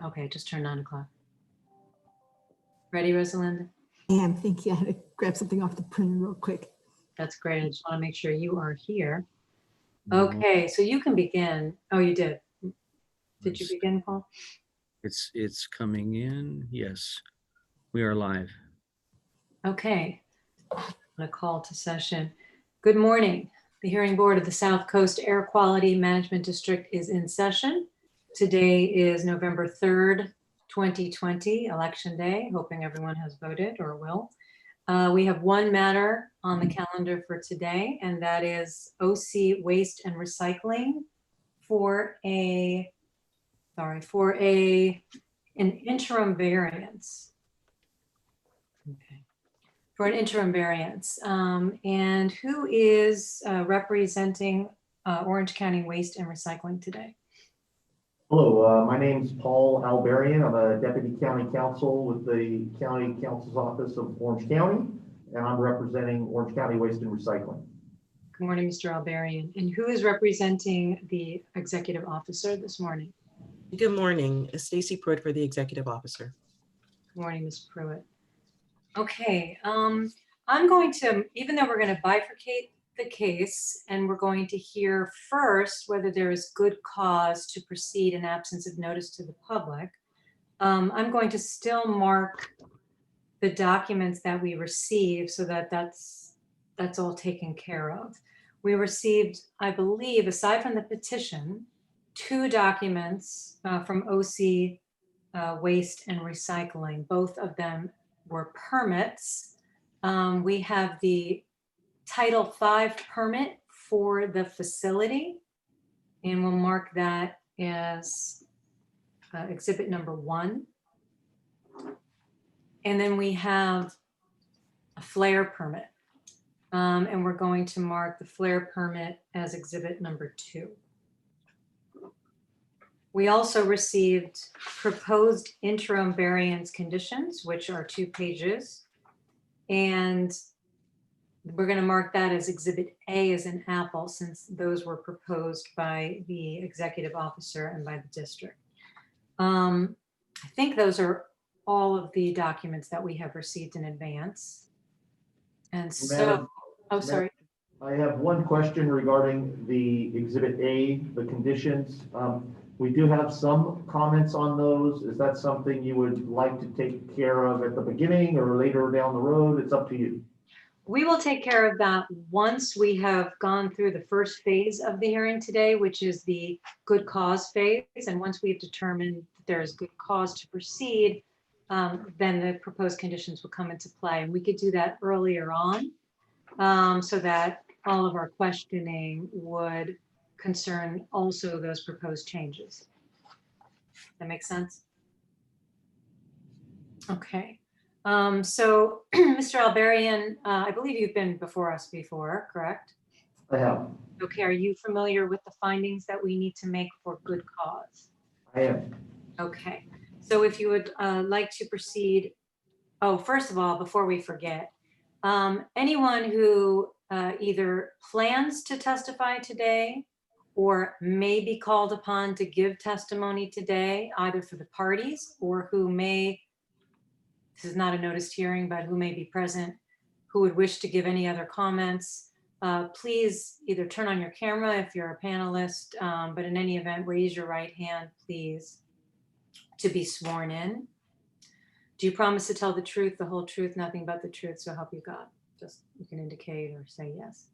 Okay, just turned 9 o'clock. Ready, Rosalinda? And thank you. I had to grab something off the printer real quick. That's great. I just want to make sure you are here. Okay, so you can begin. Oh, you did. Did you begin, Paul? It's coming in. Yes, we are live. Okay, I'm going to call to session. Good morning. The hearing board of the South Coast Air Quality Management District is in session. Today is November 3rd, 2020, election day. Hoping everyone has voted or will. We have one matter on the calendar for today, and that is OC waste and recycling for an interim variance. Okay. For an interim variance. And who is representing Orange County Waste and Recycling today? Hello, my name is Paul Alberian. I'm a Deputy County Counsel with the County Counsel's Office of Orange County, and I'm representing Orange County Waste and Recycling. Good morning, Mr. Alberian. And who is representing the Executive Officer this morning? Good morning, Stacy Pruitt for the Executive Officer. Good morning, Ms. Pruitt. Okay, I'm going to, even though we're going to bifurcate the case and we're going to hear first whether there is good cause to proceed in absence of notice to the public, I'm going to still mark the documents that we received so that that's all taken care of. We received, I believe, aside from the petition, 2 documents from OC Waste and Recycling. Both of them were permits. We have the Title V permit for the facility, and we'll mark that as exhibit number 1. And then we have a flare permit, and we're going to mark the flare permit as exhibit number 2. We also received proposed interim variance conditions, which are 2 pages. And we're going to mark that as exhibit A as in apple, since those were proposed by the executive officer and by the district. I think those are all of the documents that we have received in advance. And so, oh, sorry. I have one question regarding the exhibit A, the conditions. We do have some comments on those. Is that something you would like to take care of at the beginning or later down the road? It's up to you. We will take care of that once we have gone through the first phase of the hearing today, which is the good cause phase. And once we've determined that there is good cause to proceed, then the proposed conditions will come into play. And we could do that earlier on so that all of our questioning would concern also those proposed changes. That makes sense? Okay. So, Mr. Alberian, I believe you've been before us before, correct? I have. Okay, are you familiar with the findings that we need to make for good cause? I am. Okay, so if you would like to proceed, oh, first of all, before we forget, anyone who either plans to testify today or may be called upon to give testimony today, either for the parties or who may, this is not a noticed hearing, but who may be present, who would wish to give any other comments, please either turn on your camera if you're a panelist, but in any event, raise your right hand, please, to be sworn in. Do you promise to tell the truth, the whole truth, nothing but the truth, so help you God? Just, you can indicate or say yes.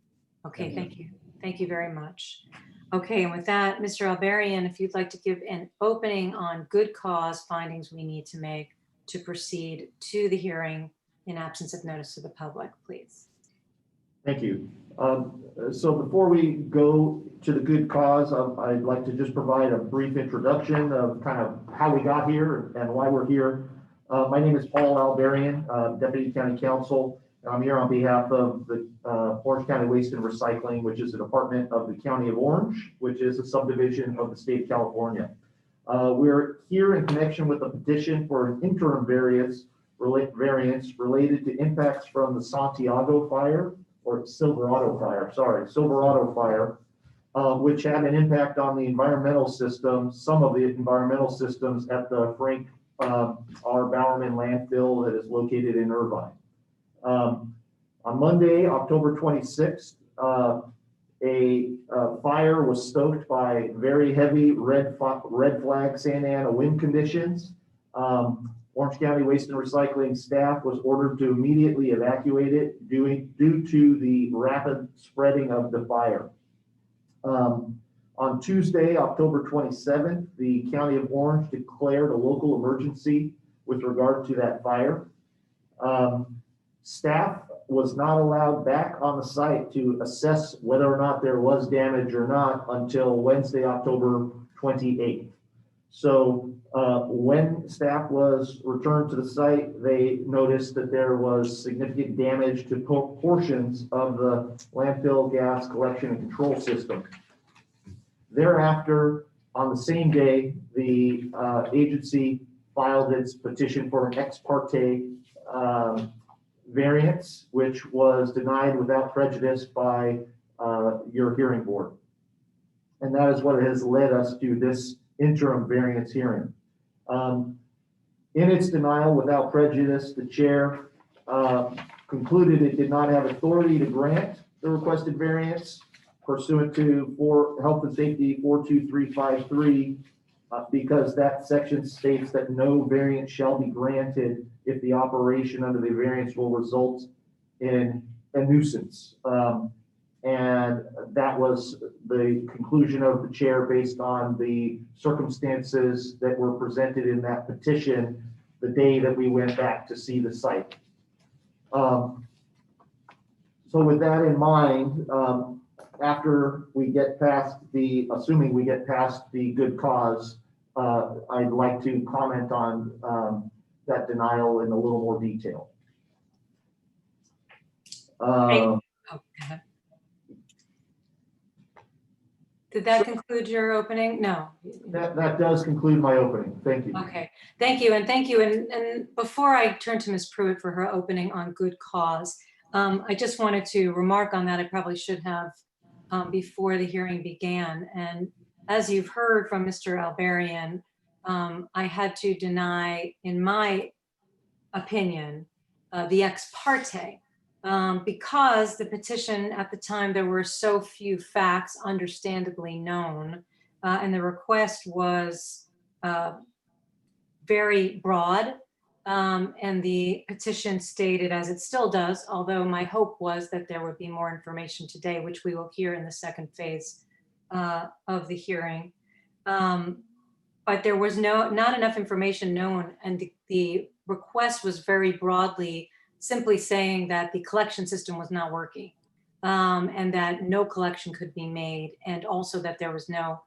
Okay, thank you. Thank you very much. Okay, and with that, Mr. Alberian, if you'd like to give an opening on good cause findings we need to make to proceed to the hearing in absence of notice to the public, please. Thank you. So before we go to the good cause, I'd like to just provide a brief introduction of kind of how we got here and why we're here. My name is Paul Alberian, Deputy County Counsel. I'm here on behalf of the Orange County Waste and Recycling, which is a department of the County of Orange, which is a subdivision of the state of California. We're here in connection with a petition for an interim variance related to impacts from the Santiago fire, or Silverado fire, which had an impact on the environmental systems, some of the environmental systems at the our Bowerman landfill that is located in Irvine. On Monday, October 26th, a fire was stoked by very heavy red flag Santa Ana wind conditions. Orange County Waste and Recycling staff was ordered to immediately evacuate it due to the rapid spreading of the fire. On Tuesday, October 27th, the County of Orange declared a local emergency with regard to that fire. Staff was not allowed back on the site to assess whether or not there was damage or not until Wednesday, October 28th. So when staff was returned to the site, they noticed that there was significant damage to portions of the landfill gas collection and control system. Thereafter, on the same day, the agency filed its petition for an ex parte variance, which was denied without prejudice by your hearing board. And that is what has led us to this interim variance hearing. In its denial without prejudice, the chair concluded it did not have authority to grant the requested variance pursuant to Health and Safety 42353, because that section states that no variance shall be granted if the operation under the variance will result in a nuisance. And that was the conclusion of the chair based on the circumstances that were presented in that petition the day that we went back to see the site. So with that in mind, after we get past assuming we get past the good cause, I'd like to comment on that denial in a little more detail. Oh, go ahead. Did that conclude your opening? No. That does conclude my opening. Thank you. Okay, thank you, and thank you. And before I turn to Ms. Pruitt for her opening on good cause, I just wanted to remark on that. I probably should have before the hearing began. And as you've heard from Mr. Alberian, I had to deny, in my opinion, the ex parte. Because the petition at the time, there were so few facts understandably known, and the request was very broad, and the petition stated, as it still does, although my hope was that there would be more information today, which we will hear in the second phase of the hearing. But there was not enough information known, and the request was very broadly simply saying that the collection system was not working, and that no collection could be made, and also that there was no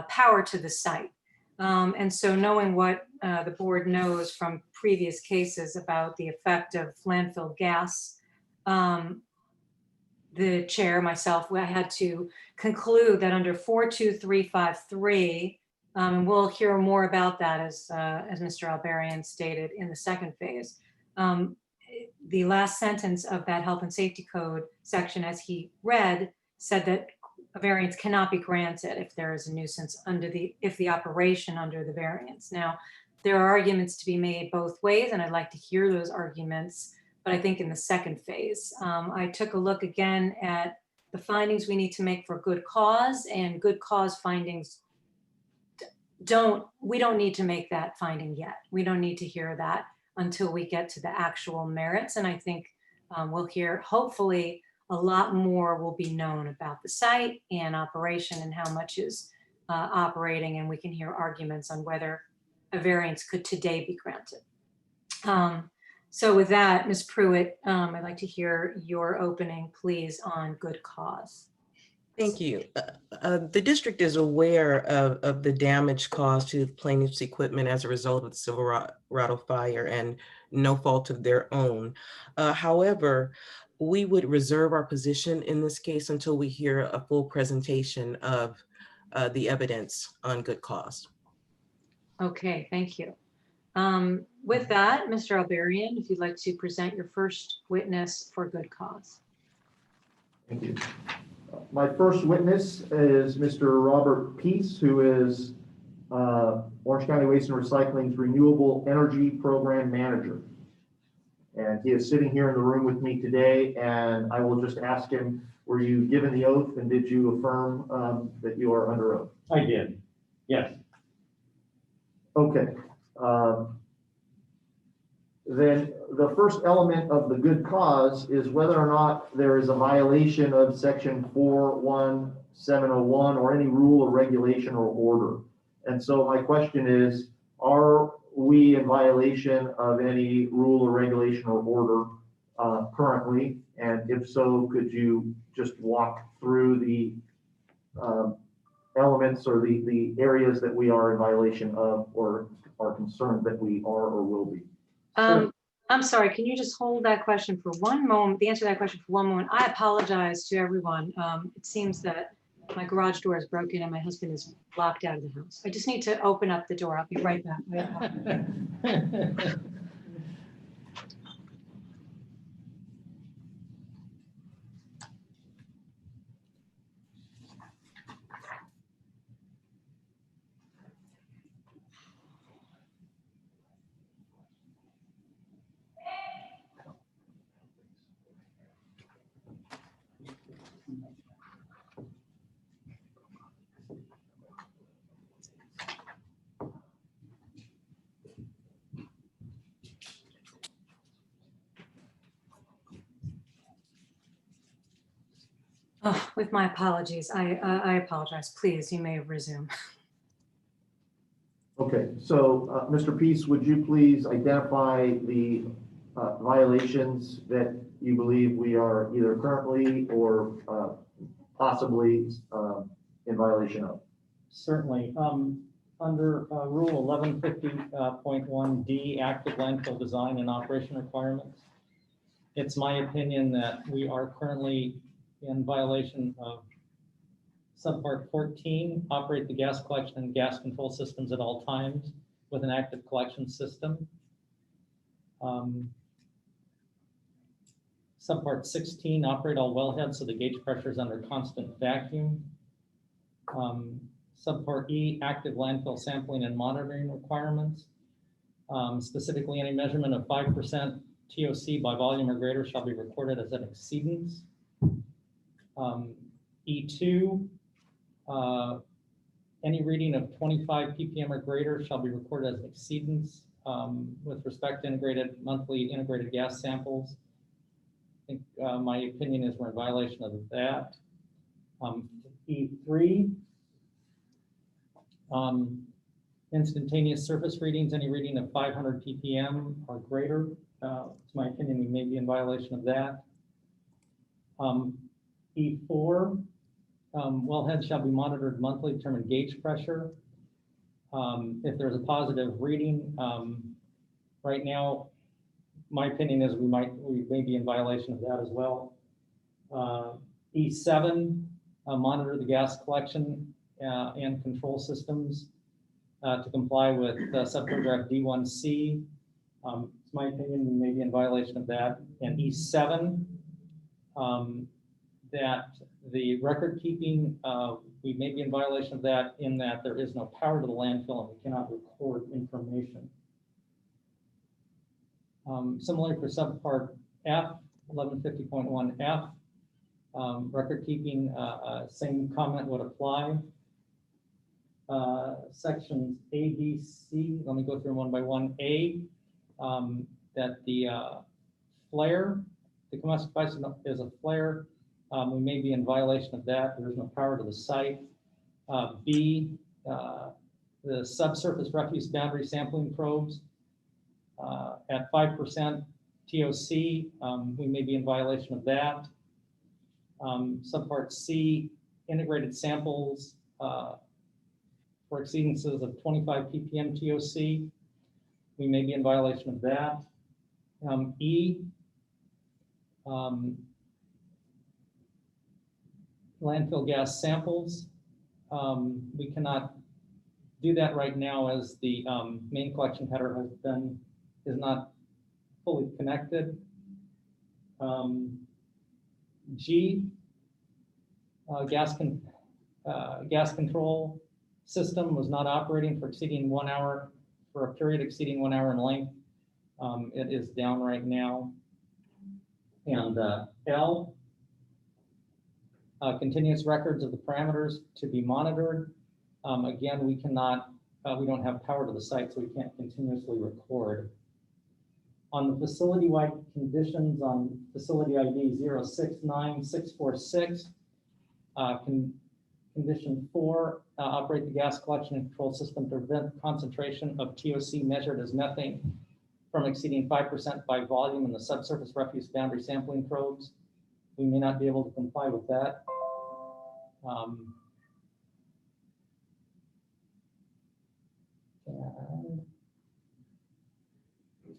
power to the site. And so knowing what the board knows from previous cases about the effect of landfill gas, the chair, myself, I had to conclude that under 42353, and we'll hear more about that as Mr. Alberian stated in the second phase, the last sentence of that health and safety code section, as he read, said that a variance cannot be granted if there is a nuisance if the operation under the variance. Now, there are arguments to be made both ways, and I'd like to hear those arguments, but I think in the second phase. I took a look again at the findings we need to make for good cause, and good cause findings we don't need to make that finding yet. We don't need to hear that until we get to the actual merits. And I think we'll hear, hopefully, a lot more will be known about the site and operation and how much is operating, and we can hear arguments on whether a variance could today be granted. So with that, Ms. Pruitt, I'd like to hear your opening, please, on good cause. Thank you. The district is aware of the damage caused to plaintiff's equipment as a result of the Silverado fire, and no fault of their own. However, we would reserve our position in this case until we hear a full presentation of the evidence on good cause. Okay, thank you. With that, Mr. Alberian, if you'd like to present your first witness for good cause. Thank you. My first witness is Mr. Robert Peace, who is Orange County Waste and Recycling's Renewable Energy Program Manager. And he is sitting here in the room with me today, and I will just ask him, were you given the oath and did you affirm that you are under oath? I did, yes. Okay. Then the first element of the good cause is whether or not there is a violation of section 41701 or any rule or regulation or order. And so my question is, are we in violation of any rule or regulation or order currently? And if so, could you just walk through the elements or the areas that we are in violation of or are concerned that we are or will be? I'm sorry, can you just hold that question for one moment, the answer to that question for one moment? I apologize to everyone. It seems that my garage door is broken and my husband is locked out of the house. I just need to open up the door. I'll be right back. Oh, with my apologies, I apologize. Please, you may resume. Okay, so Mr. Peace, would you please identify the violations that you believe we are either currently or possibly in violation of? Certainly. Under Rule 1150.1D, active landfill design and operation requirements, it's my opinion that we are currently in violation of subpart 14, operate the gas collection and gas control systems at all times with an active collection system. Subpart 16, operate all wellheads so the gauge pressure is under constant vacuum. Subpart E, active landfill sampling and monitoring requirements. Specifically, any measurement of 5% TOC by volume or greater shall be recorded as an exceedance. E2, any reading of 25 ppm or greater shall be recorded as an exceedance with respect to monthly integrated gas samples. I think my opinion is we're in violation of that. E3, instantaneous surface readings, any reading of 500 ppm or greater. It's my opinion we may be in violation of that. E4, wellheads shall be monitored monthly to determine gauge pressure. If there's a positive reading, right now, my opinion is we may be in violation of that as well. E7, monitor the gas collection and control systems to comply with subparagraph D1C. It's my opinion we may be in violation of that. And E7, that the record keeping, we may be in violation of that in that there is no power to the landfill and we cannot record information. Similarly for subpart F, 1150.1F, record keeping, same comment would apply. Sections A, B, C, let me go through them one by one. A, that the flare, the combustion device is a flare. We may be in violation of that. There is no power to the site. B, the subsurface refuse boundary sampling probes at 5% TOC, we may be in violation of that. Subpart C, integrated samples for exceedances of 25 ppm TOC, we may be in violation of that. E, landfill gas samples. We cannot do that right now as the main collection header is not fully connected. G, gas control system was not operating for exceeding 1 hour, for a period exceeding 1 hour in length. It is down right now. And L, continuous records of the parameters to be monitored. Again, we cannot, we don't have power to the site, so we can't continuously record. On the facility-wide conditions on facility ID 069646, condition 4, operate the gas collection and control system to prevent concentration of TOC measured as methane from exceeding 5% by volume in the subsurface refuse boundary sampling probes. We may not be able to comply with that. And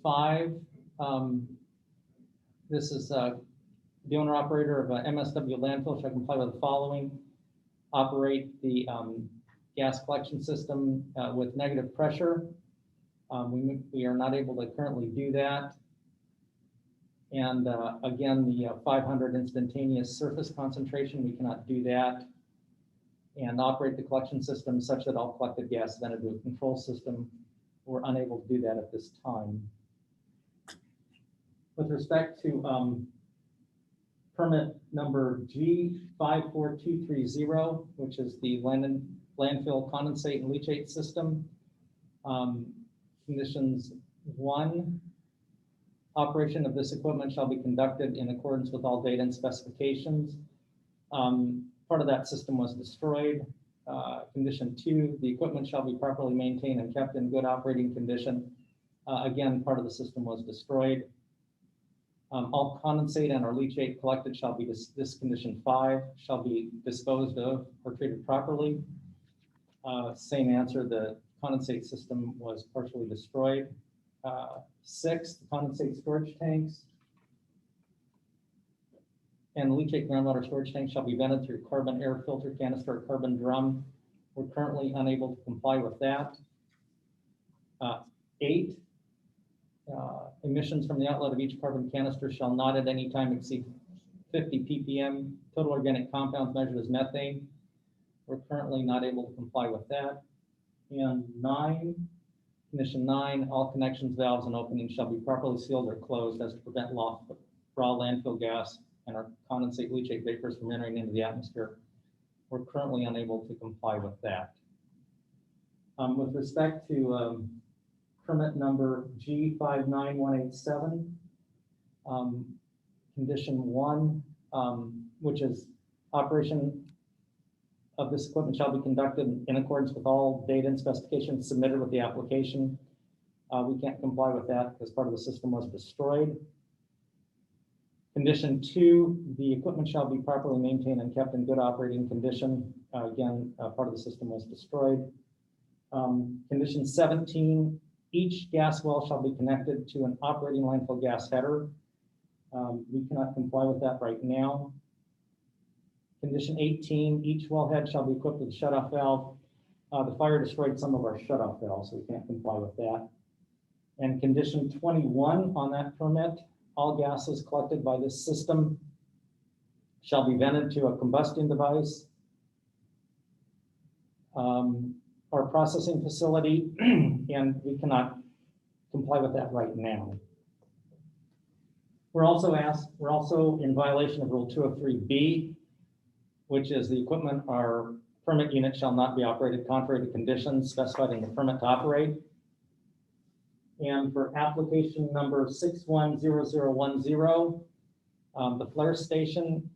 5, this is the owner operator of a MSW landfill shall comply with the following: operate the gas collection system with negative pressure. We are not able to currently do that. And again, the 500 instantaneous surface concentration, we cannot do that. And operate the collection system such that all collected gas is vented to a control system. We're unable to do that at this time. With respect to permit number G54230, which is the landfill condensate and leachate system, conditions 1, operation of this equipment shall be conducted in accordance with all data and specifications. Part of that system was destroyed. Condition 2, the equipment shall be properly maintained and kept in good operating condition. Again, part of the system was destroyed. All condensate and or leachate collected shall be, this condition 5, shall be disposed of or treated properly. Same answer, the condensate system was partially destroyed. 6, the condensate storage tanks and leachate groundwater storage tank shall be vented through carbon air filter canister or carbon drum. We're currently unable to comply with that. 8, emissions from the outlet of each carbon canister shall not at any time exceed 50 ppm. Total organic compounds measured as methane. We're currently not able to comply with that. And 9, condition 9, all connections, valves, and openings shall be properly sealed or closed as to prevent loss of raw landfill gas and our condensate leachate vapors from entering into the atmosphere. We're currently unable to comply with that. With respect to permit number G59187, condition 1, which is operation of this equipment shall be conducted in accordance with all data and specifications submitted with the application. We can't comply with that because part of the system was destroyed. Condition 2, the equipment shall be properly maintained and kept in good operating condition. Again, part of the system was destroyed. Condition 17, each gas well shall be connected to an operating landfill gas header. We cannot comply with that right now. Condition 18, each wellhead shall be equipped with a shutoff valve. The fire destroyed some of our shutoff valves, so we can't comply with that. And condition 21 on that permit, all gases collected by this system shall be vented to a combustion device or processing facility, and we cannot comply with that right now. We're also in violation of Rule 203B, which is the equipment or permit unit shall not be operated contrary to conditions specified in the permit to operate. And for application number 610010, the flare station,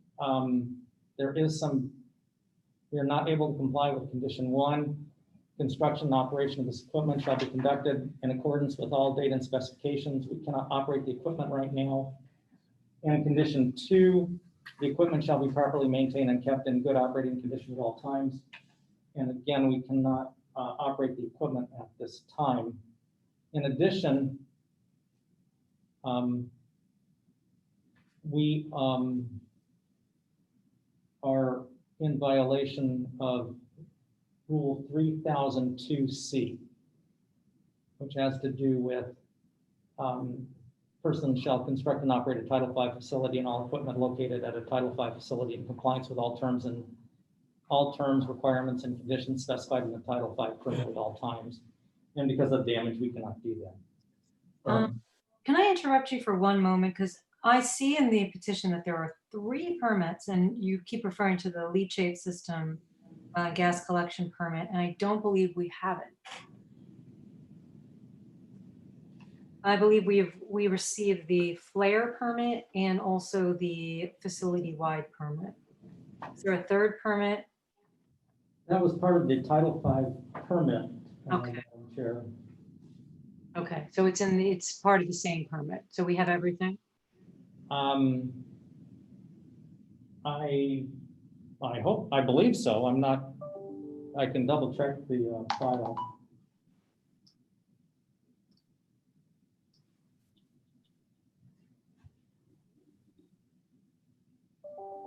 we are not able to comply with condition 1. Construction and operation of this equipment shall be conducted in accordance with all data and specifications. We cannot operate the equipment right now. And condition 2, the equipment shall be properly maintained and kept in good operating condition at all times. And again, we cannot operate the equipment at this time. In addition, we are in violation of Rule 3002C, which has to do with person shall construct and operate a Title V facility and all equipment located at a Title V facility in compliance with all terms and all terms, requirements, and conditions specified in the Title V permit at all times. And because of damage, we cannot do that. Can I interrupt you for one moment? Because I see in the petition that there are 3 permits and you keep referring to the leachate system gas collection permit, and I don't believe we have it. I believe we received the flare permit and also the facility-wide permit. Is there a 3rd permit? That was part of the Title V permit. Okay. Madam Chair. Okay, so it's part of the same permit. So we have everything? I believe so. I'm not, I can double check the file.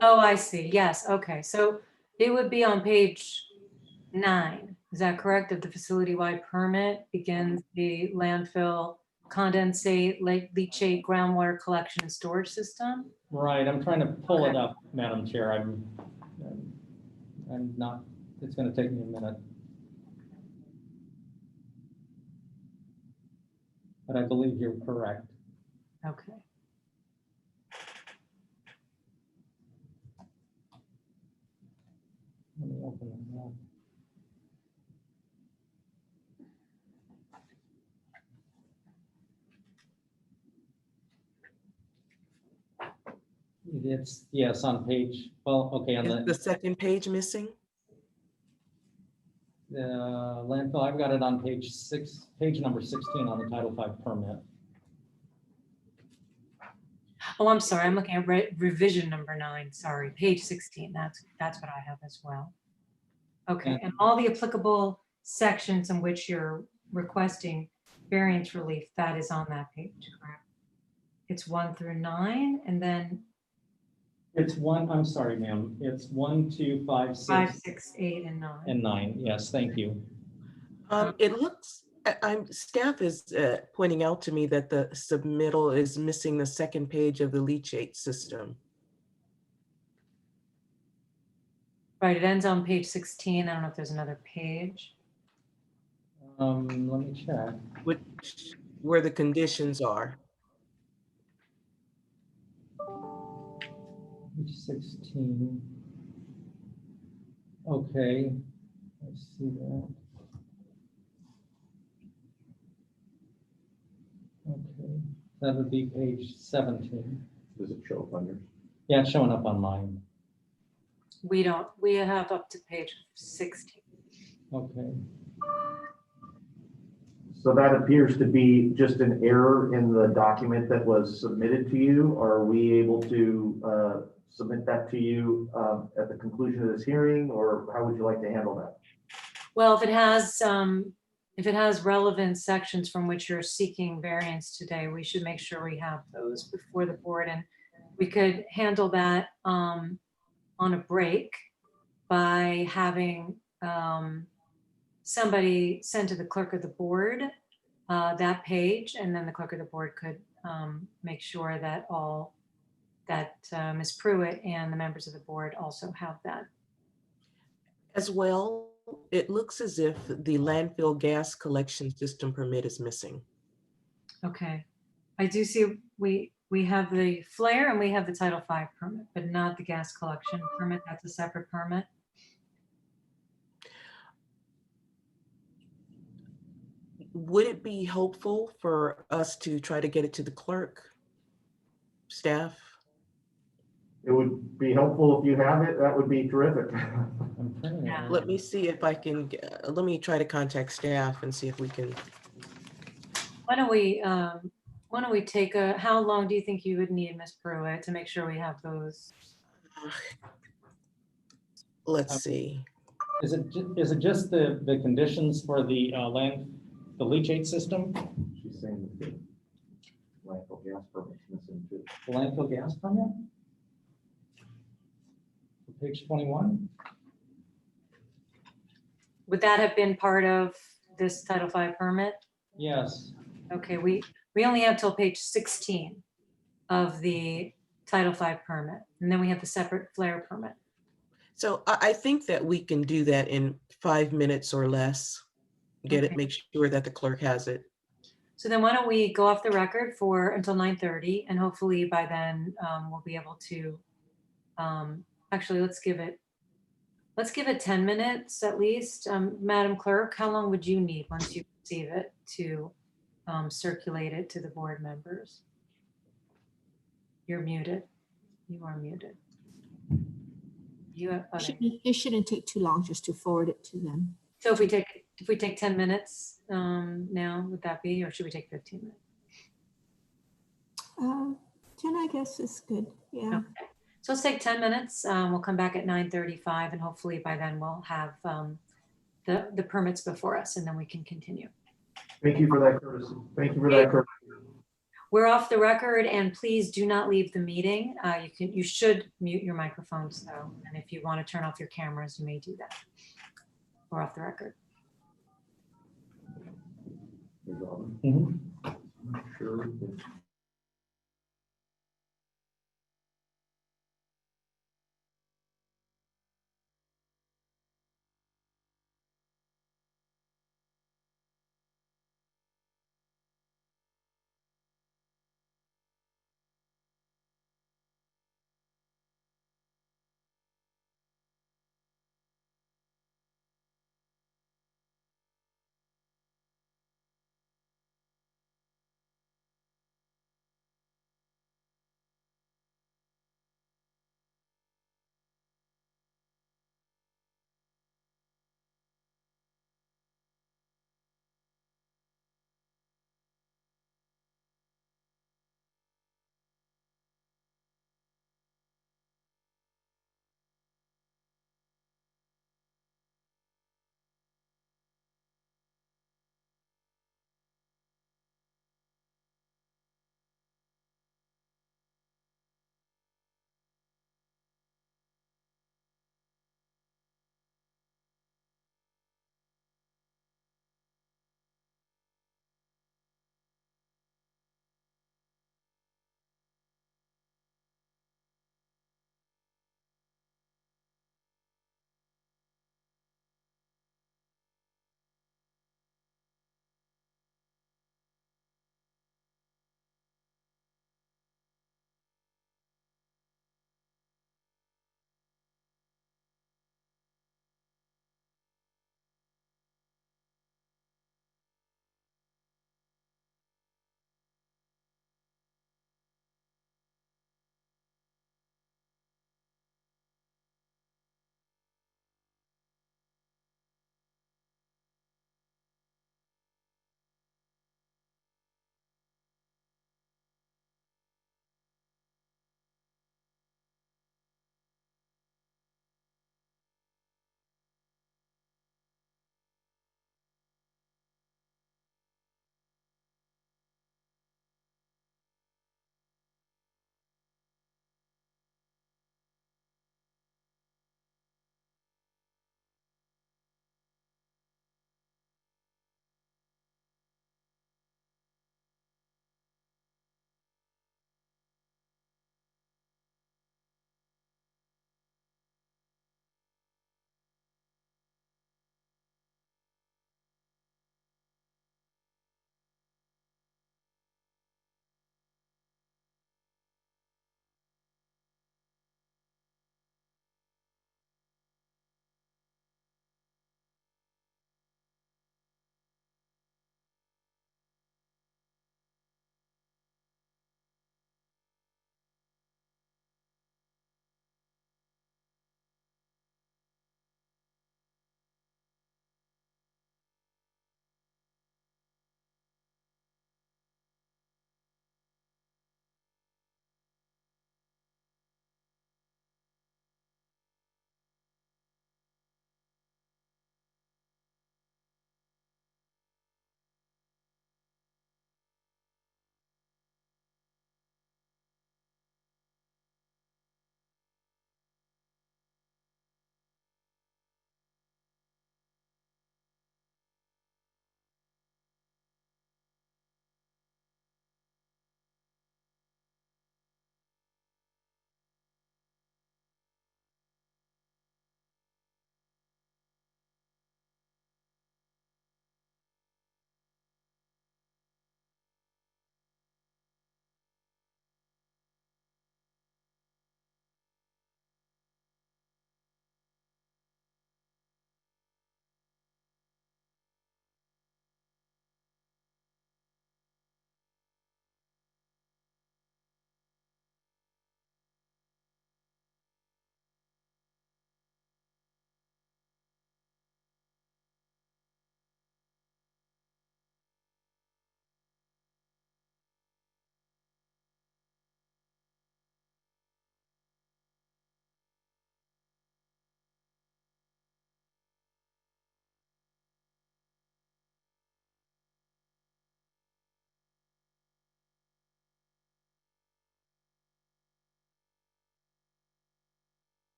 Oh, I see. Yes. Okay. So it would be on page 9. Is that correct? That the facility-wide permit begins the landfill condensate, leachate, groundwater collection and storage system? Right, I'm trying to pull it Okay. up, Madam Chair. I'm not, it's gonna take me a minute. But I believe you're correct. Okay. Let me open it now. It's, yes, on page, well, okay, on Is the second page missing? the landfill, I've got it on page number 16 on the Title V permit. Oh, I'm sorry. I'm looking at revision number 9. Sorry, page 16. That's what I have as well. Okay, Yeah. and all the applicable sections in which you're requesting variance relief, that is on that page, correct? It's 1 through 9, and then It's I'm sorry, ma'am, it's 1, 2, 5, 6, 5, 6, 8, and 9. and 9. Yes, thank you. It looks, staff is pointing out to me that the submittal is missing the second page of the leachate system. Right, it ends on page 16. I don't know if there's another page. Let me check. Where the conditions are. Page 16. Okay, I see that. Okay, that would be page 17. Does it show up on yours? Yeah, it's showing up on mine. We have up to page 16. Okay. So that appears to be just an error in the document that was submitted to you. Are we able to submit that to you at the conclusion of this hearing, or how would you like to handle that? Well, if it has relevant sections from which you're seeking variance today, we should make sure we have those before the board, and we could handle that on a break by having somebody send to the clerk of the board that page, and then the clerk of the board could make sure that Ms. Pruitt and the members of the board also have that. As well, it looks as if the landfill gas collection system permit is missing. Okay, I do see we have the flare and we have the Title V permit, but not the gas collection permit. That's a separate permit. Would it be helpful for us to try to get it to the clerk, staff? It would be helpful if you have it. That would be terrific. I'm printing it. Yeah. Let me see if I can, let me try to contact staff and see if we can. Why don't we take how long do you think you would need, Ms. Pruitt, to make sure we have those? Let's see. Is it just the conditions for the leachate system? She's saying that the landfill gas permit's missing too. The landfill gas permit? Page 21? Would that have been part of this Title V permit? Yes. Okay, we only have till page 16 of the Title V permit, and then we have the separate flare permit. So I think that we can do that in 5 minutes or less. Get Okay. it, make sure that the clerk has it. So then why don't we go off the record for until 9:30, and hopefully by then we'll be able to, actually, let's give it 10 minutes at least. Madam Clerk, how long would you need once you receive it to circulate it to the board members? You're muted. You are muted. You have, okay. It shouldn't take too long just to forward it to them. So if we take 10 minutes now, would that be, or should we take 15 minutes? 10, I guess is good. Yeah. Okay. So let's take 10 minutes. We'll come back at 9:35 and hopefully by then we'll have the permits before us and then we can continue. Thank you for that courtesy. Thank you for that courtesy. We're off the record and please do not leave the meeting. You should mute your microphones though. And if you want to turn off your cameras, you may do that. We're off the record. Sure.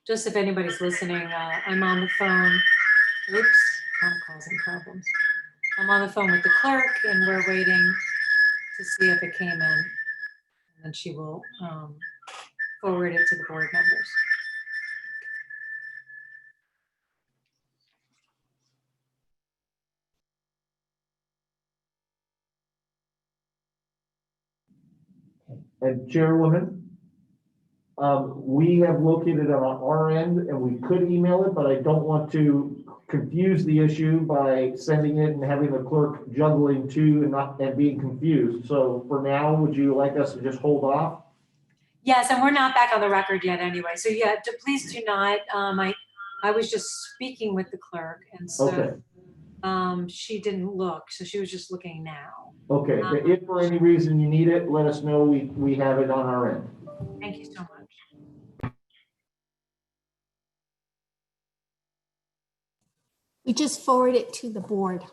just if anybody's listening, I'm on the phone. Oops, I'm causing problems. I'm on the phone with the clerk and we're waiting to see if it came in. And then she will forward it to the board members. And Chairwoman, we have located it on our end and we could email it, but I don't want to confuse the issue by sending it and having the clerk juggling two and being confused. So for now, would you like us to just hold off? Yes, and we're not back on the record yet anyway. So yeah, please do not. I was just speaking with the clerk and Okay. so she didn't look. So she was just looking now. Okay, but if for any reason you need it, let us know. We have it on our end. Thank you so much. We just forward it to the board.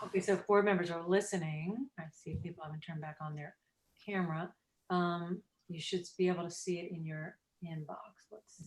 Okay, so if board members are listening, I see people haven't turned back on their camera. You should be able to see it in your inbox. Let's see.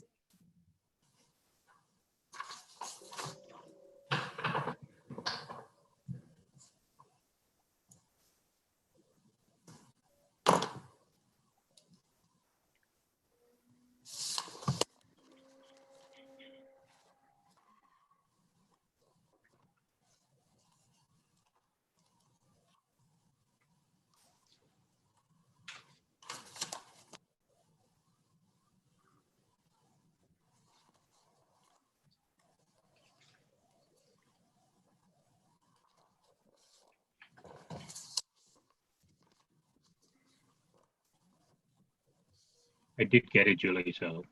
I did get it, Julie, so.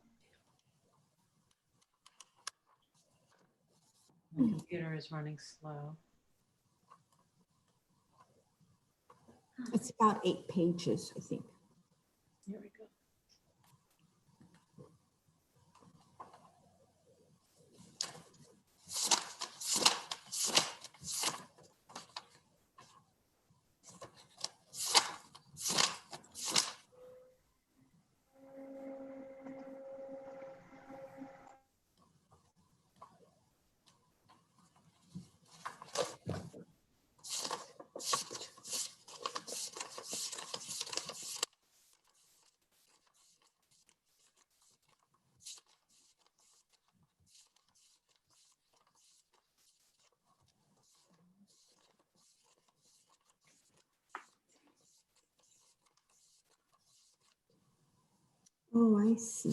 My computer is running slow. It's about 8 pages, I think. Here we go. Oh, I see.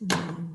Hmm.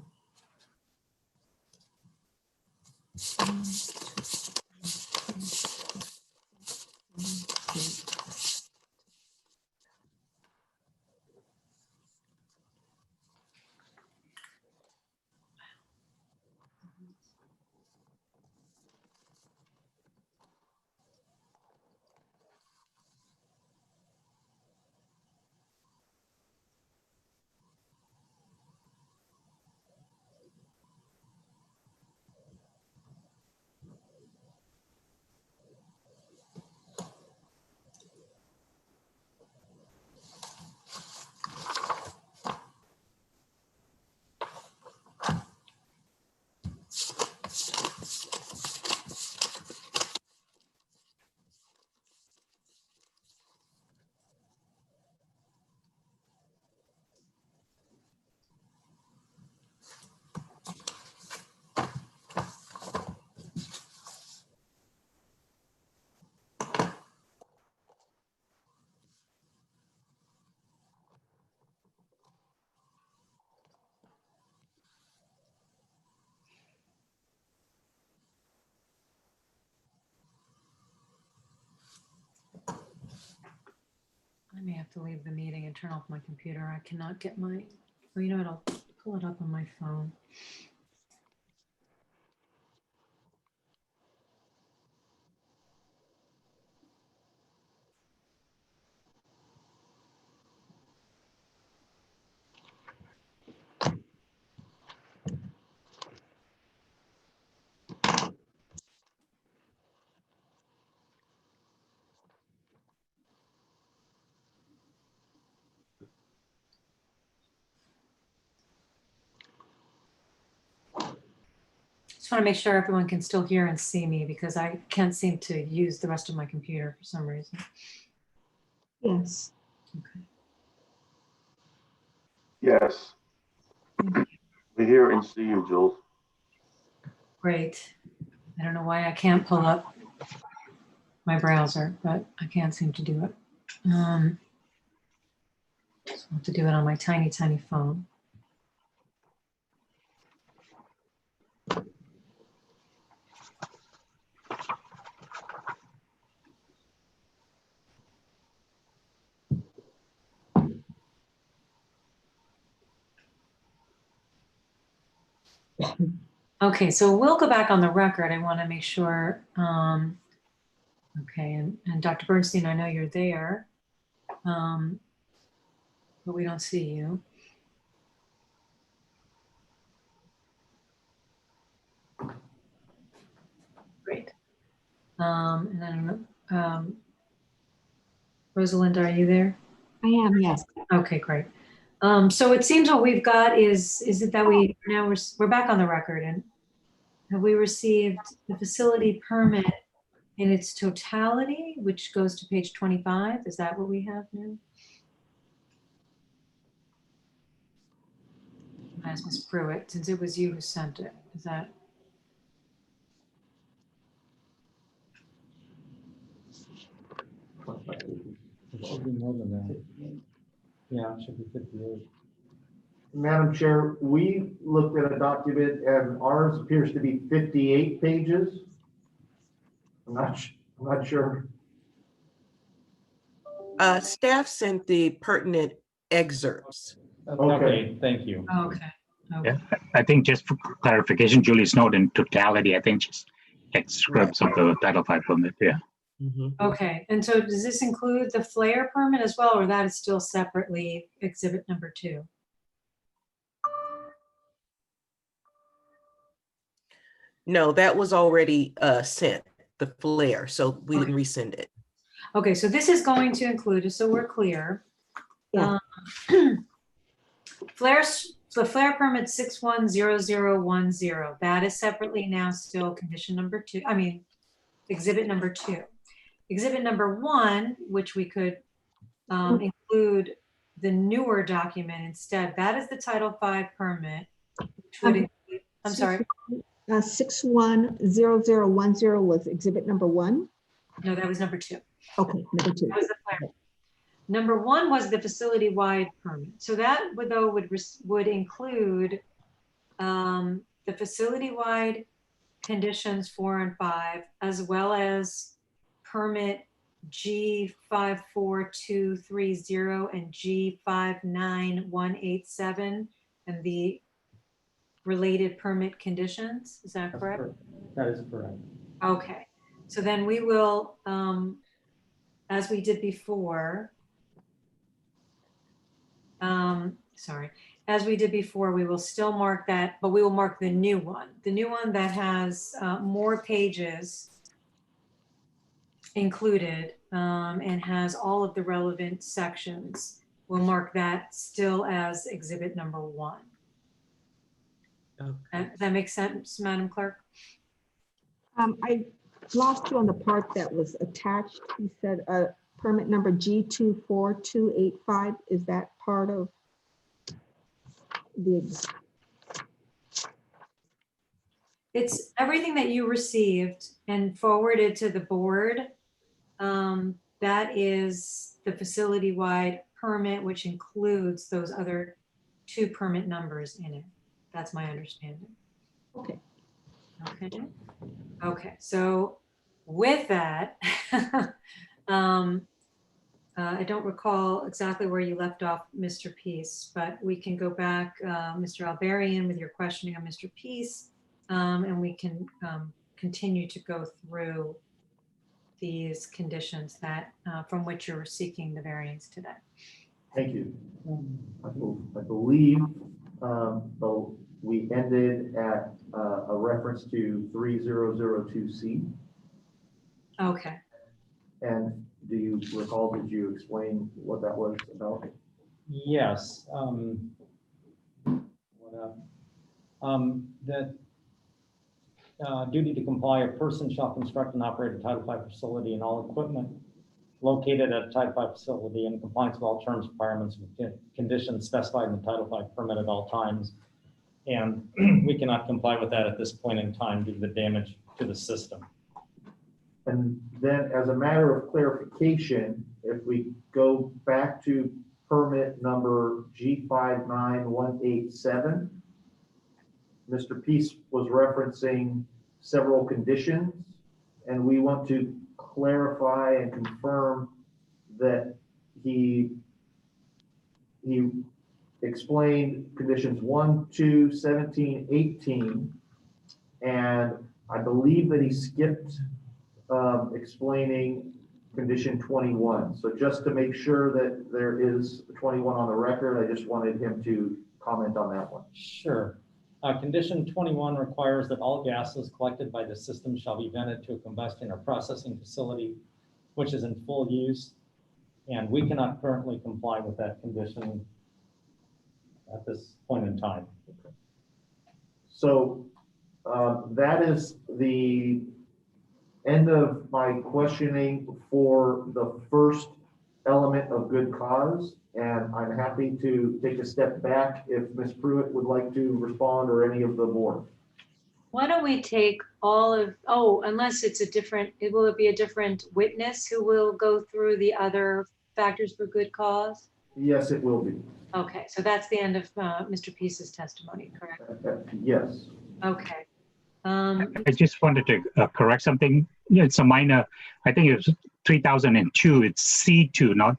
I may have to leave the meeting and turn off my computer. I cannot get my, or you know what, I'll pull it up on my phone. Just want to make sure everyone can still hear and see me because I can't seem to use the rest of my computer for some reason. Yes. Okay. Yes. We hear and see you, Jules. Great. I don't know why I can't pull up my browser, but I can't seem to do it. So I'll have to do it on my tiny, tiny phone. Okay, so we'll go back on the record. I want to make sure. Okay, and Dr. Bernstein, I know you're there, but we don't see you. Great. And I don't know, Rosalind, are you there? I am, yes. Okay, great. So it seems what we've got is it that we're back on the record, and have we received the facility permit in its totality, which goes to page 25? Is that what we have now? Ask Ms. Pruitt, since it was you who sent it. Is that? It should be more than that. Yeah, it should be 58. Madam Chair, we looked at a document and ours appears to be 58 pages. I'm not sure. Staff sent the pertinent excerpts. Okay, thank you. Okay. Okay. Yeah, I think just for clarification, Julie, it's not in totality. I think just excerpts of the Title V permit. Yeah. Mhm. Okay. And so does this include the flare permit as well, or that is still separately exhibit number 2? No, that was already sent, the flare, so we didn't resend it. Okay, so this is going to include, just so we're clear. Yeah. The flare permit 610010, that is separately now still condition number 2, I mean, exhibit number 2. Exhibit number 1, which we could include the newer document instead, that is the Title V permit, which would include, I'm sorry, 610010 was exhibit number 1. no, that was number 2. Okay, number 2. That was the flare. Number 1 was the facility-wide permit. So that would include the facility-wide conditions 4 and 5, as well as permit G54230 and G59187 and the related permit conditions. Is that correct? That is correct. Okay. So then we will, as we did before, as we did before, we will still mark that, but we will mark the new one that has more pages included and has all of the relevant sections. We'll mark that still as exhibit number 1. Okay. Does that make sense, Madam Clerk? I lost you on the part that was attached. You said permit number G24285. Is that part of the? It's everything that you received and forwarded to the board. That is the facility-wide permit, which includes those other 2 permit numbers in it. That's my understanding. Okay. Okay. Okay. So with that, I don't recall exactly where you left off, Mr. Peace, but we can go back, Mr. Alberian, with your questioning on Mr. Peace, and we can continue to go through these conditions that from which you're seeking the variance today. Thank you. I believe we ended at a reference to 3002C. Okay. And do you recall, did you explain what that was about? Yes. That duty to comply, a person shall construct and operate a Title V facility and all equipment located at a Title V facility in compliance with all terms, requirements, and conditions specified in the Title V permit at all times. And we cannot comply with that at this point in time due to the damage to the system. And then as a matter of clarification, if we go back to permit number G59187, Mr. Peace was referencing several conditions, and we want to clarify and confirm that he explained conditions 1, 2, 17, 18, and I believe that he skipped explaining condition 21. So just to make sure that there is 21 on the record, I just wanted him to comment on that one. Sure. Condition 21 requires that all gases collected by the system shall be vented to a combustion or processing facility, which is in full use. And we cannot currently comply with that condition at this point in time. So that is the end of my questioning for the first element of good cause. And I'm happy to take a step back if Ms. Pruitt would like to respond or any of the board. Why don't we take all of, oh, unless it's a different, will it be a different witness who will go through the other factors for good cause? Yes, it will be. Okay, so that's the end of Mr. Peace's testimony, correct? Yes. Okay. I just wanted to correct something. Yeah, it's a minor, I think it was 3002, it's C2, not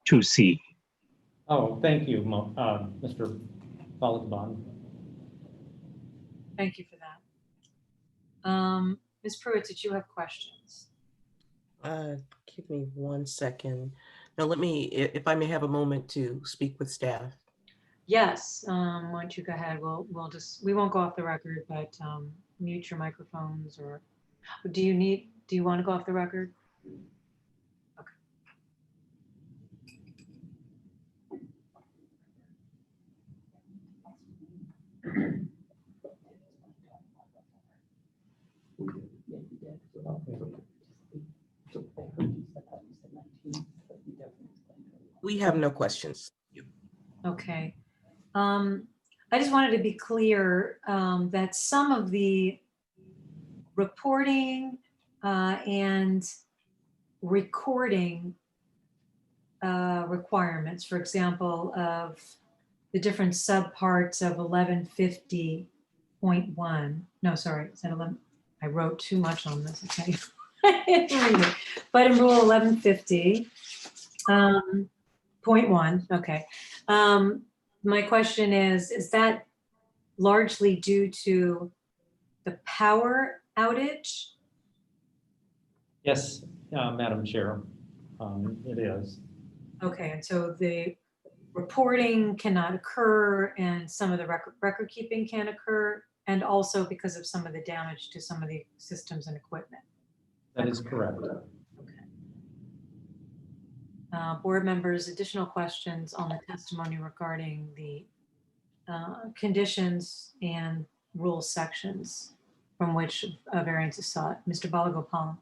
2C. Oh, thank you, Mr. Balaban. Thank you for that. Ms. Pruitt, did you have questions? Give me 1 second. Now let me, if I may have a moment to speak with staff. Yes, why don't you go ahead? We won't go off the record, but mute your microphones, or do you want to go off the record? Okay. We have no questions. Okay. I just wanted to be clear that some of the reporting and recording requirements, for example, of the different subparts of 1150.1. No, sorry, is that 11? I wrote too much on this, okay. But in rule 1150.1, okay. My question is that largely due to the power outage? Yes, Madam Chair, it is. Okay, and so the reporting cannot occur and some of the record keeping can occur, and also because of some of the damage to some of the systems and equipment. That is correct. Okay. Board members, additional questions on the testimony regarding the conditions and rule sections from which a variance is sought. Mr. Balagopal.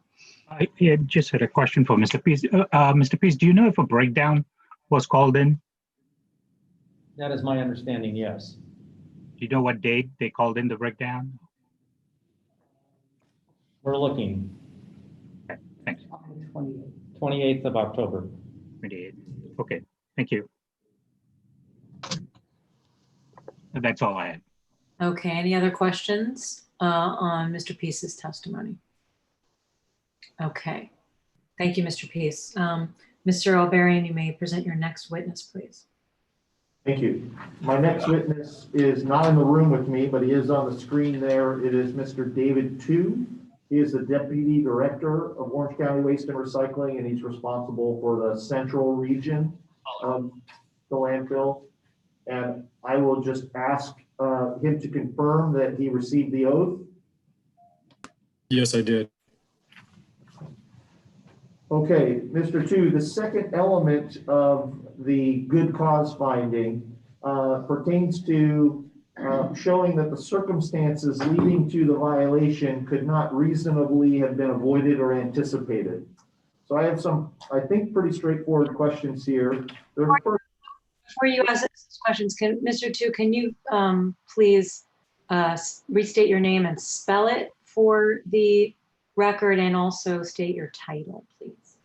I just had a question for Mr. Peace. Mr. Peace, do you know if a breakdown was called in? That is my understanding, yes. Do you know what date they called in the breakdown? We're looking. Okay, thanks. 28th of October. 28. Okay, thank you. And that's all I had. Okay, any other questions on Mr. Peace's testimony? Okay, thank you, Mr. Peace. Mr. Albarian, you may present your next witness, please. Thank you. My next witness is not in the room with me, but he is on the screen there. It is Mr. David Tu. He is the Deputy Director of Orange County Waste and Recycling, and he's responsible for the central region of the landfill. And I will just ask him to confirm that he received the oath. Yes, I did. Okay, Mr. Tu, the second element of the good cause finding pertains to showing that the circumstances leading to the violation could not reasonably have been avoided or anticipated. So I have some, I think, pretty straightforward questions here. Before you ask these questions, Mr. Tu, can you please restate your name and spell it for the record, and also state your title, please?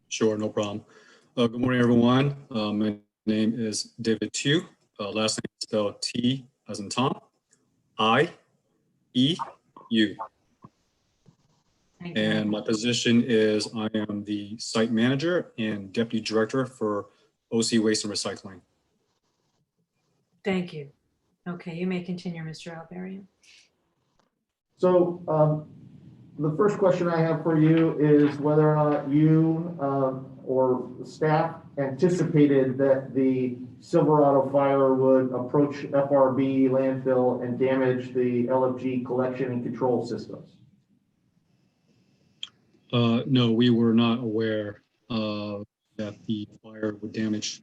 Sure, no problem. Good morning, everyone. My name is David Tu. Last name is spelled T as in Tom, I-E-U. Thank you. And my position is I am the site manager and deputy director for OC Waste and Recycling. Thank you. Okay, you may continue, Mr. Alberian. So the first question I have for you is whether or not you or staff anticipated that the Silverado fire would approach FRB landfill and damage the LFG collection and control systems. No, we were not aware that the fire would damage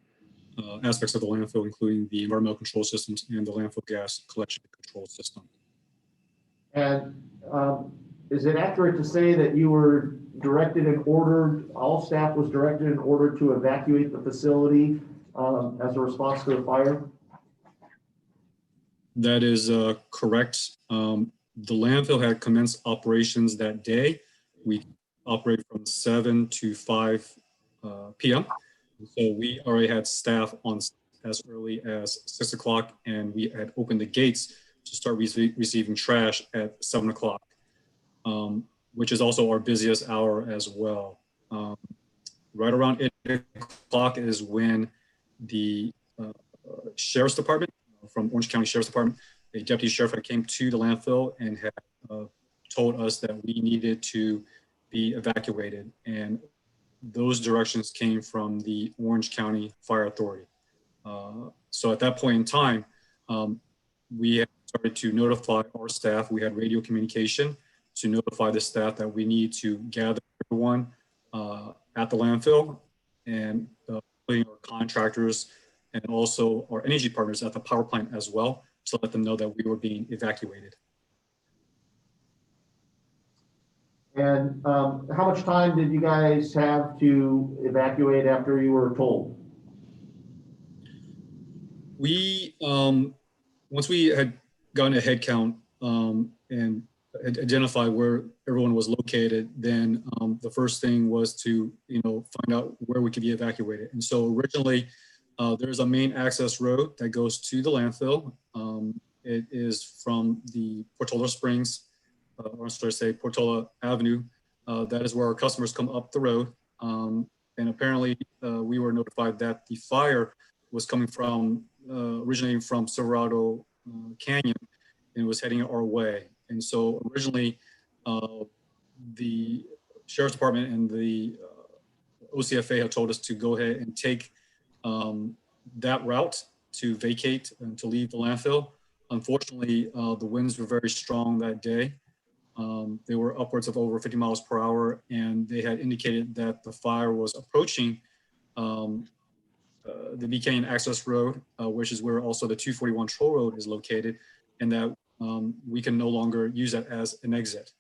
aspects of the landfill, including the environmental control systems and the landfill gas collection and control system. And is it accurate to say that you were directed and ordered, all staff was directed and ordered to evacuate the facility as a response to the fire? That is correct. The landfill had commenced operations that day. We operated from 7 to 5 p.m. So we already had staff on as early as 6 o'clock, and we had opened the gates to start receiving trash at 7 o'clock, which is also our busiest hour as well. Right around 8 o'clock is when the Sheriff's Department, from Orange County Sheriff's Department, a deputy sheriff had came to the landfill and had told us that we needed to be evacuated. And those directions came from the Orange County Fire Authority. So at that point in time, we had started to notify our staff. We had radio communication to notify the staff that we need to gather everyone at the landfill, and including our contractors and also our energy partners at the power plant as well, to let them know that we were being evacuated. And how much time did you guys have to evacuate after you were told? We, once we had gotten a head count and identified where everyone was located, then the first thing was to, find out where we could be evacuated. And so originally, there's a main access road that goes to the landfill. It is from the Portola Springs, or should I say Portola Avenue. That is where our customers come up the road. And apparently we were notified that the fire was coming from, originating from Silverado Canyon, and was heading our way. And so originally the Sheriff's Department and the OCFA had told us to go ahead and take that route to vacate and to leave the landfill. Unfortunately, the winds were very strong that day. They were upwards of over 50 miles per hour, and they had indicated that the fire was approaching the Buchanan Access Road, which is where also the 241 Troll Road is located, and that we can no longer use that as an exit.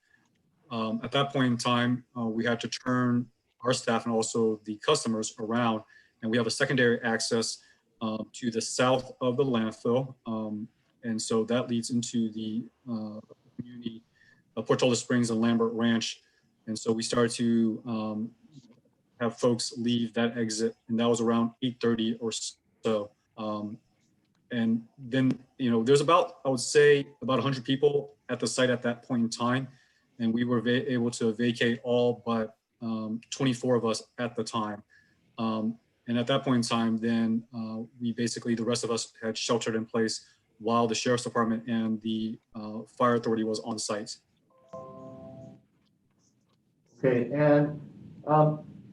At that point in time, we had to turn our staff and also the customers around, and we have a secondary access to the south of the landfill. And so that leads into the community of Portola Springs and Lambert Ranch. And so we started to have folks leave that exit, and that was around 8:30 or so. And then, there's about, I would say, about 100 people at the site at that point in time. And we were able to vacate all but 24 of us at the time. And at that point in time, then we basically, the rest of us had sheltered in place while the Sheriff's Department and the Fire Authority was on site. Okay, and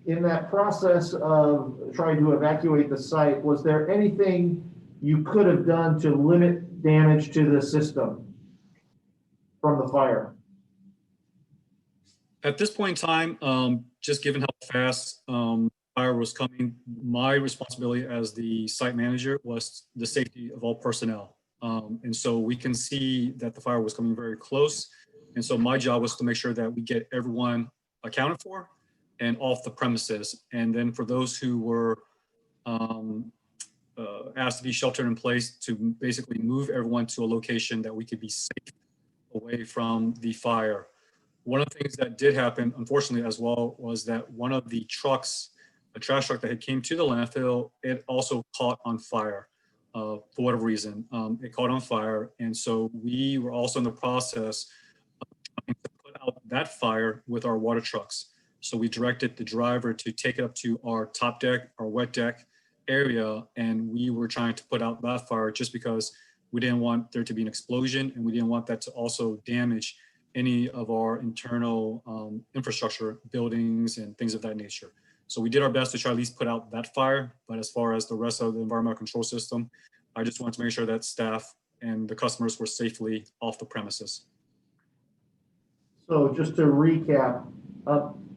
in that process of trying to evacuate the site, was there anything you could have done to limit damage to the system from the fire? At this point in time, just given how fast fire was coming, my responsibility as the site manager was the safety of all personnel. And so we can see that the fire was coming very close. And so my job was to make sure that we get everyone accounted for and off the premises. And then for those who were asked to be sheltered in place, to basically move everyone to a location that we could be safe away from the fire. One of the things that did happen, unfortunately, as well, was that one of the trucks, a trash truck that had came to the landfill, it also caught on fire for whatever reason. It caught on fire. And so we were also in the process of trying to put out that fire with our water trucks. So we directed the driver to take it up to our top deck, our wet deck area, and we were trying to put out that fire just because we didn't want there to be an explosion, and we didn't want that to also damage any of our internal infrastructure, buildings and things of that nature. So we did our best to try at least put out that fire, but as far as the rest of the environmental control system, I just wanted to make sure that staff and the customers were safely off the premises. So just to recap,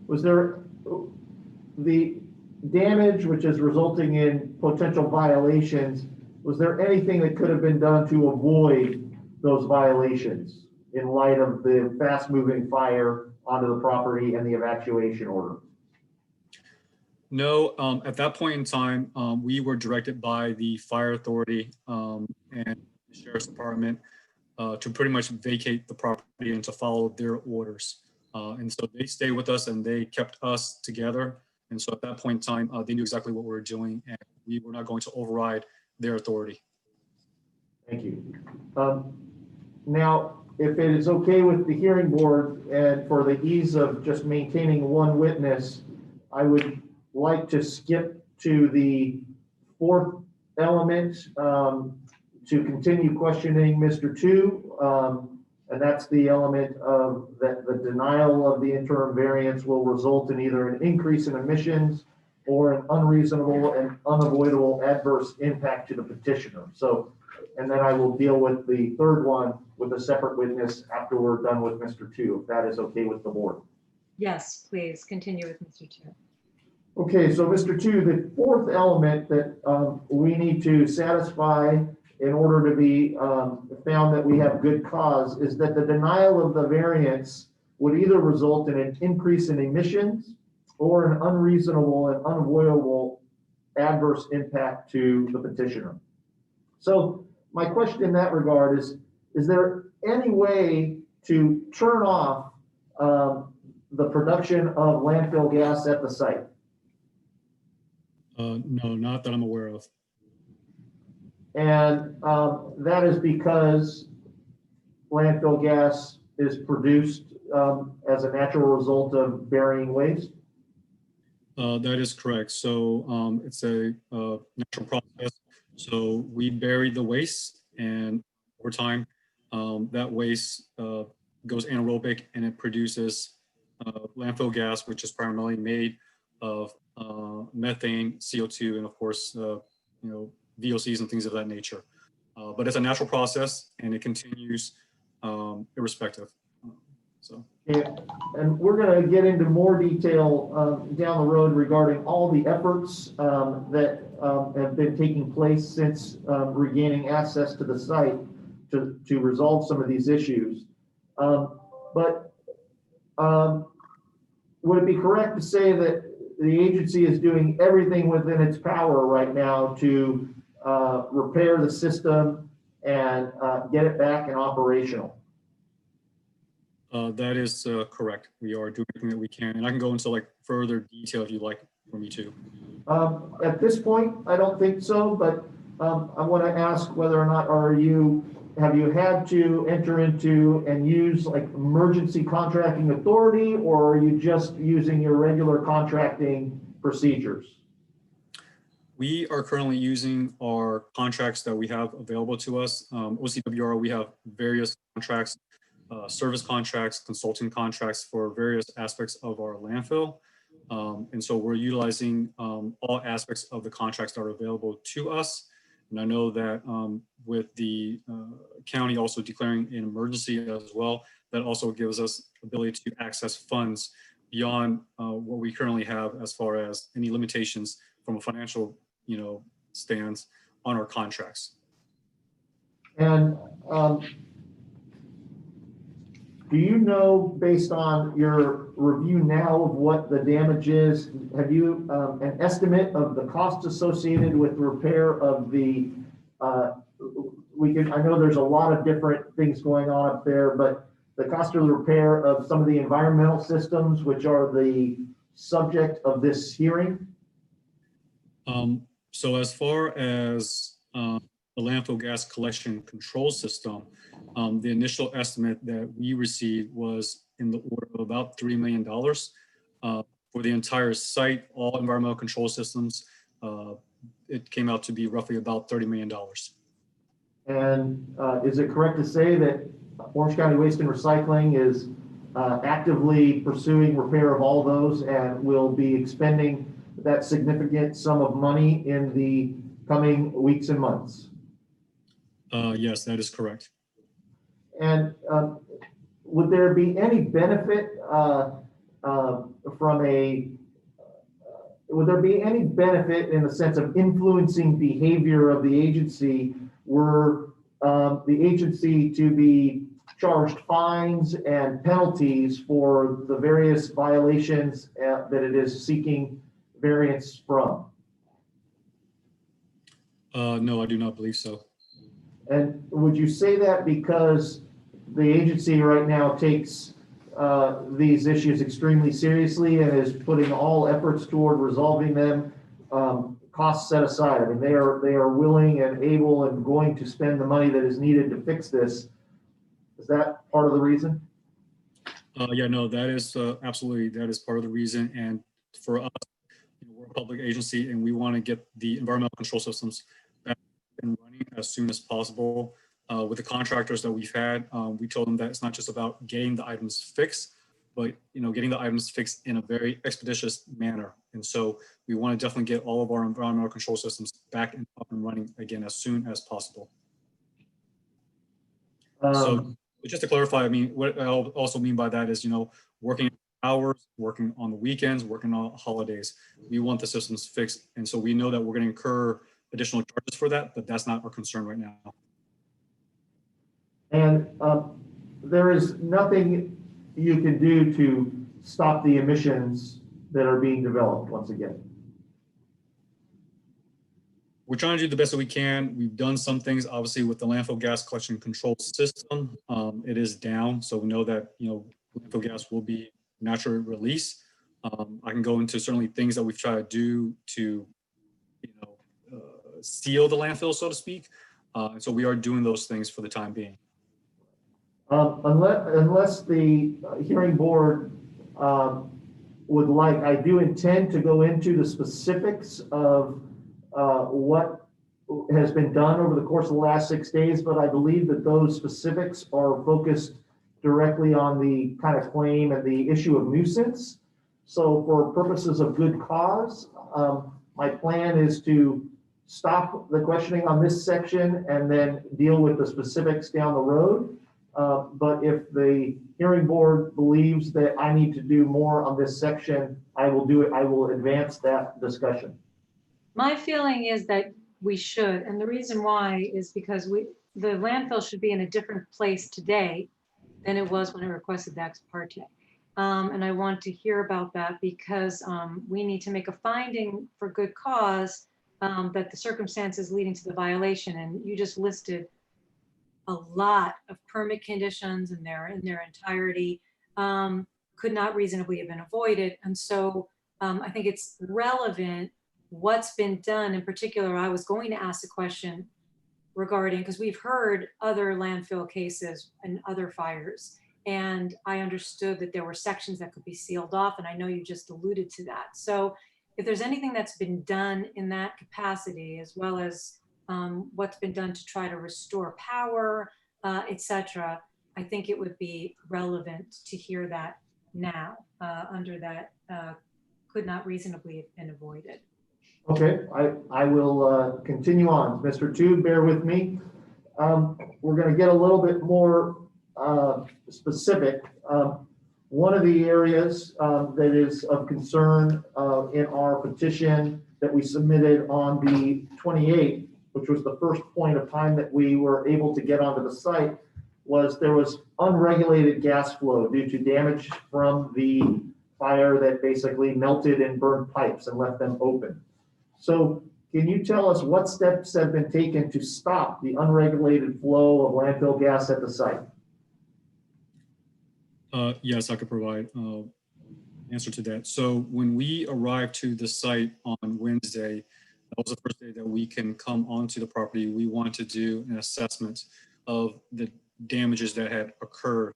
was there the damage which is resulting in potential violations? Was there anything that could have been done to avoid those violations in light of the fast moving fire onto the property and the evacuation order? No, at that point in time, we were directed by the fire authority and the sheriff's department to pretty much vacate the property and to follow their orders. And so they stayed with us and they kept us together. And so at that point in time, they knew exactly what we were doing, and we were not going to override their authority. Thank you. Now, if it is okay with the hearing board and for the ease of just maintaining one witness, I would like to skip to the fourth element to continue questioning Mr. Tu. And that's the element of that the denial of the interim variance will result in either an increase in emissions or an unreasonable and unavoidable adverse impact to the petitioner. So, and then I will deal with the third one with a separate witness after we're done with Mr. Tu, if that is okay with the board. Yes, please continue with Mr. Tu. Okay, so Mr. Tu, the fourth element that we need to satisfy in order to be found that we have good cause is that the denial of the variance would either result in an increase in emissions or an unreasonable and unavoidable adverse impact to the petitioner. So my question in that regard is there any way to turn off the production of landfill gas at the site? No, not that I'm aware of. And that is because landfill gas is produced as a natural result of burying waste? That is correct. So it's a natural process. So we bury the waste, and over time, that waste goes anaerobic and it produces landfill gas, which is primarily made of methane, CO2, and of course, VOCs and things of that nature. But it's a natural process and it continues irrespective. Yeah, and we're going to get into more detail down the road regarding all the efforts that have been taking place since regaining access to the site to resolve some of these issues. But would it be correct to say that the agency is doing everything within its power right now to repair the system and get it back and operational? That is correct. We are doing everything that we can, and I can go into like further detail if you'd like for me to. At this point, I don't think so, but I want to ask whether or not have you had to enter into and use like emergency contracting authority, or are you just using your regular contracting procedures? We are currently using our contracts that we have available to us. OCWR, we have various contracts, service contracts, consulting contracts for various aspects of our landfill. And so we're utilizing all aspects of the contracts that are available to us. And I know that with the county also declaring an emergency as well, that also gives us ability to access funds beyond what we currently have as far as any limitations from a financial, stance on our contracts. And do you know, based on your review now of what the damage is, have you an estimate of the cost associated with repair of the, I know there's a lot of different things going on up there, but the cost of the repair of some of the environmental systems, which are the subject of this hearing? So as far as the landfill gas collection control system, the initial estimate that we received was in the order of about $3 million for the entire site, all environmental control systems. It came out to be roughly about $30 million. And is it correct to say that Orange County Waste and Recycling is actively pursuing repair of all those and will be expending that significant sum of money in the coming weeks and months? Yes, that is correct. And would there be any benefit would there be any benefit in the sense of influencing behavior of the agency were the agency to be charged fines and penalties for the various violations that it is seeking variance from? No, I do not believe so. And would you say that because the agency right now takes these issues extremely seriously and is putting all efforts toward resolving them, costs set aside? I mean, they are willing and able and going to spend the money that is needed to fix this. Is that part of the reason? Yeah, no, that is absolutely, that is part of the reason. And for us, we're a public agency and we want to get the environmental control systems back and running as soon as possible. With the contractors that we've had, we told them that it's not just about getting the items fixed, but getting the items fixed in a very expeditious manner. And so we want to definitely get all of our environmental control systems back and up and running again as soon as possible. So just to clarify, I mean, what I also mean by that is, working hours, working on the weekends, working on holidays. We want the systems fixed. And so we know that we're going to incur additional charges for that, but that's not our concern right now. And there is nothing you can do to stop the emissions that are being developed once again. We're trying to do the best that we can. We've done some things, obviously, with the landfill gas collection control system. It is down, so we know that landfill gas will be naturally released. I can go into certainly things that we've tried to do to, seal the landfill, so to speak. So we are doing those things for the time being. Unless the hearing board would like, I do intend to go into the specifics of what has been done over the course of the last 6 days, but I believe that those specifics are focused directly on the kind of claim and the issue of nuisance. So for purposes of good cause, my plan is to stop the questioning on this section and then deal with the specifics down the road. But if the hearing board believes that I need to do more on this section, I will do it. I will advance that discussion. My feeling is that we should, and the reason why is because the landfill should be in a different place today than it was when I requested the ex parte. And I want to hear about that because we need to make a finding for good cause that the circumstances leading to the violation, and you just listed a lot of permit conditions and they're in their entirety, could not reasonably have been avoided. And so I think it's relevant what's been done. In particular, I was going to ask a question regarding, because we've heard other landfill cases and other fires, and I understood that there were sections that could be sealed off, and I know you just alluded to that. So if there's anything that's been done in that capacity, as well as what's been done to try to restore power, etc., I think it would be relevant to hear that now under that could not reasonably have been avoided. Okay, I will continue on. Mr. Tube, bear with me. We're going to get a little bit more specific. One of the areas that is of concern in our petition that we submitted on the 28th which was the first point of time that we were able to get onto the site, was there was unregulated gas flow due to damage from the fire that basically melted and burned pipes and left them open. So can you tell us what steps have been taken to stop the unregulated flow of landfill gas at the site? Yes, I could provide answer to that. So when we arrived to the site on Wednesday, that was the first day that we can come onto the property. We wanted to do an assessment of the damages that had occurred.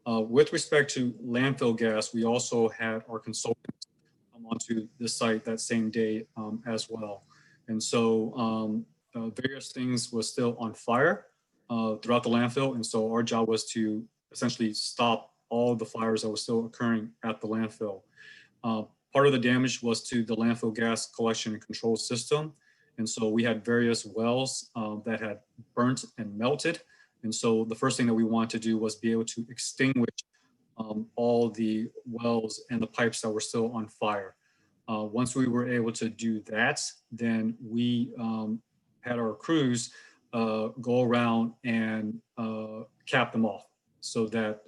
With respect to landfill gas, we also had our consultants come onto the site that same day as well. And so various things were still on fire throughout the landfill. And so our job was to essentially stop all the fires that were still occurring at the landfill. Part of the damage was to the landfill gas collection and control system. And so we had various wells that had burnt and melted. And so the first thing that we wanted to do was be able to extinguish all the wells and the pipes that were still on fire. Once we were able to do that, then we had our crews go around and cap them off so that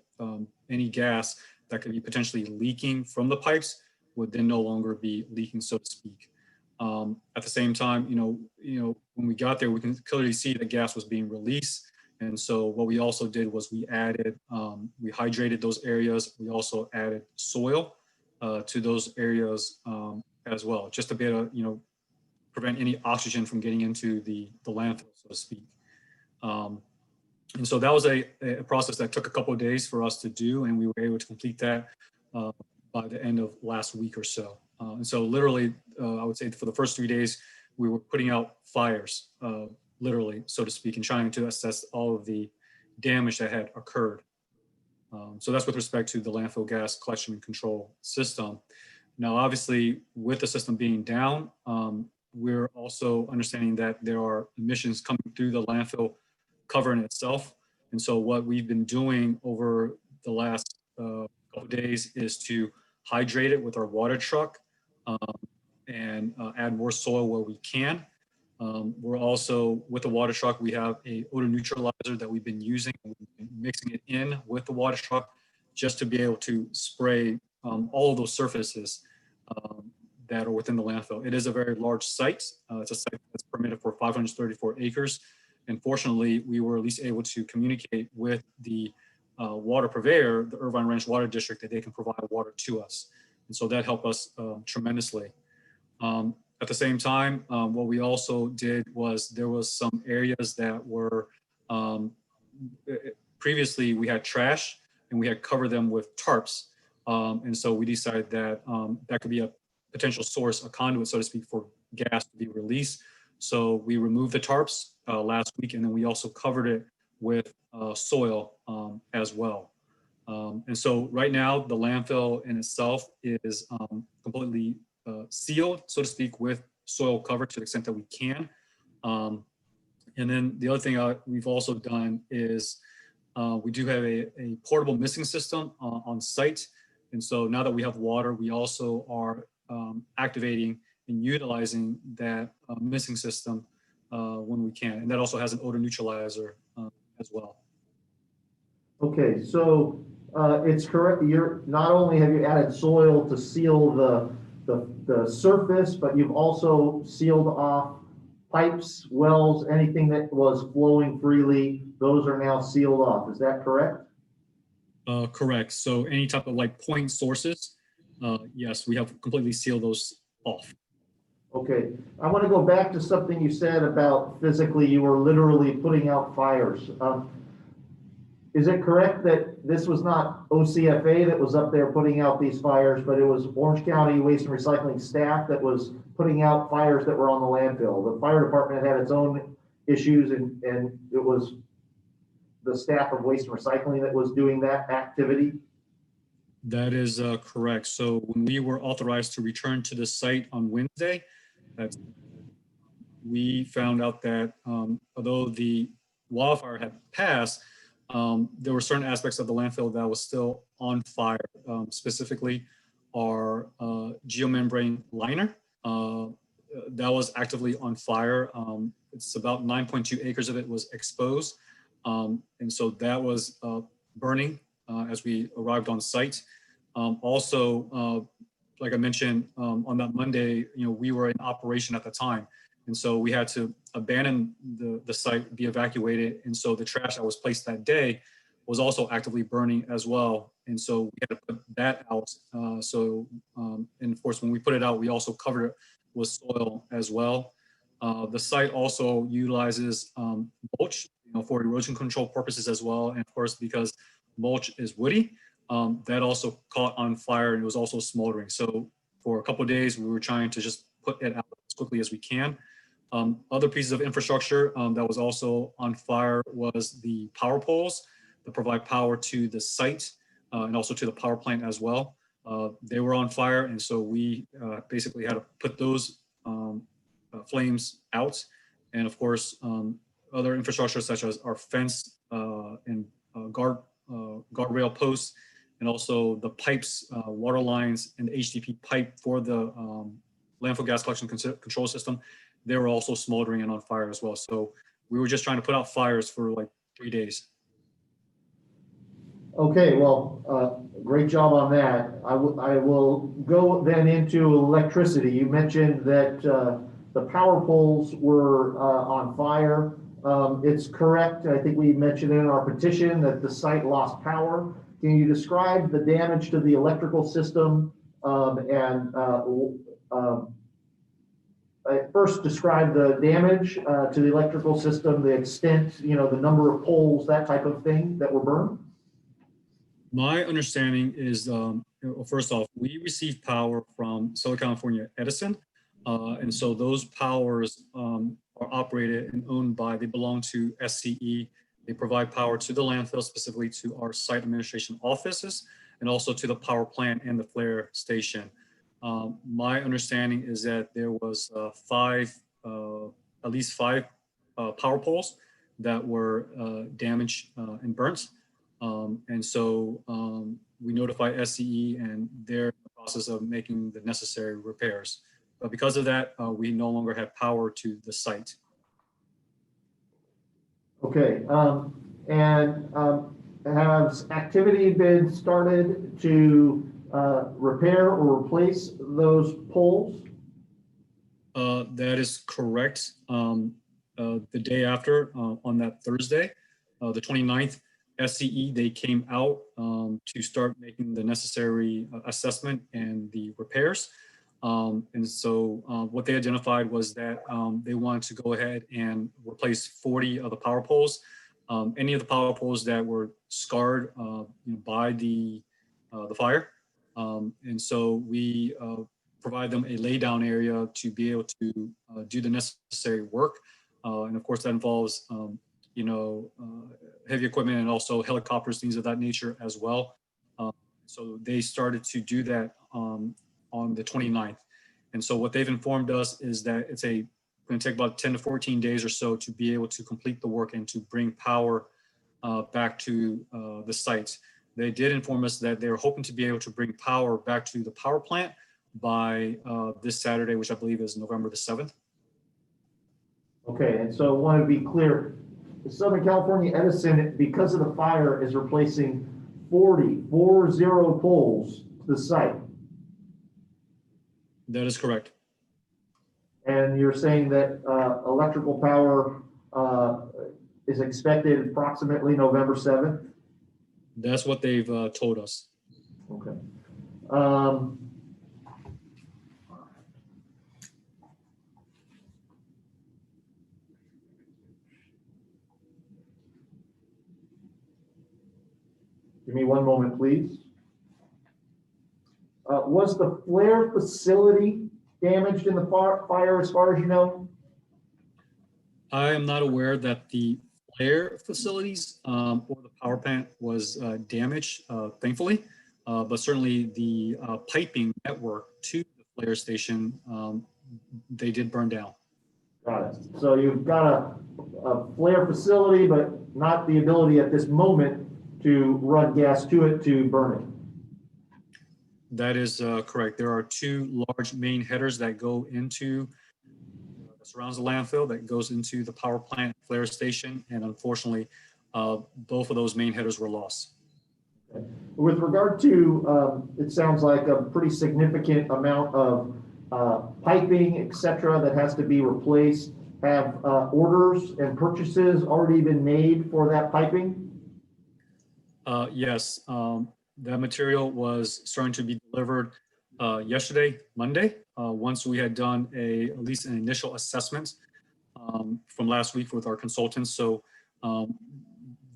any gas that could be potentially leaking from the pipes would then no longer be leaking, so to speak. At the same time, when we got there, we can clearly see that gas was being released. And so what we also did was we hydrated those areas. We also added soil to those areas as well, just to be able to, prevent any oxygen from getting into the landfill, so to speak. And so that was a process that took a couple of days for us to do, and we were able to complete that by the end of last week or so. And so literally, I would say for the first 3 days, we were putting out fires, literally, so to speak, and trying to assess all of the damage that had occurred. So that's with respect to the landfill gas collection and control system. Now, obviously, with the system being down, we're also understanding that there are emissions coming through the landfill cover in itself. And so what we've been doing over the last couple of days is to hydrate it with our water truck and add more soil where we can. We're also, with the water truck, we have a odor neutralizer that we've been using, and we've been mixing it in with the water truck just to be able to spray all of those surfaces that are within the landfill. It is a very large site. It's a site that's permitted for 534 acres. And fortunately, we were at least able to communicate with the water purveyor, the Irvine Ranch Water District, that they can provide water to us. And so that helped us tremendously. At the same time, what we also did was there was some areas that were, previously we had trash and we had covered them with tarps. And so we decided that that could be a potential source, a conduit, so to speak, for gas to be released. So we removed the tarps last week, and then we also covered it with soil as well. And so right now, the landfill in itself is completely sealed, so to speak, with soil cover to the extent that we can. And then the other thing we've also done is we do have a portable missing system on site. And so now that we have water, we also are activating and utilizing that missing system when we can. And that also has an odor neutralizer as well. Okay, so it's correct. You're not only have you added soil to seal the surface, but you've also sealed off pipes, wells, anything that was flowing freely. Those are now sealed off. Is that correct? Correct. So any type of point sources, yes, we have completely sealed those off. Okay, I want to go back to something you said about physically you were literally putting out fires. Is it correct that this was not OCFA that was up there putting out these fires, but it was Orange County Waste and Recycling staff that was putting out fires that were on the landfill? The fire department had its own issues, and it was the staff of Waste and Recycling that was doing that activity? That is correct. So when we were authorized to return to the site on Wednesday, we found out that although the wildfire had passed, there were certain aspects of the landfill that was still on fire, specifically our geomembrane liner, that was actively on fire. It's about 9.2 acres of it was exposed. And so that was burning as we arrived on site. Also, like I mentioned, on that Monday, we were in operation at the time. And so we had to abandon the site, be evacuated. And so the trash that was placed that day was also actively burning as well. And so we had to put that out. And of course, when we put it out, we also covered it with soil as well. The site also utilizes mulch, for erosion control purposes as well. And of course, because mulch is woody, that also caught on fire and it was also smoldering. So for a couple of days, we were trying to just put it out as quickly as we can. Other pieces of infrastructure that was also on fire was the power poles that provide power to the site and also to the power plant as well. They were on fire, and so we basically had to put those flames out. And of course, other infrastructure such as our fence and guardrail posts, and also the pipes, water lines, and the HDP pipe for the landfill gas collection control system, they were also smoldering and on fire as well. So we were just trying to put out fires for like 3 days. Okay, well, great job on that. I will go then into electricity. You mentioned that the power poles were on fire. It's correct. I think we mentioned in our petition that the site lost power. Can you describe the damage to the electrical system first describe the damage to the electrical system, the extent, the number of poles, that type of thing that were burned? My understanding is, first off, we received power from Southern California Edison. And so those powers are operated and owned by, they belong to SCE. They provide power to the landfill, specifically to our site administration offices, and also to the power plant and the flare station. My understanding is that there was at least five power poles that were damaged and burnt. And so we notified SCE, and they're in the process of making the necessary repairs. But because of that, we no longer have power to the site. Okay, has activity been started to repair or replace those poles? That is correct. The day after, on that Thursday, the 29th, SCE, they came out to start making the necessary assessment and the repairs. And so what they identified was that they wanted to go ahead and replace 40 of the power poles. Any of the power poles that were scarred by the fire. And so we provide them a laydown area to be able to do the necessary work. And of course that involves heavy equipment and also helicopters, things of that nature as well. So they started to do that on the 29th. And so what they've informed us is that it's going to take about 10 to 14 days or so to be able to complete the work and to bring power back to the site. They did inform us that they're hoping to be able to bring power back to the power plant by this Saturday, which I believe is November the 7th. Okay, and so I want to be clear, Southern California Edison, because of the fire, is replacing 40 poles to the site. That is correct. And you're saying that electrical power is expected approximately November 7th? That's what they've told us. Okay. Give me one moment, please. Was the flare facility damaged in the fire as far as you know? I am not aware that the flare facilities or the power plant was damaged, thankfully, but certainly the piping network to the flare station, they did burn down. Got it. So you've got a flare facility, but not the ability at this moment to run gas to it to burn it. That is correct. There are two large main headers that go into surrounds the landfill that goes into the power plant flare station. And unfortunately, both of those main headers were lost. With regard to, it sounds like a pretty significant amount of piping, et cetera, that has to be replaced. Have orders and purchases already been made for that piping? Yes, that material was starting to be delivered yesterday, Monday, once we had done at least an initial assessment from last week with our consultants. So the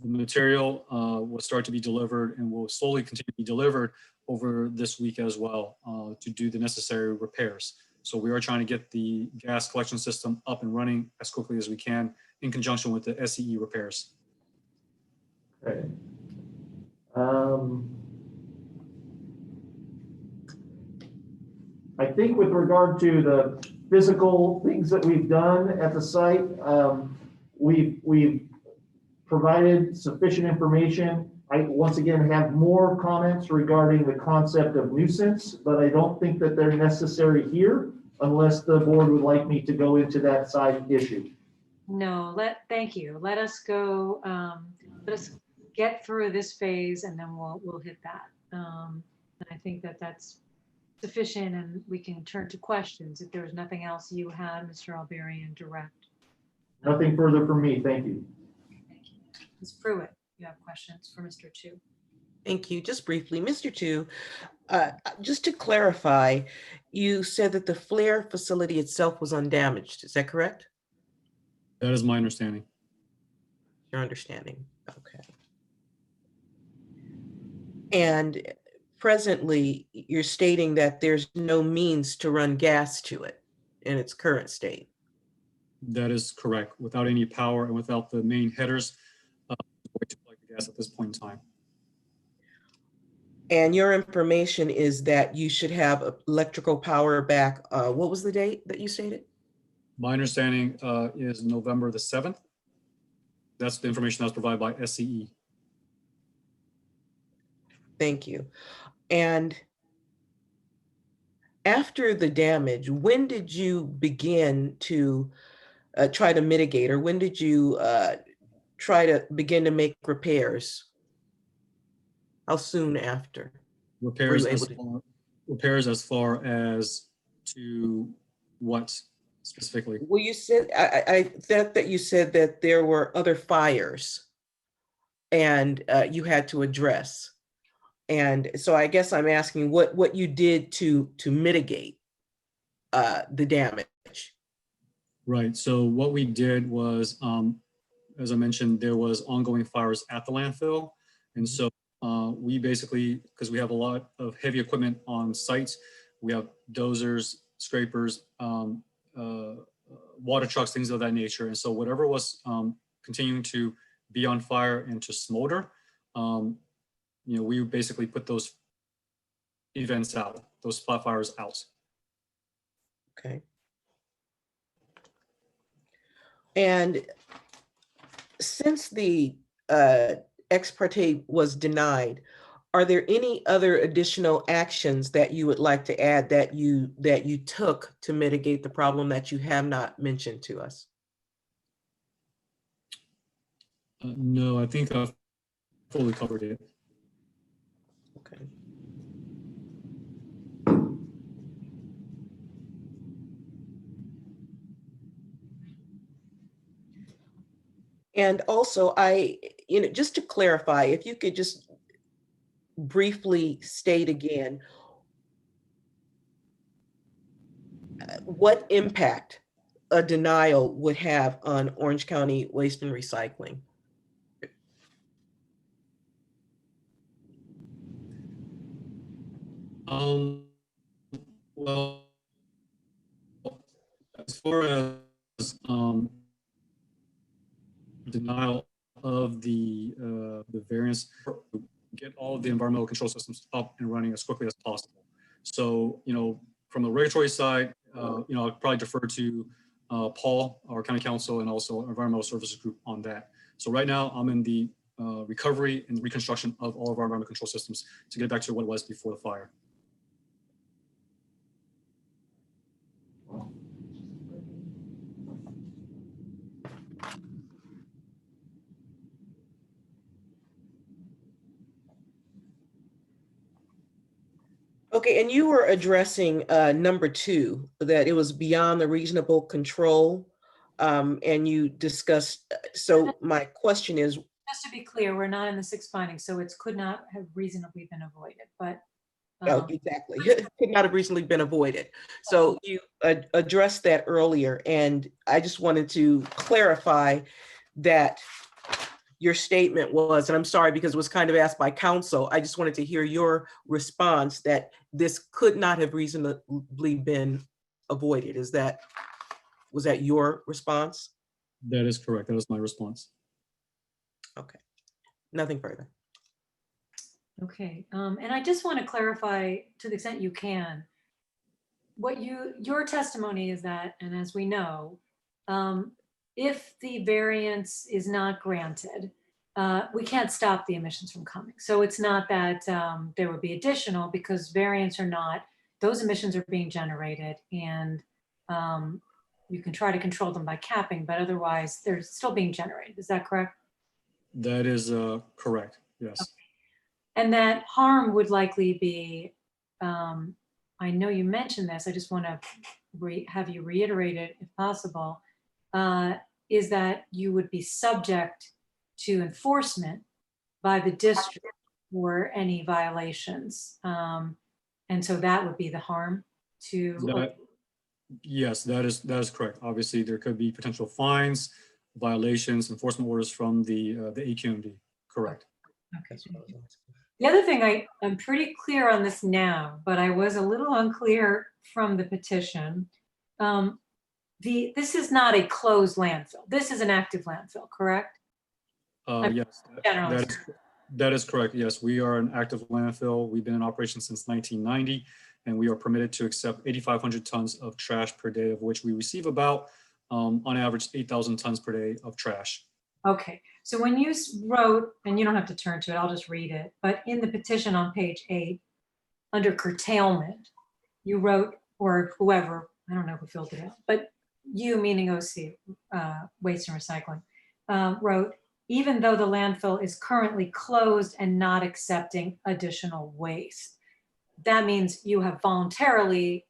material will start to be delivered and will slowly continue to be delivered over this week as well to do the necessary repairs. So we are trying to get the gas collection system up and running as quickly as we can in conjunction with the SCE repairs. Okay. I think with regard to the physical things that we've done at the site, we've provided sufficient information. I once again have more comments regarding the concept of nuisance, but I don't think that they're necessary here unless the board would like me to go into that side issue. No, thank you. Let us go, let us get through this phase and then we'll hit that. And I think that that's sufficient and we can turn to questions if there's nothing else you had, Mr. Alberian, direct. Nothing further from me. Thank you. Thank you. Ms. Pruitt, you have questions for Mr. Chu. Thank you. Just briefly, Mr. Chu, just to clarify, you said that the flare facility itself was undamaged. Is that correct? That is my understanding. Your understanding. Okay. And presently, you're stating that there's no means to run gas to it in its current state. That is correct. Without any power and without the main headers, way to collect the gas at this point in time. And your information is that you should have electrical power back. What was the date that you stated? My understanding is November the 7th. That's the information that was provided by SCE. Thank you. And after the damage, when did you begin to try to mitigate, or when did you try to begin to make repairs? How soon after? Repairs as far as to what specifically? Well, you said, I thought that you said that there were other fires and you had to address. And so I guess I'm asking what you did to mitigate the damage. Right. So what we did was, as I mentioned, there was ongoing fires at the landfill. And so we basically, because we have a lot of heavy equipment on site, we have dozers, scrapers, water trucks, things of that nature. And so whatever was continuing to be on fire and to smolder, we basically put those events out, those spot fires out. Okay. And since the ex parte was denied, are there any other additional actions that you would like to add that you took to mitigate the problem that you have not mentioned to us? No, I think I've fully covered it. Okay. And also, just to clarify, if you could just briefly state again, what impact a denial would have on Orange County Waste and Recycling? Well, as far as denial of the variance, get all of the environmental control systems up and running as quickly as possible. So, from the regulatory side, I'll probably defer to Paul, our county counsel, and also our environmental services group on that. So right now I'm in the recovery and reconstruction of all of our environmental control systems to get back to what it was before the fire. Okay, and you were addressing number 2, that it was beyond the reasonable control. And you discussed, so my question is, Just to be clear, we're not in the 6 findings, so it could not have reasonably been avoided, but. oh, exactly, could not have recently been avoided. So you addressed that earlier, and I just wanted to clarify that your statement was, and I'm sorry because it was kind of asked by counsel, I just wanted to hear your response that this could not have reasonably been avoided. Was that your response? That is correct. That is my response. Okay, nothing further. Okay, and I just want to clarify to the extent you can, what your testimony is that, and as we know, if the variance is not granted, we can't stop the emissions from coming. So it's not that there would be additional, because variance or not, those emissions are being generated, and you can try to control them by capping, but otherwise they're still being generated. Is that correct? That is correct. Yes. Okay. And that harm would likely be, I know you mentioned this, I just want to have you reiterate it if possible, is that you would be subject to enforcement by the district for any violations. And so that would be the harm to. Yes, that is correct. Obviously, there could be potential fines, violations, enforcement orders from the AQMD. Correct. Okay. The other thing, I'm pretty clear on this now, but I was a little unclear from the petition. This is not a closed landfill. This is an active landfill, correct? Yes, Generally. that is correct. Yes, we are an active landfill. We've been in operation since 1990, and we are permitted to accept 8,500 tons of trash per day, of which we receive about, on average, 8,000 tons per day of trash. Okay, so when you wrote, and you don't have to turn to it, I'll just read it, but in the petition on page 8, under curtailment, you wrote, or whoever, I don't know who filled it out, but you, meaning OC, Waste and Recycling, wrote, even though the landfill is currently closed and not accepting additional waste. That means you have voluntarily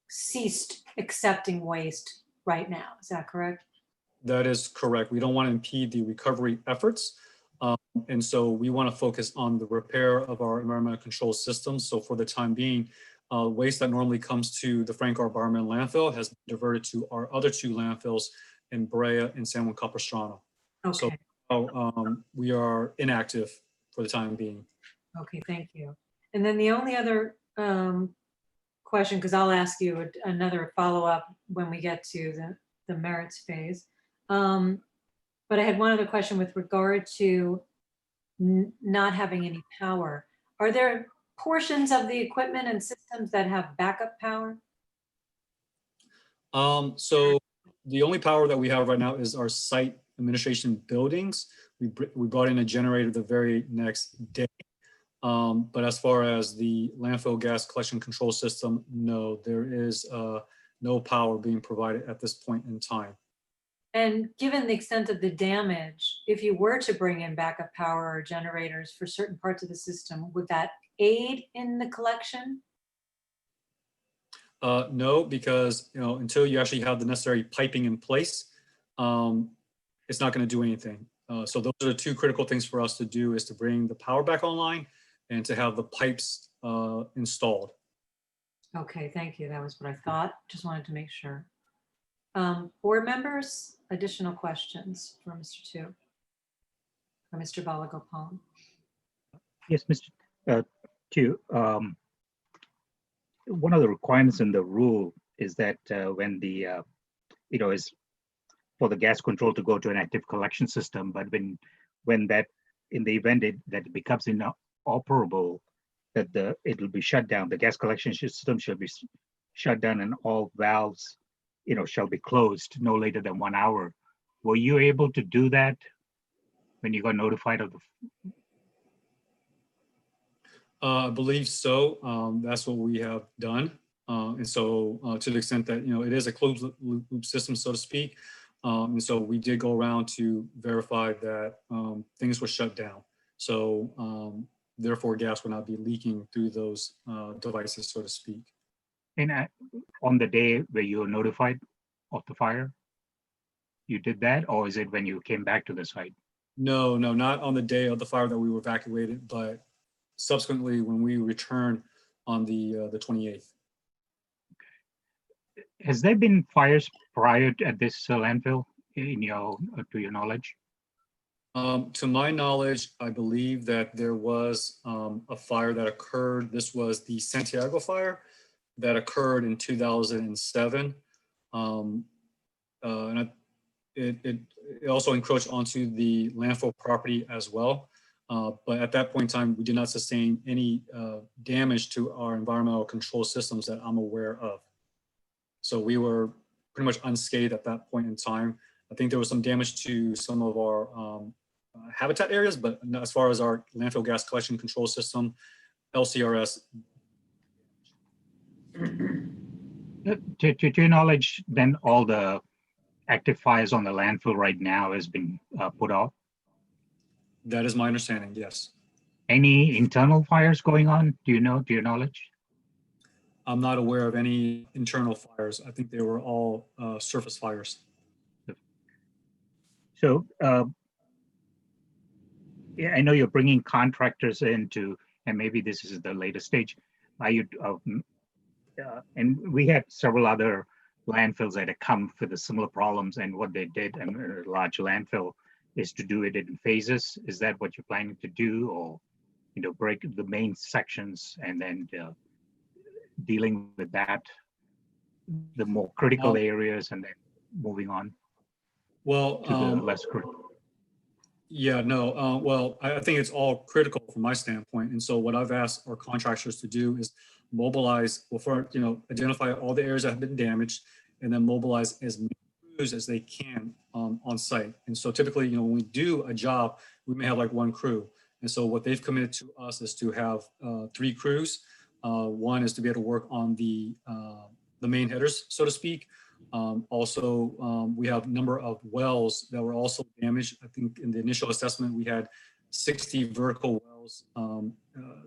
ceased accepting waste right now. Is that correct? That is correct. We don't want to impede the recovery efforts. And so we want to focus on the repair of our environmental control systems. So for the time being, waste that normally comes to the Frank R. Bowerman landfill has been diverted to our other 2 landfills in Brea and San Juan Capistrano. Okay. So we are inactive for the time being. Okay, thank you. And then the only other question, because I'll ask you another follow-up when we get to the merits phase. But I had one other question with regard to not having any power. Are there portions of the equipment and systems that have backup power? So the only power that we have right now is our site administration buildings. We brought in a generator the very next day. But as far as the landfill gas collection control system, no, there is no power being provided at this point in time. And given the extent of the damage, if you were to bring in backup power or generators for certain parts of the system, would that aid in the collection? No, because until you actually have the necessary piping in place, it's not going to do anything. So those are the 2 critical things for us to do, is to bring the power back online and to have the pipes installed. Okay, thank you. That was what I thought. Just wanted to make sure. Board members, additional questions for Mr. Tu or Mr. Balagopal? Yes, Mr. Tu. One of the requirements in the rule is that when the, is for the gas control to go to an active collection system, but when that, in the event that it becomes inoperable, that it will be shut down. The gas collection system shall be shut down and all valves, shall be closed no later than 1 hour. Were you able to do that when you got notified of the? I believe so. That's what we have done. And so to the extent that, it is a closed loop system, so to speak. And so we did go around to verify that things were shut down. So therefore gas will not be leaking through those devices, so to speak. And on the day where you were notified of the fire, you did that, or is it when you came back to the site? No, not on the day of the fire that we were evacuated, but subsequently when we returned on the 28th. Has there been fires prior at this landfill to your knowledge? To my knowledge, I believe that there was a fire that occurred. This was the Santiago fire that occurred in 2007. And it also encroached onto the landfill property as well. But at that point in time, we did not sustain any damage to our environmental control systems that I'm aware of. So we were pretty much unscathed at that point in time. I think there was some damage to some of our habitat areas, but as far as our landfill gas collection control system, LCRS. To your knowledge, then all the active fires on the landfill right now has been put out? That is my understanding, yes. Any internal fires going on? Do you know, to your knowledge? I'm not aware of any internal fires. I think they were all surface fires. So yeah, I know you're bringing contractors into, and maybe this is the latest stage. Are you, and we had several other landfills that have come for the similar problems, and what they did, and a large landfill, is to do it in phases. Is that what you're planning to do, or break the main sections and then dealing with that, the more critical areas, and then moving on Well, to the less critical? yeah, no. Well, I think it's all critical from my standpoint. And so what I've asked our contractors to do is mobilize, well, for, identify all the areas that have been damaged and then mobilize as many crews as they can on site. And so typically, when we do a job, we may have like one crew. And so what they've committed to us is to have 3 crews. One is to be able to work on the main headers, so to speak. Also, we have a number of wells that were also damaged. I think in the initial assessment, we had 60 vertical wells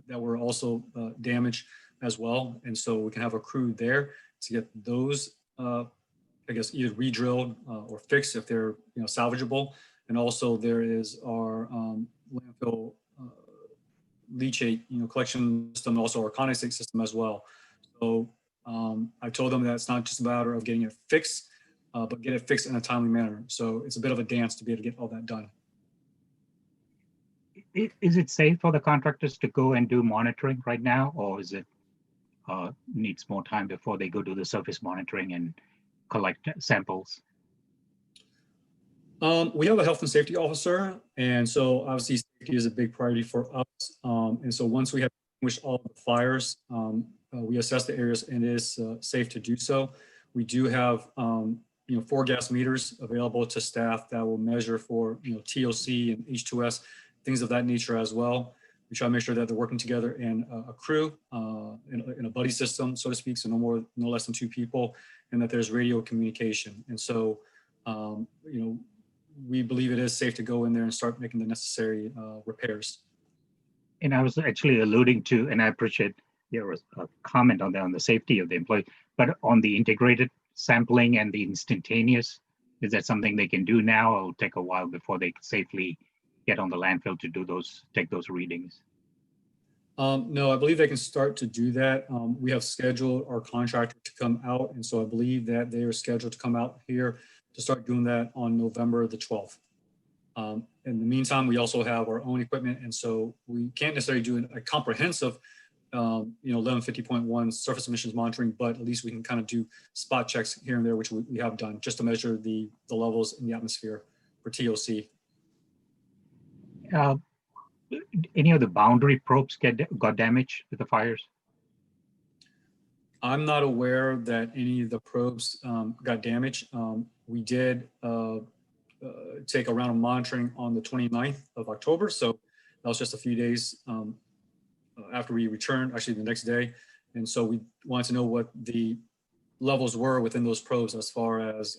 that were also damaged as well. And so we can have a crew there to get those, I guess, either re-drilled or fixed if they're salvageable. And also there is our landfill leachate collection system, also our condensate system as well. So I told them that it's not just a matter of getting it fixed, but get it fixed in a timely manner. So it's a bit of a dance to be able to get all that done. Is it safe for the contractors to go and do monitoring right now, or is it needs more time before they go do the surface monitoring and collect samples? We have a health and safety officer, and so obviously safety is a big priority for us. And so once we have extinguished all the fires, we assess the areas and it is safe to do so. We do have 4 gas meters available to staff that will measure for TOC and H2S, things of that nature as well. We try to make sure that they're working together in a crew, in a buddy system, so to speak, so no less than 2 people, and that there's radio communication. And so, we believe it is safe to go in there and start making the necessary repairs. And I was actually alluding to, and I appreciate your comment on that, on the safety of the employee, but on the integrated sampling and the instantaneous, is that something they can do now, or it'll take a while before they safely get on the landfill to do take those readings? No, I believe they can start to do that. We have scheduled our contractor to come out, and so I believe that they are scheduled to come out here to start doing that on November the 12th. In the meantime, we also have our own equipment, and so we can't necessarily do a comprehensive 1150.1 surface emissions monitoring, but at least we can kind of do spot checks here and there, which we have done just to measure the levels in the atmosphere for TOC. Any of the boundary probes got damaged with the fires? I'm not aware that any of the probes got damaged. We did take a round of monitoring on the 29th of October. So that was just a few days after we returned, actually the next day. And so we wanted to know what the levels were within those probes as far as,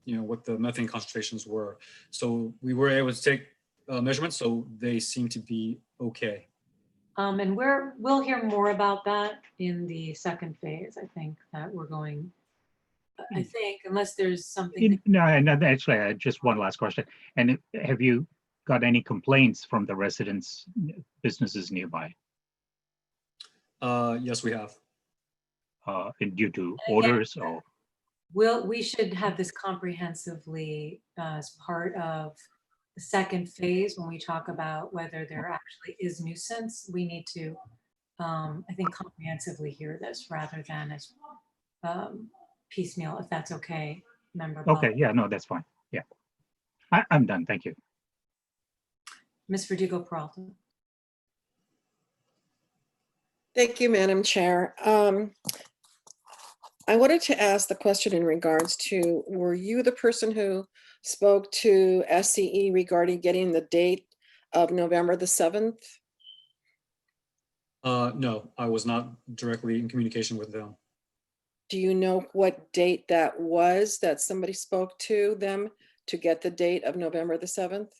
what the methane concentrations were. So we were able to take measurements, so they seem to be okay. And we'll hear more about that in the second phase. I think that we're going, I think, unless there's something. No, and actually, just one last question. And have you got any complaints from the residents, businesses nearby, Yes, we have. due to And again, orders or? we should have this comprehensively as part of the second phase when we talk about whether there actually is nuisance. We need to, I think, comprehensively hear this rather than as piecemeal, if that's okay, Member Ball. Okay, yeah, no, that's fine. Yeah. I'm done. Thank you. Ms. Verdugo Peralta. Thank you, Madam Chair. I wanted to ask the question in regards to, were you the person who spoke to SCE regarding getting the date of November the 7th? No, I was not directly in communication with them. Do you know what date that was that somebody spoke to them to get the date of November the 7th?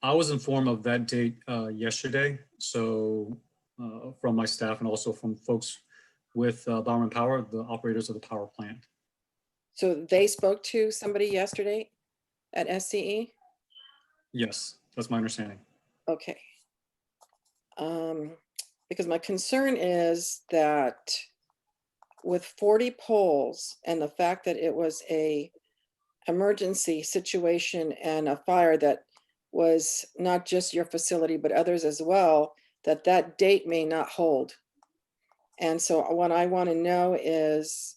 I was informed of that date yesterday. So from my staff and also from folks with Bowerman Power, the operators of the power plant. So they spoke to somebody yesterday at SCE? Yes, that's my understanding. Okay. Because my concern is that with 40 poles and the fact that it was a emergency situation and a fire that was not just your facility, but others as well, that date may not hold. And so what I want to know is,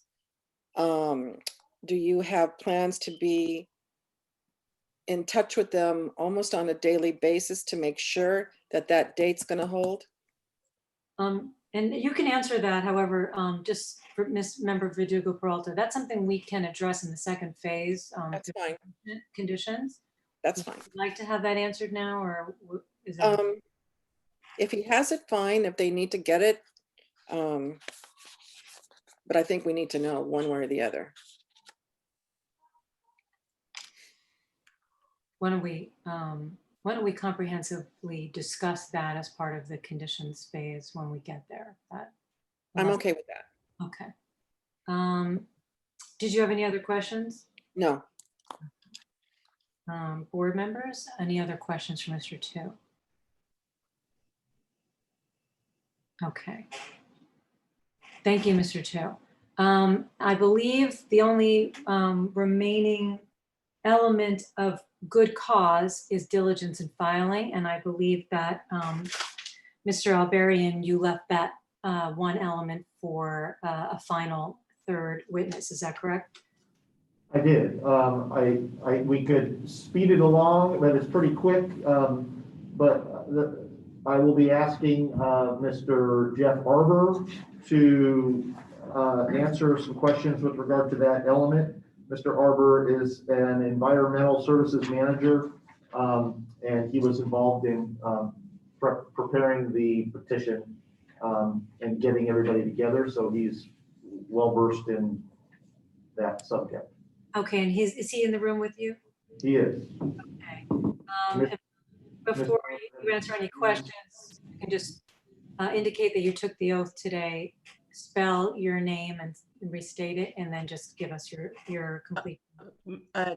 do you have plans to be in touch with them almost on a daily basis to make sure that that date's going to hold? And you can answer that, however, just for Member Verdugo Peralta, that's something we can address in the second phase. That's fine. Conditions. That's fine. Would you like to have that answered now, or is that? If he has it, fine. If they need to get it, but I think we need to know one way or the other. Why don't we comprehensively discuss that as part of the conditions phase when we get there? I'm okay with that. Okay. Did you have any other questions? No. Board members, any other questions for Mr. Tu? Okay. Thank you, Mr. Tu. I believe the only remaining element of good cause is diligence in filing, and I believe that Mr. Alberian, you left that one element for a final third witness. Is that correct? I did. We could speed it along, but it's pretty quick. I will be asking Mr. Jeff Arbor to answer some questions with regard to that element. Mr. Arbor is an environmental services manager, and he was involved in preparing the petition and getting everybody together. So he's well versed in that subject. Okay, and is he in the room with you? He is. Okay. Before you answer any questions, you can just indicate that you took the oath today, spell your name and restate it, and then just give us your complete.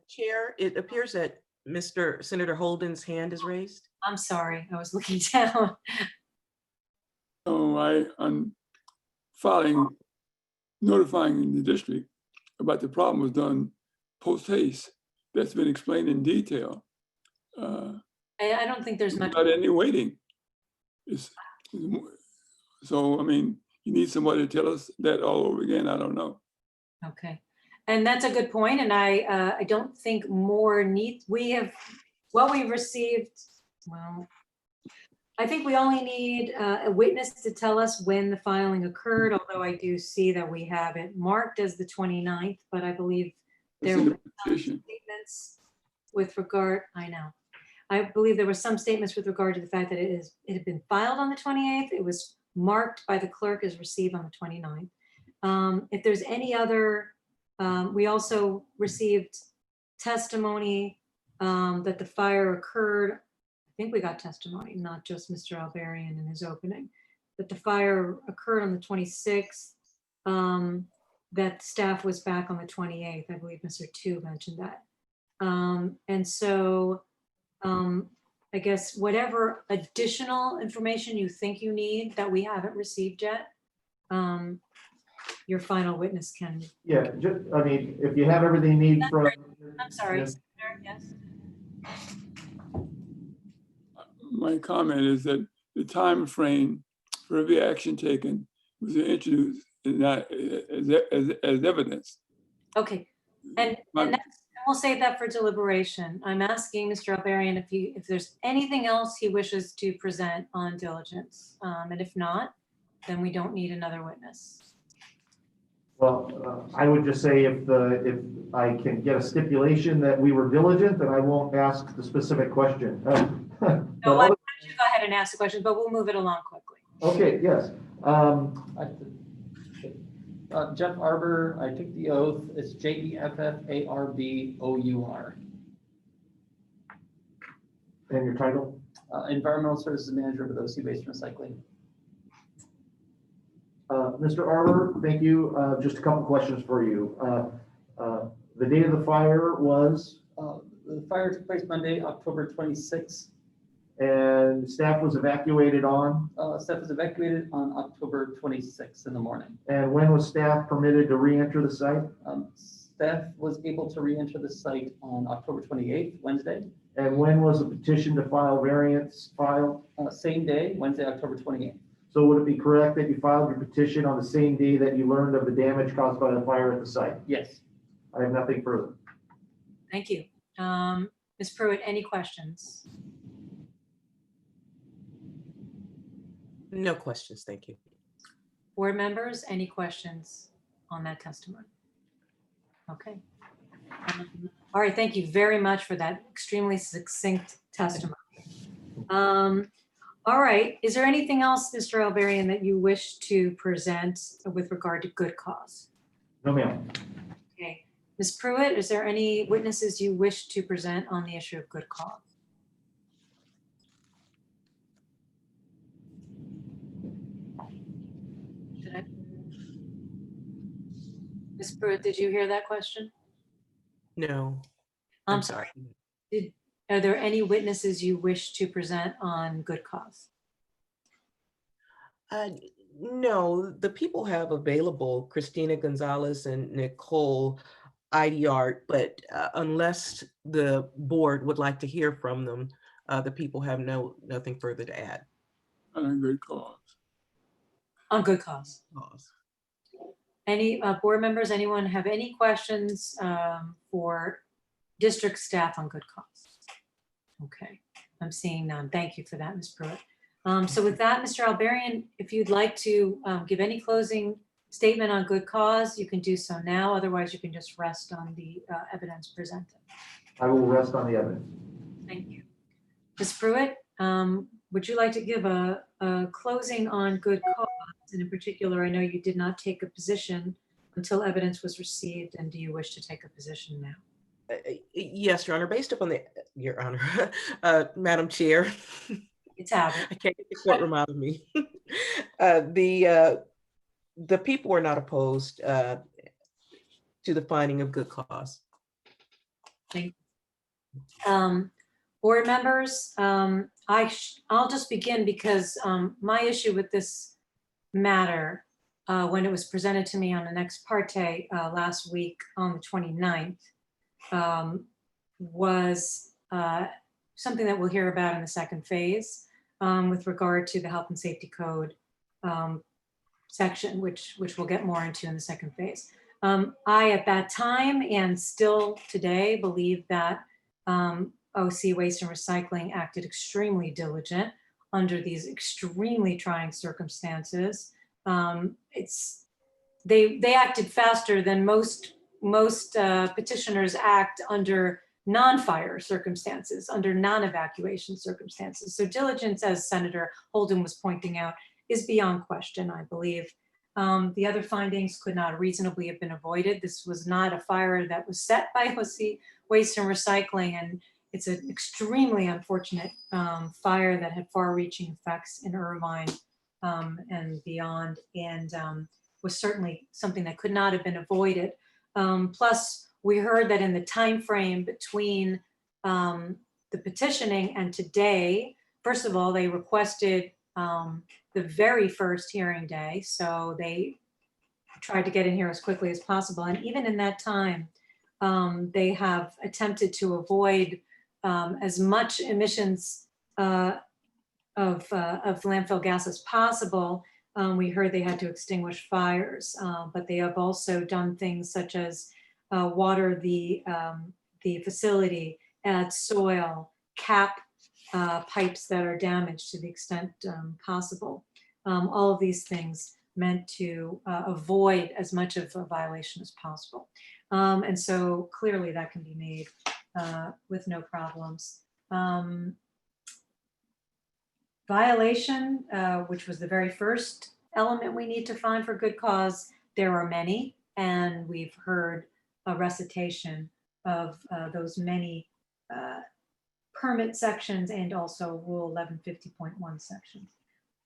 Chair, it appears that Mr. Senator Holden's hand is raised. I'm sorry, I was looking down. So I'm notifying the district about the problem was done post haste. That's been explained in detail. I don't think there's much. Not any waiting. So, I mean, you need somebody to tell us that all over again. I don't know. Okay, and that's a good point. And I don't think more we have what we received. Well, I think we only need a witness to tell us when the filing occurred, although I do see that we have it marked as the 29th, but I believe there were some statements with regard, I believe there were some statements with regard to the fact that it had been filed on the 28th. It was marked by the clerk as received on the 29th. If there's any other, we also received testimony that the fire occurred, I think we got testimony, not just Mr. Alberian in his opening, that the fire occurred on the 26th, that staff was back on the 28th. I believe Mr. Tu mentioned that. And so I guess whatever additional information you think you need that we haven't received yet, your final witness can. Yeah, just, I mean, if you have everything you need from. I'm sorry, Yeah. Senator, yes. My comment is that the time frame for every action taken was introduced not as evidence. Okay, and we'll save that for deliberation. I'm asking Mr. Alberian if there's anything else he wishes to present on diligence. And if not, then we don't need another witness. Well, I would just say if I can get a stipulation that we were diligent, then I won't ask the specific question. No, why don't you go ahead and ask the question, but we'll move it along quickly. Okay, yes. Jeff Arbor, I took the oath. It's JEFFARBOUR. And your title? Environmental Services Manager with OC Waste and Recycling. Mr. Arbor, thank you. Just a couple questions for you. The date of the fire was? The fire took place Monday, October 26th. And staff was evacuated on? Staff was evacuated on October 26th in the morning. And when was staff permitted to re-enter the site? Staff was able to re-enter the site on October 28th, Wednesday. And when was the petition to file variance filed? Same day, Wednesday, October 28th. So would it be correct that you filed your petition on the same day that you learned of the damage caused by the fire at the site? Yes. I have nothing further. Thank you. Ms. Pruitt, any questions? No questions, thank you. Board members, any questions on that testimony? Okay. All right, thank you very much for that extremely succinct testimony. All right, is there anything else, Mr. Alberian, that you wish to present with regard to good cause? No, ma'am. Okay. Ms. Pruitt, is there any witnesses you wish to present on the issue of good cause? Ms. Pruitt, did you hear that question? No. I'm sorry. Are there any witnesses you wish to present on good cause? No, the people have available Christina Gonzalez and Nicole IDR, but unless the board would like to hear from them, the people have nothing further to add. On good cause. On good cause. Any board members, anyone have any questions for district staff on good cause? Okay, I'm seeing none. Thank you for that, Ms. Pruitt. So with that, Mr. Alberian, if you'd like to give any closing statement on good cause, you can do so now. Otherwise, you can just rest on the evidence presented. I will rest on the evidence. Thank you. Ms. Pruitt, would you like to give a closing on good cause? And in particular, I know you did not take a position until evidence was received. And do you wish to take a position now? Yes, Your Honor, based upon Your Honor, Madam Chair. It's happening. I can't get the courtroom out of me. The people are not opposed to the finding of good cause. Thank you. Board members, I'll just begin because my issue with this matter, when it was presented to me on an ex parte last week on the 29th, was something that we'll hear about in the second phase with regard to the health and safety code section, which we'll get more into in the second phase. I, at that time and still today, believe that OC Waste and Recycling acted extremely diligent under these extremely trying circumstances. They acted faster than most petitioners act under non-fire circumstances, under non-evacuation circumstances. So diligence, as Senator Holden was pointing out, is beyond question, I believe. The other findings could not reasonably have been avoided. This was not a fire that was set by OC Waste and Recycling, it's an extremely unfortunate fire that had far-reaching effects in Irvine and beyond, and was certainly something that could not have been avoided. Plus, we heard that in the time frame between the petitioning and today, first of all, they requested the very first hearing day, so they tried to get in here as quickly as possible. And even in that time, they have attempted to avoid as much emissions of landfill gas as possible. We heard they had to extinguish fires, but they have also done things such as water the facility, add soil, cap pipes that are damaged to the extent possible. All of these things meant to avoid as much of a violation as possible. And so clearly that can be made with no problems. Violation, which was the very first element we need to find for good cause, there are many, and we've heard a recitation of those many permit sections and also Rule 1150.1 sections.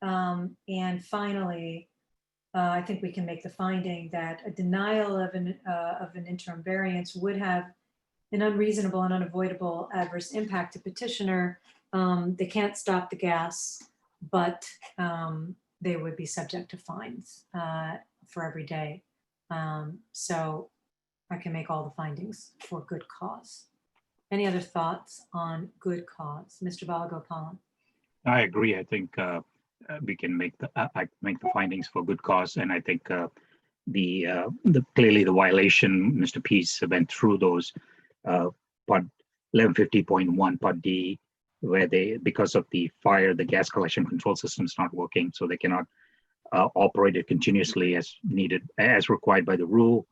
And finally, I think we can make the finding that a denial of an interim variance would have an unreasonable and unavoidable adverse impact to petitioner. They can't stop the gas, but they would be subject to fines for every day. So I can make all the findings for good cause. Any other thoughts on good cause? Mr. Balagopalan? I agree. I think we can make the findings for good cause, and I think clearly the violation. Mr. Peace went through those part 1150.1 part D, where because of the fire, the gas collection control system is not working, so they cannot operate it continuously as needed, as required by the rule.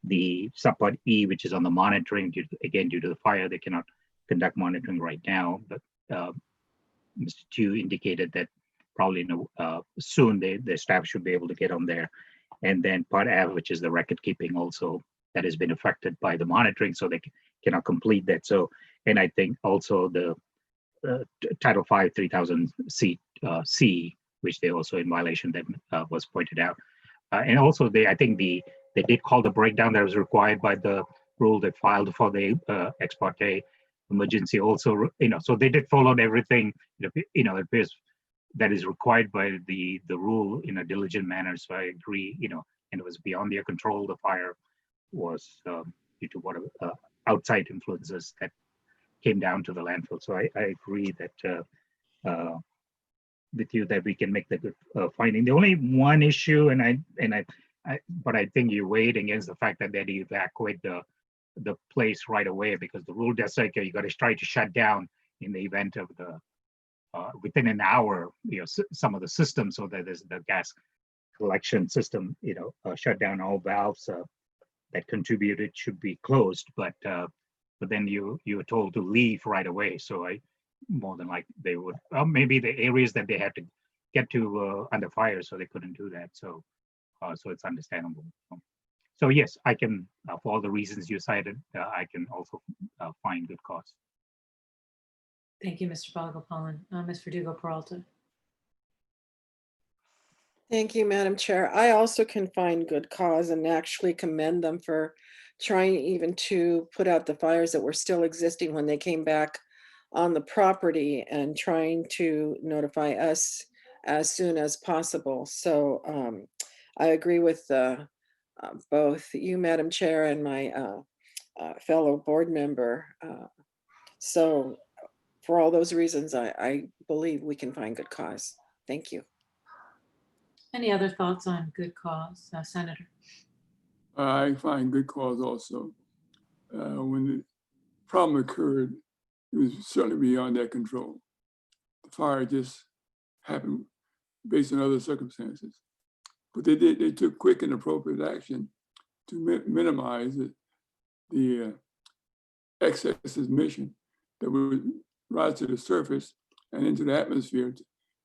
The subpart E, which is on the monitoring, due to the fire, they cannot conduct monitoring right now. But Mr. Chu indicated that probably soon the staff should be able to get on there. And then part F, which is the record keeping, also that has been affected by the monitoring, so they cannot complete that. So, and I think also the Title V 3000 C, which they also in violation, that was pointed out. And also I think they did call the breakdown that was required by the rule that filed for the ex parte emergency also, so they did follow everything, it appears that is required by the rule in a diligent manner. So I agree, and it was beyond their control. The fire was due to whatever outside influences that came down to the landfill. So I agree that with you that we can make the good finding. The only one issue, but I think you're weighing against the fact that they had to evacuate the place right away, because the rule does say you got to try to shut down in the event of the within an hour, some of the systems, so that there's the gas collection system, shut down, all valves that contributed should be closed, but then you were told to leave right away. So more than like they would, maybe the areas that they had to get to under fire, so they couldn't do that. So it's understandable. So yes, I can, for all the reasons you cited, I can also find good cause. Thank you, Mr. Balagopalan. Ms. Verdugo-Peralta? Thank you, Madam Chair. I also can find good cause and actually commend them for trying even to put out the fires that were still existing when they came back on the property, and trying to notify us as soon as possible. So I agree with both you, Madam Chair, and my fellow board member. So for all those reasons, I believe we can find good cause. Thank you. Any other thoughts on good cause, Senator? I find good cause also. When the problem occurred, it was certainly beyond their control. The fire just happened based on other circumstances. But they took quick and appropriate action to minimize the excess emission that would rise to the surface and into the atmosphere.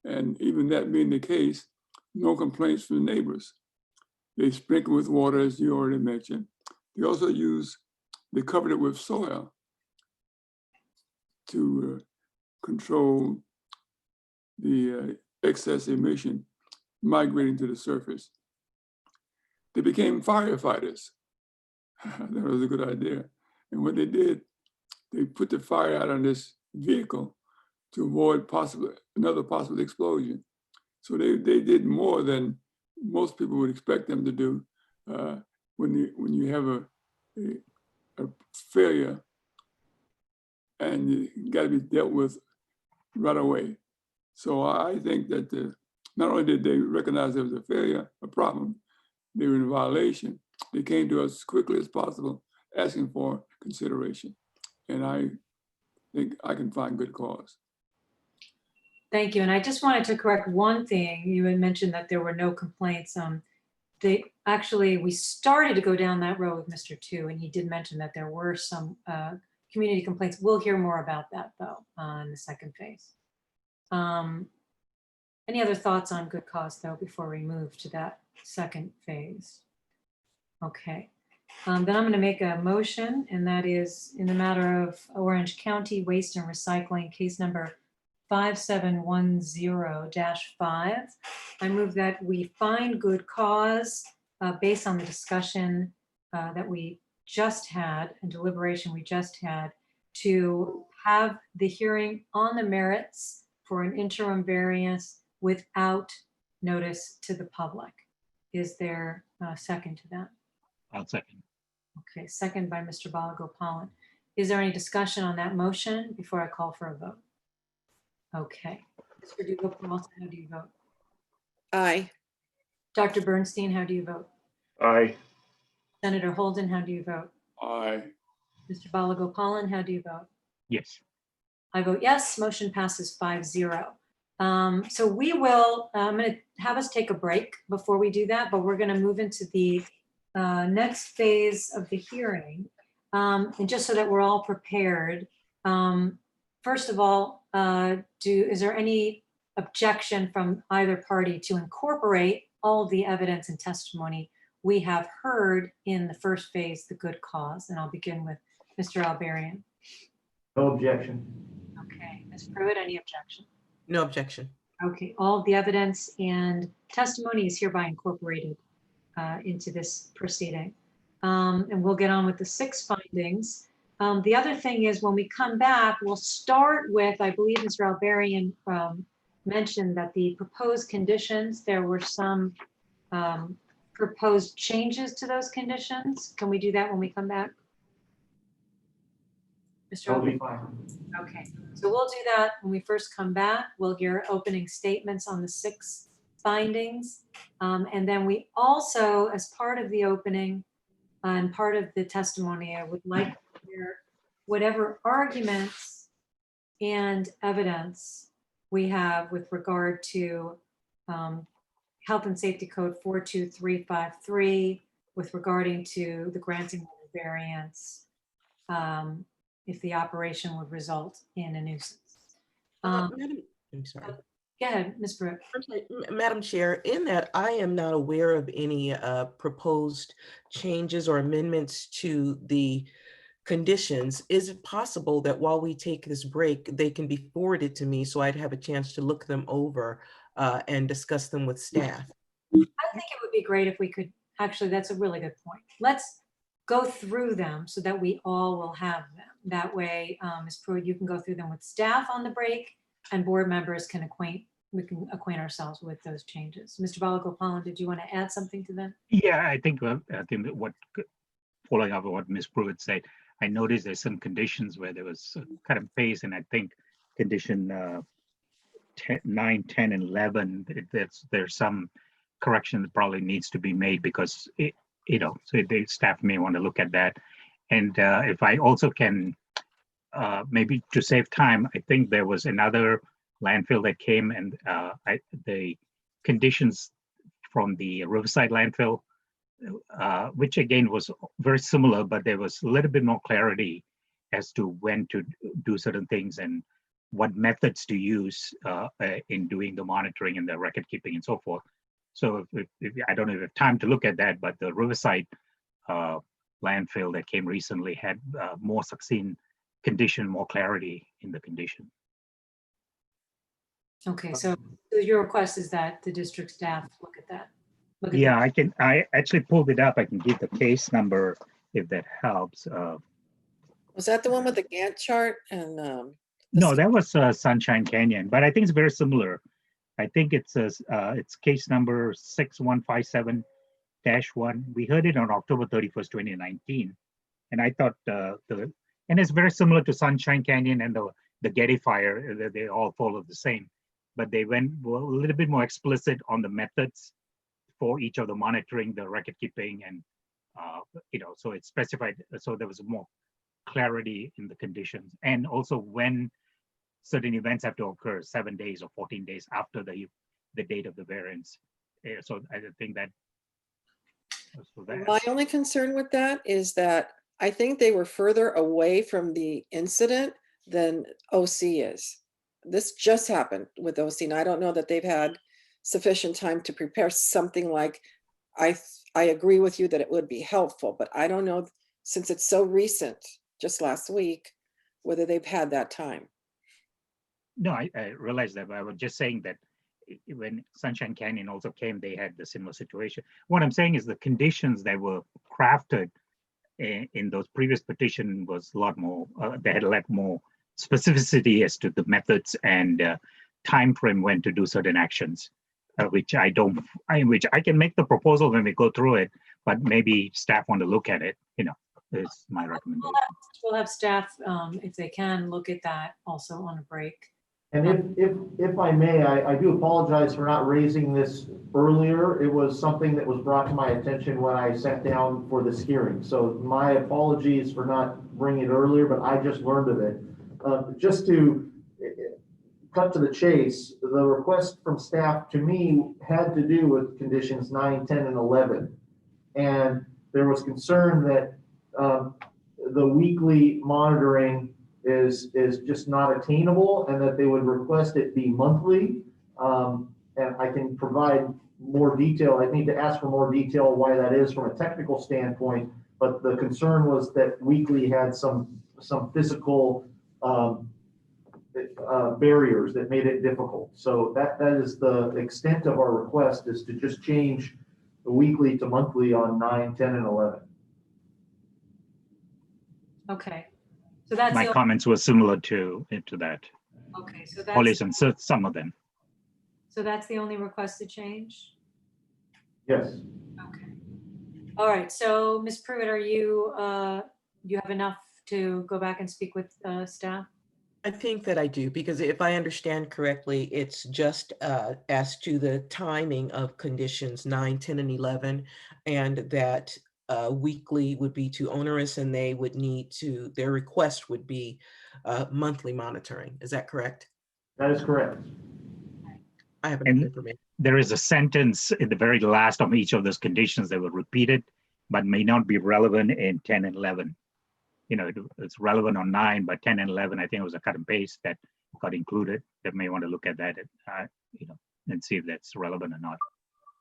And even that being the case, no complaints from the neighbors. They sprinkled with water, as you already mentioned. They also they covered it with soil. to control the excess emission migrating to the surface. They became firefighters. That was a good idea. And what they did, they put the fire out on this vehicle to avoid another possible explosion. So they did more than most people would expect them to do when you have a failure and you got to be dealt with right away. So I think that not only did they recognize there was a failure, a problem, they were in violation. They came to us as quickly as possible, asking for consideration. And I think I can find good cause. Thank you. And I just wanted to correct one thing. You had mentioned that there were no complaints. We started to go down that road with Mr. Tu, and he did mention that there were some community complaints. We'll hear more about that though in the second phase. Any other thoughts on good cause though before we move to that second phase? Okay. Then I'm going to make a motion, and that is in the matter of Orange County Waste and Recycling, case number 5710-5. I move that we find good cause based on the discussion that we just had and deliberation we just had to have the hearing on the merits for an interim variance without notice to the public. Is there a second to that? I'll second. Okay, second by Mr. Balagopalan. Is there any discussion on that motion before I call for a vote? Okay. Mr. Dugo-Paulson, how do you vote? Aye. Dr. Bernstein, how do you vote? Aye. Senator Holden, how do you vote? Aye. Mr. Balagopalan, how do you vote? Yes. I vote yes. Motion passes 5-0. So we will, I'm going to have us take a break before we do that, but we're going to move into the next phase of the hearing. And just so that we're all prepared, first of all, is there any objection from either party to incorporate all of the evidence and testimony we have heard in the first phase, the good cause? And I'll begin with Mr. Alberian. No objection. Okay, Ms. Pruitt, any objection? No objection. Okay, all of the evidence and testimony is hereby incorporated into this proceeding. And we'll get on with the 6 findings. The other thing is when we come back, we'll start with, I believe Mr. Alberian mentioned that the proposed conditions, there were some proposed changes to those conditions. Can we do that when we come back? Mr. That'll be Alberian? fine. Okay, so we'll do that when we first come back. We'll hear opening statements on the 6 findings. And then we also, as part of the opening and part of the testimony, I would like to hear whatever arguments and evidence we have with regard to Health and Safety Code 42353 with regarding to the granting of the variance if the operation would result in a nuisance. Madam, I'm sorry. Go ahead, Ms. Brooke. I'm sorry, Madam Chair, in that I am not aware of any proposed changes or amendments to the conditions. Is it possible that while we take this break, they can be forwarded to me so I'd have a chance to look them over and discuss them with staff? I think it would be great if we could, actually, that's a really good point. Let's go through them so that we all will have them. That way, Ms. Pruitt, you can go through them with staff on the break and board members can we can acquaint ourselves with those changes. Mr. Balagopalan, did you want to add something to that? Yeah, I think that what, following up on what Ms. Pruitt said, I noticed there's some conditions where there was kind of pace, and I think condition 9, 10, and 11, there's some correction that probably needs to be made because so the staff may want to look at that. And if I also can, maybe to save time, I think there was another landfill that came and the conditions from the Riverside landfill, which again was very similar, but there was a little bit more clarity as to when to do certain things and what methods to use in doing the monitoring and the record keeping and so forth. So if I don't know if you have time to look at that, but the Riverside landfill that came recently had more succinct condition, more clarity in the condition. Okay, so your request is that the district staff look at that? Look at Yeah, I actually pulled it up. I can give the case number if that helps. Was that the one with the Gantt chart and? No, that was Sunshine Canyon, but I think it's very similar. I think it's case number 6157-1. We heard it on October 31st, 2019. And I thought and it's very similar to Sunshine Canyon and the Getty fire. They all follow the same, but they went a little bit more explicit on the methods for each of the monitoring, the record keeping, and so it's specified. So there was more clarity in the conditions, and also when certain events have to occur 7 days or 14 days after the date of the variance. So I think that. My only concern with that is that I think they were further away from the incident than OC is. This just happened with OC, and I don't know that they've had sufficient time to prepare something like, I agree with you that it would be helpful, but I don't know, since it's so recent, just last week, whether they've had that time. No, I realize that, but I was just saying that when Sunshine Canyon also came, they had the similar situation. What I'm saying is the conditions that were crafted in those previous petition was a lot more, they had a lot more specificity as to the methods and time frame when to do certain actions, which I can make the proposal when we go through it, but maybe staff want to look at it, is my recommendation. We'll have staff, if they can, look at that also on a break. And if I may, I do apologize for not raising this earlier. It was something that was brought to my attention when I sat down for this hearing. So my apologies for not bringing it earlier, but I just learned of it. Just to cut to the chase, the request from staff to me had to do with conditions 9, 10, and 11. And there was concern that the weekly monitoring is just not attainable, and that they would request it be monthly. And I can provide more detail. I need to ask for more detail why that is from a technical standpoint, but the concern was that weekly had some physical barriers that made it difficult. So that is the extent of our request, is to just change the weekly to monthly on 9, 10, and 11. Okay. So that's My comments were similar to that. Okay, so At least that's, on some of them. so that's the only requested change? Yes. Okay. All right, so Ms. Pruitt, are you have enough to go back and speak with staff? I think that I do, because if I understand correctly, it's just as to the timing of conditions 9, 10, and 11, and that weekly would be too onerous, and they would need to, their request would be monthly monitoring. Is that correct? That is correct. I have enough information. There is a sentence in the very last of each of those conditions that were repeated, but may not be relevant in 10 and 11. It's relevant on 9, but 10 and 11, I think it was a cut and paste that got included. That may want to look at that, and see if that's relevant or not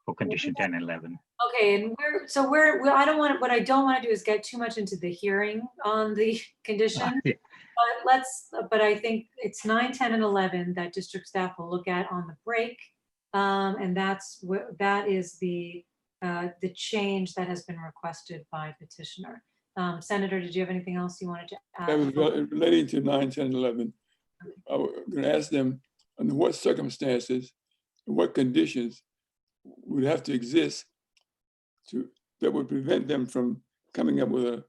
for condition 10 and 11. Okay, and I don't want to, what I don't want to do is get too much into the hearing on the condition. Yeah. But I think it's 9, 10, and 11 that district staff will look at on the break. And that is the change that has been requested by petitioner. Senator, did you have anything else you wanted to add? That was relating to 9, 10, 11. I was going to ask them under what circumstances and what conditions would have to exist that would prevent them from coming up with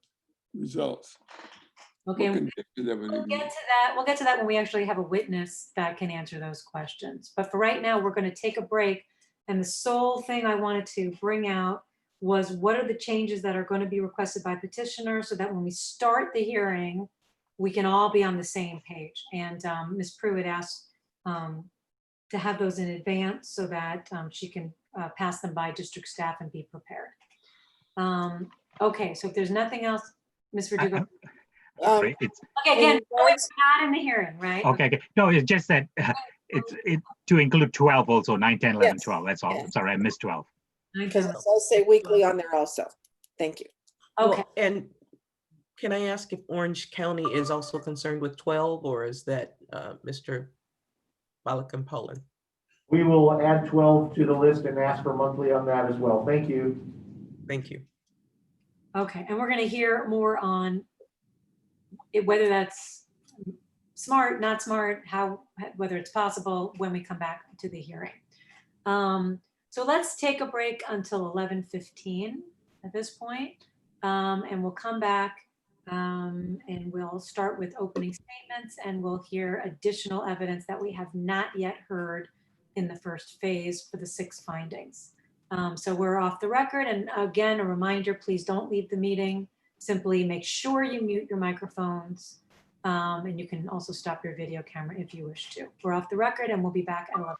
results. Okay, we'll get to that. We'll get to that when we actually have a witness that can answer those questions. But for right now, we're going to take a break. And the sole thing I wanted to bring out was what are the changes that are going to be requested by petitioner, so that when we start the hearing, we can all be on the same page. And Ms. Pruitt asked to have those in advance so that she can pass them by district staff and be prepared. Okay, so if there's nothing else, Ms. Verdugo. Okay, again, it's not in the hearing, right? Okay. No, it's just that it's to include 12 also, 9, 10, 11, Yes. 12. That's all. Sorry, I missed 12. Because it does say weekly on there also. Thank you. Okay. Well, and Can I ask if Orange County is also concerned with 12, or is that Mr. Balakampolan? We will add 12 to the list and ask for monthly on that as well. Thank you. Thank you. Okay, and we're gonna hear more on it, whether that's smart, not smart, how, whether it's possible when we come back to the hearing. So let's take a break until 11:15 at this point, and we'll come back and we'll start with opening statements, and we'll hear additional evidence that we have not yet heard in the first phase for the 6 findings. So we're off the record, and again, a reminder, please don't leave the meeting. Simply make sure you mute your microphones, and you can also stop your video camera if you wish to. We're off the record, and we'll be back at 11.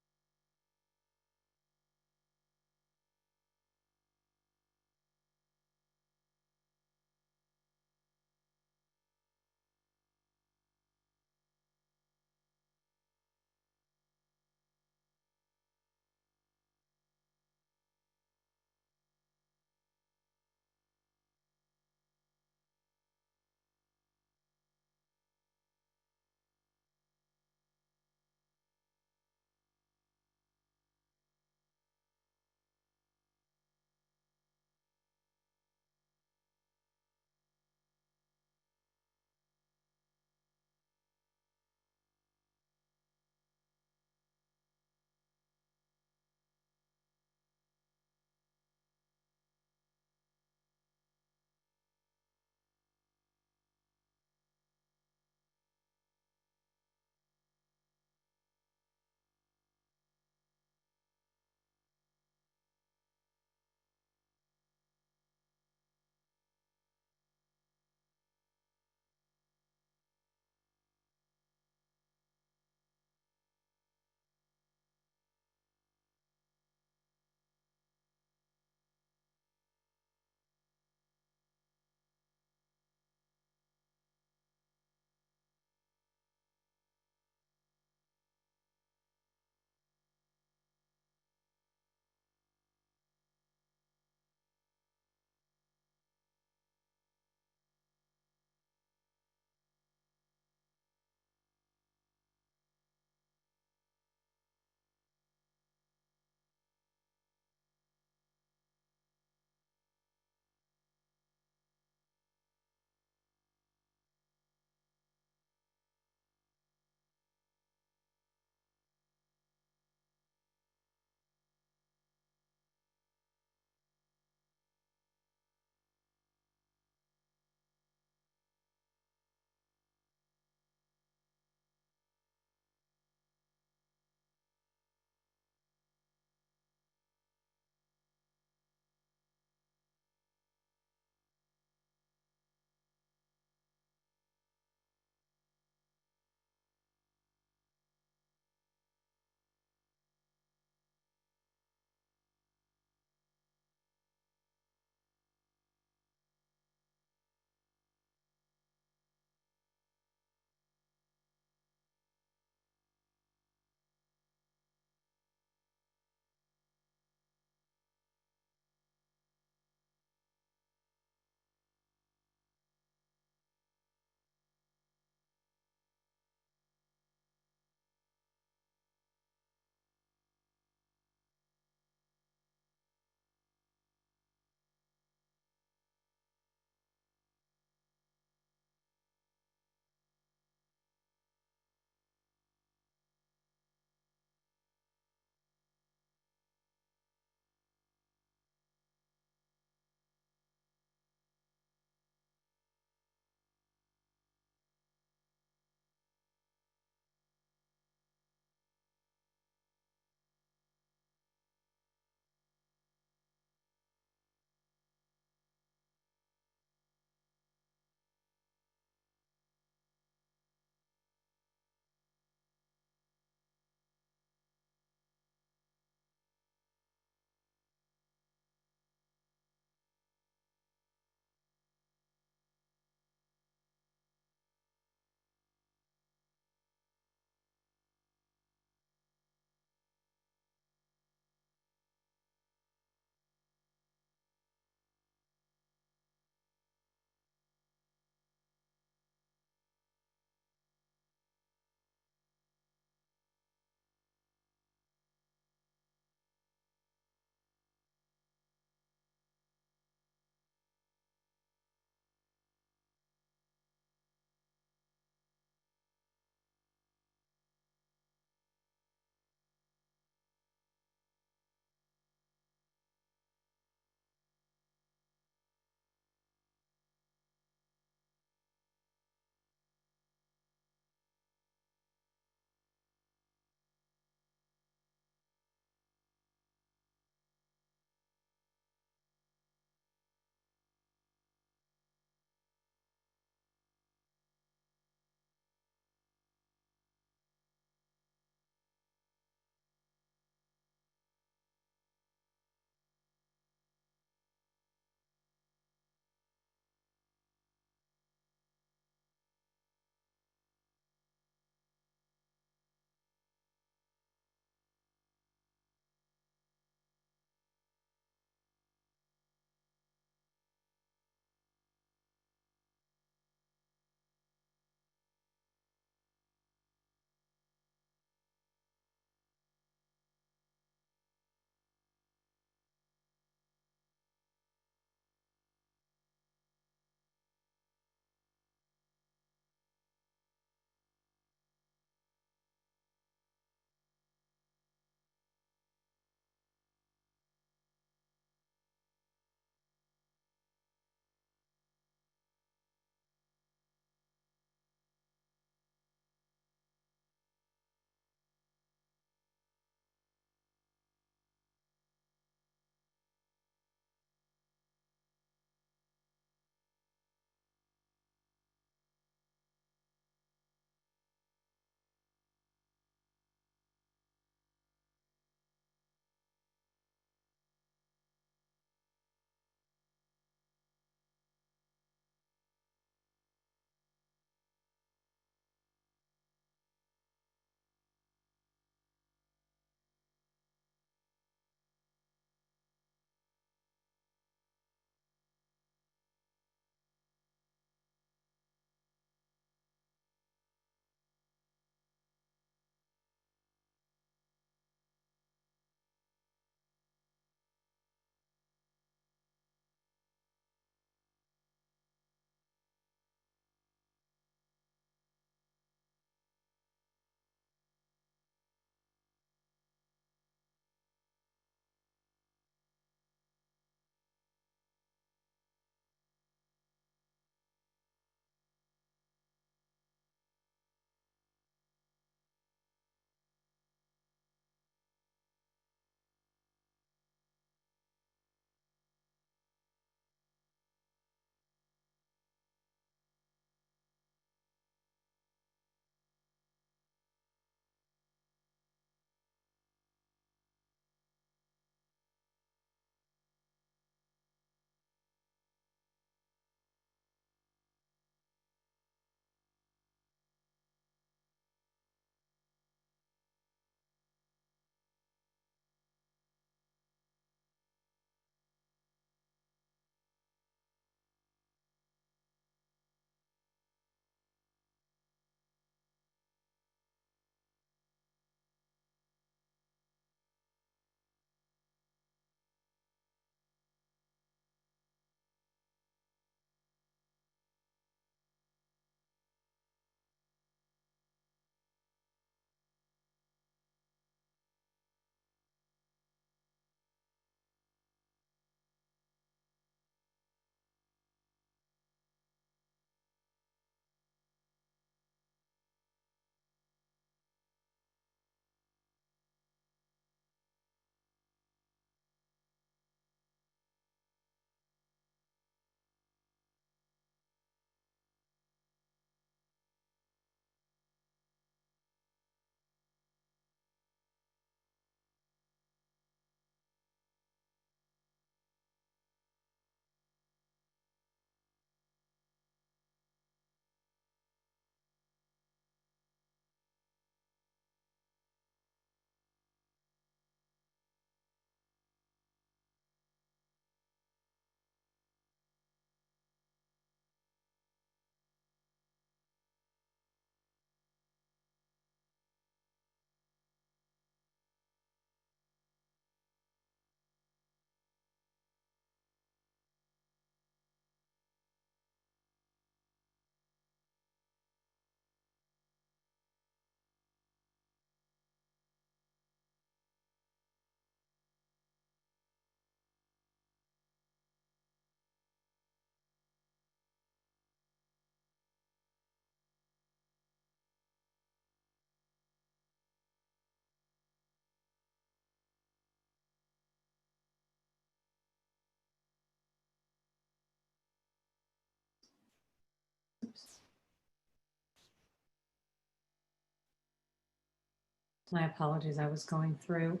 My apologies, I was going through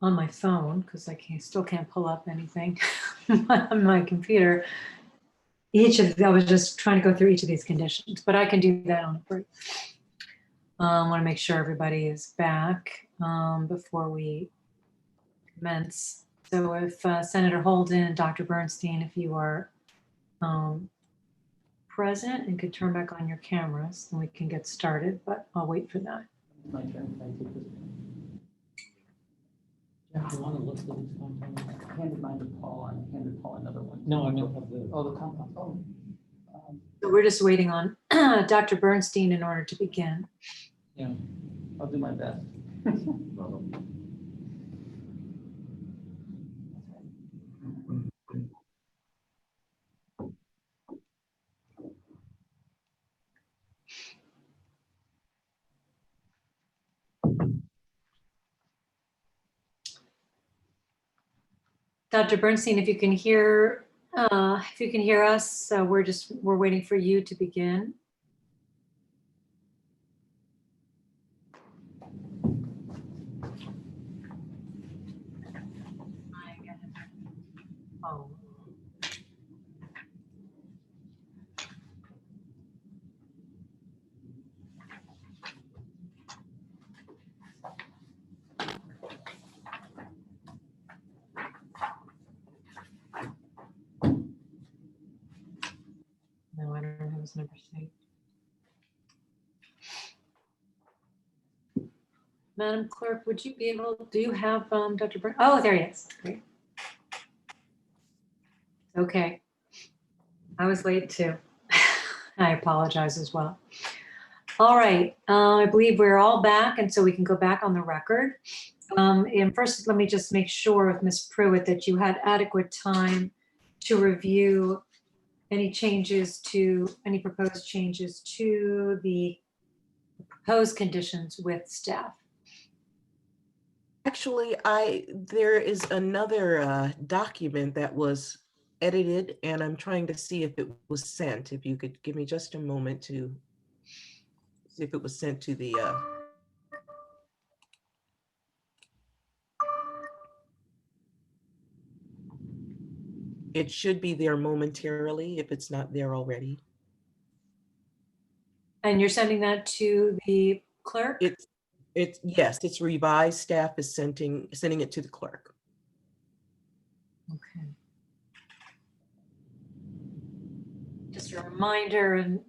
on my phone because still can't pull up anything on my computer. I was just trying to go through each of these conditions, but I can do that on a break. Want to make sure everybody is back before we commence. So if Senator Holden and Dr. Bernstein, if you are present and could turn back on your cameras, then we can get started, but I'll wait for that. My turn. Can I take this? Jeff, you want to list of these compounds? I handed mine to Paul, and I handed Paul another one. No, I meant of the. Oh, the compounds. Oh. So we're just waiting on Dr. Bernstein in order to begin. Yeah, I'll do my best. Dr. Bernstein, if you can hear us, we're waiting for you to begin. Oh. No, I don't have his number saved. Madam Clerk, would you be able, do you have Dr. Bernstein? Oh, there he is. Great. Okay. I was late too. I apologize as well. All right, I believe we're all back, and so we can go back on the record. And first, let me just make sure with Ms. Pruitt that you had adequate time to review any proposed changes to the proposed conditions with staff. Actually, there is another document that was edited, and I'm trying to see if it was sent. If you could give me just a moment to see if it was sent to the it should be there momentarily if it's not there already. And you're sending that to the clerk? Yes, it's revised. Staff is sending it to the clerk. Okay. Just a reminder and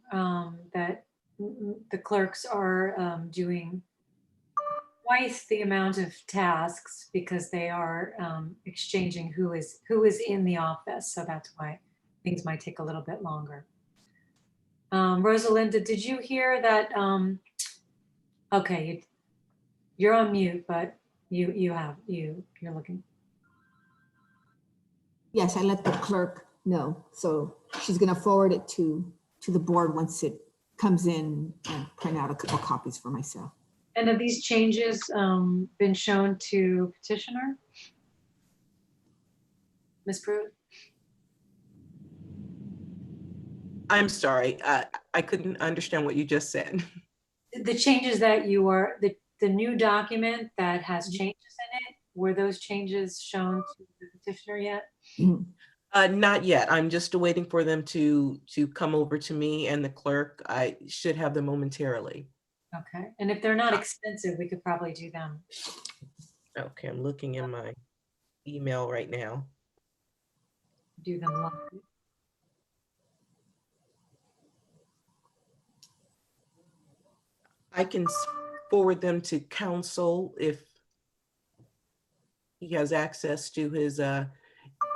that the clerks are doing twice the amount of tasks because they are exchanging who is in the office. So that's why things might take a little bit longer. Rosalinda, did you hear that? Okay, you're on mute, but you're looking. Yes, I let the clerk know. So she's going to forward it to the board once it comes in and print out a couple copies for myself. And have these changes been shown to petitioner? Ms. Pruitt? I'm sorry, I couldn't understand what you just said. The changes that the new document that has changes in it, were those changes shown to the petitioner yet? Not yet. I'm just waiting for them to come over to me and the clerk. I should have them momentarily. Okay, and if they're not extensive, we could probably do them. Okay, I'm looking in my email right now. Do them live. I can forward them to counsel if he has access to his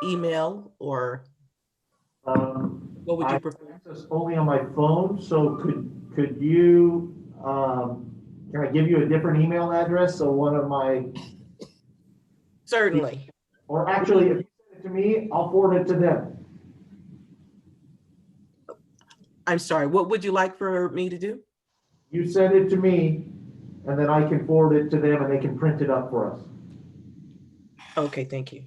email, or what would you prefer? Access only on my phone, so could you, can I give you a different email address? So one of my. Certainly. Or actually, if you send it to me, I'll forward it to them. I'm sorry, what would you like for me to do? You send it to me, and then I can forward it to them and they can print it up for us. Okay, thank you.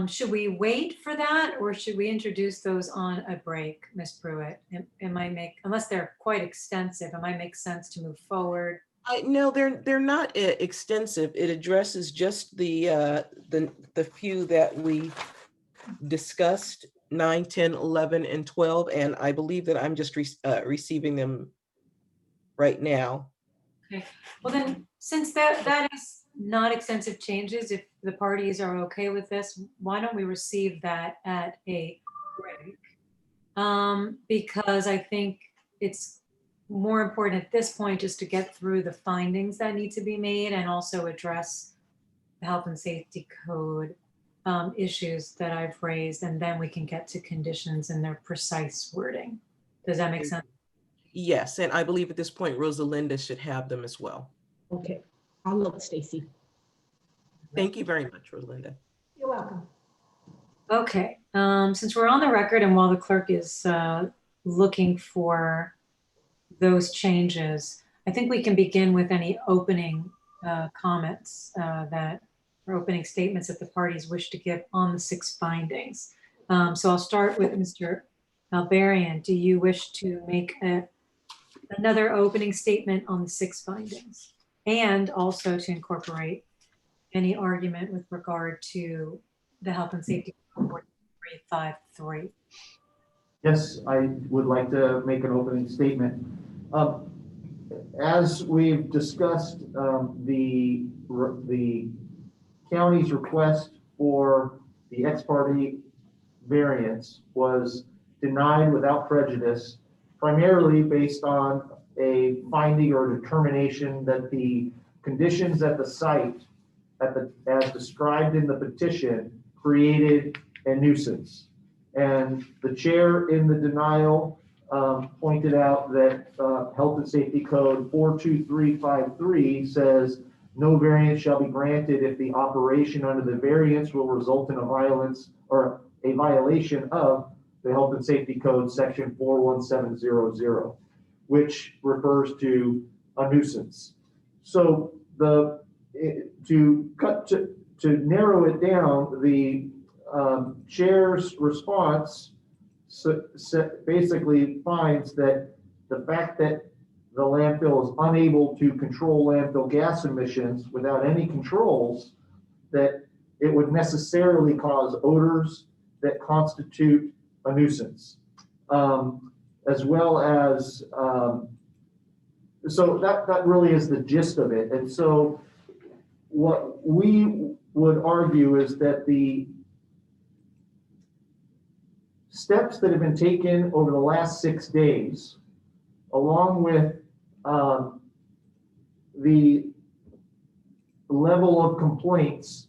Should we wait for that or should we introduce those on a break, Ms. Pruitt? It might make, unless they're quite extensive, it might make sense to move forward. No, they're not extensive. It addresses just the few that we discussed, 9, 10, 11, and 12, and I believe that I'm just receiving them right now. Okay, well then, since that is not extensive changes, if the parties are okay with this, why don't we receive that at a break? Because I think it's more important at this point just to get through the findings that need to be made and also address the health and safety code issues that I've raised, and then we can get to conditions and their precise wording. Does that make sense? Yes, and I believe at this point, Rosalinda should have them as well. Okay, I'll look, Stacy. Thank you very much, Rosalinda. You're welcome. Okay, since we're on the record and while the clerk is looking for those changes, I think we can begin with any opening comments or opening statements that the parties wish to give on the 6 findings. So I'll start with Mr. Alberian. Do you wish to make another opening statement on the 6 findings and also to incorporate any argument with regard to the health and safety code 4353? Yes, I would like to make an opening statement. As we've discussed, the county's request for the ex parte variance was denied without prejudice, primarily based on a finding or determination that the conditions at the site, as described in the petition, created a nuisance. And the chair in the denial pointed out that Health and Safety Code 42353 says no variance shall be granted if the operation under the variance will result in a violence or a violation of the Health and Safety Code section 41700, which refers to a nuisance. So to narrow it down, the chair's response basically finds that the fact that the landfill is unable to control landfill gas emissions without any controls, that it would necessarily cause odors that constitute a nuisance, as well as, so that really is the gist of it. And so what we would argue is that the steps that have been taken over the last 6 days, along with the level of complaints,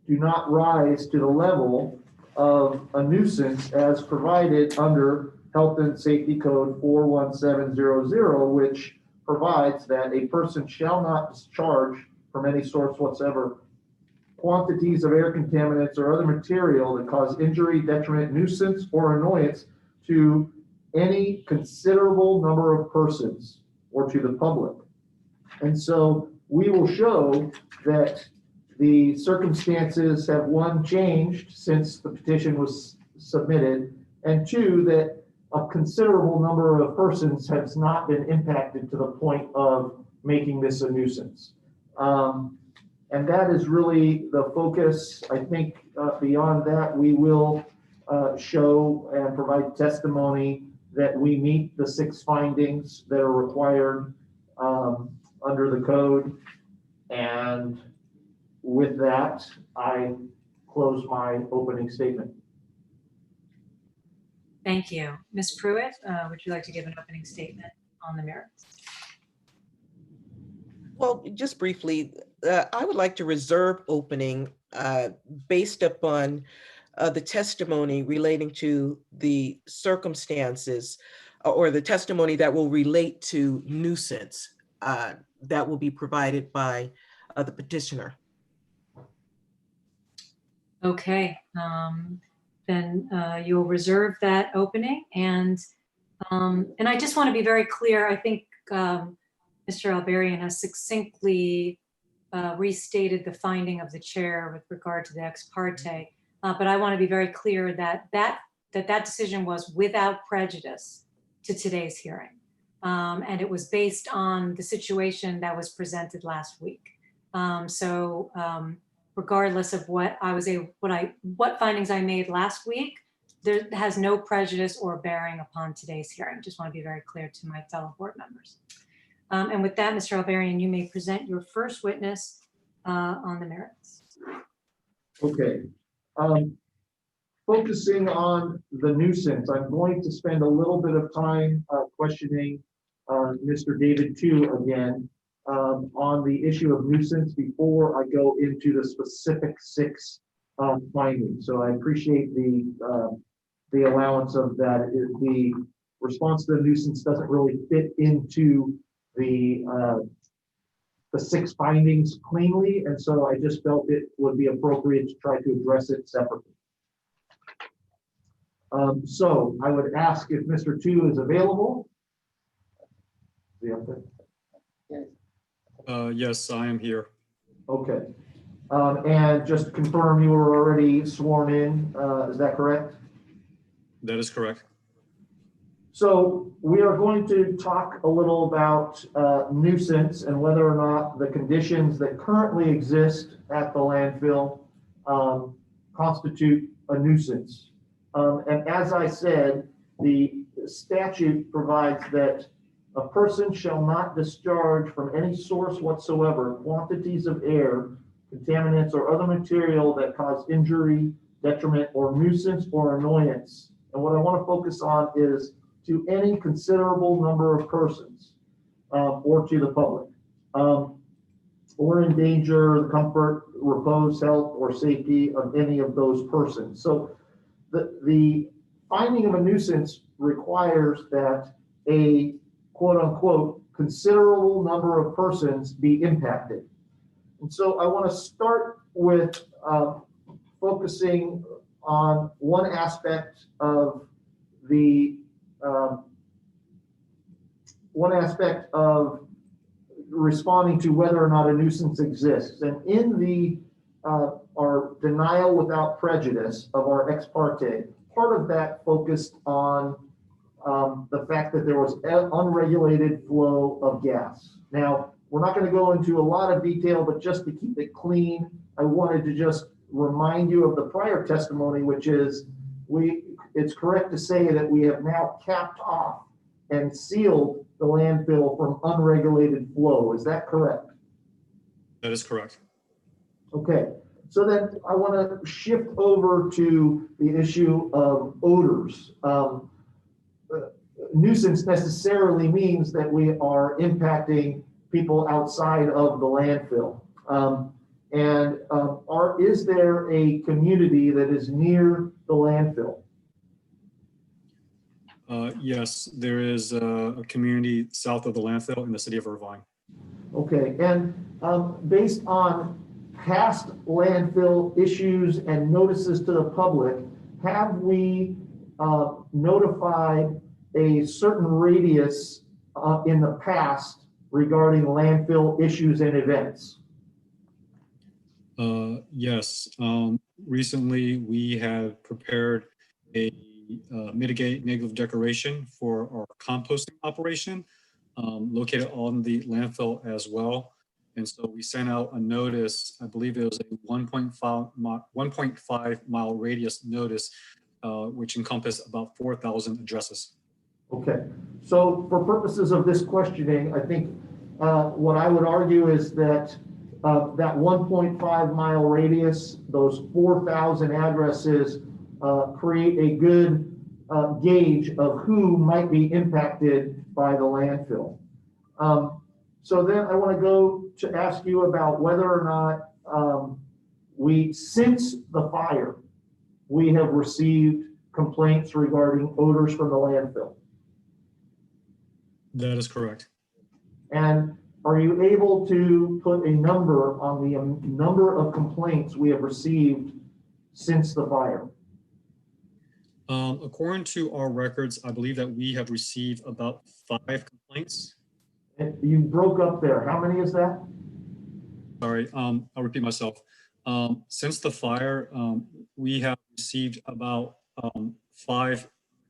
do not rise to the level of a nuisance as provided under Health and Safety Code 41700, which provides that a person shall not discharge from any source whatsoever quantities of air contaminants or other material that cause injury, detriment, nuisance, or annoyance to any considerable number of persons or to the public. And so we will show that the circumstances have, 1, changed since the petition was submitted, and 2, that a considerable number of persons has not been impacted to the point of making this a nuisance. And that is really the focus. I think beyond that, we will show and provide testimony that we meet the 6 findings that are required under the code. And with that, I close my opening statement. Thank you. Ms. Pruitt, would you like to give an opening statement on the merits? Well, just briefly, I would like to reserve opening based upon the testimony relating to the circumstances or the testimony that will relate to nuisance that will be provided by the petitioner. Okay, then you'll reserve that opening. And I just want to be very clear. I think Mr. Alberian has succinctly restated the finding of the chair with regard to the ex parte. But I want to be very clear that that decision was without prejudice to today's hearing. And it was based on the situation that was presented last week. Regardless of what findings I made last week, there has no prejudice or bearing upon today's hearing. Just want to be very clear to my fellow board members. And with that, Mr. Alberian, you may present your first witness on the merits. Okay. Focusing on the nuisance, I'm going to spend a little bit of time questioning Mr. David too again on the issue of nuisance before I go into the specific 6 findings. So I appreciate the allowance of that. The response to the nuisance doesn't really fit into the 6 findings cleanly, and so I just felt it would be appropriate to try to address it separately. So I would ask if Mr. Tu is available. Is he up there? Yes, I am here. Okay. And just to confirm, you were already sworn in, is that correct? That is correct. So we are going to talk a little about nuisance and whether or not the conditions that currently exist at the landfill constitute a nuisance. And as I said, the statute provides that a person shall not discharge from any source whatsoever quantities of air, contaminants, or other material that cause injury, detriment, or nuisance or annoyance. And what I want to focus on is to any considerable number of persons or to the public, or endanger the comfort, repose, health, or safety of any of those persons. So the finding of a nuisance requires that a quote unquote considerable number of persons be impacted. And so I want to start with focusing on one aspect of responding to whether or not a nuisance exists. And in our denial without prejudice of our ex parte, part of that focused on the fact that there was an unregulated flow of gas. Now, we're not going to go into a lot of detail, but just to keep it clean, I wanted to just remind you of the prior testimony, which is it's correct to say that we have now capped off and sealed the landfill from unregulated flow. Is that correct? That is correct. Okay, so then I want to shift over to the issue of odors. Nuisance necessarily means that we are impacting people outside of the landfill. Is there a community that is near the landfill? Yes, there is a community south of the landfill in the city of Irvine. Okay, and based on past landfill issues and notices to the public, have we notified a certain radius in the past regarding landfill issues and events? Yes, recently we have prepared a mitigate negative declaration for our composting operation located on the landfill as well. And so we sent out a notice, I believe it was a 1.5 mile radius notice, which encompassed about 4,000 addresses. Okay, so for purposes of this questioning, I think what I would argue is that that 1.5 mile radius, those 4,000 addresses create a good gauge of who might be impacted by the landfill. So then I want to go to ask you about whether or not since the fire, we have received complaints regarding odors from the landfill. That is correct. And are you able to put a number on the number of complaints we have received since the fire? According to our records, I believe that we have received about 5 complaints. And you broke up there. How many is that? Sorry, I'll repeat myself. Since the fire, we have received about 5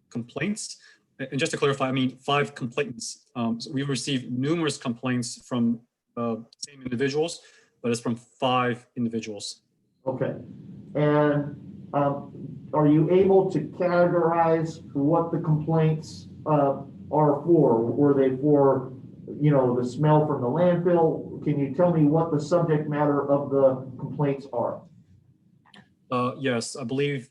complaints. And just to clarify, I mean 5 complaints. So we received numerous complaints from same individuals, but it's from 5 individuals. Okay. And are you able to categorize what the complaints are for? Were they for, you know, the smell from the landfill? Can you tell me what the subject matter of the complaints are? Yes, I believe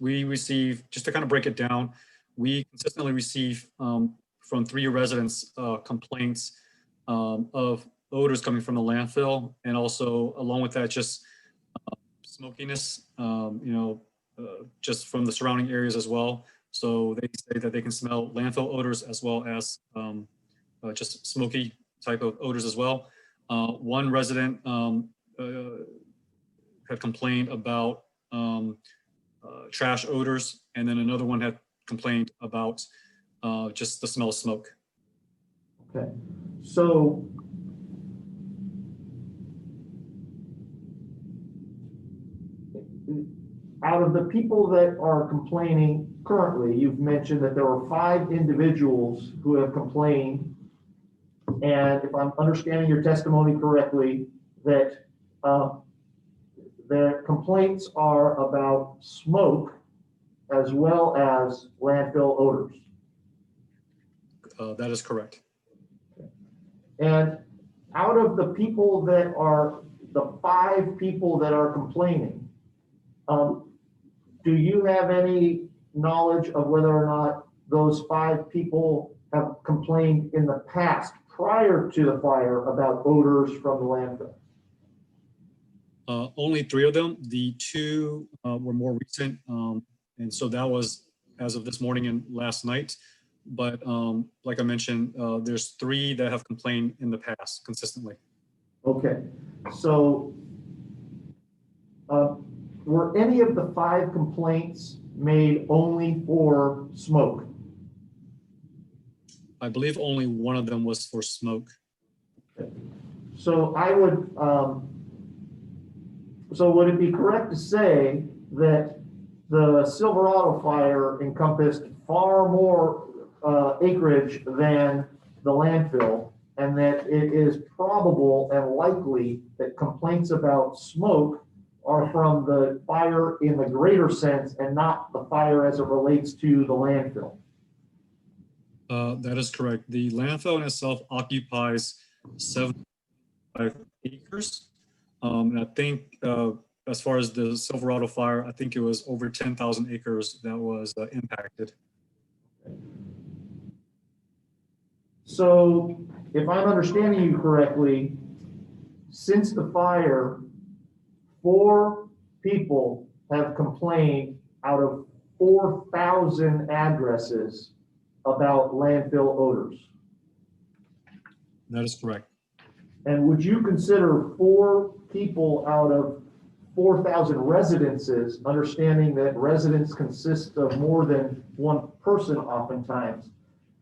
we receive, just to kind of break it down, we consistently receive from 3 residents complaints of odors coming from the landfill, and also along with that, just smokiness, you know, just from the surrounding areas as well. So they say that they can smell landfill odors as well as just smoky type of odors as well. One resident had complained about trash odors, and then another one had complained about just the smell of smoke. Okay. So out of the people that are complaining currently, you've mentioned that there were 5 individuals who have complained. And if I'm understanding your testimony correctly, that their complaints are about smoke as well as landfill odors. That is correct. And out of the people that are, the 5 people that are complaining, do you have any knowledge of whether or not those 5 people have complained in the past prior to the fire about odors from the landfill? Only 3 of them. The 2 were more recent. And so that was as of this morning and last night. But like I mentioned, there's 3 that have complained in the past consistently. Okay, so were any of the 5 complaints made only for smoke? I believe only one of them was for smoke. Okay. So I would, so would it be correct to say that the Silverado fire encompassed far more acreage than the landfill, and that it is probable and likely that complaints about smoke are from the fire in the greater sense and not the fire as it relates to the landfill? That is correct. The landfill in itself occupies 75 acres. And I think as far as the Silverado fire, I think it was over 10,000 acres that was impacted. So if I'm understanding you correctly, since the fire, 4 people have complained out of 4,000 addresses about landfill odors. That is correct. And would you consider 4 people out of 4,000 residences, understanding that residents consist of more than 1 person oftentimes,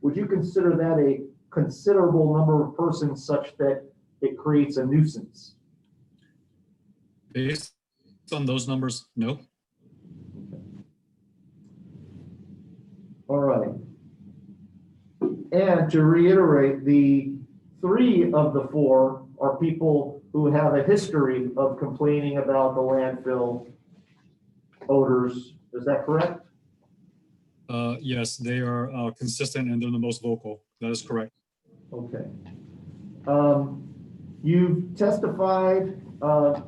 would you consider that a considerable number of persons such that it creates a nuisance? Based on those numbers, no. All right. And to reiterate, the 3 of the 4 are people who have a history of complaining about the landfill odors. Is that correct? Yes, they are consistent and they're the most vocal. That is correct. Okay. You've testified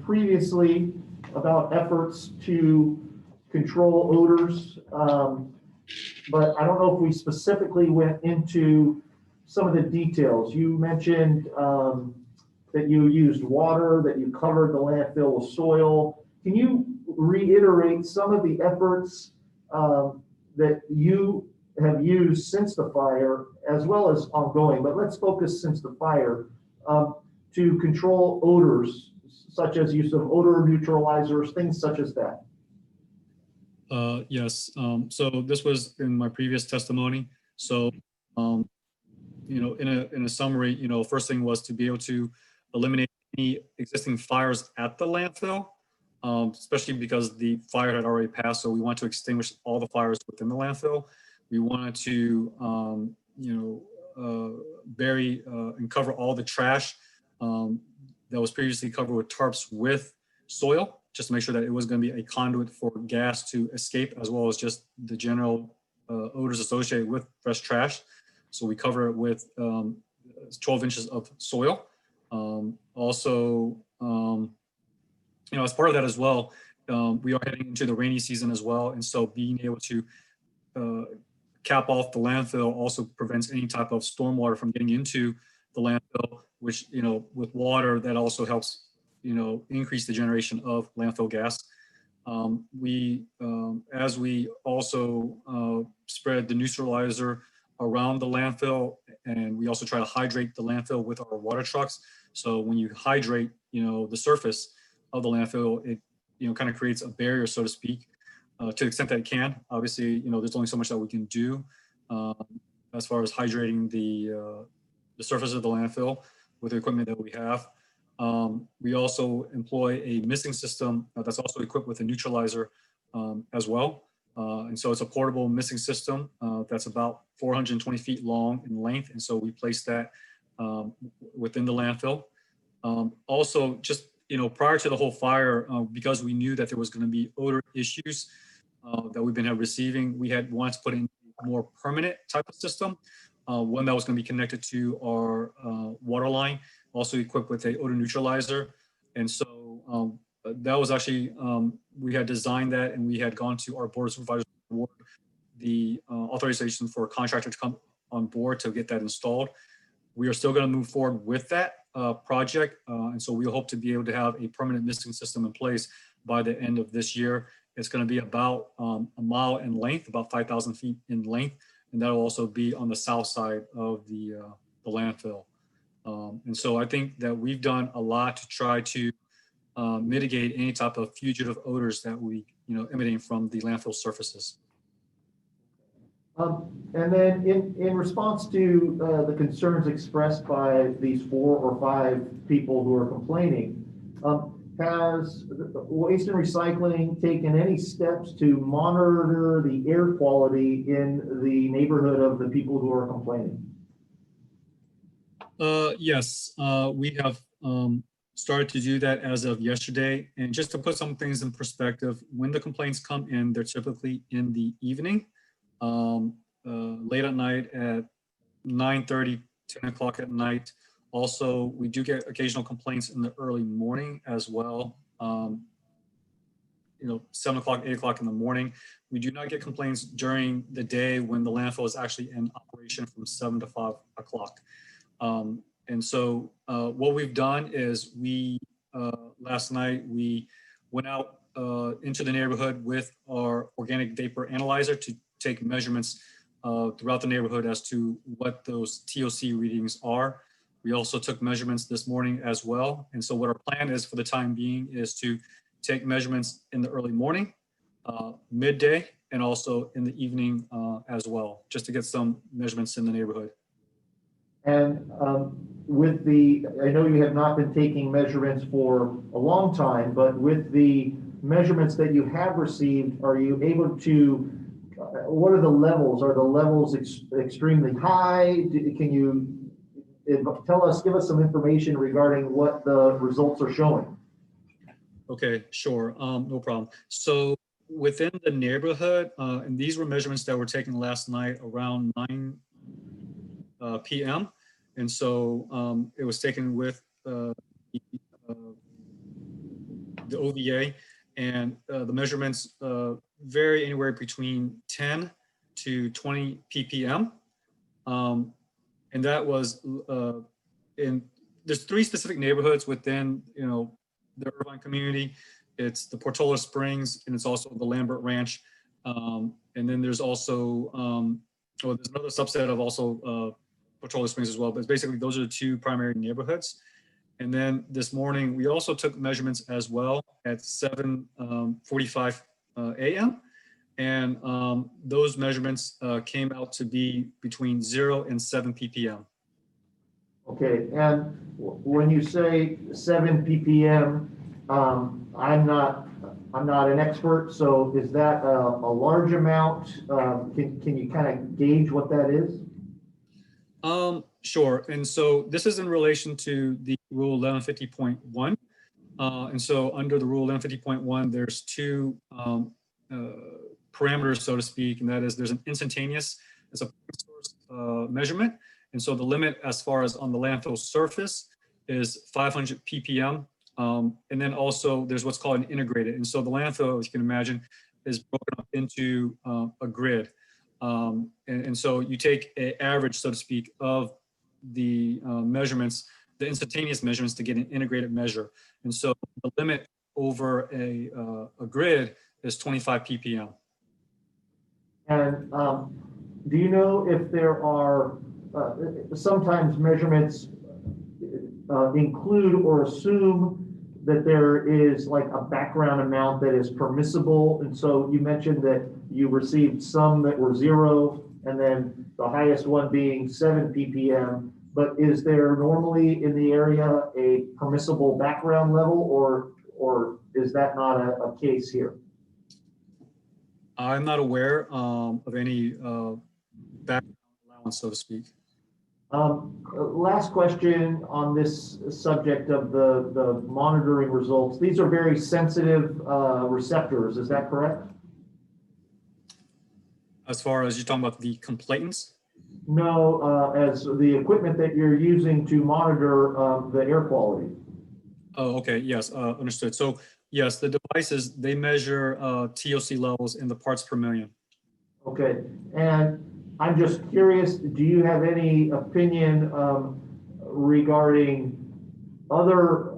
previously about efforts to control odors, but I don't know if we specifically went into some of the details. You mentioned that you used water, that you covered the landfill with soil. Can you reiterate some of the efforts that you have used since the fire, as well as ongoing, but let's focus since the fire, to control odors, such as use of odor neutralizers, things such as that? Yes. So this was in my previous testimony. So, you know, in a summary, you know, first thing was to be able to eliminate any existing fires at the landfill, especially because the fire had already passed. So we want to extinguish all the fires within the landfill. We wanted to, bury and cover all the trash that was previously covered with tarps with soil, just to make sure that it was going to be a conduit for gas to escape, as well as just the general odors associated with fresh trash. So we cover it with 12 inches of soil. Also, as part of that as well, we are heading into the rainy season as well. And so being able to cap off the landfill also prevents any type of stormwater from getting into the landfill, which, with water, that also helps, increase the generation of landfill gas. As we also spread the neutralizer around the landfill, and we also try to hydrate the landfill with our water trucks. So when you hydrate, the surface of the landfill, it, kind of creates a barrier, so to speak, to the extent that it can. Obviously, there's only so much that we can do as far as hydrating the surface of the landfill with the equipment that we have. We also employ a misting system that's also equipped with a neutralizer as well. And so it's a portable misting system that's about 420 feet long in length. And so we place that within the landfill. Also, just, prior to the whole fire, because we knew that there was going to be odor issues that we've been receiving, we had wanted to put in a more permanent type of system, one that was going to be connected to our water line, also equipped with a odor neutralizer. And so that was actually, we had designed that, and we had gone to our board of supervisors award the authorization for a contractor to come on board to get that installed. We are still going to move forward with that project. And so we hope to be able to have a permanent misting system in place by the end of this year. It's going to be about a mile in length, about 5,000 feet in length. And that will also be on the south side of the landfill. And so I think that we've done a lot to try to mitigate any type of fugitive odors that we, emanating from the landfill surfaces. And then in response to the concerns expressed by these 4 or 5 people who are complaining, has Waste and Recycling taken any steps to monitor the air quality in the neighborhood of the people who are complaining? Yes, we have started to do that as of yesterday. And just to put some things in perspective, when the complaints come in, they're typically in the evening. Late at night at 9:30, 10 o'clock at night. Also, we do get occasional complaints in the early morning as well. 7 o'clock, 8 o'clock in the morning. We do not get complaints during the day when the landfill is actually in operation from 7 to 5 o'clock. And so what we've done is last night, we went out into the neighborhood with our organic vapor analyzer to take measurements throughout the neighborhood as to what those TOC readings are. We also took measurements this morning as well. And so what our plan is for the time being is to take measurements in the early morning, midday, and also in the evening as well, just to get some measurements in the neighborhood. And I know you have not been taking measurements for a long time, but with the measurements that you have received, are you able to, what are the levels? Are the levels extremely high? Can you give us some information regarding what the results are showing? Okay, sure, no problem. So within the neighborhood, and these were measurements that were taken last night around 9 p.m. And so it was taken with the OVA, and the measurements vary anywhere between 10 to 20 ppm. And that was there's 3 specific neighborhoods within, the Irvine community. It's the Portola Springs, and it's also the Lambert Ranch. And then there's also, there's another subset of also Portola Springs as well, but basically those are the 2 primary neighborhoods. And then this morning, we also took measurements as well at 7:45 a.m. And those measurements came out to be between 0 and 7 ppm. Okay, and when you say 7 ppm, I'm not an expert, so is that a large amount? Can you kind of gauge what that is? Sure. And so this is in relation to the rule 1150.1. And so under the rule 1150.1, there's two parameters, so to speak, and that is there's an instantaneous as a source measurement. And so the limit as far as on the landfill surface is 500 ppm. And then also there's what's called an integrated. And so the landfill, as you can imagine, is broken up into a grid. And so you take an average, so to speak, of the measurements, the instantaneous measurements to get an integrated measure. And so the limit over a grid is 25 ppm. And do you know if there are, sometimes measurements include or assume that there is like a background amount that is permissible? And so you mentioned that you received some that were 0, and then the highest one being 7 ppm. But is there normally in the area a permissible background level, or is that not a case here? I'm not aware of any background allowance, so to speak. Last question on this subject of the monitoring results. These are very sensitive receptors, is that correct? As far as you're talking about the complainants? No, as the equipment that you're using to monitor the air quality. Oh, okay, yes, understood. So yes, the devices, they measure TOC levels in the parts per million. Okay, and I'm just curious, do you have any opinion regarding other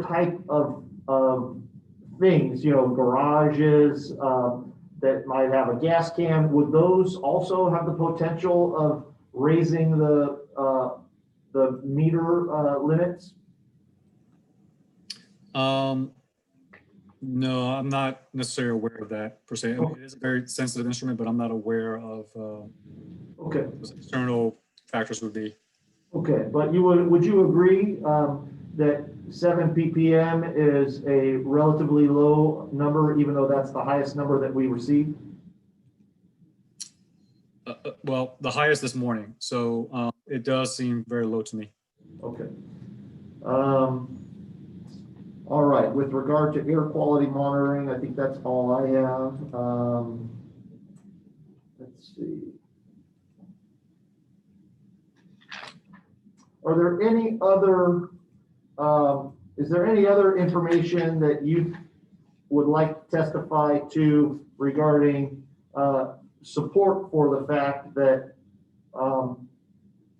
type of things, you know, garages that might have a gas can? Would those also have the potential of raising the meter limits? No, I'm not necessarily aware of that per se. I mean, it is a very sensitive instrument, but I'm not aware of Okay. what external factors would be. Okay, but would you agree that 7 ppm is a relatively low number, even though that's the highest number that we received? Well, the highest this morning, so it does seem very low to me. Okay. All right, with regard to air quality monitoring, I think that's all I have. Let's see. Are there any other, is there any other information that you would like to testify to regarding support for the fact that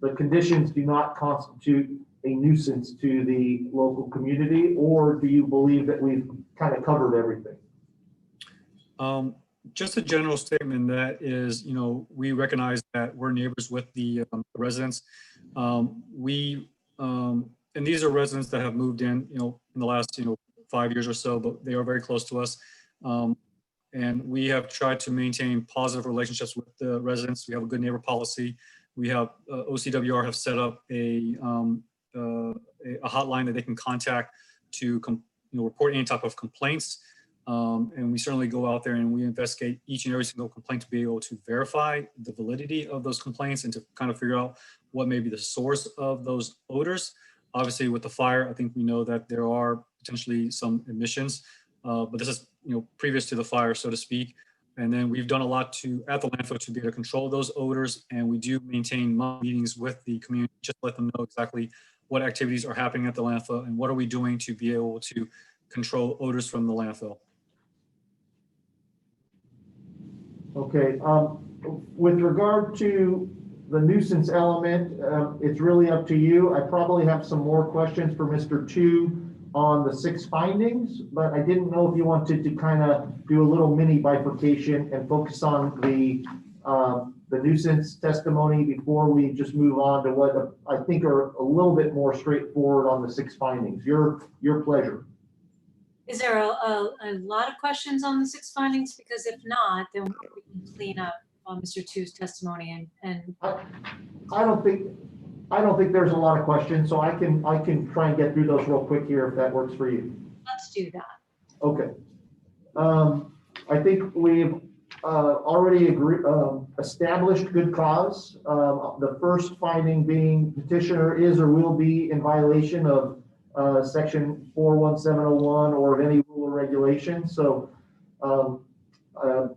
the conditions do not constitute a nuisance to the local community, or do you believe that we've kind of covered everything? Just a general statement that is, you know, we recognize that we're neighbors with the residents. And these are residents that have moved in, you know, in the last, 5 years or so, but they are very close to us. And we have tried to maintain positive relationships with the residents. We have a good neighbor policy. We have OCWR have set up a hotline that they can contact to report any type of complaints. And we certainly go out there and we investigate each and every single complaint to be able to verify the validity of those complaints and to kind of figure out what may be the source of those odors. Obviously, with the fire, I think we know that there are potentially some emissions, but this is previous to the fire, so to speak. And then we've done a lot at the landfill to be able to control those odors, and we do maintain meetings with the community, just let them know exactly what activities are happening at the landfill and what are we doing to be able to control odors from the landfill. Okay, with regard to the nuisance element, it's really up to you. I probably have some more questions for Mr. Tu on the 6 findings, but I didn't know if you wanted to kind of do a little mini bifurcation and focus on the nuisance testimony before we just move on to what I think are a little bit more straightforward on the 6 findings. Your pleasure. Is there a lot of questions on the 6 findings? Because if not, then we can clean up on Mr. Tu's testimony and I don't think, I don't think there's a lot of questions, so I can try and get through those real quick here if that works for you. Let's do that. Okay. I think we've already established good cause. The first finding being petitioner is or will be in violation of section 41701 or of any rule or regulation. So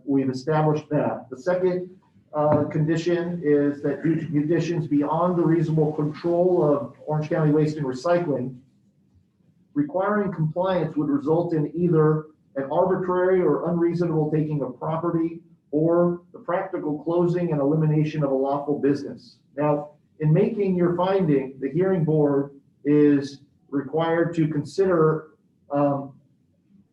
we've established that. The second condition is that due to conditions beyond the reasonable control of Orange County Waste and Recycling, requiring compliance would result in either an arbitrary or unreasonable taking of property or the practical closing and elimination of a lawful business. Now, in making your finding, the hearing board is required to consider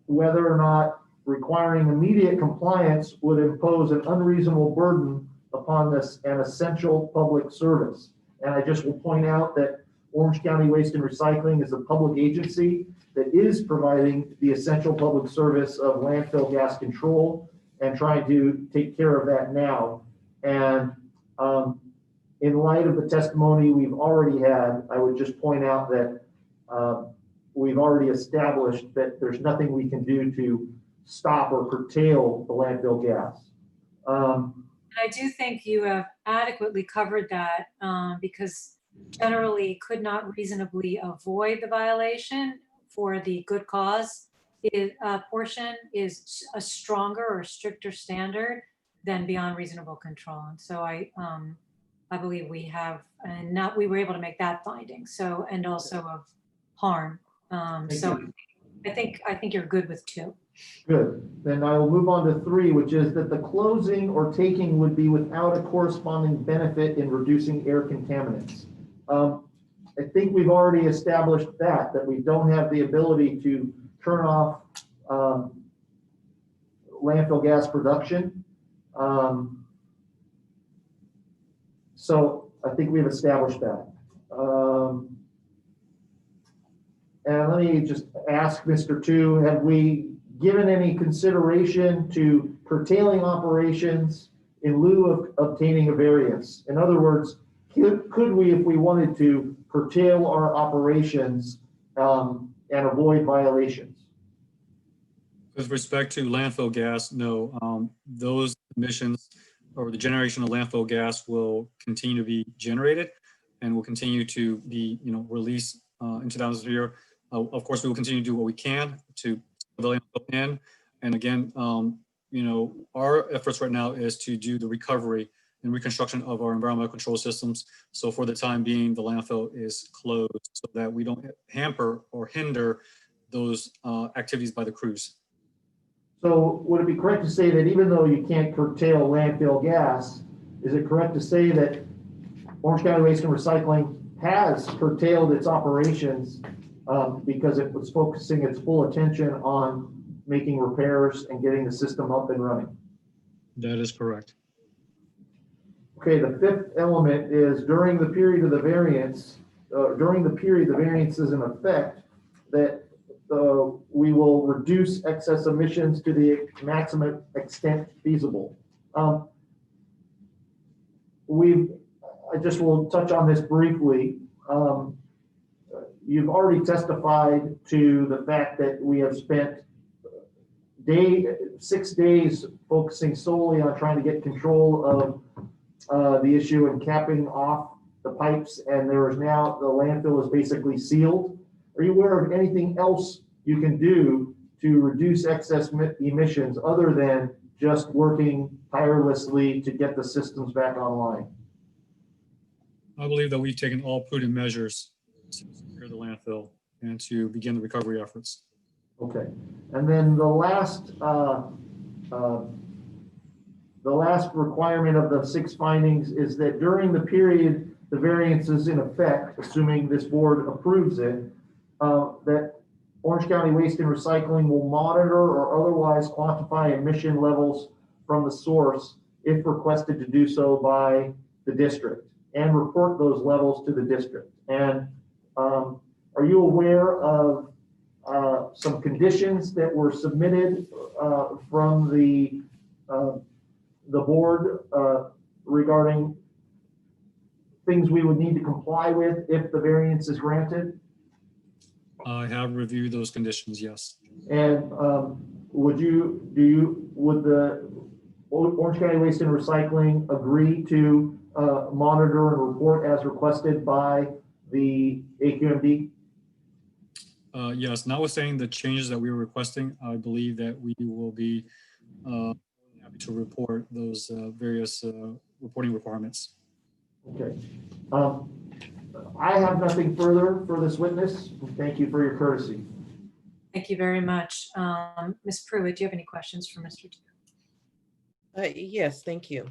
whether or not requiring immediate compliance would impose an unreasonable burden upon this an essential public service. And I just will point out that Orange County Waste and Recycling is a public agency that is providing the essential public service of landfill gas control and trying to take care of that now. And in light of the testimony we've already had, I would just point out that we've already established that there's nothing we can do to stop or curtail the landfill gas. I do think you have adequately covered that because generally could not reasonably avoid the violation for the good cause portion is a stronger or stricter standard than beyond reasonable control. And so I believe we have, and not, we were able to make that finding. So, and also of harm. So I think you're good with 2. Good. Then I will move on to 3, which is that the closing or taking would be without a corresponding benefit in reducing air contaminants. I think we've already established that we don't have the ability to turn off landfill gas production. So I think we've established that. And let me just ask Mr. 2, have we given any consideration to curtailing operations in lieu of obtaining a variance? In other words, could we, if we wanted to, curtail our operations and avoid violations? With respect to landfill gas, no, those emissions or the generation of landfill gas will continue to be generated and will continue to be, released into the atmosphere. Of course, we will continue to do what we can to the landfill in. And again, our efforts right now is to do the recovery and reconstruction of our environmental control systems. So for the time being, the landfill is closed so that we don't hamper or hinder those activities by the crews. So would it be correct to say that even though you can't curtail landfill gas, is it correct to say that Orange County Waste and Recycling has curtailed its operations because it was focusing its full attention on making repairs and getting the system up and running? That is correct. Okay, the 5th element is during the period of the variance, during the period the variance is in effect, that we will reduce excess emissions to the maximum extent feasible. I just will touch on this briefly. You've already testified to the fact that we have spent 6 days focusing solely on trying to get control of the issue and capping off the pipes, and there is now, the landfill is basically sealed. Are you aware of anything else you can do to reduce excess emissions other than just working tirelessly to get the systems back online? I believe that we've taken all prudent measures to secure the landfill and to begin the recovery efforts. Okay, and then the last requirement of the 6 findings is that during the period the variance is in effect, assuming this board approves it, that Orange County Waste and Recycling will monitor or otherwise quantify emission levels from the source if requested to do so by the district and report those levels to the district. And are you aware of some conditions that were submitted from the board regarding things we would need to comply with if the variance is granted? I have reviewed those conditions, yes. And would the Orange County Waste and Recycling agree to monitor and report as requested by the AQMD? Yes, notwithstanding the changes that we were requesting, I believe that we will be happy to report those various reporting requirements. Okay. I have nothing further for this witness. Thank you for your courtesy. Thank you very much. Ms. Pruitt, do you have any questions for Mr. Tu? Yes, thank you.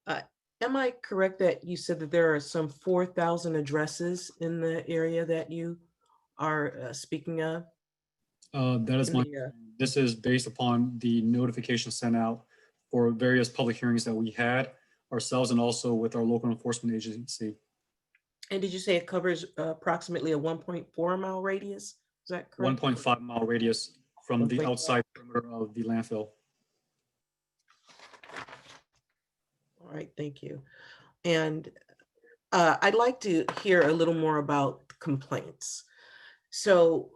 Am I correct that you said that there are some 4,000 addresses in the area that you are speaking of? That is this is based upon the notification sent out for various public hearings that we had ourselves and also with our local enforcement agency. And did you say it covers approximately a 1.4 mile radius? Is that correct? 1.5 mile radius from the outside perimeter of the landfill. All right, thank you. And I'd like to hear a little more about complaints. So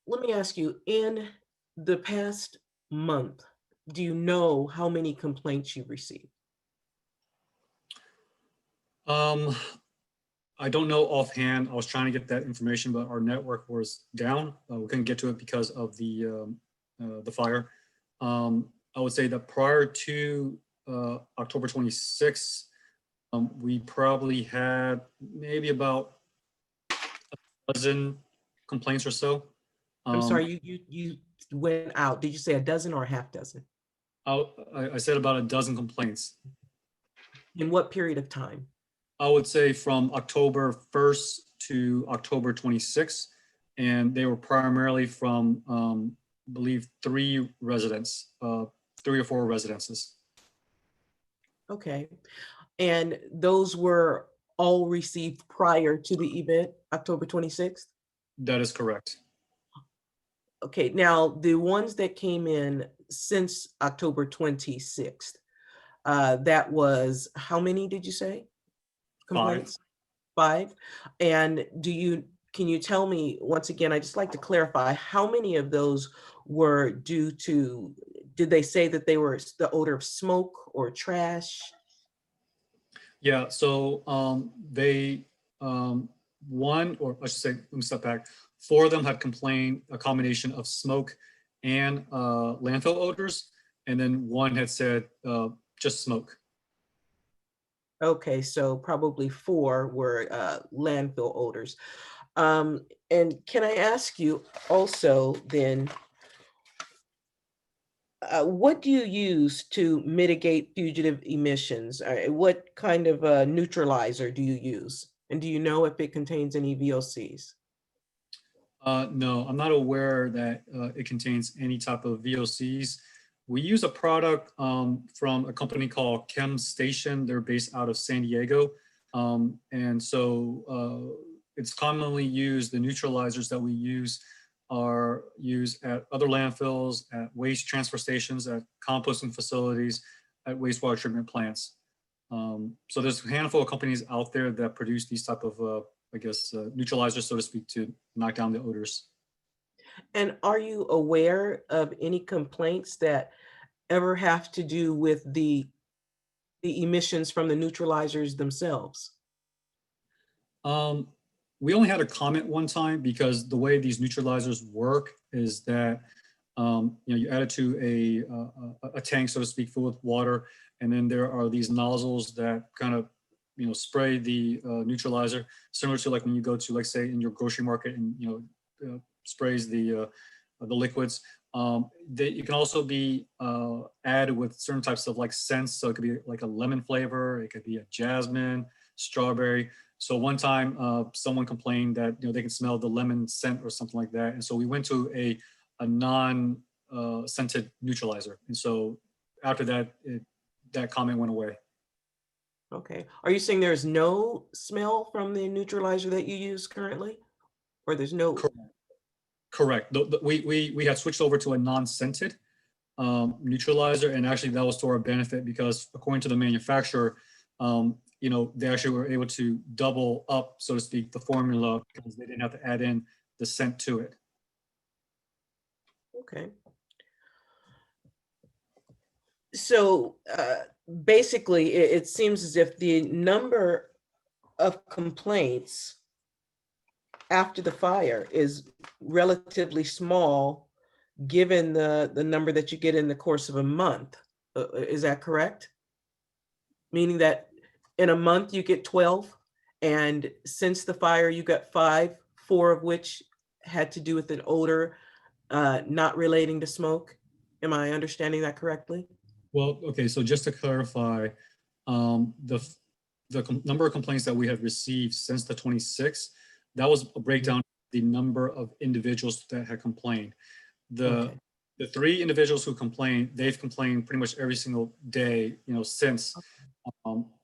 let me ask you, in the past month, do you know how many complaints you received? I don't know offhand. I was trying to get that information, but our network was down. We couldn't get to it because of the fire. I would say that prior to October 26th, we probably had maybe about a dozen complaints or so. I'm sorry, you went out. Did you say a dozen or a half dozen? I said about a dozen complaints. In what period of time? I would say from October 1st to October 26th, and they were primarily from, I believe, 3 residents, 3 or 4 residences. Okay, and those were all received prior to the event, October 26th? That is correct. Okay, now the ones that came in since October 26th, that was, how many did you say? Complaints? 5. And can you tell me, once again, I just like to clarify, how many of those were due to, did they say that they were the odor of smoke or trash? Yeah, so they, one, or I should say, let me step back. 4 of them had complained a combination of smoke and landfill odors, and then 1 had said just smoke. Okay, so probably 4 were landfill odors. And can I ask you also then, what do you use to mitigate fugitive emissions? What kind of neutralizer do you use? And do you know if it contains any VOCs? No, I'm not aware that it contains any type of VOCs. We use a product from a company called Chem Station. They're based out of San Diego. And so it's commonly used, the neutralizers that we use are used at other landfills, at waste transfer stations, at composting facilities, at wastewater treatment plants. So there's a handful of companies out there that produce these type of, I guess, neutralizers, so to speak, to knock down the odors. And are you aware of any complaints that ever have to do with the emissions from the neutralizers themselves? We only had a comment one time because the way these neutralizers work is that you add it to a tank, so to speak, filled with water, and then there are these nozzles that kind of spray the neutralizer, similar to like when you go to, like, say, in your grocery market and sprays the liquids. You can also be added with certain types of like scents, so it could be like a lemon flavor, it could be a jasmine, strawberry. So one time someone complained that they can smell the lemon scent or something like that, and so we went to a non scented neutralizer, and so after that that comment went away. Okay. Are you saying there's no smell from the neutralizer that you use currently? Or there's no? Correct. We had switched over to a non-scented neutralizer, and actually that was to our benefit because according to the manufacturer, they actually were able to double up, so to speak, the formula because they didn't have to add in the cent to it. Okay. So basically, it seems as if the number of complaints after the fire is relatively small, given the number that you get in the course of a month. Is that correct? Meaning that in a month you get 12, and since the fire you got 5, 4 of which had to do with an odor not relating to smoke. Am I understanding that correctly? Well, okay, so just to clarify, number of complaints that we have received since the 26th, that was a breakdown of the number of individuals that had complained. The 3 individuals who complained, they've complained pretty much every single day, since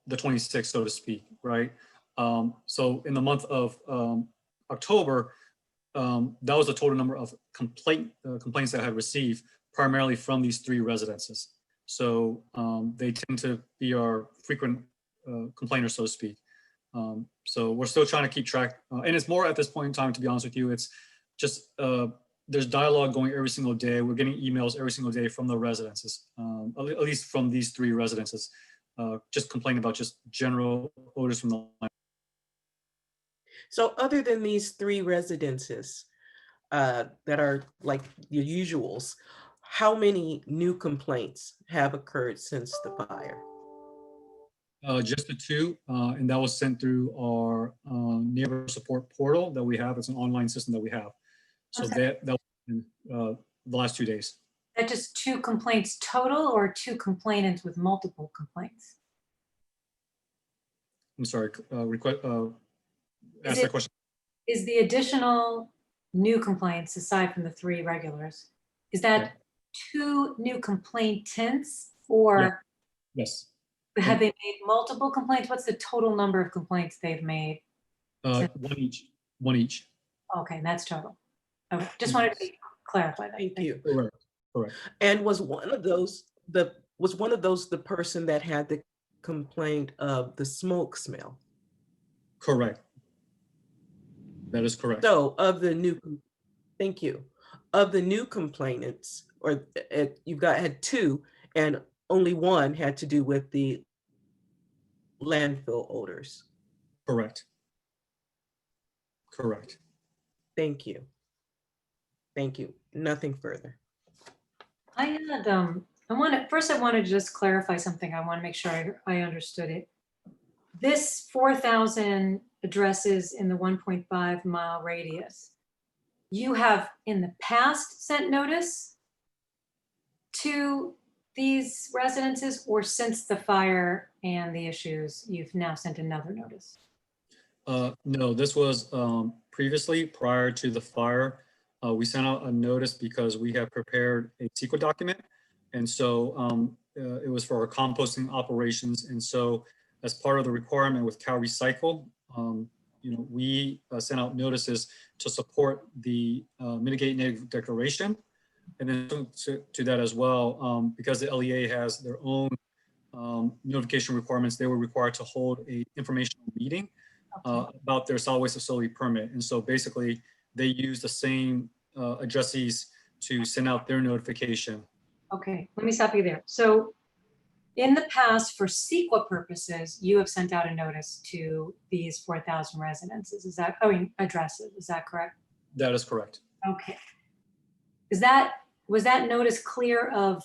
the 26th, so to speak, right? So in the month of October, that was the total number of complaints that I had received, primarily from these 3 residences. So they tend to be our frequent complainers, so to speak. So we're still trying to keep track, and it's more at this point in time, to be honest with you, it's just there's dialogue going every single day. We're getting emails every single day from the residences, at least from these 3 residences, just complaining about just general odors from the line. So other than these 3 residences that are like your usuals, how many new complaints have occurred since the fire? Just the 2, and that was sent through our neighbor support portal that we have. It's an online system that we have. So that was in the last 2 days. That just 2 complaints total, or 2 complainants with multiple complaints? I'm sorry, ask that question. Is the additional new complaints, aside from the 3 regulars, is that 2 new complainants, or Yes. have they made multiple complaints? What's the total number of complaints they've made? 1 each. 1 each. Okay, and that's total. Okay, just wanted to clarify that. Thank you. Correct. And was one of those the person that had the complaint of the smoke smell? Correct. That is correct. So thank you. Of the new complainants, or you've had 2, and only 1 had to do with the landfill odors. Correct. Thank you. Thank you. Nothing further. I had, first I wanted to just clarify something. I want to make sure I understood it. This 4,000 addresses in the 1.5 mile radius, you have in the past sent notice to these residences, or since the fire and the issues, you've now sent another notice? No, this was previously, prior to the fire. We sent out a notice because we have prepared a CEQA document. And so it was for our composting operations. And so as part of the requirement with Cal Recycle, we sent out notices to support the Mitigate Negative Declaration. And then to that as well, because the LEA has their own notification requirements, they were required to hold a informational meeting about their solid waste facility permit. And so basically they use the same addressees to send out their notification. Okay, let me stop you there. So in the past, for CEQA purposes, you have sent out a notice to these 4,000 residences. Addresses, is that correct? That is correct. Okay. Was that notice clear of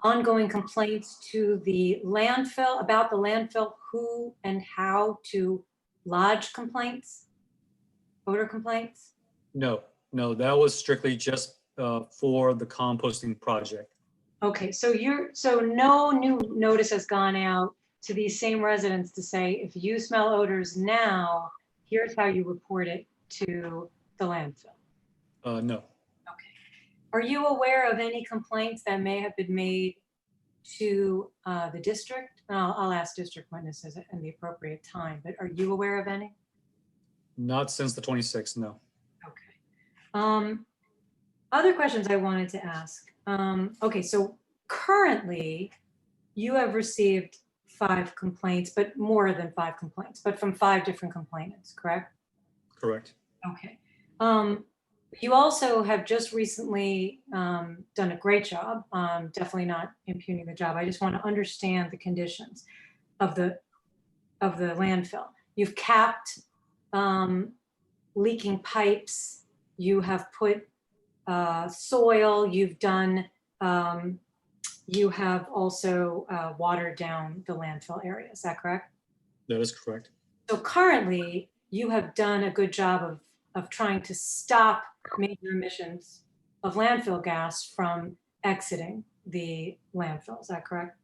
ongoing complaints to the landfill, about the landfill, who and how to lodge complaints, odor complaints? No, that was strictly just for the composting project. Okay, so no new notice has gone out to these same residents to say, if you smell odors now, here's how you report it to the landfill? No. Okay. Are you aware of any complaints that may have been made to the district? I'll ask district witnesses in the appropriate time, but are you aware of any? Not since the 26th, no. Okay. Other questions I wanted to ask. Okay, so currently you have received 5 complaints, but more than 5 complaints, but from 5 different complainants, correct? Correct. Okay. You also have just recently done a great job. Definitely not impugning the job. I just want to understand the conditions of the landfill. You've capped leaking pipes. You have put soil. You've done. You have also watered down the landfill area. Is that correct? That is correct. So currently, you have done a good job of trying to stop major emissions of landfill gas from exiting the landfill. Is that correct?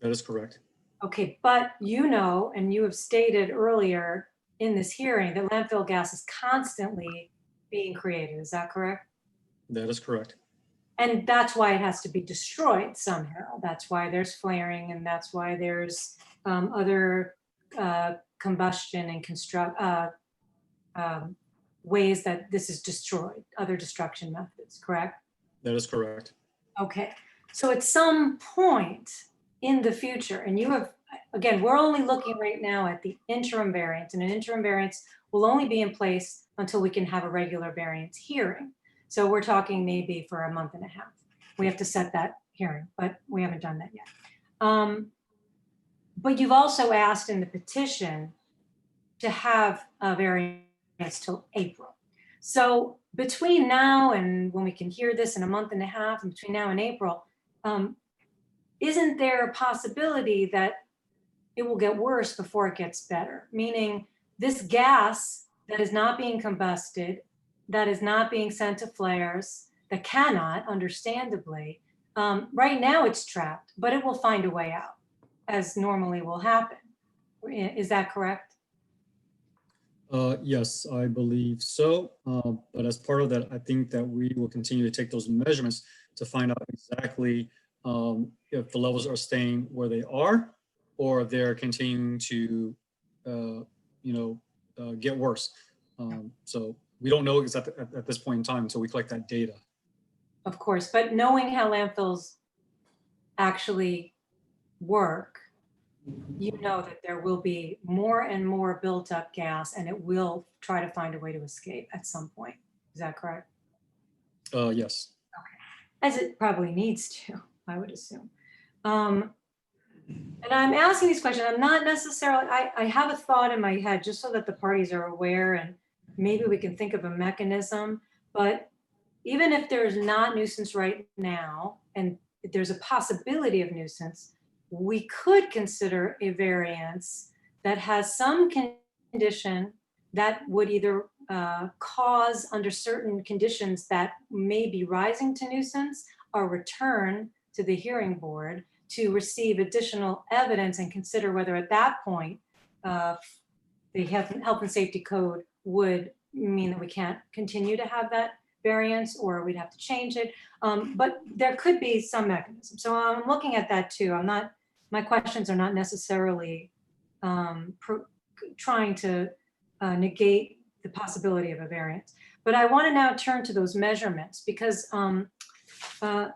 That is correct. Okay, but you know, and you have stated earlier in this hearing that landfill gas is constantly being created. Is that correct? That is correct. And that's why it has to be destroyed somehow. That's why there's flaring, and that's why there's other combustion and ways that this is destroyed, other destruction methods, correct? That is correct. Okay, so at some point in the future, and you have, again, we're only looking right now at the interim variance, and an interim variance will only be in place until we can have a regular variance hearing. So we're talking maybe for a month and a half. We have to set that hearing, but we haven't done that yet. But you've also asked in the petition to have a variance till April. So between now and when we can hear this in a month and a half, and between now and April, isn't there a possibility that it will get worse before it gets better? Meaning this gas that is not being combusted, that is not being sent to flares, that cannot, understandably, right now it's trapped, but it will find a way out, as normally will happen. Is that correct? Yes, I believe so. But as part of that, I think that we will continue to take those measurements to find out exactly if the levels are staying where they are, or if they're continuing to, get worse. So we don't know at this point in time until we collect that data. Of course, but knowing how landfills actually work, you know that there will be more and more built up gas, and it will try to find a way to escape at some point. Is that correct? Yes. As it probably needs to, I would assume. And I'm asking these questions, I'm not necessarily, I have a thought in my head just so that the parties are aware, and maybe we can think of a mechanism, but even if there's not nuisance right now, and there's a possibility of nuisance, we could consider a variance that has some condition that would either cause, under certain conditions that may be rising to nuisance, or return to the hearing board to receive additional evidence and consider whether at that point the health and safety code would mean that we can't continue to have that variance, or we'd have to change it. But there could be some mechanism. So I'm looking at that too. My questions are not necessarily trying to negate the possibility of a variance. But I want to now turn to those measurements, because Mr.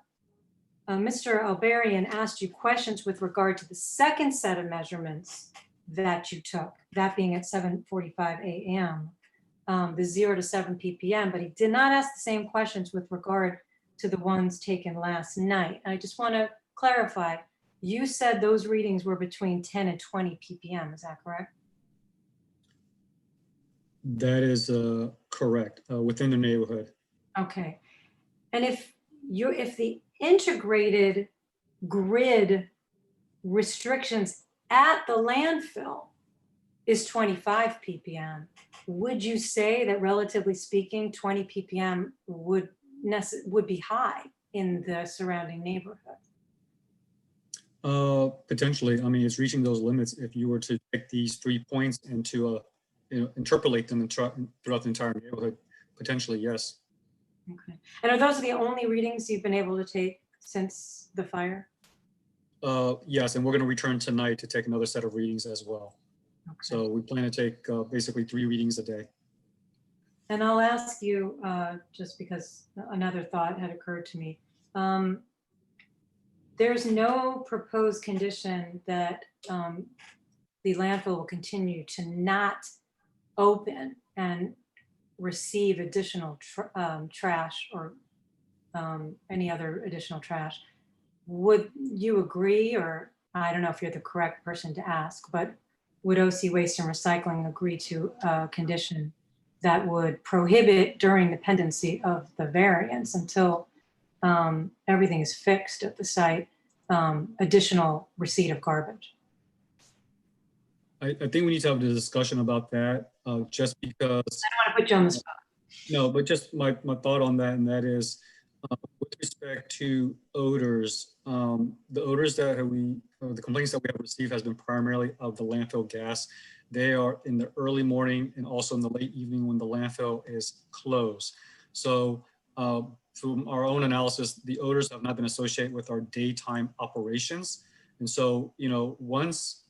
Alberian asked you questions with regard to the second set of measurements that you took, that being at 7:45 a.m., the 0 to 7 ppm, but he did not ask the same questions with regard to the ones taken last night. I just want to clarify, you said those readings were between 10 and 20 ppm, is that correct? That is correct, within the neighborhood. Okay. And if the integrated grid restrictions at the landfill is 25 ppm, would you say that, relatively speaking, 20 ppm would be high in the surrounding neighborhood? Potentially. I mean, it's reaching those limits if you were to take these 3 points and to interpolate them throughout the entire neighborhood. Potentially, yes. Okay. And are those the only readings you've been able to take since the fire? Yes, and we're going to return tonight to take another set of readings as well. Okay. So we plan to take basically 3 readings a day. And I'll ask you, just because another thought had occurred to me. there's no proposed condition that the landfill will continue to not open and receive additional trash or any other additional trash. Would you agree, or I don't know if you're the correct person to ask, but would OC Waste and Recycling agree to a condition that would prohibit during the pendency of the variance until everything is fixed at the site, additional receipt of garbage? I think we need to have a discussion about that, just because, I don't want to put you on the spot. no, but just my thought on that, and that is, with respect to odors, the odors that the complaints that we have received has been primarily of the landfill gas. They are in the early morning and also in the late evening when the landfill is closed. So from our own analysis, the odors have not been associated with our daytime operations. And so, once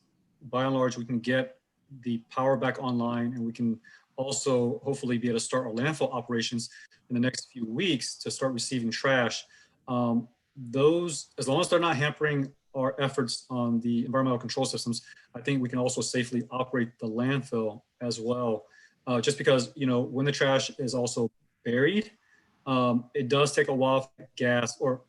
by and large we can get the power back online, and we can also hopefully be able to start our landfill operations in the next few weeks to start receiving trash. Those, as long as they're not hampering our efforts on the environmental control systems, I think we can also safely operate the landfill as well. Just because, when the trash is also buried, it does take a while for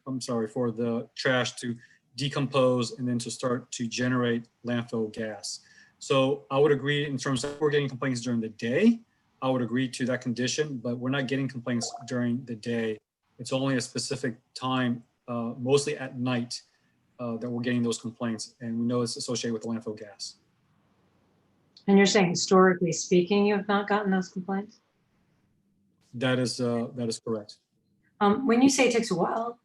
the trash to decompose and then to start to generate landfill gas. So I would agree in terms of we're getting complaints during the day. I would agree to that condition, but we're not getting complaints during the day. It's only a specific time, mostly at night, that we're getting those complaints, and we know it's associated with the landfill gas. And you're saying historically speaking, you have not gotten those complaints? That is correct. When you say it takes a while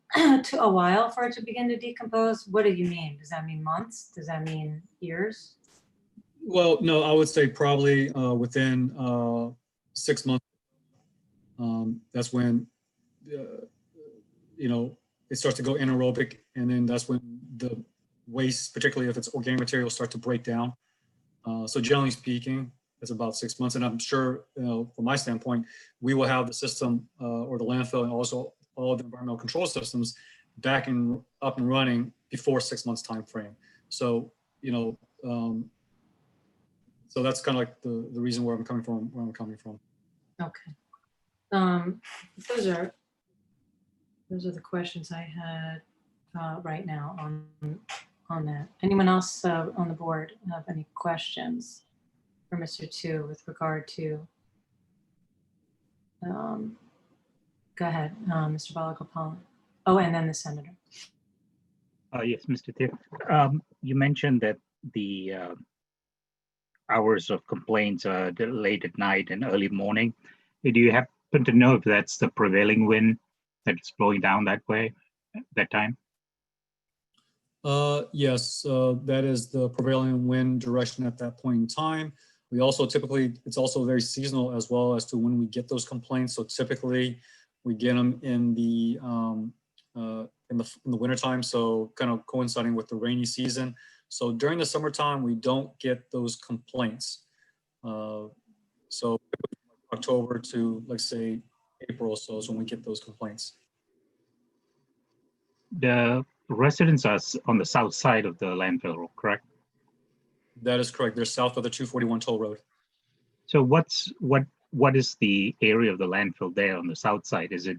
for it to begin to decompose, what do you mean? Does that mean months? Does that mean years? Well, no, I would say probably within 6 months. That's when it starts to go anaerobic, and then that's when the waste, particularly if it's organic material, start to break down. So generally speaking, it's about 6 months, and I'm sure, from my standpoint, we will have the system or the landfill and also all the environmental control systems up and running before 6 months time frame. So so that's kind of like the reason where I'm coming from. Okay. Those are the questions I had right now on that. Anyone else on the board have any questions for Mr. Tu with regard to? Go ahead, Mr. Balagopalan. Oh, and then the senator. Yes, Mr. Thier. You mentioned that the hours of complaints are late at night and early morning. Do you happen to know if that's the prevailing wind that's blowing down that way at that time? Yes, that is the prevailing wind direction at that point in time. We also it's also very seasonal as well as to when we get those complaints. So typically we get them in the wintertime, so kind of coinciding with the rainy season. So during the summertime, we don't get those complaints. So October to, let's say, April or so is when we get those complaints. The residents are on the south side of the landfill, correct? That is correct. They're south of the 241 toll road. So what is the area of the landfill there on the south side? Is it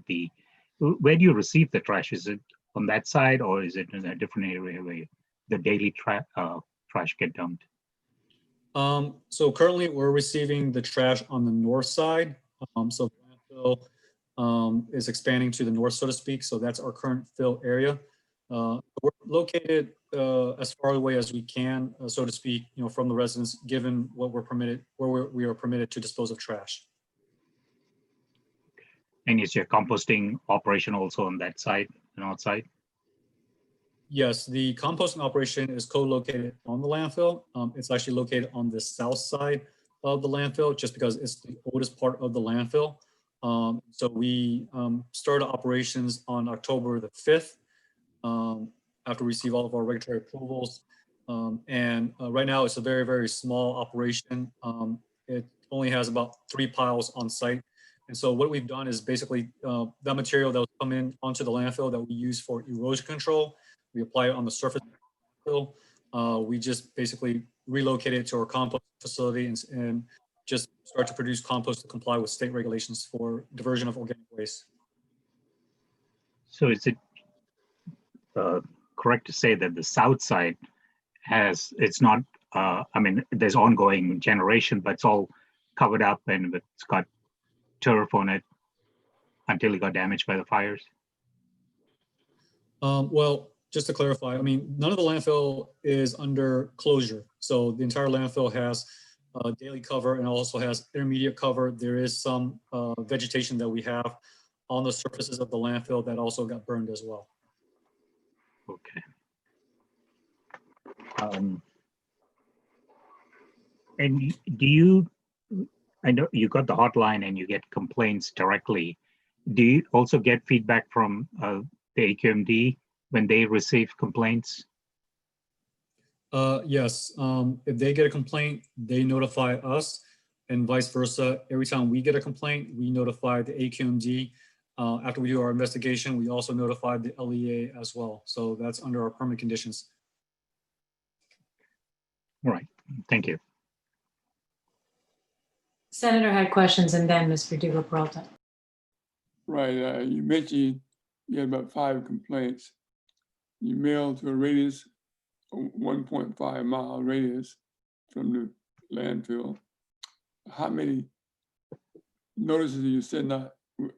where do you receive the trash? Is it on that side, or is it in a different area where the daily trash get dumped? So currently we're receiving the trash on the north side. So the landfill is expanding to the north, so to speak. So that's our current fill area. We're located as far away as we can, so to speak, from the residents, given what we are permitted to dispose of trash. And is your composting operation also on that side, the north side? Yes, the composting operation is co-located on the landfill. It's actually located on the south side of the landfill, just because it's the oldest part of the landfill. So we started operations on October the 5th, after we receive all of our regulatory approvals. And right now it's a very, very small operation. It only has about 3 piles on site. And so what we've done is basically that material that was coming in onto the landfill that we use for erosion control, We apply it on the surface. We just basically relocate it to our compost facility and just start to produce compost to comply with state regulations for diversion of organic waste. So is it correct to say that the south side it's not, I mean, there's ongoing generation, but it's all covered up and it's got turf on it until it got damaged by the fires? Well, just to clarify, I mean, none of the landfill is under closure. So the entire landfill has daily cover and also has intermediate cover. There is some vegetation that we have on the surfaces of the landfill that also got burned as well. Okay. And do you, I know you got the hotline and you get complaints directly. Do you also get feedback from the AQMD when they receive complaints? Yes, if they get a complaint, they notify us and vice versa. Every time we get a complaint, we notify the AQMD. After we do our investigation, we also notify the LEA as well. So that's under our permit conditions. All right, thank you. Senator had questions and then Ms. Verdugo-Peralta. Right, you mentioned you had about 5 complaints. You mailed to a radius, a 1.5 mile radius from the landfill. How many notices do you send out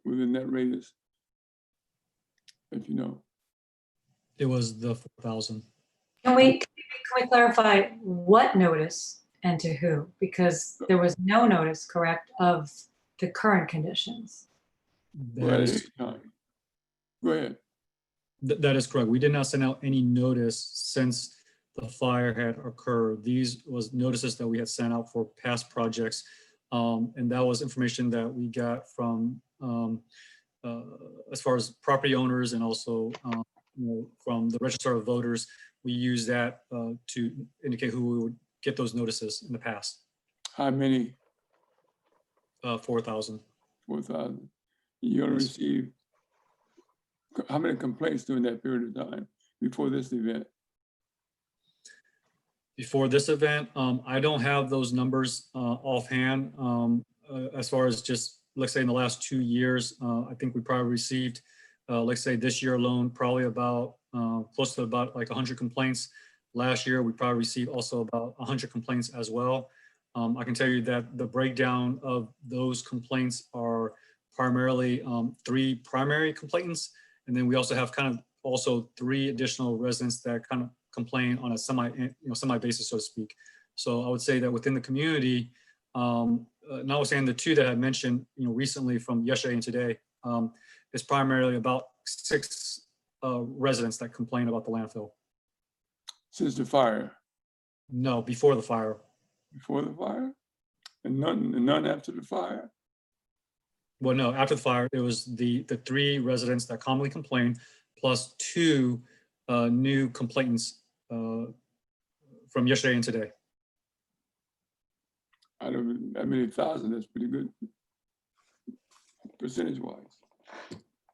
within that radius? If you know. It was the 4,000. Can we clarify what notice and to who? Because there was no notice, correct, of the current conditions. That is, Go ahead. that is correct. We did not send out any notice since the fire had occurred. These was notices that we had sent out for past projects. And that was information that we got from, as far as property owners and also from the register of voters. We use that to indicate who we would get those notices in the past. How many? 4,000. 4,000. You're gonna receive how many complaints during that period of time before this event? Before this event, I don't have those numbers offhand. As far as just, let's say in the last 2 years, I think we probably received, let's say this year alone, probably about close to about like 100 complaints. Last year, we probably received also about 100 complaints as well. I can tell you that the breakdown of those complaints are primarily 3 primary complainants. And then we also have kind of also 3 additional residents that kind of complain on a semi basis, so to speak. So I would say that within the community, notwithstanding the 2 that I mentioned, recently from yesterday and today, it's primarily about 6 residents that complain about the landfill. Since the fire? No, before the fire. Before the fire? And none after the fire? Well, no, after the fire, it was the 3 residents that commonly complained, plus 2 new complainants from yesterday and today. Out of that many thousand, that's pretty good percentage-wise.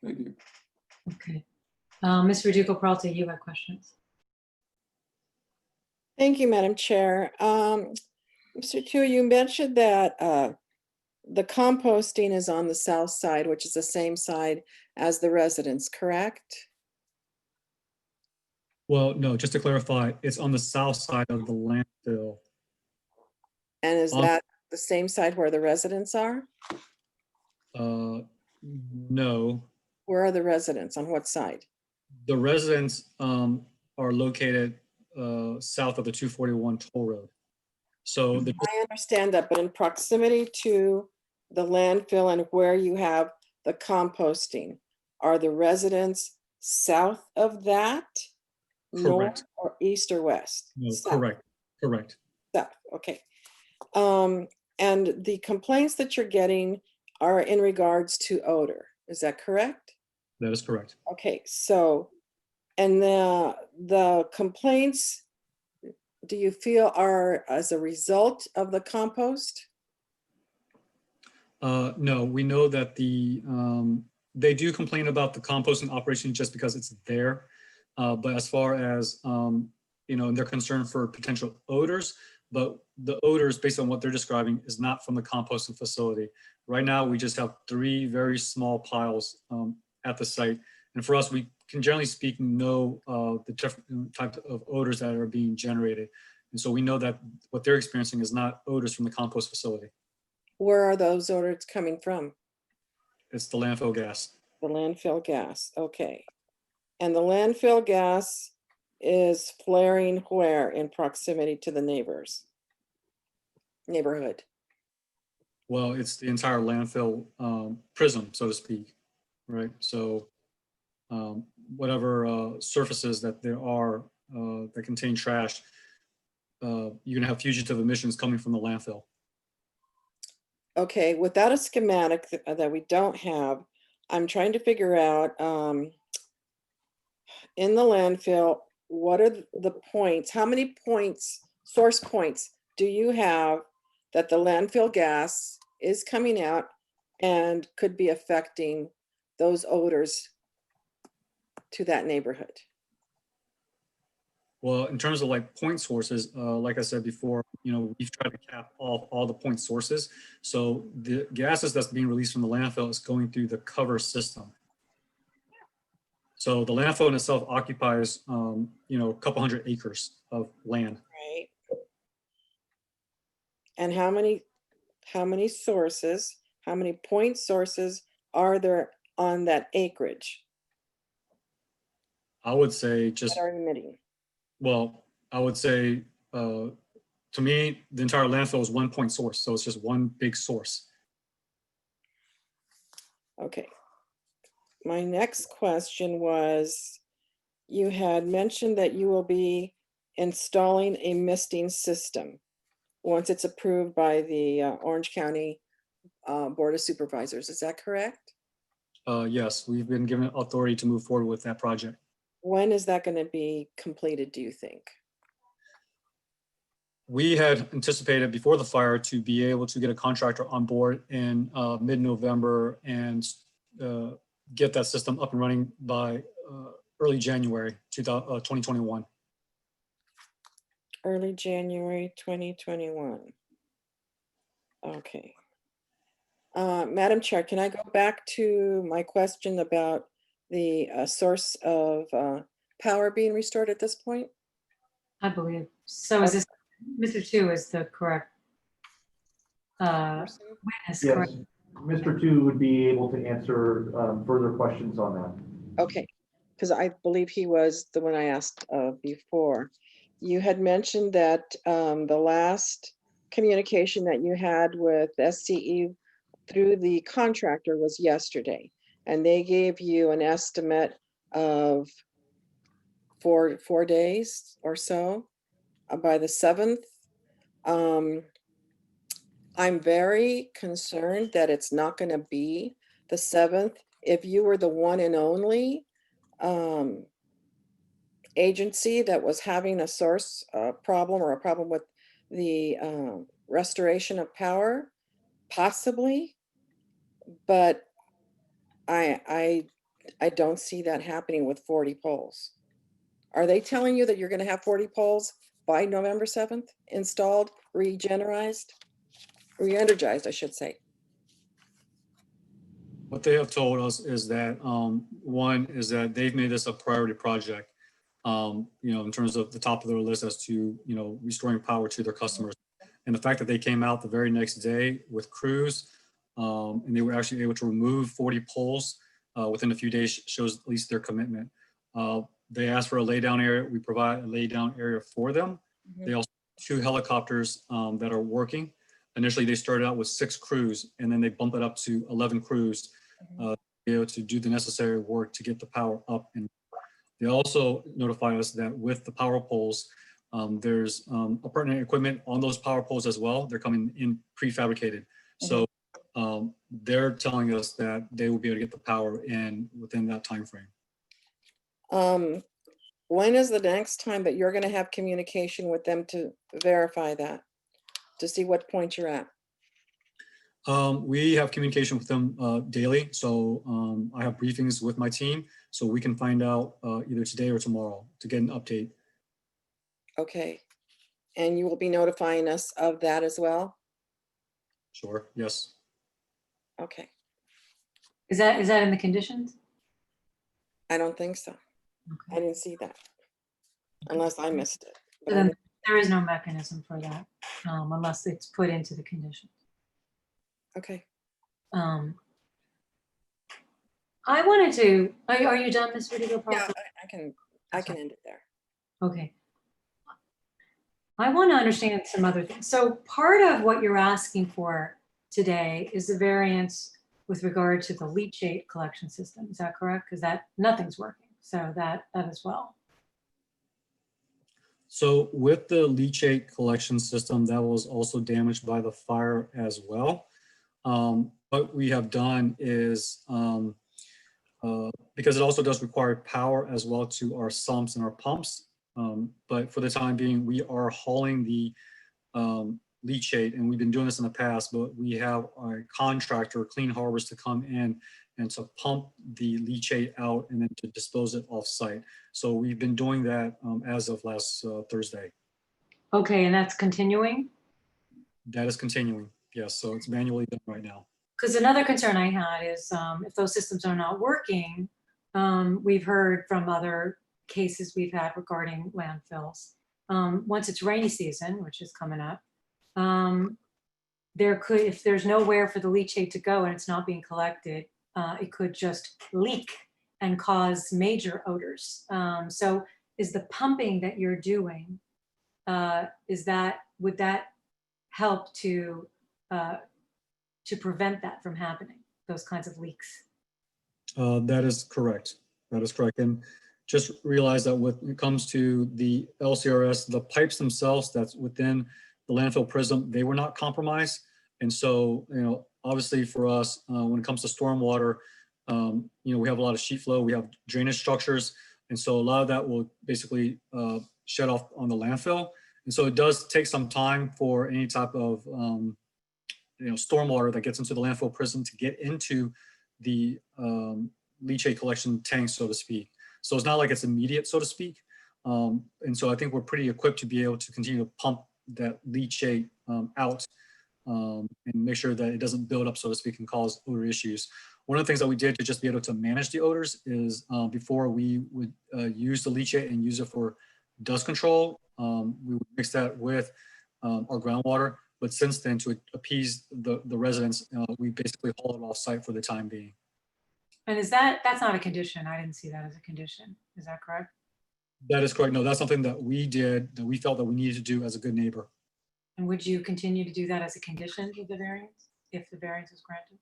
Thank you. Okay. Ms. Verdugo-Peralta, you have questions. Thank you, Madam Chair. Mr. Chu, you mentioned that the composting is on the south side, which is the same side as the residence, correct? Well, no, just to clarify, it's on the south side of the landfill. And is that the same side where the residents are? No. Where are the residents? On what side? The residents are located south of the 241 toll road. So I understand that, but in proximity to the landfill and where you have the composting, are the residents south of that? Correct. North or east or west? No, South. correct. South, okay. And the complaints that you're getting are in regards to odor, is that correct? That is correct. Okay, so, and the complaints, do you feel are as a result of the compost? No, we know that they do complain about the composting operation just because it's there. But as far as, they're concerned for potential odors, but the odors, based on what they're describing, is not from the composting facility. Right now, we just have 3 very small piles at the site. And for us, we can generally speaking know the different types of odors that are being generated. And so we know that what they're experiencing is not odors from the compost facility. Where are those odors coming from? It's the landfill gas. The landfill gas, okay. And the landfill gas is flaring where in proximity to the neighborhood? Well, it's the entire landfill prism, so to speak, right? So whatever surfaces that there are that contain trash, you're gonna have fugitive emissions coming from the landfill. Okay, without a schematic that we don't have, I'm trying to figure out in the landfill, what are the points? How many points, source points, do you have that the landfill gas is coming out and could be affecting those odors to that neighborhood? Well, in terms of like point sources, like I said before, we've tried to cap off all the point sources. So the gases that's being released from the landfill is going through the cover system. So the landfill in itself occupies, a couple hundred acres of land. Right. And how many sources, how many point sources are there on that acreage I would say that just, are emitting? well, I would say, to me, the entire landfill is one point source. So it's just one big source. Okay. My next question was, you had mentioned that you will be installing a misting system once it's approved by the Orange County Board of Supervisors. Is that correct? Yes, we've been given authority to move forward with that project. When is that going to be completed, do you think? We had anticipated before the fire to be able to get a contractor on board in mid-November and get that system up and running by early January 2021. Early January 2021. Okay. Madam Chair, can I go back to my question about the source of power being restored at this point? I believe. So is this, Mr. Tu is the correct witness, Yes, correct? Mr. Tu would be able to answer further questions on that. Okay, because I believe he was the one I asked before. You had mentioned that the last communication that you had with SCE through the contractor was yesterday, and they gave you an estimate of four days or so by the 7th. I'm very concerned that it's not going to be the 7th. If you were the one and only agency that was having a source problem or a problem with the restoration of power, possibly, but I don't see that happening with 40 poles. Are they telling you that you're going to have 40 poles by November 7th installed, re-energized, I should say? What they have told us is that one is that they've made this a priority project, in terms of the top of their list as to, restoring power to their customers. And the fact that they came out the very next day with crews and they were actually able to remove 40 poles within a few days shows at least their commitment. They asked for a laydown area. We provide a laydown area for them. Mm-hmm. They also have 2 helicopters that are working. Initially, they started out with 6 crews, and then they bumped it up to 11 crews to be able to do the necessary work to get the power up. And they also notify us that with the power poles, there's pertinent equipment on those power poles as well. They're coming in prefabricated. Mm-hmm. So they're telling us that they will be able to get the power in within that time frame. When is the next time that you're going to have communication with them to verify that, to see what point you're at? We have communication with them daily. So I have briefings with my team so we can find out either today or tomorrow to get an update. Okay. And you will be notifying us of that as well? Sure, yes. Okay. Is that in the conditions? I don't think so. I didn't see that. Unless I missed it. But So I then didn't- there is no mechanism for that, unless it's put into the condition. Okay. I wanted to, are you done, Ms. Whittier? Yeah, I can end it there. Okay. I want to understand some other things. So part of what you're asking for today is the variance with regard to the leachate collection system. Is that correct? Because nothing's working. So that as well. So with the leachate collection system, that was also damaged by the fire as well. What we have done is, because it also does require power as well to our sumps and our pumps. But for the time being, we are hauling the leachate, and we've been doing this in the past, but we have our contractor, Clean Harbors, to come in and to pump the leachate out and then to dispose it off site. So we've been doing that as of last Thursday. Okay, and that's continuing? That is continuing, yes. So it's manually done right now. Because another concern I had is if those systems are not working, we've heard from other cases we've had regarding landfills. Once it's rainy season, which is coming up, if there's nowhere for the leachate to go and it's not being collected, it could just leak and cause major odors. So is the pumping that you're doing, would that help to prevent that from happening, those kinds of leaks? That is correct. That is correct. And just realize that when it comes to the LCRS, the pipes themselves that's within the landfill prism, they were not compromised. And so, obviously for us, when it comes to stormwater, we have a lot of sheet flow, we have drainage structures. And so a lot of that will basically shed off on the landfill. And so it does take some time for any type of, stormwater that gets into the landfill prism to get into the leachate collection tank, so to speak. So it's not like it's immediate, so to speak. And so I think we're pretty equipped to be able to continue to pump that leachate out and make sure that it doesn't build up, so to speak, and cause odor issues. One of the things that we did to just be able to manage the odors is before we would use the leachate and use it for dust control, we would mix that with our groundwater. But since then, to appease the residents, we basically haul it off site for the time being. And that's not a condition? I didn't see that as a condition. Is that correct? That is correct. No, that's something that we did, that we felt that we needed to do as a good neighbor. And would you continue to do that as a condition with the variance, if the variance is granted?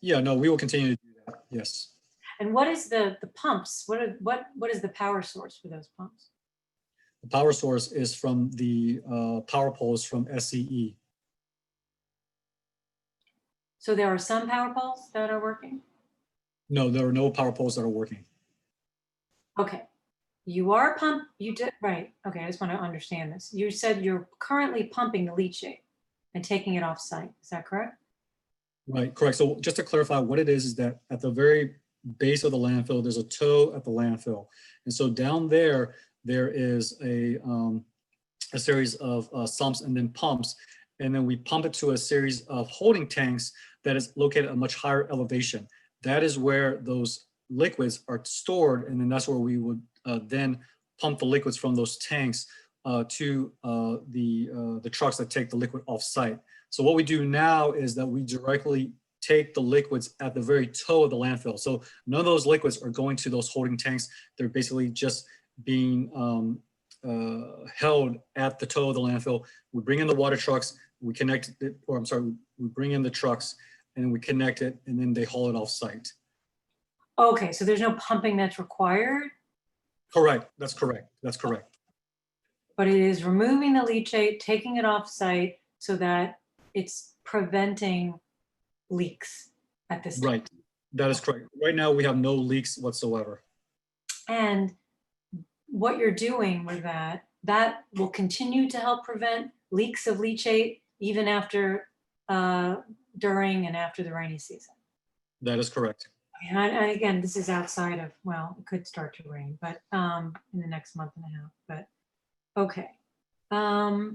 Yeah, no, we will continue to do that. Yes. And what is the pumps? What is the power source for those pumps? The power source is from the power poles from SCE. So there are some power poles that are working? No, there are no power poles that are working. Okay. You did, right. Okay, I just want to understand this. You said you're currently pumping the leachate and taking it off site. Is that correct? Right, correct. So just to clarify, what it is that at the very base of the landfill, there's a toe at the landfill. And so down there, there is a series of sumps and then pumps. And then we pump it to a series of holding tanks that is located at a much higher elevation. That is where those liquids are stored. And then that's where we would then pump the liquids from those tanks to the trucks that take the liquid off site. So what we do now is that we directly take the liquids at the very toe of the landfill. So none of those liquids are going to those holding tanks. They're basically just being held at the toe of the landfill. We bring in the water trucks, we connect it, or I'm sorry, we bring in the trucks and then we connect it and then they haul it off site. Okay, so there's no pumping that's required? Correct, that's correct, that's correct. But it is removing the leachate, taking it off site so that it's preventing leaks at this time. Right, that is correct. Right now we have no leaks whatsoever. And what you're doing with that will continue to help prevent leaks of leachate even after during and after the rainy season. That is correct. And again, this is outside of, well, it could start to rain, but in the next month and a half, but okay. I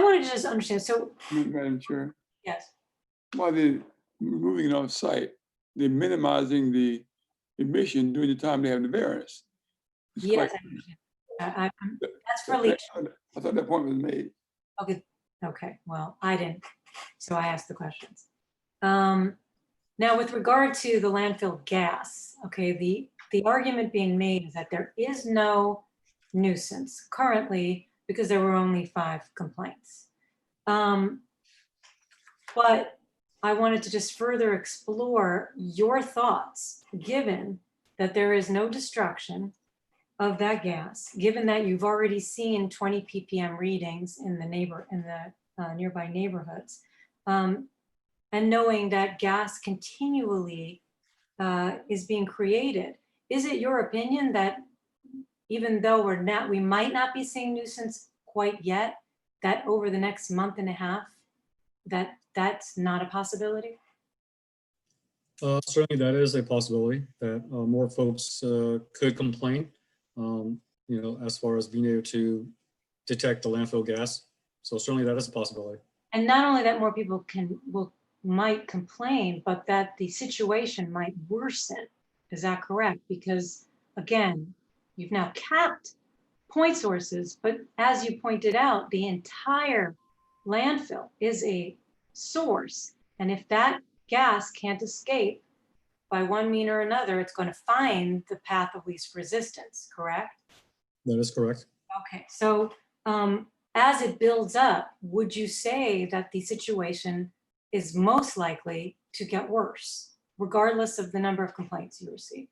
wanted to just understand, so, Madam Chair, yes, while they're moving it on site, they're minimizing the emission during the time they have the variance. It's yes, quite- I understand. That's really, I thought that point was made. okay, well, I didn't, so I asked the questions. Now, with regard to the landfill gas, okay, the argument being made is that there is no nuisance currently because there were only 5 complaints. But I wanted to just further explore your thoughts, given that there is no destruction of that gas, given that you've already seen 20 ppm readings in the nearby neighborhoods, and knowing that gas continually is being created. Is it your opinion that even though we might not be seeing nuisance quite yet, that over the next month and a half, that's not a possibility? Certainly that is a possibility that more folks could complain, as far as being able to detect the landfill gas. So certainly that is a possibility. And not only that more people might complain, but that the situation might worsen. Is that correct? Because again, you've now capped point sources, but as you pointed out, the entire landfill is a source. And if that gas can't escape by one means or another, it's going to find the path of least resistance, correct? That is correct. Okay, so as it builds up, would you say that the situation is most likely to get worse, regardless of the number of complaints you receive?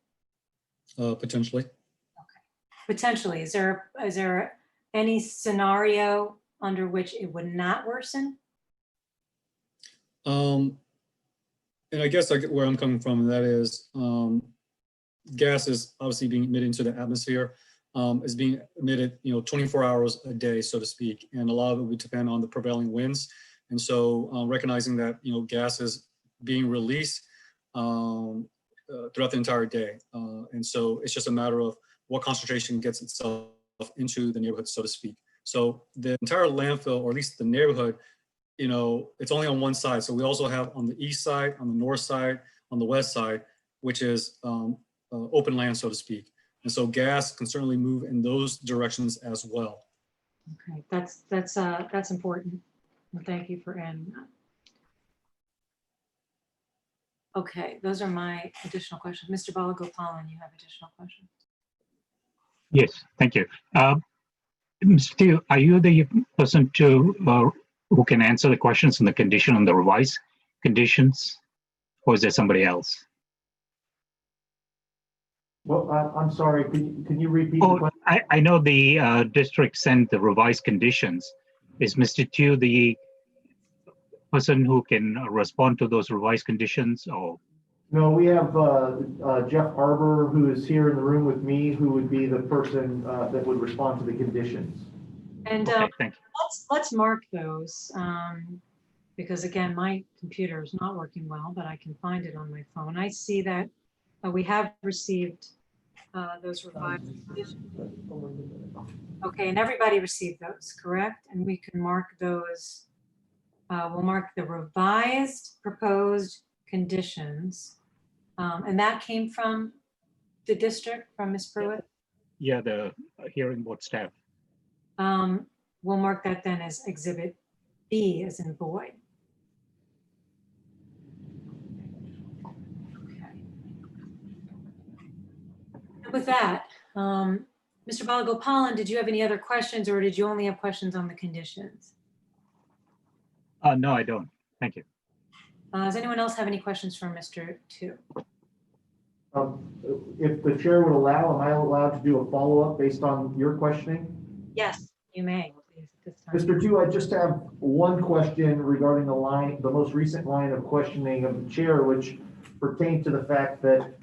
Potentially. Okay, potentially. Is there any scenario under which it would not worsen? And I guess where I'm coming from, and that is gas is obviously being emitted into the atmosphere, is being emitted, 24 hours a day, so to speak. And a lot of it would depend on the prevailing winds. And so recognizing that, gas is being released throughout the entire day. And so it's just a matter of what concentration gets itself into the neighborhood, so to speak. So the entire landfill, or at least the neighborhood, it's only on one side. So we also have on the east side, on the north side, on the west side, which is open land, so to speak. And so gas can certainly move in those directions as well. Okay, that's important. Well, thank you for adding that. Okay, those are my additional questions. Mr. Balagopalan, you have additional questions? Yes, thank you. Steve, are you the person who can answer the questions on the condition on the revised conditions, or is there somebody else? Well, I'm sorry, can you repeat the question? I know the district sent the revised conditions. Is Mr. Tu the person who can respond to those revised conditions, or? No, we have Jeff Arbor, who is here in the room with me, who would be the person that would respond to the conditions. And Okay, thank you. let's mark those, because again, my computer is not working well, but I can find it on my phone. I see that we have received those revised conditions. Okay, and everybody received those, correct? And we can mark those. We'll mark the revised proposed conditions. And that came from the district, from Ms. Pruitt? Yeah, the hearing board staff. We'll mark that then as Exhibit B, as in boy. Okay. With that, Mr. Balagopalan, did you have any other questions, or did you only have questions on the conditions? No, I don't. Thank you. Does anyone else have any questions for Mr. Tu? If the chair would allow, am I allowed to do a follow-up based on your questioning? Yes, you may, please, at this time. Mr. Tu, I just have one question regarding the most recent line of questioning of the chair, which pertained to the fact that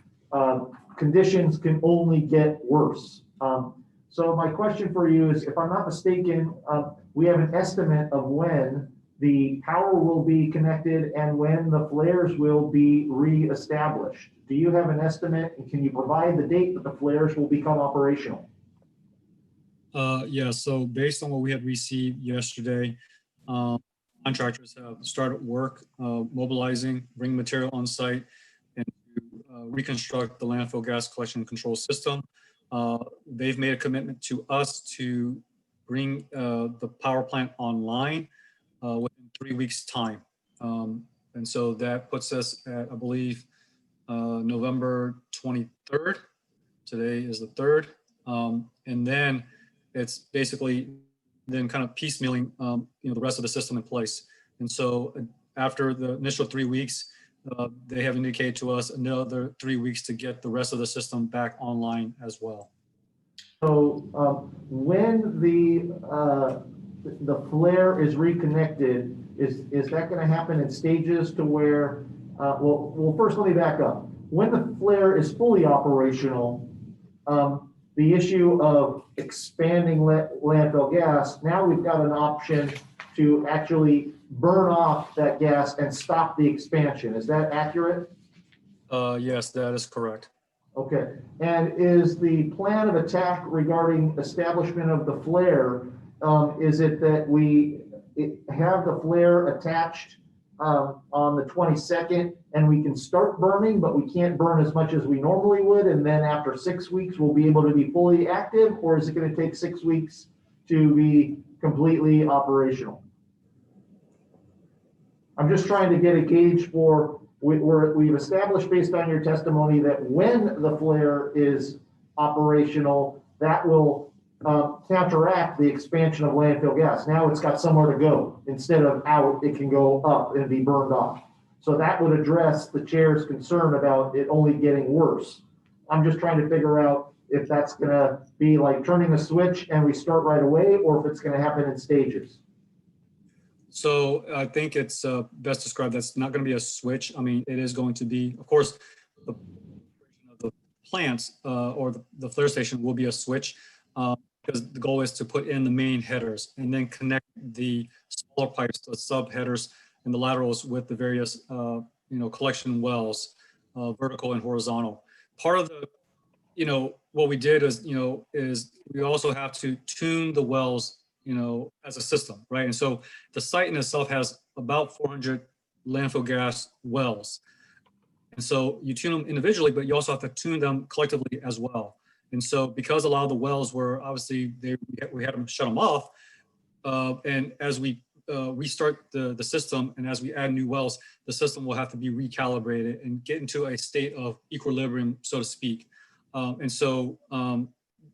conditions can only get worse. So my question for you is, if I'm not mistaken, we have an estimate of when the power will be connected and when the flares will be reestablished? Do you have an estimate, and can you provide the date that the flares will become operational? Yeah, so based on what we had received yesterday, contractors have started work mobilizing, bring material on site, and to reconstruct the landfill gas collection and control system. They've made a commitment to us to bring the power plant online within 3 weeks' time. And so that puts us at, I believe, November 23rd. Today is the 3rd. And then it's basically then kind of piecemealing, the rest of the system in place. And so after the initial 3 weeks, they have indicated to us another 3 weeks to get the rest of the system back online as well. So When the flare is reconnected, is that going to happen in stages to where, well, first let me back up. When the flare is fully operational, the issue of expanding landfill gas, now we've got an option to actually burn off that gas and stop the expansion. Is that accurate? Yes, that is correct. Okay. And is the plan of attack regarding establishment of the flare, is it that we have the flare attached on the 22nd and we can start burning, but we can't burn as much as we normally would, and then after 6 weeks we'll be able to be fully active? Or is it going to take 6 weeks to be completely operational? I'm just trying to get a gauge for, we've established based on your testimony that when the flare is operational, that will counteract the expansion of landfill gas. Now it's got somewhere to go. Instead of out, it can go up and be burned off. So that would address the chair's concern about it only getting worse. I'm just trying to figure out if that's going to be like turning a switch and we start right away, or if it's going to happen in stages. So I think it's best described that's not going to be a switch. I mean, it is going to be, of course, the plants or the flare station will be a switch because the goal is to put in the main headers and then connect the smaller pipes, the sub headers and the laterals with the various, collection wells, vertical and horizontal. Part of the, what we did is we also have to tune the wells as a system, right? And so the site in itself has about 400 landfill gas wells. And so you tune them individually, but you also have to tune them collectively as well. And so because a lot of the wells were obviously, we had to shut them off. And as we restart the system and as we add new wells, the system will have to be recalibrated and get into a state of equilibrium, so to speak. And so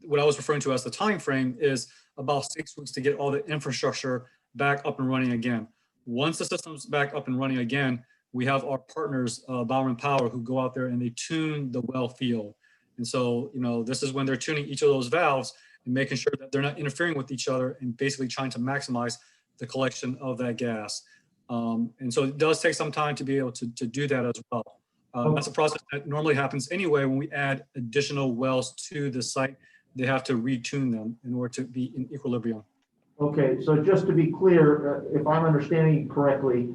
what I was referring to as the time frame is about 6 weeks to get all the infrastructure back up and running again. Once the system's back up and running again, we have our partners, Bowerman Power, who go out there and they tune the well field. And so, this is when they're tuning each of those valves and making sure that they're not interfering with each other and basically trying to maximize the collection of that gas. And so it does take some time to be able to do that as well. That's a process that normally happens anyway when we add additional wells to the site. They have to retune them in order to be in equilibrium. Okay, so just to be clear, if I'm understanding correctly,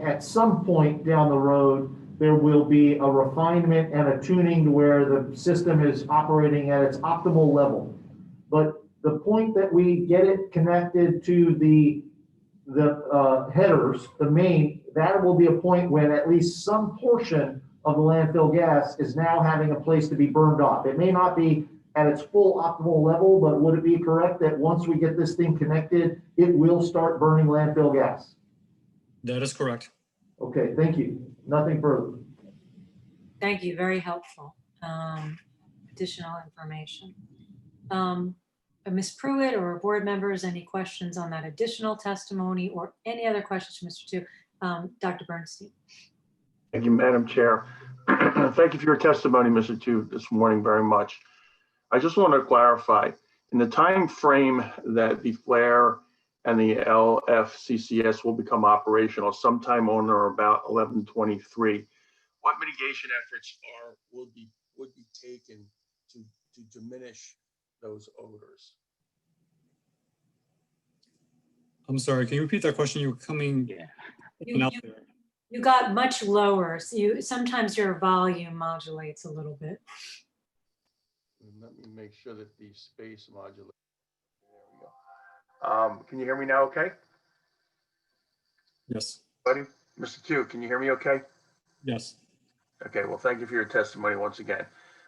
at some point down the road, there will be a refinement and a tuning to where the system is operating at its optimal level. But the point that we get it connected to the headers, the main, that will be a point when at least some portion of the landfill gas is now having a place to be burned off. It may not be at its full optimal level, but would it be correct that once we get this thing connected, it will start burning landfill gas? That is correct. Okay, thank you. Nothing further. Thank you, very helpful. Additional information. Ms. Pruitt or board members, any questions on that additional testimony or any other questions for Mr. Tu? Dr. Bernstein. Thank you, Madam Chair. Thank you for your testimony, Mr. Tu, this morning very much. I just want to clarify, in the time frame that the flare and the LFCCS will become operational sometime on or about 11/23, what mitigation efforts would be taken to diminish those odors? I'm sorry, can you repeat that question? You were coming Yeah. in and out You, there. you got much lower. So sometimes your volume modulates a little bit. Let me make sure that the space modulator. There we go. Can you hear me now okay? Yes, Buddy, Mr. Q, can you hear me okay? yes. Okay, well, thank you for your testimony once again.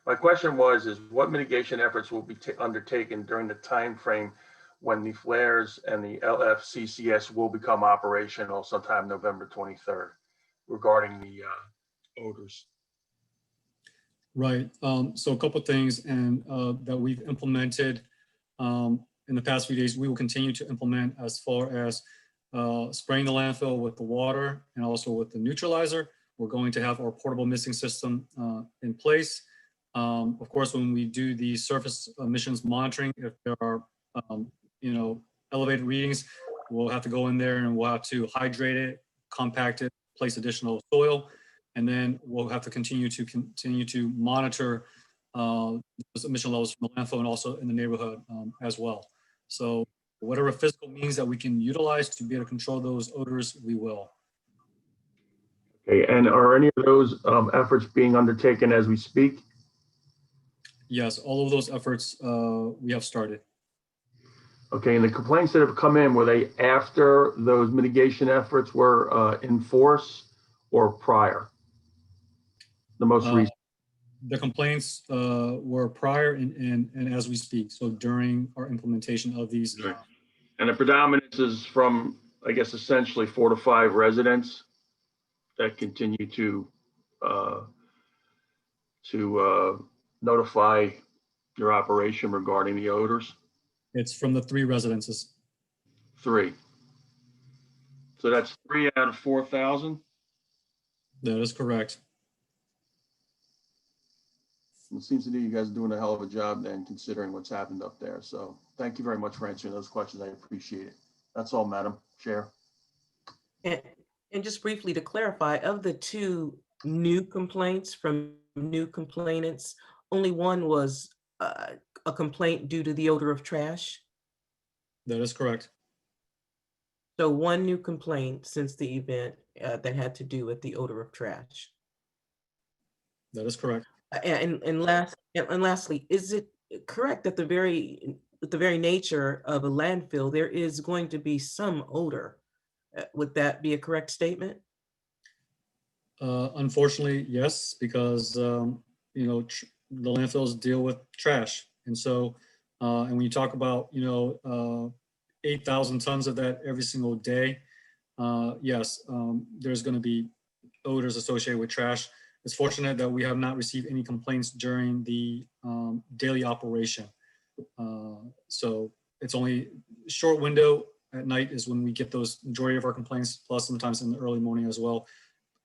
My question was, is what mitigation efforts will be undertaken during the time frame when the flares and the LFCCS will become operational sometime November 23rd regarding the odors? Right. So a couple of things and that we've implemented in the past few days, we will continue to implement as far as spraying the landfill with the water and also with the neutralizer. We're going to have our portable missing system in place. Of course, when we do the surface emissions monitoring, if there are, elevated readings, we'll have to go in there and we'll have to hydrate it, compact it, place additional soil, and then we'll have to continue to monitor those emission levels from the landfill and also in the neighborhood as well. So whatever physical means that we can utilize to be able to control those odors, we will. Okay, and are any of those efforts being undertaken as we speak? Yes, all of those efforts we have started. Okay, and the complaints that have come in, were they after those mitigation efforts were in force or prior? The most recent. The complaints were prior and as we speak, so during our implementation of these. Right. And the predominance is from, I guess, essentially 4 to 5 residents that continue to notify your operation regarding the odors? It's from the 3 residences. 3. So that's 3 out of 4,000? That is correct. It seems to me you guys are doing a hell of a job then, considering what's happened up there. So thank you very much for answering those questions. I appreciate it. That's all, Madam Chair. And just briefly to clarify, of the 2 new complaints from new complainants, only one was a complaint due to the odor of trash. That is correct. So 1 new complaint since the event that had to do with the odor of trash. That is correct. And lastly, is it correct that the very nature of a landfill, there is going to be some odor? Would that be a correct statement? Unfortunately, yes, because the landfills deal with trash, and so and when you talk about 8,000 tons of that every single day, yes, there's going to be odors associated with trash. It's fortunate that we have not received any complaints during the daily operation. So it's only a short window at night is when we get those majority of our complaints, plus sometimes in the early morning as well,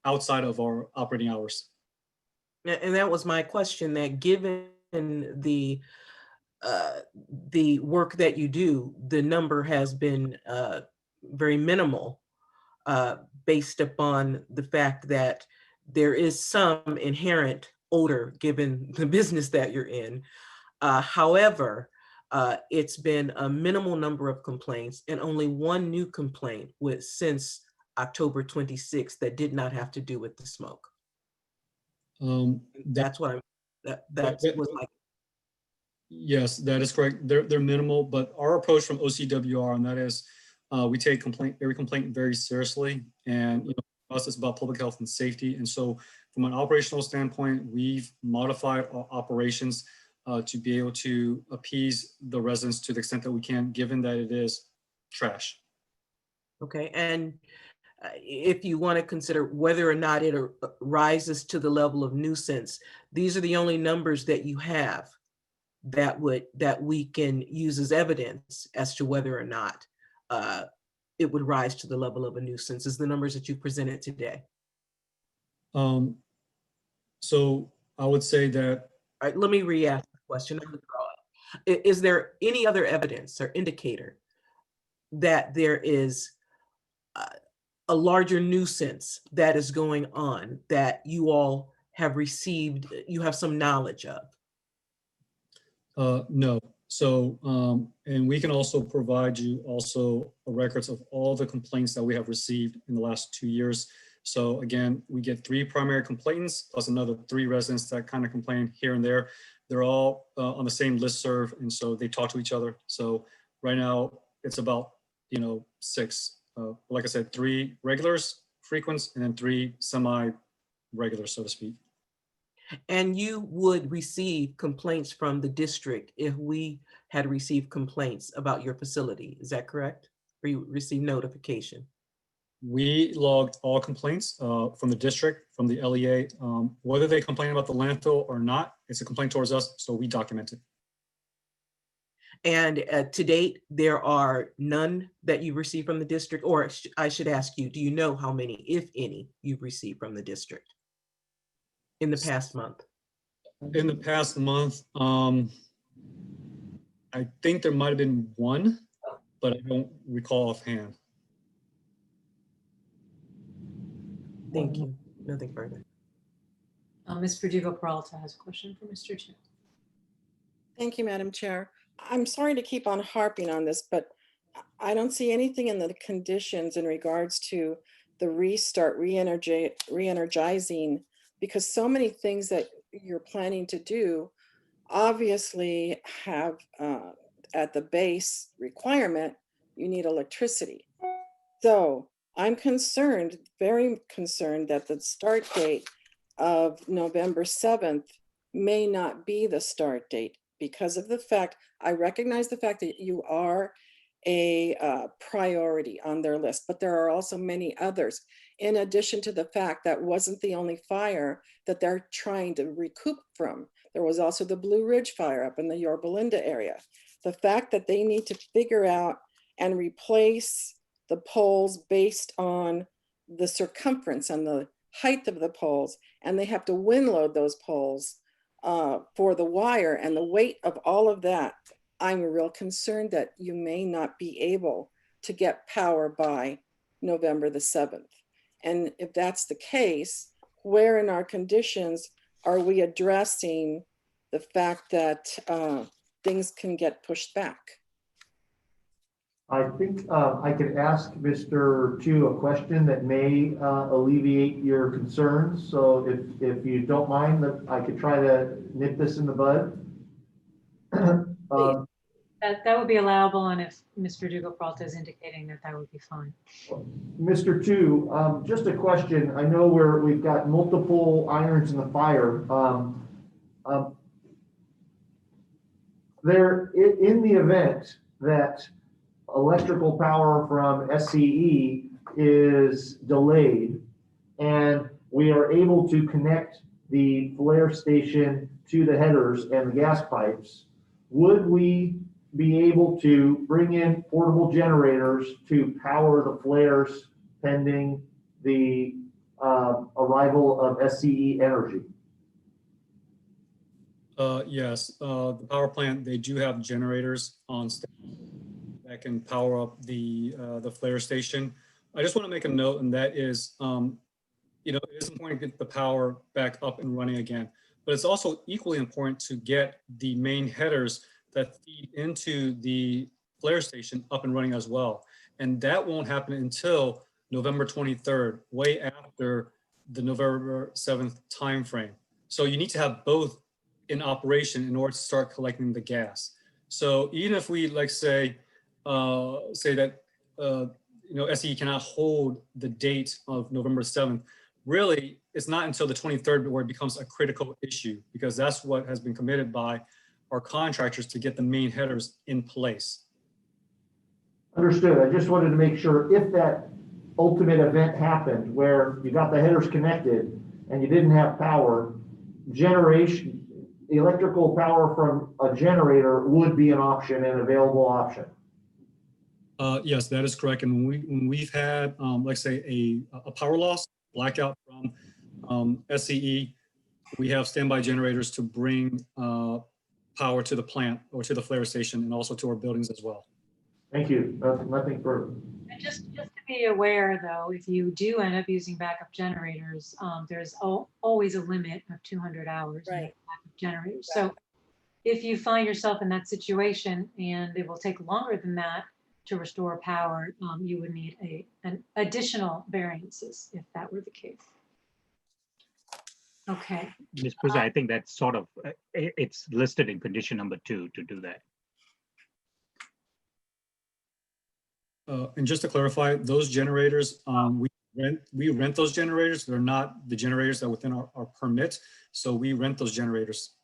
outside of our operating hours. And that was my question, that given the work that you do, the number has been very minimal based upon the fact that there is some inherent odor given the business that you're in. However, it's been a minimal number of complaints and only 1 new complaint since October 26th that did not have to do with the smoke. That's what was my. Yes, that is correct. They're minimal, but our approach from OCWR, and that is we take every complaint very seriously, and for us it's about public health and safety. And so from an operational standpoint, we've modified our operations to be able to appease the residents to the extent that we can, given that it is trash. Okay, and if you want to consider whether or not it rises to the level of nuisance, these are the only numbers that you have that we can use as evidence as to whether or not it would rise to the level of a nuisance, is the numbers that you presented today. So I would say that. All right, let me re-ask the question. Is there any other evidence or indicator that there is a larger nuisance that is going on that you all have received, you have some knowledge of? No. So, and we can also provide you also records of all the complaints that we have received in the last 2 years. So again, we get 3 primary complainants plus another 3 residents that kind of complain here and there. They're all on the same listserv, and so they talk to each other. So right now it's about 6. Like I said, 3 regulars, frequents, and then 3 semi-regular, so to speak. And you would receive complaints from the district if we had received complaints about your facility. Is that correct? Or you receive notification? We logged all complaints from the district, from the LEA, whether they complain about the landfill or not. It's a complaint towards us, so we document it. And to date, there are none that you received from the district, or I should ask you, do you know how many, if any, you've received from the district in the past month? In the past month, I think there might have been 1, but I don't recall offhand. Thank you. Nothing further. Ms. Verdugo-Peralta has a question for Mr. Chu. Thank you, Madam Chair. I'm sorry to keep on harping on this, but I don't see anything in the conditions in regards to the restart, re-energizing, because so many things that you're planning to do obviously have at the base requirement, you need electricity. So I'm concerned, very concerned, that the start date of November 7th may not be the start date because of the fact, I recognize the fact that you are a priority on their list, but there are also many others. In addition to the fact that wasn't the only fire that they're trying to recoup from. There was also the Blue Ridge fire up in the Yorba Linda area. The fact that they need to figure out and replace the poles based on the circumference and the height of the poles, and they have to wind load those poles for the wire and the weight of all of that. I'm real concerned that you may not be able to get power by November the 7th. And if that's the case, where in our conditions are we addressing the fact that things can get pushed back? I think I could ask Mr. Chu a question that may alleviate your concerns. So if you don't mind, I could try to nip this in the bud. That would be allowable, and if Ms. Verdugo-Peralta is indicating that, that would be fine. Mr. Chu, just a question. I know we've got multiple irons in the fire. In the event that electrical power from SCE is delayed and we are able to connect the flare station to the headers and the gas pipes, would we be able to bring in portable generators to power the flares pending the arrival of SCE energy? Yes, the power plant, they do have generators on staff that can power up the flare station. I just want to make a note, and that is, it is important to get the power back up and running again, but it's also equally important to get the main headers that feed into the flare station up and running as well. And that won't happen until November 23rd, way after the November 7th timeframe. So you need to have both in operation in order to start collecting the gas. So even if we say that SCE cannot hold the date of November 7th, really it's not until the 23rd where it becomes a critical issue, because that's what has been committed by our contractors to get the main headers in place. Understood. I just wanted to make sure if that ultimate event happened where you got the headers connected and you didn't have power, electrical power from a generator would be an option, an available option. Yes, that is correct. And when we've had, like say, a power loss, blackout from SCE, we have standby generators to bring power to the plant or to the flare station and also to our buildings as well. Thank you. Nothing further. And just to be aware, though, if you do end up using backup generators, there's always a limit of 200 hours in Right. backup generators. So if you find yourself in that situation and it will take longer than that to restore power, you would need an additional variances if that were the case. Okay. Ms. Prusa, I think that's sort of, it's listed in condition number 2 to do that. And just to clarify, those generators, we rent those generators. They're not the generators that are within our permit. So we rent those generators.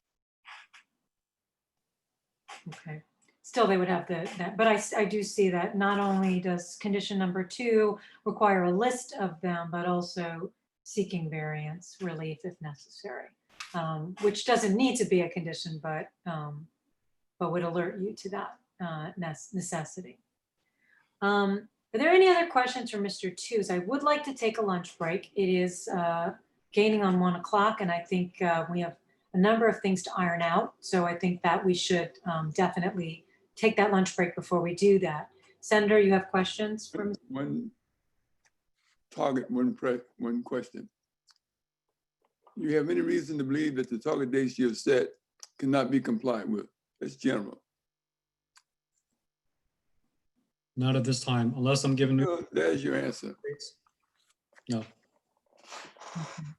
Okay. Still, they would have that, but I do see that not only does condition number 2 require a list of them, but also seeking variance relief if necessary, which doesn't need to be a condition, but would alert you to that necessity. Are there any other questions for Mr. Tews? I would like to take a lunch break. It is gaining on 1 o'clock, and I think we have a number of things to iron out. So I think that we should definitely take that lunch break before we do that. Senator, you have questions from? One target, one question. You have any reason to believe that the target dates you have set cannot be complied with? That's general. Not at this time, unless I'm given new. Well, there's your answer. No.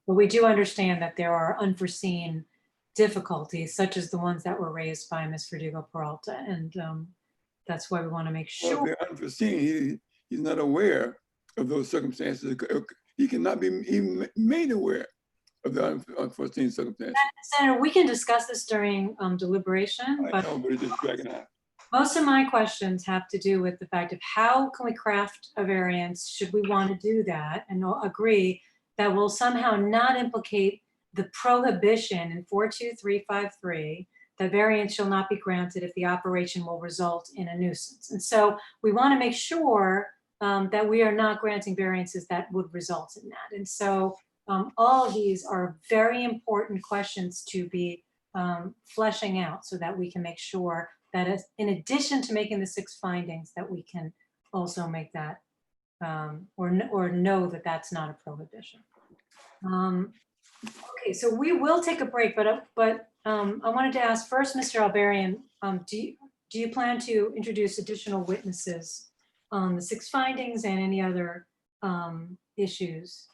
But we do understand that there are unforeseen difficulties, such as the ones that were raised by Ms. Verdugo Peralta, and that's why we want to make Well, sure. if they're unforeseen, he's not aware of those circumstances. He cannot be even made aware of the unforeseen circumstances. Senator, we can discuss this during deliberation, I but know, but it's just dragging out. most of my questions have to do with the fact of how can we craft a variance, should we want to do that, and agree that will somehow not implicate the prohibition in 42353 that variance shall not be granted if the operation will result in a nuisance. And so we want to make sure that we are not granting variances that would result in that. And so all of these are very important questions to be fleshing out so that we can make sure that in addition to making the 6 findings, that we can also make that or know that that's not a prohibition. Okay, so we will take a break, but I wanted to ask first, Mr. Alberian, do you plan to introduce additional witnesses on the 6 findings and any other issues?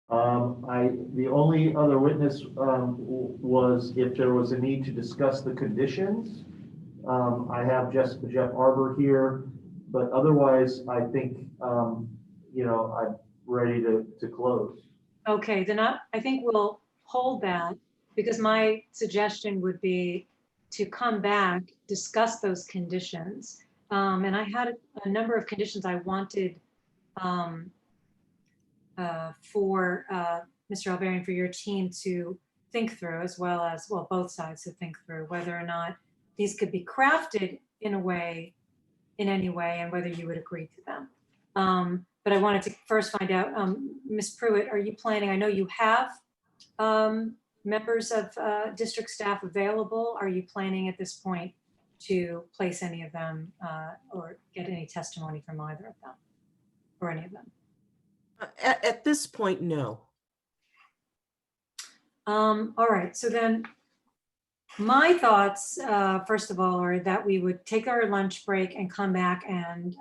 The only other witness was if there was a need to discuss the conditions. I have Jeff Arbor here, but otherwise I think, I'm ready to close. Okay, then I think we'll hold that because my suggestion would be to come back, discuss those conditions. And I had a number of conditions I wanted for Mr. Alberian, for your team to think through, as well as, well, both sides to think through whether or not these could be crafted in any way, and whether you would agree to them. But I wanted to first find out, Ms. Pruitt, are you planning, I know you have members of district staff available. Are you planning at this point to place any of them or get any testimony from either of them or any of them? At this point, no. All right, so then my thoughts, first of all, are that we would take our lunch break and come back and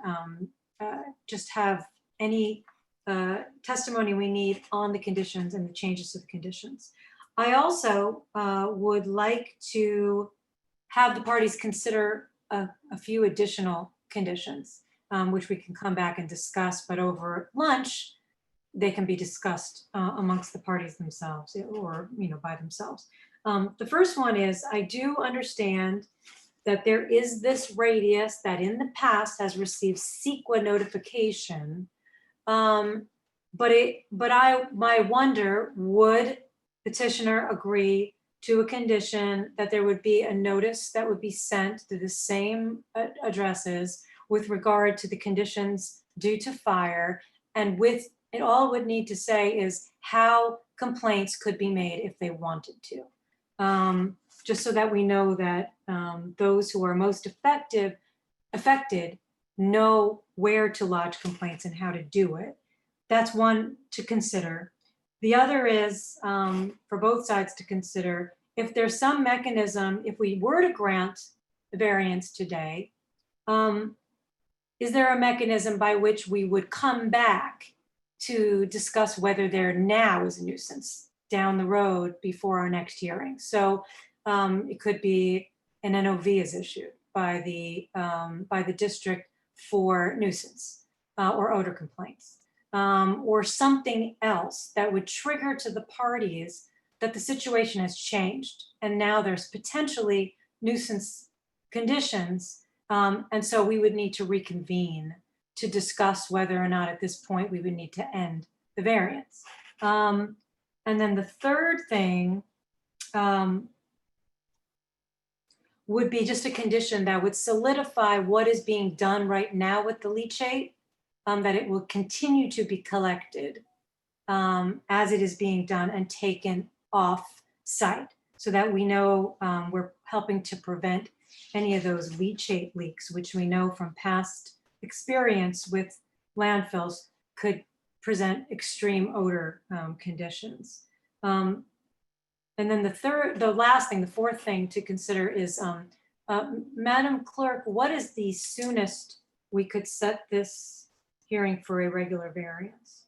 just have any testimony we need on the conditions and the changes to the conditions. I also would like to have the parties consider a few additional conditions, which we can come back and discuss, but over lunch, they can be discussed amongst the parties themselves or, by themselves. The first one is, I do understand that there is this radius that in the past has received CEQA notification. But my wonder, would petitioner agree to a condition that there would be a notice that would be sent to the same addresses with regard to the conditions due to fire, and all it would need to say is how complaints could be made if they wanted to. Just so that we know that those who are most affected know where to lodge complaints and how to do it. That's one to consider. The other is for both sides to consider if there's some mechanism, if we were to grant the variance today, is there a mechanism by which we would come back to discuss whether there now is a nuisance down the road before our next hearing? So it could be an NOV is issued by the district for nuisance or odor complaints, or something else that would trigger to the parties that the situation has changed and now there's potentially nuisance conditions. And so we would need to reconvene to discuss whether or not at this point we would need to end the variance. And then the third thing would be just a condition that would solidify what is being done right now with the leachate, that it will continue to be collected as it is being done and taken off site so that we know we're helping to prevent any of those leachate leaks, which we know from past experience with landfills could present extreme odor conditions. And then the fourth thing to consider is, Madam Clerk, what is the soonest we could set this hearing for a regular variance?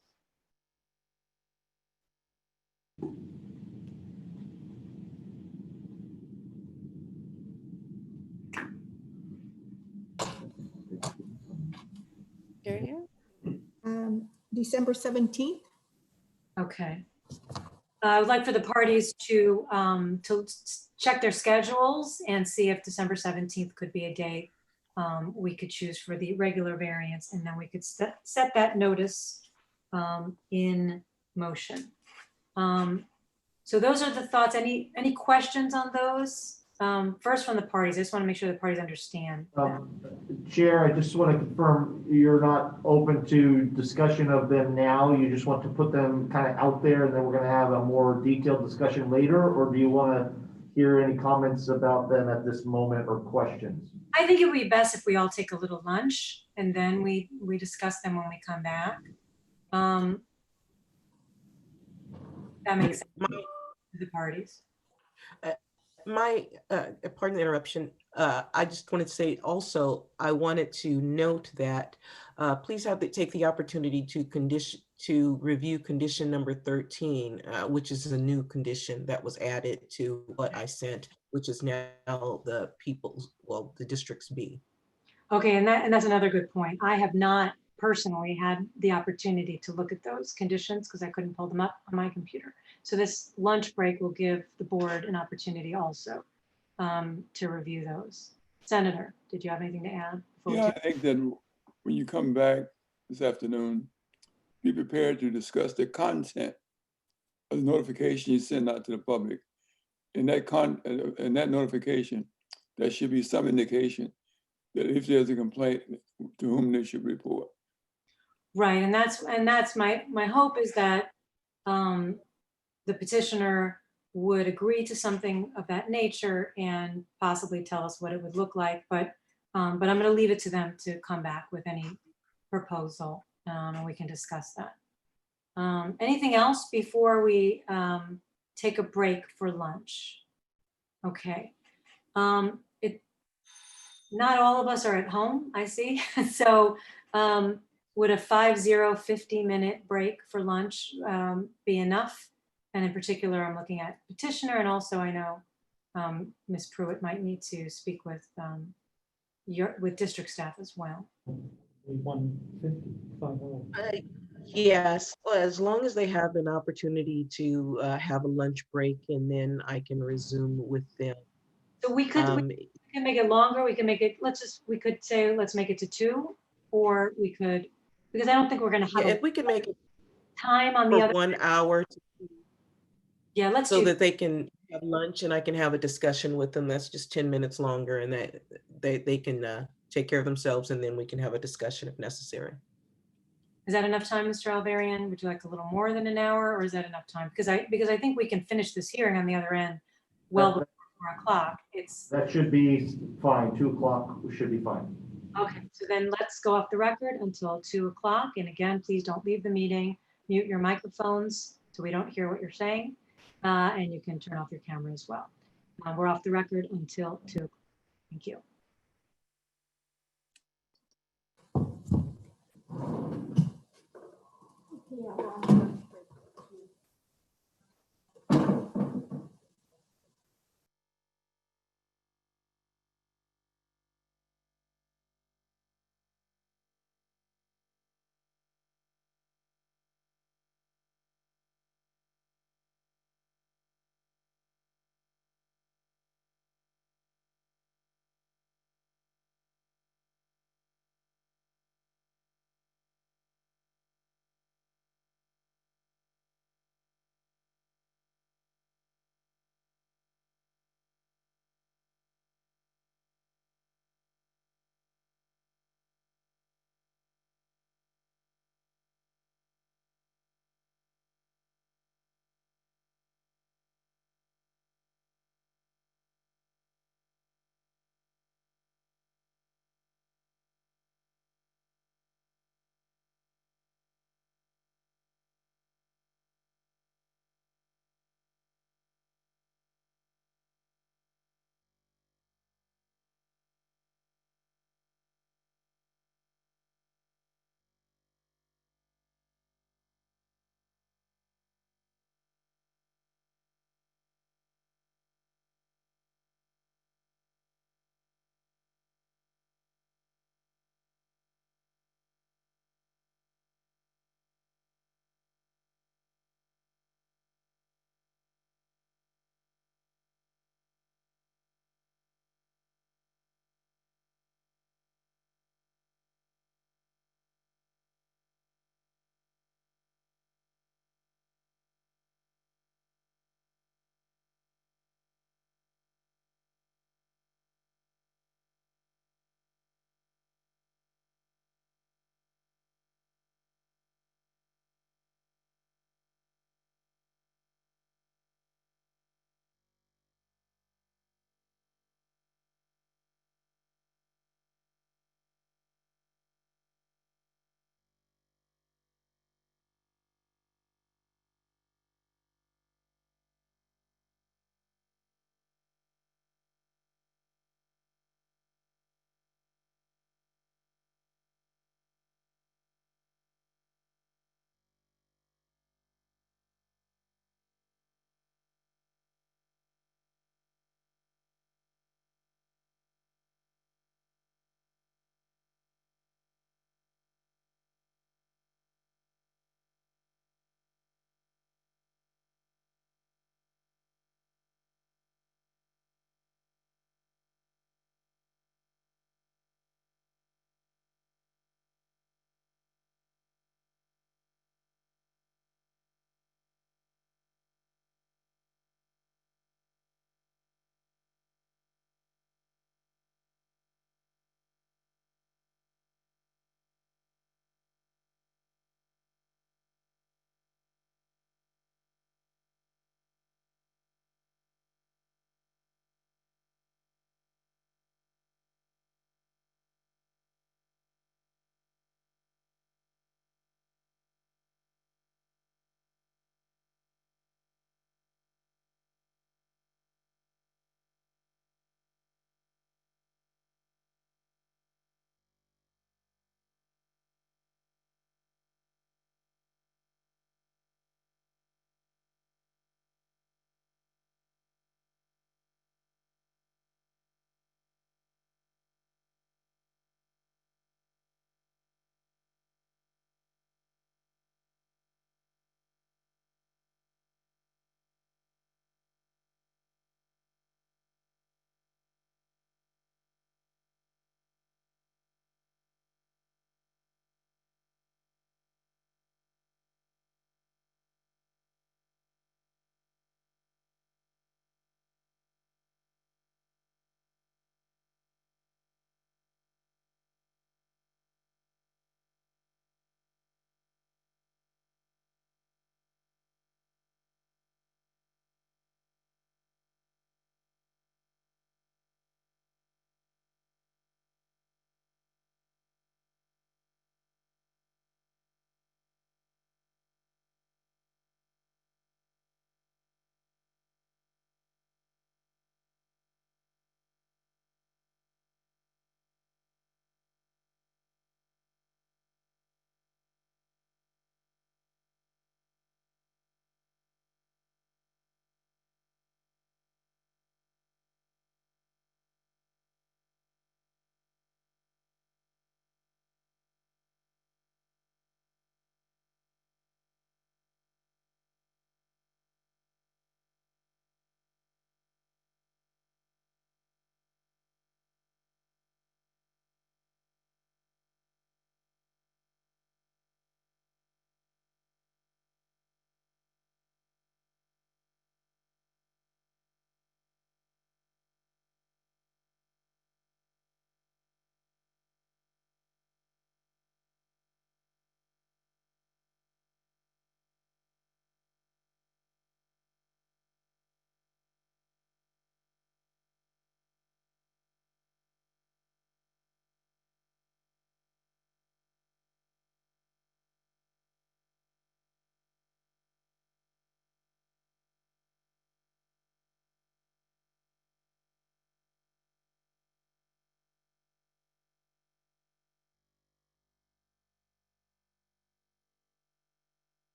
December 17th? Okay. I would like for the parties to check their schedules and see if December 17th could be a date we could choose for the regular variance, and then we could set that notice in motion. So those are the thoughts. Any questions on those? First from the parties. I just want to make sure the parties understand. Chair, I just want to confirm you're not open to discussion of them now. You just want to put them kind of out there and then we're going to have a more detailed discussion later, or do you want to hear any comments about them at this moment or questions? I think it would be best if we all take a little lunch and then we discuss them when we come back. That makes sense to the parties. Pardon the interruption. I just wanted to say also, I wanted to note that please take the opportunity to review condition number 13, which is a new condition that was added to what I sent, which is now the district's B. Okay, and that's another good point. I have not personally had the opportunity to look at those conditions because I couldn't pull them up on my computer. So this lunch break will give the board an opportunity also to review those. Senator, did you have anything to add? Yeah, I think that when you come back this afternoon, be prepared to discuss the content of the notification you send out to the public. In that notification, there should be some indication that if there's a complaint, to whom they should report. Right, and that's my hope is that the petitioner would agree to something of that nature and possibly tell us what it would look like. But I'm going to leave it to them to come back with any proposal, and we can discuss that. Anything else before we take a break for lunch? Okay. Not all of us are at home, I see. So would a 50-minute break for lunch be enough? And in particular, I'm looking at petitioner, and also I know Ms. Pruitt might need to speak with district staff as well. 150. Yes, well, as long as they have an opportunity to have a lunch break, and then I can resume with them. So we can make it longer. We can make it, we could say, let's make it to 2, or we could, because I don't think we're going to have if we can make it time on the other 1 hour. Yeah, let's so that they can have lunch and I can have a discussion with them. That's just 10 minutes longer, and that they can take care of themselves, and then we can have a discussion if necessary. Is that enough time, Mr. Alvarian? Would you like a little more than an hour, or is that enough time? Because I think we can finish this hearing on the other end well before 4 o'clock. That should be fine. 2 o'clock should be fine. Okay, so then let's go off the record until 2 o'clock. And again, please don't leave the meeting. Mute your microphones so we don't hear what you're saying. And you can turn off your camera as well. We're off the record until 2. Thank you.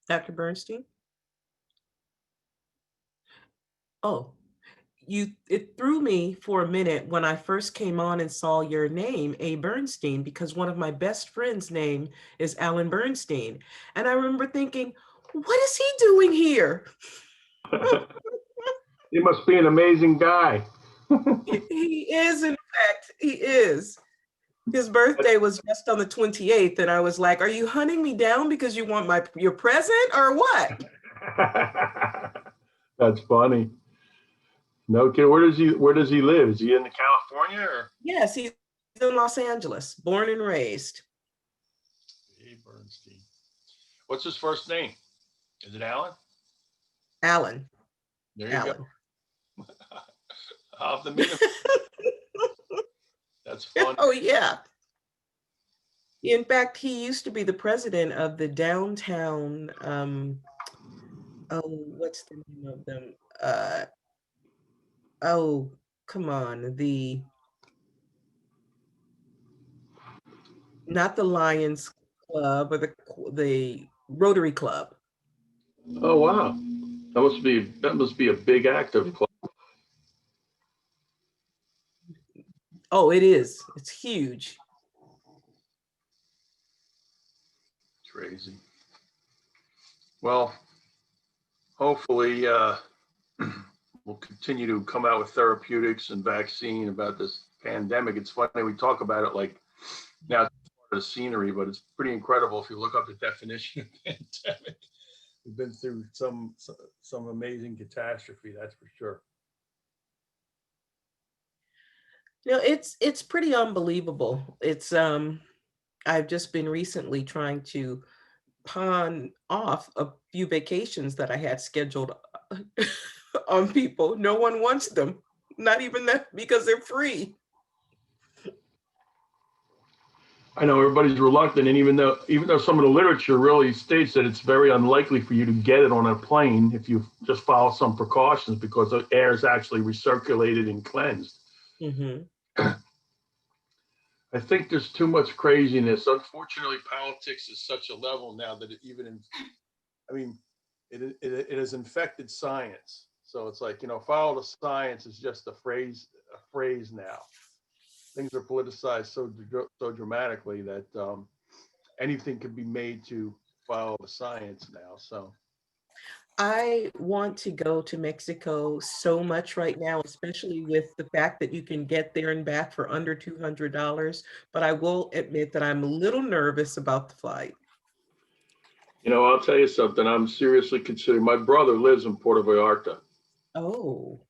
Dr. Bernstein? Oh, it threw me for a minute when I first came on and saw your name, A. Bernstein, because one of my best friends' name is Alan Bernstein. And I remember thinking, what is he doing here? He must be an amazing guy. He is, in fact, he is. His birthday was just on the 28th, and I was like, are you hunting me down because you want your present or what? That's funny. No kid. Where does he live? Is he in California or? Yes, he's in Los Angeles, born and raised. Hey, Bernstein. What's his first name? Is it Alan? Alan. There you Alan. go. I'll have to meet him. That's fun. Oh, yeah. In fact, he used to be the president of the downtown, oh, what's the name of them? Oh, come on, not the Lions Club, or the Rotary Club. Oh wow, that must be a big active club. Oh, it is. It's huge. Crazy. Well, hopefully we'll continue to come out with therapeutics and vaccine about this pandemic. It's funny we talk about it like now it's part of the scenery, but it's pretty incredible if you look up the definition of pandemic. We've been through some amazing catastrophe, that's for sure. You know, it's pretty unbelievable. It's I've just been recently trying to pawn off a few vacations that I had scheduled on people. No one wants them, not even that, because they're free. I know everybody's reluctant, and even though some of the literature really states that it's very unlikely for you to get it on a plane if you just follow some precautions because the air is actually recirculated and cleansed. Mm-hmm. I think there's too much craziness. Unfortunately, politics is such a level now that it has infected science. So it's like, follow the science is just a phrase now. Things are politicized so dramatically that anything can be made to follow the science now. So I want to go to Mexico so much right now, especially with the fact that you can get there and back for under $200. But I will admit that I'm a little nervous about the flight. I'll tell you something. I'm seriously considering. My brother lives in Puerto Vallarta. Oh.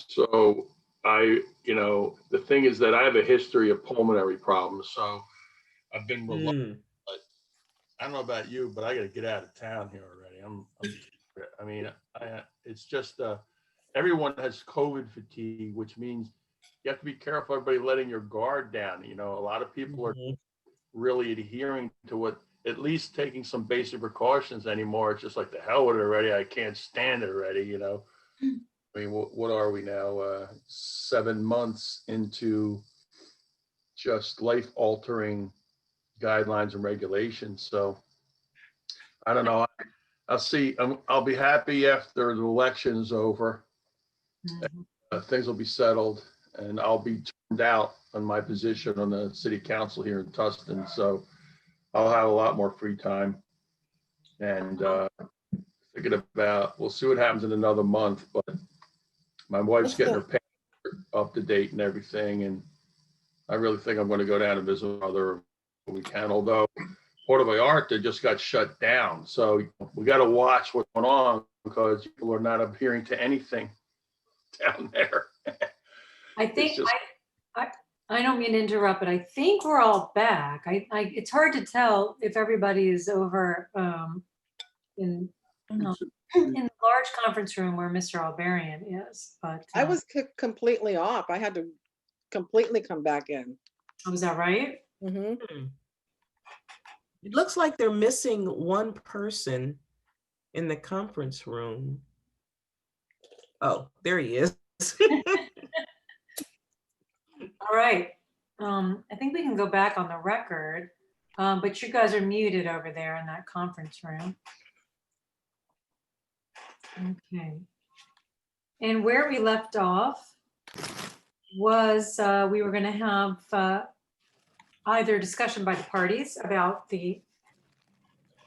So the thing is that I have a history of pulmonary problems. So I've been reluctant. But I don't know about you, but I got to get out of town here already. It's just everyone has COVID fatigue, which means you have to be careful. Everybody letting your guard down. A lot of people are really adhering to what, at least taking some basic precautions anymore. It's just like, the hell with it already. I can't stand it already. I mean, what are we now? 7 months into just life-altering guidelines and regulations. So I don't know. I'll see. I'll be happy after the election is over. Things will be settled, and I'll be turned out on my position on the city council here in Tustin. So I'll have a lot more free time. And thinking about, we'll see what happens in another month. But my wife's getting her pay up to date and everything, and I really think I'm going to go down and visit my mother when we can. Although Port Vallarta just got shut down. So we got to watch what's going on because people are not adhering to anything down there. I think, just- I don't mean to interrupt, but I think we're all back. It's hard to tell if everybody is over in the large conference room where Mr. Alberian is, but. I was completely off. I had to completely come back in. Oh, is that right? Mhm. It looks like they're missing one person in the conference room. Oh, there he is. All right. I think we can go back on the record, but you guys are muted over there in that conference room. Okay. And where we left off was we were going to have either discussion by the parties about the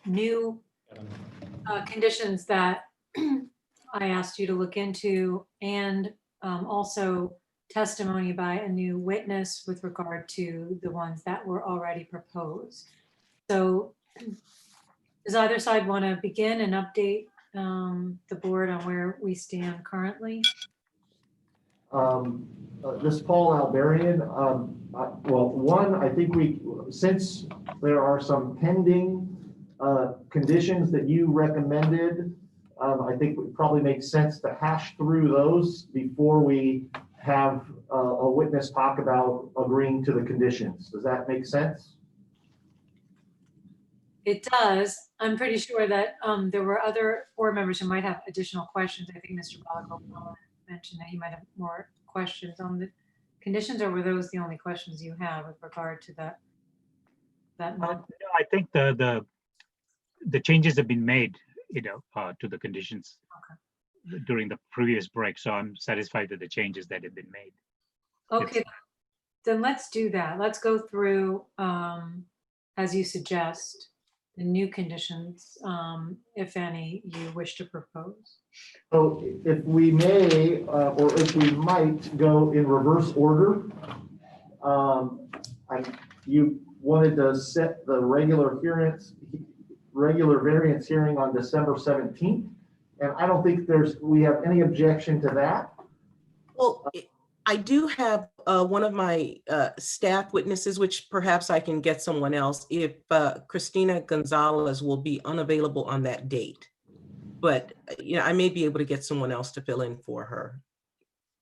new conditions that I asked you to look into, and also testimony by a new witness with regard to the ones that were already proposed. So does either side want to begin and update the board on where we stand currently? This is Paul Alberian. Well, one, I think since there are some pending conditions that you recommended, I think it probably makes sense to hash through those before we have a witness talk about agreeing to the conditions. Does that make sense? It does. I'm pretty sure that there were other board members who might have additional questions. I think Mr. Balago mentioned that he might have more questions on the conditions, or were those the only questions you have with regard to that? No, I think the changes have been made, to the conditions during the previous break. So I'm satisfied with the changes that have been made. Okay, then let's do that. Let's go through, as you suggest, the new conditions, if any, you wish to propose. So if we may, or if we might go in reverse order, you wanted to set the regular variance hearing on December 17th. And I don't think we have any objection to that. Well, I do have one of my staff witnesses, which perhaps I can get someone else if Christina Gonzalez will be unavailable on that date. But I may be able to get someone else to fill in for her.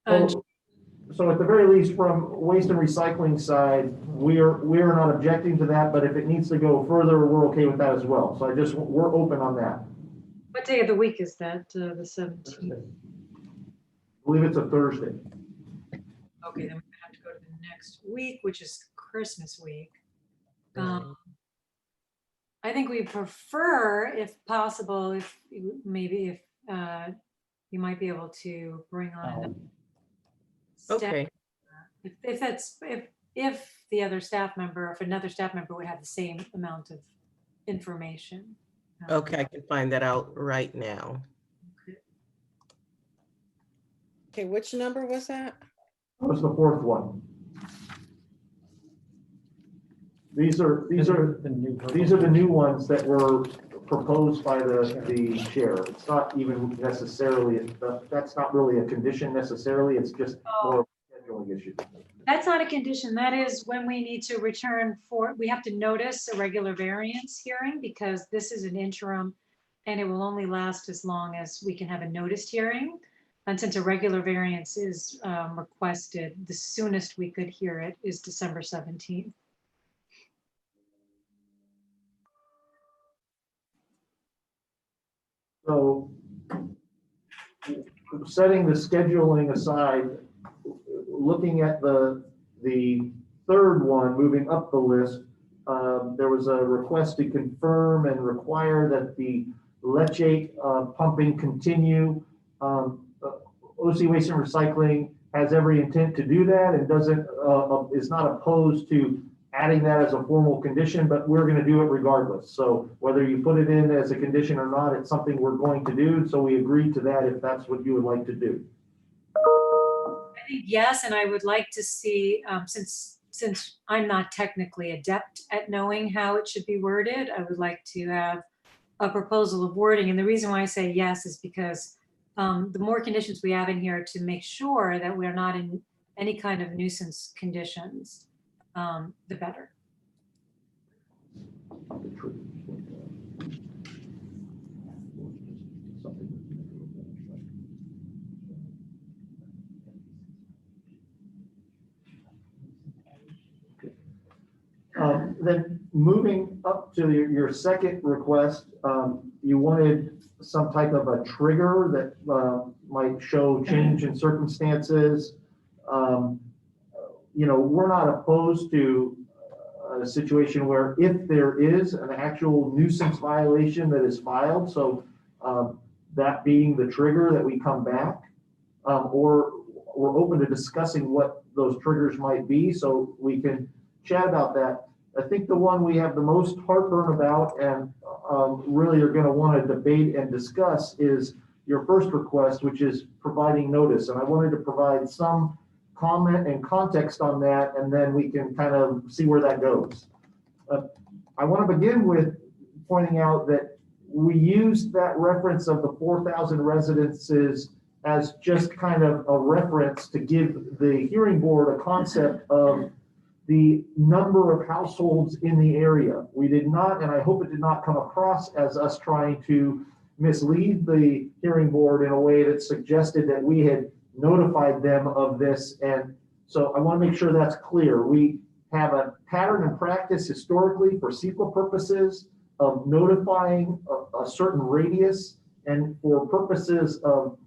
So at the very least, from waste and recycling side, we're not objecting to that, but if it needs to go further, we're okay with that as well. So we're open on that. What day of the week is that, the 17th? I believe it's a Thursday. Okay, then we have to go to the next week, which is Christmas week. I think we prefer, if possible, if you might be able to bring on. Okay. If the other staff member, if another staff member would have the same amount of information. Okay, I can find that out right now. Okay, which number was that? That was the fourth one. These are the new ones that were proposed by the chair. It's not even necessarily, that's not really a condition necessarily. It's just more of a scheduling issue. That's not a condition. That is when we need to return we have to notice a regular variance hearing, because this is an interim and it will only last as long as we can have a noticed hearing. And since a regular variance is requested, the soonest we could hear it is December 17th. So setting the scheduling aside, looking at the third one, moving up the list, there was a request to confirm and require that the leachate pumping continue. OC Waste and Recycling has every intent to do that and is not opposed to adding that as a formal condition, but we're going to do it regardless. So whether you put it in as a condition or not, it's something we're going to do. So we agreed to that if that's what you would like to do. I think yes, and I would like to see, since since I'm not technically adept at knowing how it should be worded, I would like to have a proposal of wording. And the reason why I say yes is because the more conditions we have in here to make sure that we're not in any kind of nuisance conditions, the better. Then moving up to your second request, you wanted some type of a trigger that might show change in circumstances. We're not opposed to a situation where if there is an actual nuisance violation that is filed, so that being the trigger that we come back, or we're open to discussing what those triggers might be, so we can chat about that. I think the one we have the most heartburn about and really are going to want to debate and discuss is your first request, which is providing notice. And I wanted to provide some comment and context on that, and then we can kind of see where that goes. I want to begin with pointing out that we used that reference of the 4,000 residences as just kind of a reference to give the hearing board a concept of the number of households in the area. We did not, and I hope it did not come across as us trying to mislead the hearing board in a way that suggested that we had notified them of this. And so I want to make sure that's clear. We have a pattern and practice historically for CEQA purposes of notifying a certain radius, and for purposes of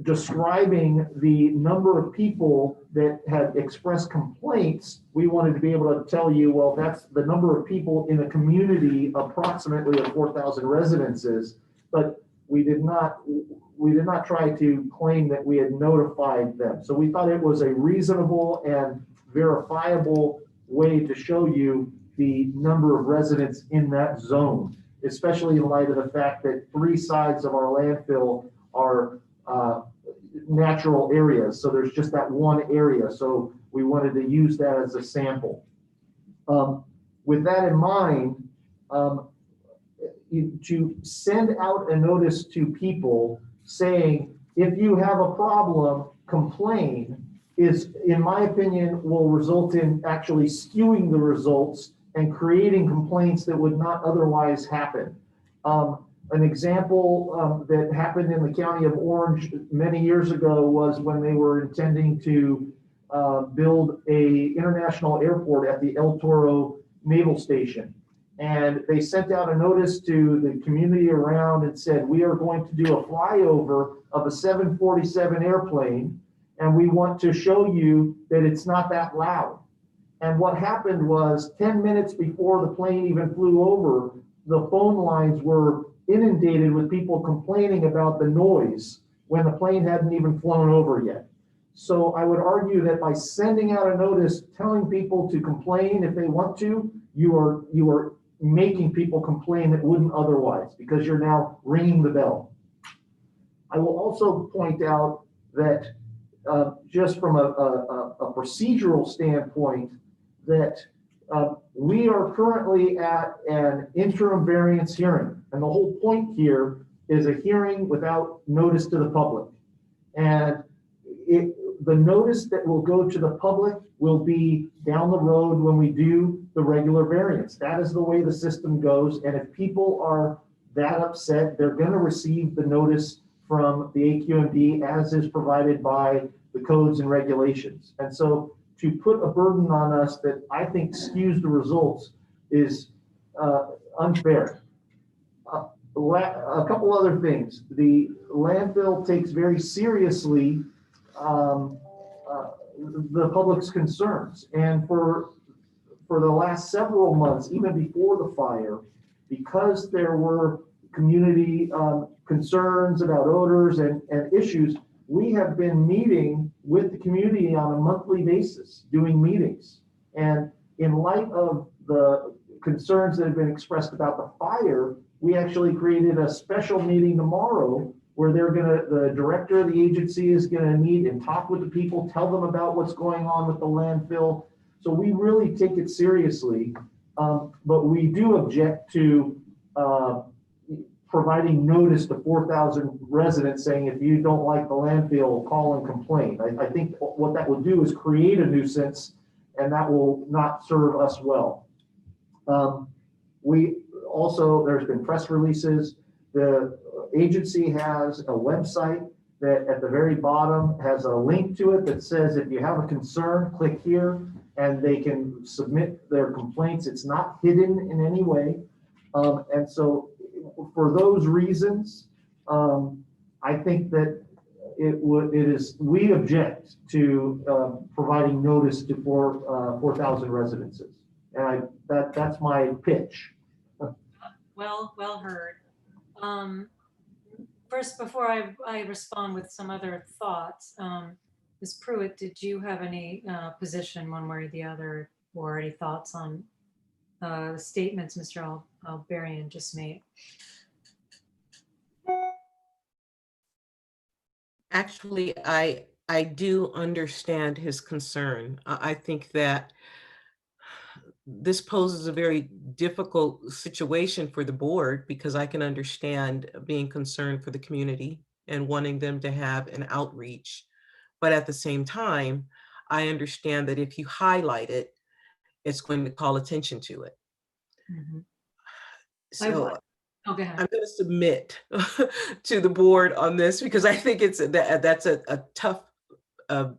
describing the number of people that had expressed complaints, we wanted to be able to tell you, well, that's the number of people in a community approximately of 4,000 residences, but we did not try to claim that we had notified them. So we thought it was a reasonable and verifiable way to show you the number of residents in that zone, especially in light of the fact that 3 sides of our landfill are natural areas. So there's just that one area. So we wanted to use that as a sample. With that in mind, to send out a notice to people saying, if you have a problem, complain, is, in my opinion, will result in actually skewing the results and creating complaints that would not otherwise happen. An example that happened in the county of Orange many years ago was when they were intending to build an international airport at the El Toro Naval Station. And they sent out a notice to the community around and said, we are going to do a flyover of a 747 airplane, and we want to show you that it's not that loud. And what happened was 10 minutes before the plane even flew over, the phone lines were inundated with people complaining about the noise when the plane hadn't even flown over yet. So I would argue that by sending out a notice telling people to complain if they want to, you are making people complain that wouldn't otherwise, because you're now ringing the bell. I will also point out that just from a procedural standpoint, that we are currently at an interim variance hearing. And the whole point here is a hearing without notice to the public. And the notice that will go to the public will be down the road when we do the regular variance. That is the way the system goes. And if people are that upset, they're going to receive the notice from the AQMD as is provided by the codes and regulations. And so to put a burden on us that I think skews the results is unfair. A couple other things. The landfill takes very seriously the public's concerns. And for the last several months, even before the fire, because there were community concerns about odors and issues, we have been meeting with the community on a monthly basis, doing meetings. And in light of the concerns that have been expressed about the fire, we actually created a special meeting tomorrow where the director of the agency is gonna meet and talk with the people, tell them about what's going on with the landfill, So we really take it seriously, but we do object to providing notice to 4,000 residents saying, if you don't like the landfill, call and complain. I think what that will do is create a nuisance, and that will not serve us well. We also, there's been press releases. The agency has a website that at the very bottom has a link to it that says, if you have a concern, click here, and they can submit their complaints. It's not hidden in any way. And so for those reasons, I think that we object to providing notice to 4,000 residences. And that's my pitch. Well heard. First, before I respond with some other thoughts, Ms. Pruitt, did you have any position one way or the other, or any thoughts on the statements Mr. Alberian just made? Actually, I do understand his concern. I think that this poses a very difficult situation for the board, because I can understand being concerned for the community and wanting them to have an outreach. But at the same time, I understand that if you highlight it, it's going to call attention to it. Mhm. So Oh, go ahead. I'm going to submit to the board on this, because I think that's a tough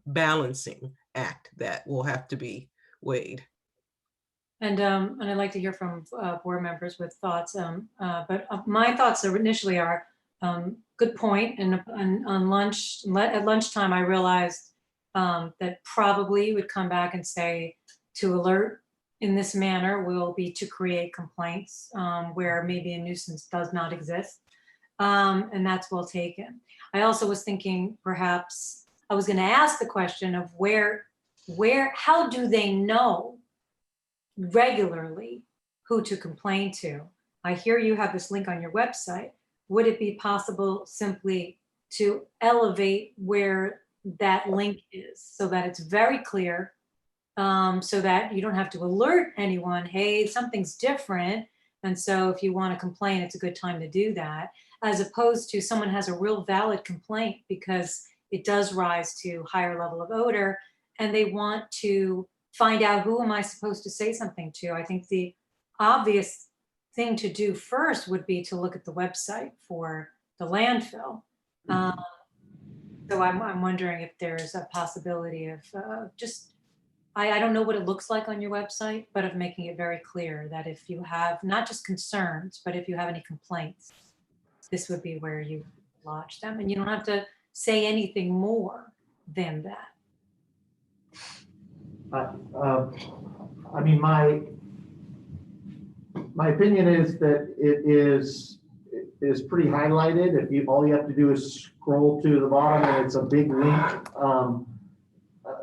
balancing act that will have to be weighed. And I'd like to hear from board members with thoughts. But my thoughts initially are, good point. And at lunchtime, I realized that probably would come back and say, to alert in this manner will be to create complaints where maybe a nuisance does not exist. And that's well taken. I also was thinking perhaps I was going to ask the question of how do they know regularly who to complain to? I hear you have this link on your website. Would it be possible simply to elevate where that link is so that it's very clear, so that you don't have to alert anyone, hey, something's different. And so if you want to complain, it's a good time to do that, as opposed to someone has a real valid complaint because it does rise to higher level of odor and they want to find out, who am I supposed to say something to? I think the obvious thing to do first would be to look at the website for the landfill. So I'm wondering if there's a possibility of I don't know what it looks like on your website, but of making it very clear that if you have not just concerns, but if you have any complaints, this would be where you lodge them. And you don't have to say anything more than that. I mean, my opinion is that it is pretty highlighted. If all you have to do is scroll to the bottom and it's a big link.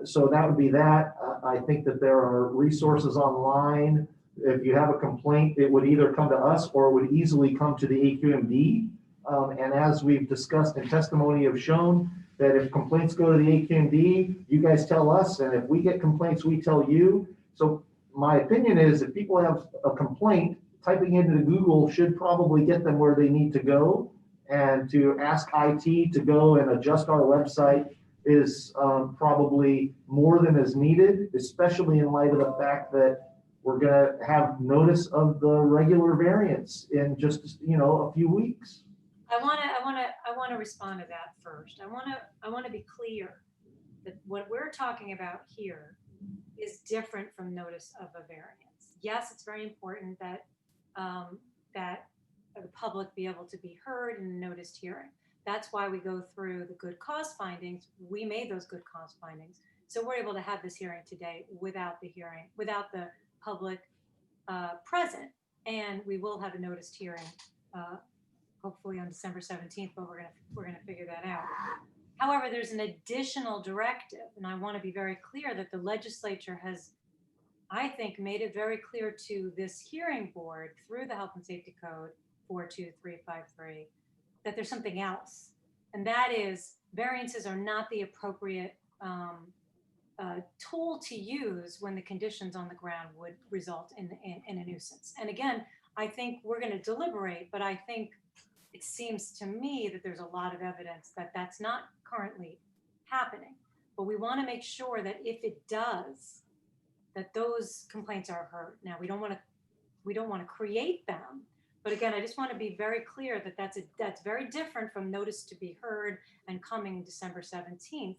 So that would be that. I think that there are resources online. If you have a complaint, it would either come to us or it would easily come to the AQMD. And as we've discussed and testimony have shown, that if complaints go to the AQMD, you guys tell us, and if we get complaints, we tell you. So my opinion is if people have a complaint, typing into Google should probably get them where they need to go. And to ask IT to go and adjust our website is probably more than is needed, especially in light of the fact that we're gonna have notice of the regular variants in just a few weeks. I want to respond to that first. I want to be clear that what we're talking about here is different from notice of a variance. Yes, it's very important that that the public be able to be heard in a noticed hearing. That's why we go through the good cause findings. We made those good cause findings, so we're able to have this hearing today without the public present, and we will have a noticed hearing. Hopefully on December 17th, but we're gonna figure that out. However, there's an additional directive, and I want to be very clear that the legislature has, I think, made it very clear to this hearing board through the Health and Safety Code 42353 that there's something else, and that is variances are not the appropriate tool to use when the conditions on the ground would result in a nuisance. And again, I think we're going to deliberate, but I think it seems to me that there's a lot of evidence that that's not currently happening. But we want to make sure that if it does, that those complaints are heard. Now, we don't want to create them, but again, I just want to be very clear that that's very different from notice to be heard and coming December 17th.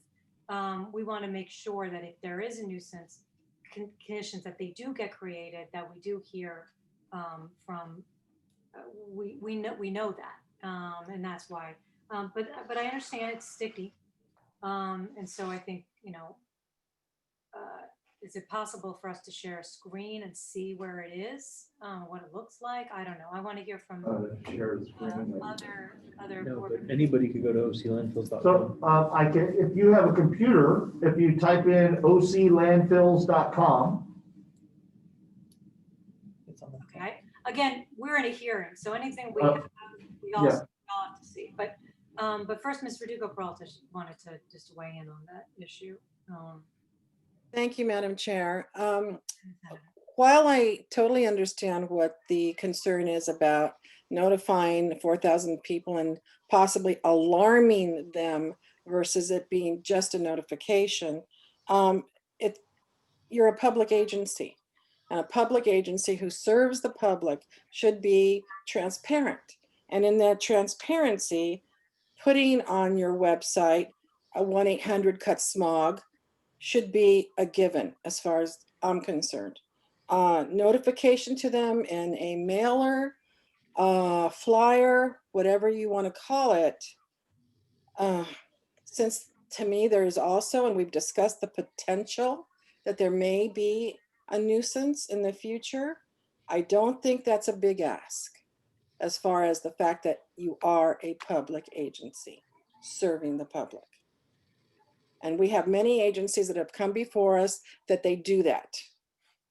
We want to make sure that if there is a nuisance conditions that they do get created, that we do hear from. We know that, and that's why. But I understand it's sticky, and so I think is it possible for us to share a screen and see where it is, what it looks like? I don't know. I want to hear from Share the screen. other No, board but members. anybody could go to oclandfills.com. So I can, if you have a computer, if you type in oclandfills.com. Okay. Again, we're in a hearing, so anything we Uh, have, we all have to see. But first, Ms. Verdugo-Peralta wanted to just weigh in on that issue. Thank you, Madam Chair. While I totally understand what the concern is about notifying 4,000 people and possibly alarming them versus it being just a notification, you're a public agency. And a public agency who serves the public should be transparent. And in that transparency, putting on your website a 1-800-CUT-SMOG should be a given as far as I'm concerned. Notification to them in a mailer, flyer, whatever you want to call it. Since to me, there's also, and we've discussed the potential that there may be a nuisance in the future, I don't think that's a big ask as far as the fact that you are a public agency serving the public. And we have many agencies that have come before us that they do that.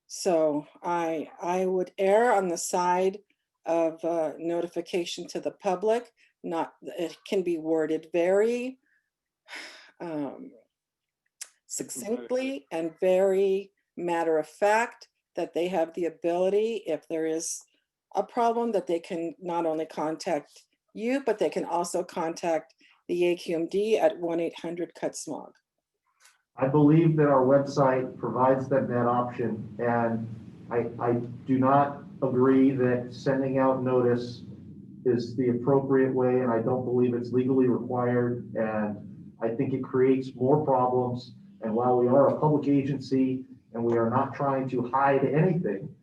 So I would err on the side of notification to the public. Not, it can be worded very succinctly and very matter of fact, that they have the ability, if there is a problem, that they can not only contact you, but they can also contact the AQMD at 1-800-CUT-SMOG. I believe that our website provides them that option, and I do not agree that sending out notice is the appropriate way, and I don't believe it's legally required, and I think it creates more problems. And while we are a public agency and we are not trying to hide anything,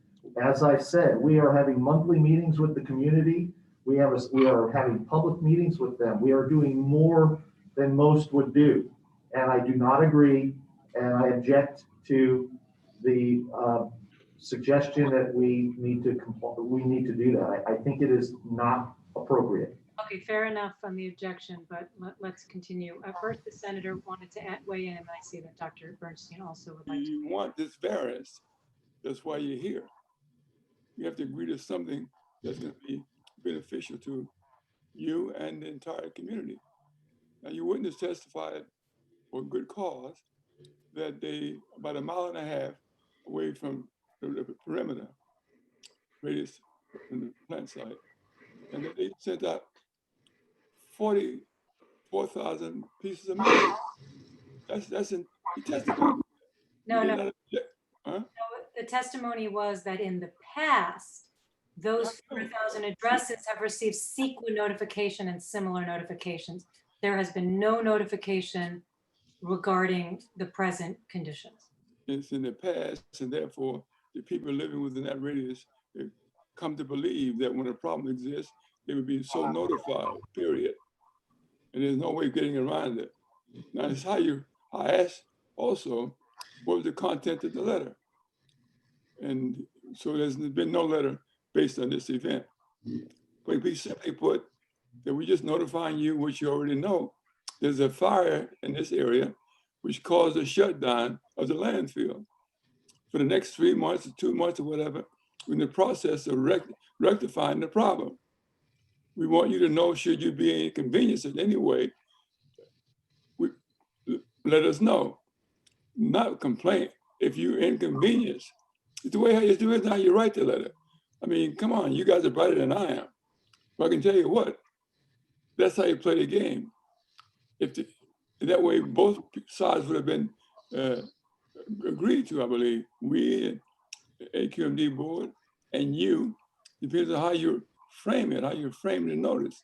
as I said, we are having monthly meetings with the community. We are having public meetings with them. We are doing more than most would do. And I do not agree, and I object to the suggestion that we need to do that. I think it is not appropriate. Okay, fair enough on the objection, but let's continue. First, the senator wanted to weigh in, and I see that Dr. Bernstein also would like to. You want this variance. That's why you're here. You have to agree to something that's going to be beneficial to you and the entire community. Now, your witness testified for good cause that they, about 1.5 miles away from the perimeter radius from the plant site, and that they sent out 44,000 pieces of mail. That's in, he testified. No. The testimony was that in the past, those 4,000 addresses have received sequent notification and similar notifications. There has been no notification regarding the present conditions. It's in the past, and therefore the people living within that radius come to believe that when a problem exists, they would be so notified, period. And there's no way of getting around it. Now, it's how I asked also, what was the content of the letter? And so there's been no letter based on this event. But we simply put that we're just notifying you what you already know. There's a fire in this area which caused a shutdown of the landfill. For the next 3 months or 2 months or whatever, we're in the process of rectifying the problem. We want you to know, should you be inconvenienced in any way, let us know. not complain if you're inconvenienced. It's the way it's how you write the letter. I mean, come on, you guys are brighter than I am. But I can tell you what, that's how you play the game. That way, both sides would have been agreed to, I believe. We and AQMD board and you, depends on how you frame it, how you frame the notice.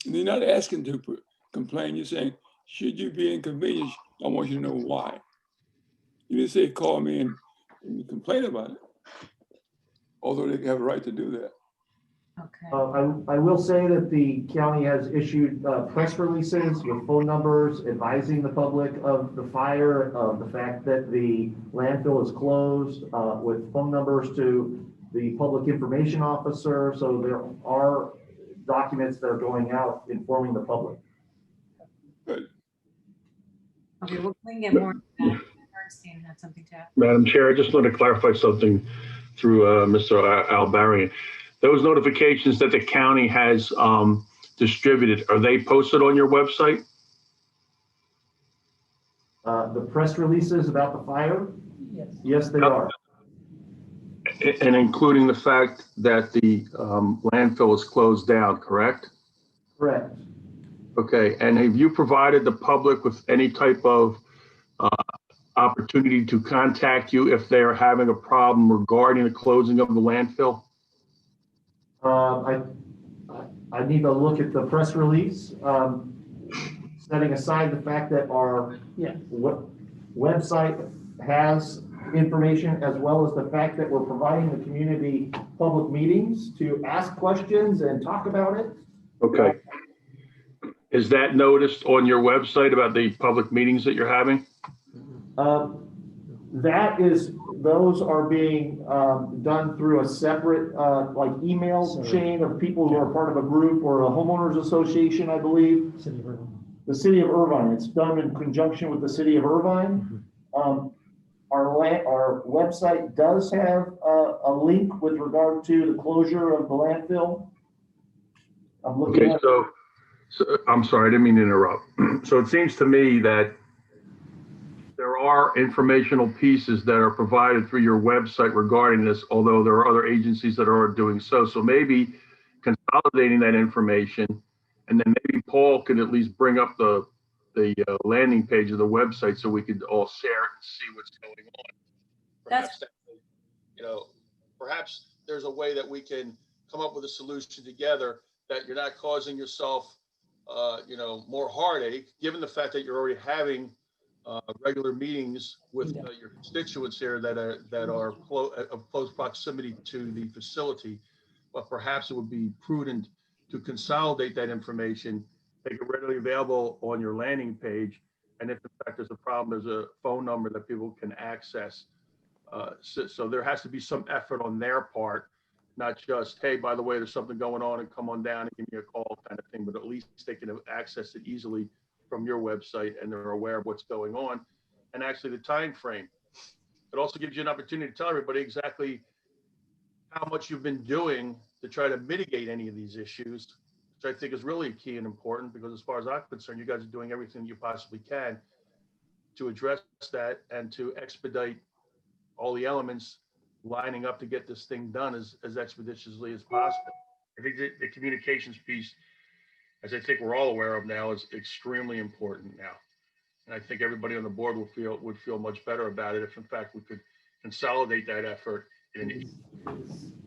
And you're not asking to complain. You're saying, should you be inconvenienced? I want you to know why. You didn't say call me and complain about it, although they have a right to do that. Okay. I will say that the county has issued press releases with phone numbers advising the public of the fire, of the fact that the landfill is closed, with phone numbers to the public information officer. So there are documents that are going out informing the public. Good. Okay, we can get more. Bernstein had something to add. Madam Chair, I just want to clarify something through Mr. Albarian. Those notifications that the county has distributed, are they posted on your website? The press releases about the fire? Yes, they are. And including the fact that the landfill is closed down, correct? Correct. Okay, and have you provided the public with any type of opportunity to contact you if they're having a problem regarding the closing of the landfill? I need to look at the press release, setting aside the fact that our website has information, as well as the fact that we're providing the community public meetings to ask questions and talk about it. Okay. Is that noticed on your website about the public meetings that you're having? Those are being done through a separate like email chain of people who are part of a group or a homeowners association, I believe. The city of Irvine. It's done in conjunction with the city of Irvine. Our website does have a link with regard to the closure of the landfill. I'm looking Okay, at. so I'm sorry, I didn't mean to interrupt. So it seems to me that there are informational pieces that are provided through your website regarding this, although there are other agencies that are doing so. So maybe consolidating that information, and then maybe Paul could at least bring up the landing page of the website so we could all share it and see what's going on. Perhaps there's a way that we can come up with a solution together that you're not causing yourself, more heartache, given the fact that you're already having regular meetings with your constituents here that are of close proximity to the facility. But perhaps it would be prudent to consolidate that information, make it readily available on your landing page. And if in fact there's a problem, there's a phone number that people can access. So there has to be some effort on their part, not just, hey, by the way, there's something going on and come on down and give me a call kind of thing, but at least they can access it easily from your website and they're aware of what's going on and actually the time frame. It also gives you an opportunity to tell everybody exactly how much you've been doing to try to mitigate any of these issues, which I think is really key and important, because as far as I'm concerned, you guys are doing everything you possibly can to address that and to expedite all the elements lining up to get this thing done as expeditiously as possible. I think the communications piece, as I think we're all aware of now, is extremely important now. And I think everybody on the board would feel much better about it if in fact we could consolidate that effort in an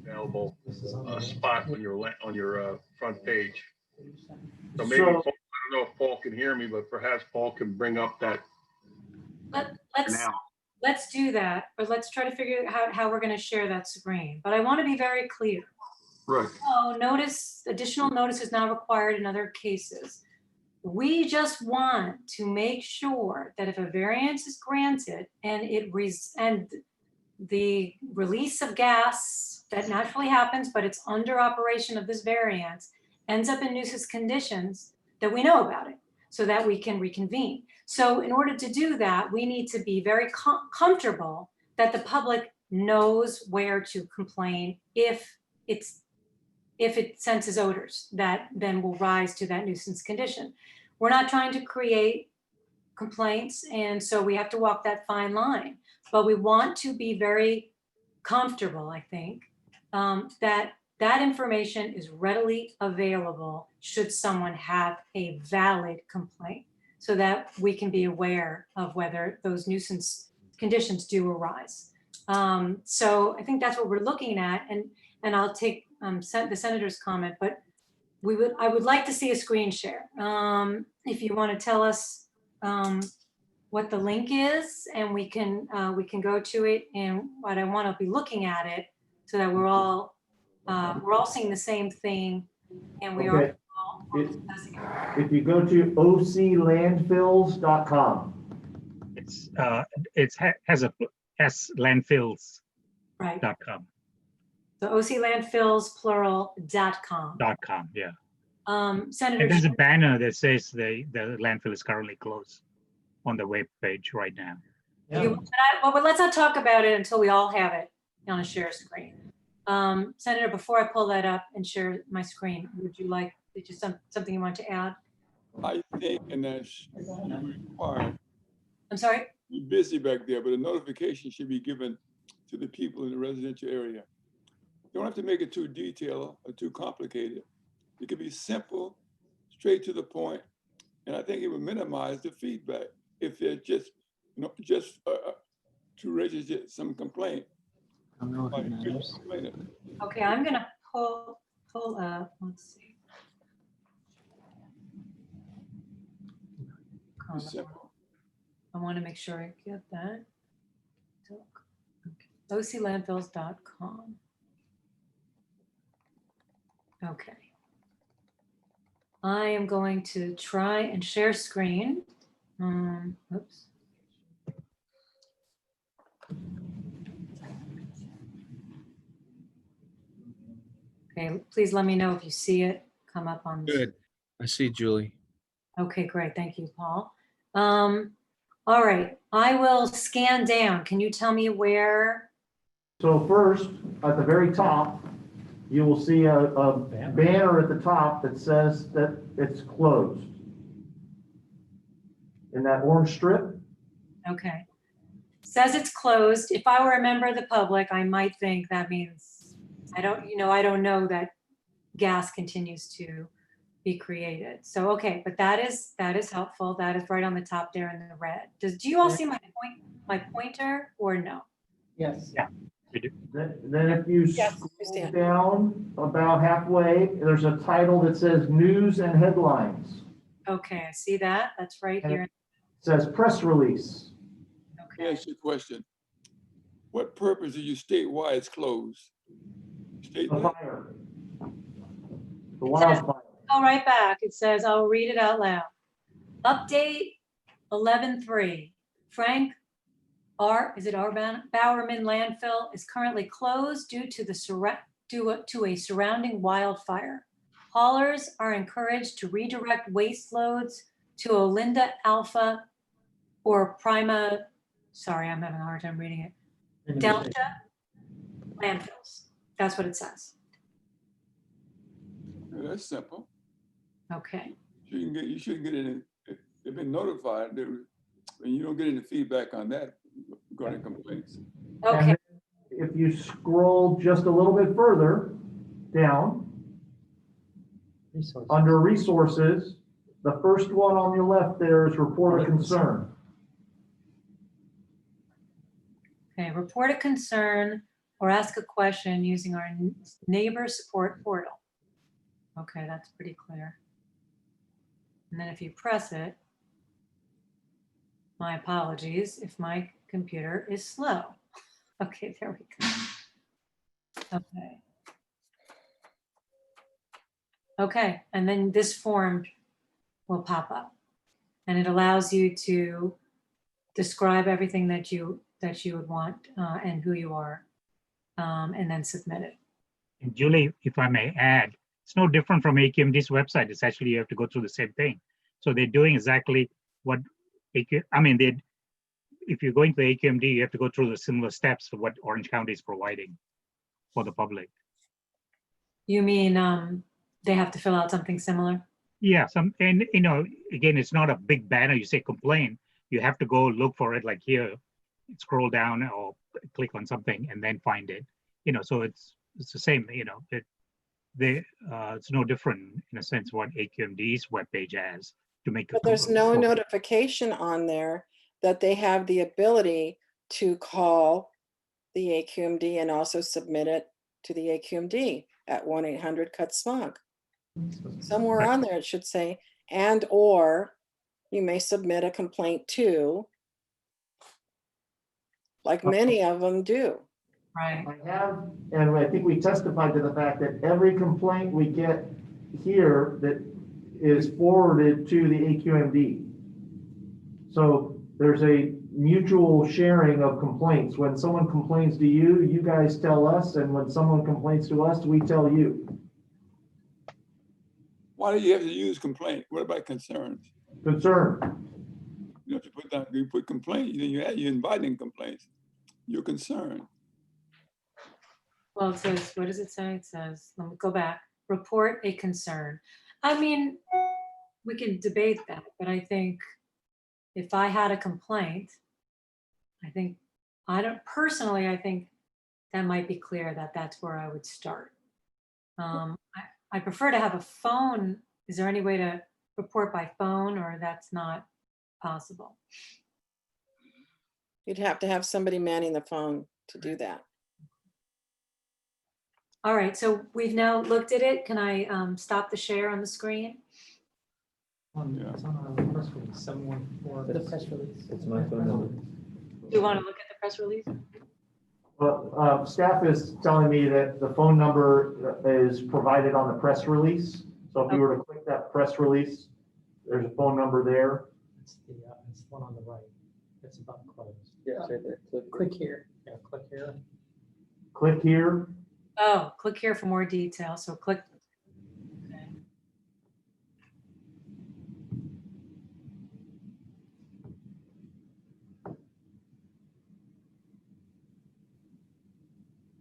available spot on your front page. So maybe Paul, I don't know if Paul can hear me, but perhaps Paul can bring up that. Let's do that, or let's try to figure out how we're going to share that screen. But I want to be very clear. Right. So additional notice is now required in other cases. We just want to make sure that if a variance is granted and the release of gas that naturally happens, but it's under operation of this variance, ends up in nuisance conditions, that we know about it so that we can reconvene. So in order to do that, we need to be very comfortable that the public knows where to complain if it senses odors that then will rise to that nuisance condition. We're not trying to create complaints, and so we have to walk that fine line. But we want to be very comfortable, I think, that information is readily available should someone have a valid complaint, so that we can be aware of whether those nuisance conditions do arise. So I think that's what we're looking at, and I'll take the senator's comment, but I would like to see a screen share. If you want to tell us what the link is, and we can go to it, and what I want to be looking at it so that we're all seeing the same thing, and we Okay. are all discussing it. If you go to oclandfills.com. Has a landfills.com. Right. So oclandfills.com. Yeah. Senator, And there's a banner that says the landfill is currently closed on the web page right now. but let's not talk about it until we all have it on a share screen. Senator, before I pull that up and share my screen, did you something you want to add? I think, and that's required. I'm sorry? You're busy back there, but a notification should be given to the people in the residential area. You don't have to make it too detailed or too complicated. It can be simple, straight to the point, and I think it would minimize the feedback if they're just to register some complaint. Okay, I'm gonna pull up, let's see. I want to make sure I get that. oclandfills.com. Okay. I am going to try and share screen. Oops. Okay, please let me know if you see it come up on. Good. I see Julie. Okay, great. Thank you, Paul. All right, I will scan down. Can you tell me where? So first, at the very top, you will see a banner at the top that says that it's closed. In that orange strip. Okay. Says it's closed. If I were a member of the public, I might think that means I don't know that gas continues to be created. So, okay, but that is helpful. That is right on the top there in the red. Do you all see my pointer or no? Yes. Yeah, we do. Then if you scroll down about halfway, there's a title that says news and headlines. Okay, I see that. That's right And here. it says press release. Let me ask you a question. What purpose do you state why it's closed? State The that. fire. The wildfire. Go right back. It says, I'll read it out loud. Update 11.3. Frank Bowerman landfill is currently closed due to a surrounding wildfire. Haulers are encouraged to redirect waste loads to Olinda Alpha or Prima, sorry, I'm having a hard time reading it, Delta landfills. That's what it says. Yeah, that's simple. Okay. You shouldn't get any, they've been notified, and you don't get any feedback on that regarding complaints. Okay. And if you scroll just a little bit further down, under resources, the first one on your left there is report a concern. Okay, report a concern or ask a question using our neighbor support portal. Okay, that's pretty clear. And then if you press it, my apologies if my computer is slow. Okay, there we go. Okay. Okay, and then this form will pop up, and it allows you to describe everything that you would want and who you are, and then submit it. And Julie, if I may add, it's no different from AQMD's website. It's actually, you have to go through the same thing. So they're doing exactly what if you're going to the AQMD, you have to go through the similar steps of what Orange County is providing for the public. You mean they have to fill out something similar? Yeah, and again, it's not a big banner. You say complain, you have to go look for it like here, scroll down or click on something and then find it. So it's the same, it's no different in a sense what AQMD's webpage has to make. But there's no notification on there that they have the ability to call the AQMD and also submit it to the AQMD at 1-800-CUT-SMOG. Somewhere on there it should say, and or you may submit a complaint to, like many of them do. Right. I have, and I think we testified to the fact that every complaint we get here that is forwarded to the AQMD. So there's a mutual sharing of complaints. When someone complains to you, you guys tell us, and when someone complains to us, we tell you. Why do you have to use complaint? What about concerns? Concern. You have to put down, you put complaint, then you're inviting complaints. You're concerned. Well, it says, what does it say? It says, let me go back, report a concern. I mean, we can debate that, but I think if I had a complaint, I think I think that might be clear that that's where I would start. I prefer to have a phone. Is there any way to report by phone, or that's not possible? You'd have to have somebody manning the phone to do that. All right, so we've now looked at it. Can I stop the share on the screen? It's on our press release, 714. The press release. It's my phone number. Do you want to look at the press release? Well, staff is telling me that the phone number is provided on the press release. So if you were to click that press release, there's a phone number there. It's the one on the right. It's about closed. Yeah, it's right there. Click here. Yeah, click here. Click here. Oh, click here for more detail. So click. Okay.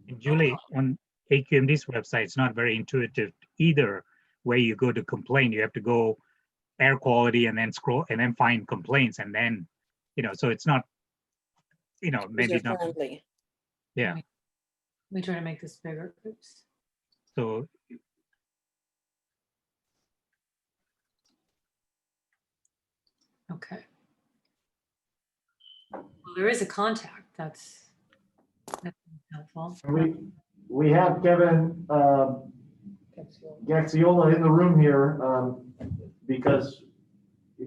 And Julie, on AQMD's website, it's not very intuitive either. Where you go to complain, you have to go air quality and then scroll and then find complaints and then, so it's not, maybe not. User-friendly. Yeah. Let me try to make this bigger. Oops. So Okay. Well, there is a contact. That's helpful. We have Kevin Gaxiola in the room here because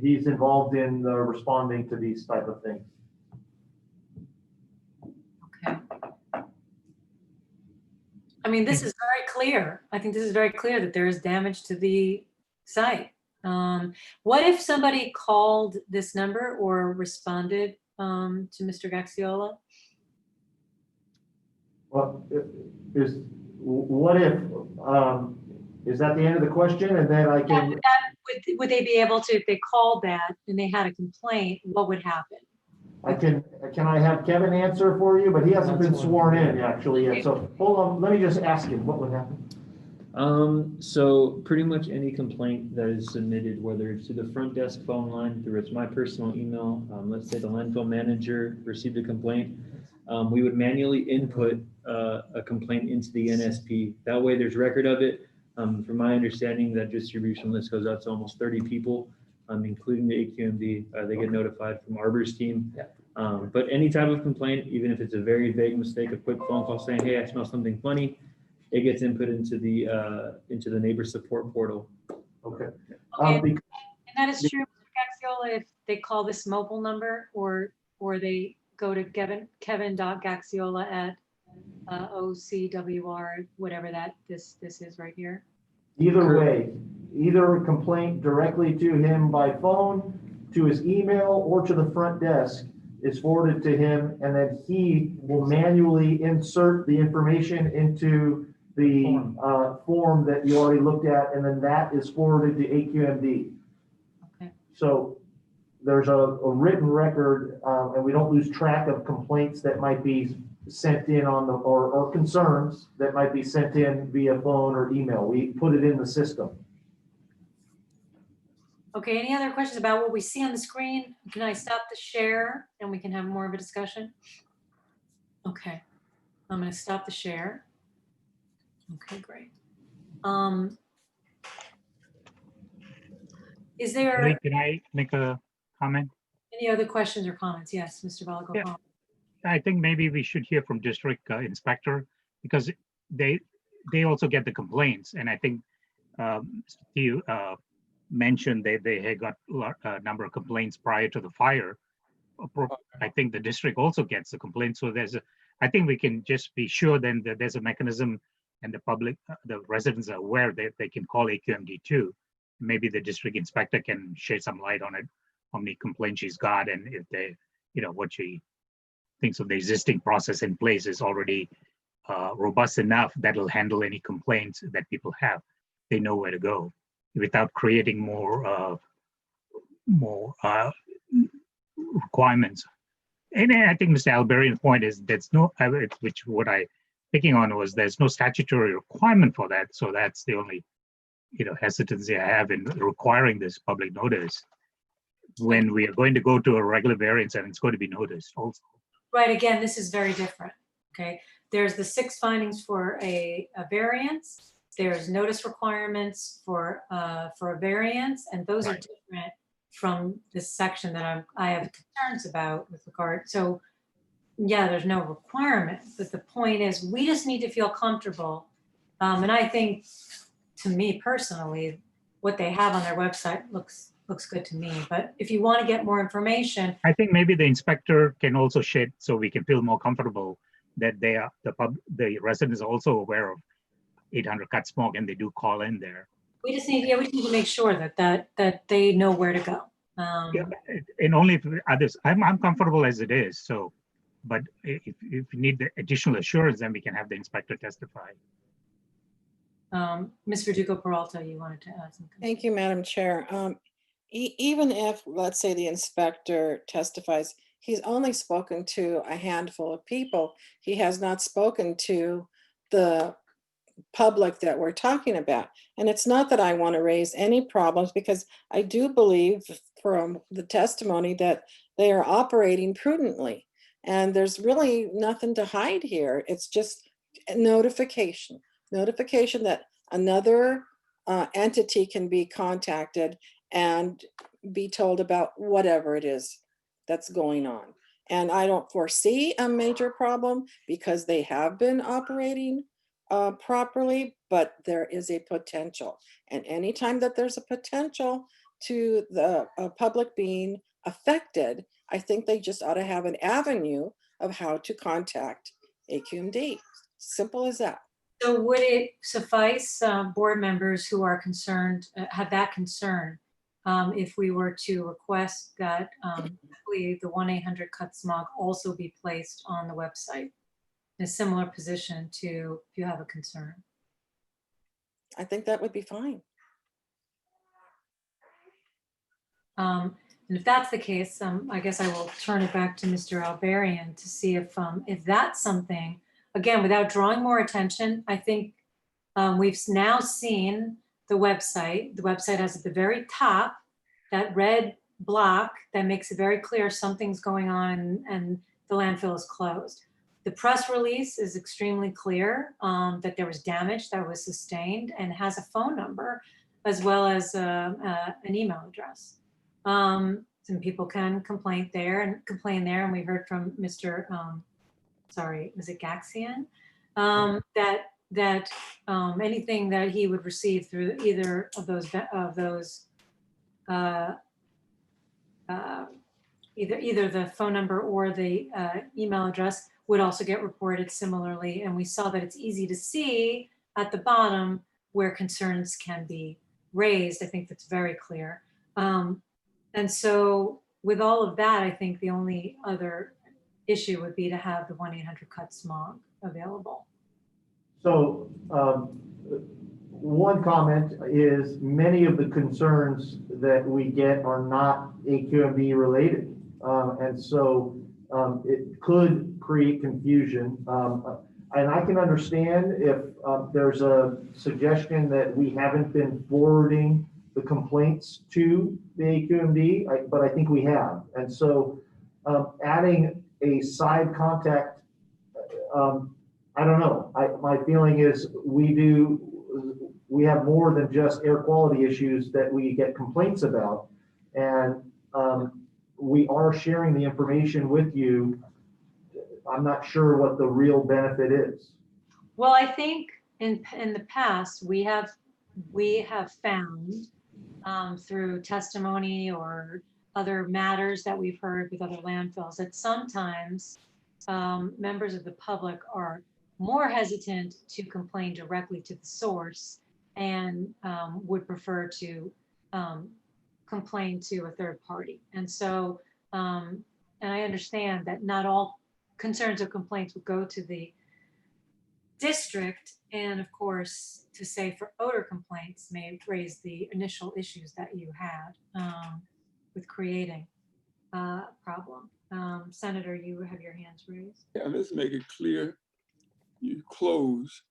he's involved in responding to these type of things. Okay. I mean, this is very clear. I think this is very clear that there is damage to the site. What if somebody called this number or responded to Mr. Gaxiola? Well, what if, is that the end of the question? And then I can. Would they be able to, if they called that and they had a complaint, what would happen? Can I have Kevin answer for you? But he hasn't been sworn in actually yet. So hold on, let me just ask him what would happen. So pretty much any complaint that is submitted, whether it's to the front desk phone line, through it's my personal email, let's say the landfill manager received a complaint, we would manually input a complaint into the NSP. That way there's record of it. From my understanding, that distribution list goes out to almost 30 people, including the AQMD. They get notified from Arbor's team. But any type of complaint, even if it's a very vague mistake, a quick phone call saying, hey, I smell something funny, it gets input into the neighbor support portal. Okay. And that is true, Mr. Gaxiola, if they call this mobile number or they go to Kevin.Gaxiola at OCWR, whatever that this is right here. Either way, either a complaint directly to him by phone, to his email, or to the front desk is forwarded to him, and then he will manually insert the information into the form that you already looked at, and then that is forwarded to AQMD. Okay. So there's a written record, and we don't lose track of complaints that might be sent in on the, or concerns that might be sent in via phone or email. We put it in the system. Okay, any other questions about what we see on the screen? Can I stop the share and we can have more of a discussion? Okay, I'm gonna stop the share. Okay, great. Is there Can I make a comment? any other questions or comments? Yes, Mr. Balakoff. Yeah. I think maybe we should hear from district inspector, because they also get the complaints, and I think Steve mentioned they had got a number of complaints prior to the fire. I think the district also gets the complaints, so I think we can just be sure then that there's a mechanism, and the public, the residents are aware that they can call AQMD too. Maybe the district inspector can shed some light on it, how many complaints she's got, and if they, what she thinks of the existing process in place is already robust enough that'll handle any complaints that people have. They know where to go without creating more requirements. And I think Mr. Alberian's point is there's no, which what I picking on was there's no statutory requirement for that. So that's the only, hesitancy I have in requiring this public notice when we are going to go to a regular variance and it's going to be noticed also. Right, again, this is very different, okay? There's the 6 findings for a variance. There's notice requirements for a variance, and those are different from this section that I have concerns about with regard. So yeah, there's no requirement, but the point is we just need to feel comfortable. And I think, to me personally, what they have on their website looks good to me. But if you want to get more information, I think maybe the inspector can also shed, so we can feel more comfortable that they are the residents are also aware of 800 cut smoke, and they do call in there. we just need to make sure that they know where to go. Yeah, and only if others. I'm comfortable as it is. So, but if you need the additional assurance, then we can have the inspector testify. Ms. Verdugo Peralta, you wanted to add something. Thank you, Madam Chair. Even if, let's say, the inspector testifies, he's only spoken to a handful of people. He has not spoken to the public that we're talking about. And it's not that I want to raise any problems, because I do believe from the testimony that they are operating prudently. And there's really nothing to hide here. It's just a notification that another entity can be contacted and be told about whatever it is that's going on. And I don't foresee a major problem because they have been operating properly, but there is a potential. And anytime that there's a potential to the public being affected, I think they just ought to have an avenue of how to contact AQMD. Simple as that. So would it suffice board members who are concerned, have that concern, if we were to request that the 1-800 cut smog also be placed on the website in a similar position to if you have a concern? I think that would be fine. And if that's the case, I guess I will turn it back to Mr. Alberian to see if that's something, again, without drawing more attention. I think we've now seen the website. The website has at the very top that red block that makes it very clear something's going on and the landfill is closed. The press release is extremely clear that there was damage that was sustained and has a phone number as well as an email address. Some people can complain there, and we heard from Mr. Was it Gaxian? That anything that he would receive through either of those either the phone number or the email address would also get reported similarly. And we saw that it's easy to see at the bottom where concerns can be raised. I think that's very clear. And so with all of that, I think the only other issue would be to have the 1-800 cut smog available. So one comment is many of the concerns that we get are not AQMD related. And so it could create confusion. And I can understand if there's a suggestion that we haven't been forwarding the complaints to the AQMD, but I think we have. And so adding a side contact, I don't know. My feeling is we have more than just air quality issues that we get complaints about. And we are sharing the information with you. I'm not sure what the real benefit is. Well, I think in the past, we have found through testimony or other matters that we've heard with other landfills that sometimes members of the public are more hesitant to complain directly to the source and would prefer to complain to a third party. And so, and I understand that not all concerns or complaints would go to the district. And of course, to say for odor complaints may raise the initial issues that you had with creating a problem. Senator, you have your hands raised. Yeah, let's make it clear. You close,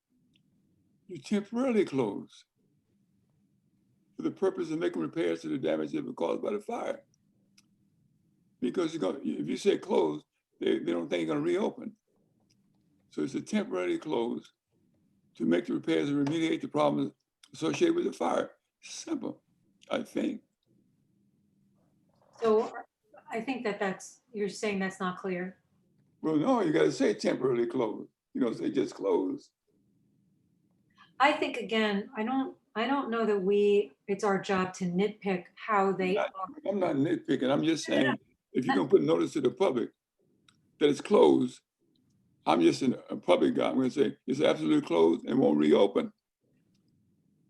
you temporarily close for the purpose of making repairs to the damage that was caused by the fire. Because if you say close, they don't think you're going to reopen. So it's a temporary close to make the repairs and remediate the problems associated with the fire. Simple, I think. So I think you're saying that's not clear. Well, no, you got to say temporarily closed. You don't say just closed. I think, again, I don't know that it's our job to nitpick how they are. I'm not nitpicking. I'm just saying, if you're going to put notice to the public that it's closed, I'm just a public guy. I'm going to say it's absolutely closed and won't reopen.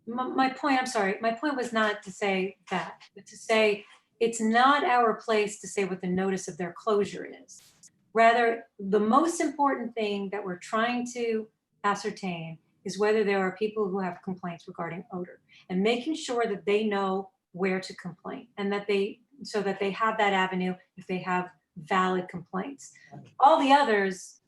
My point, I'm sorry, my point was not to say that, but to say it's not our place to say what the notice of their closure is. Rather, the most important thing that we're trying to ascertain is whether there are people who have complaints regarding odor, and making sure that they know where to complain, and so that they have that avenue if they have valid complaints. All the others,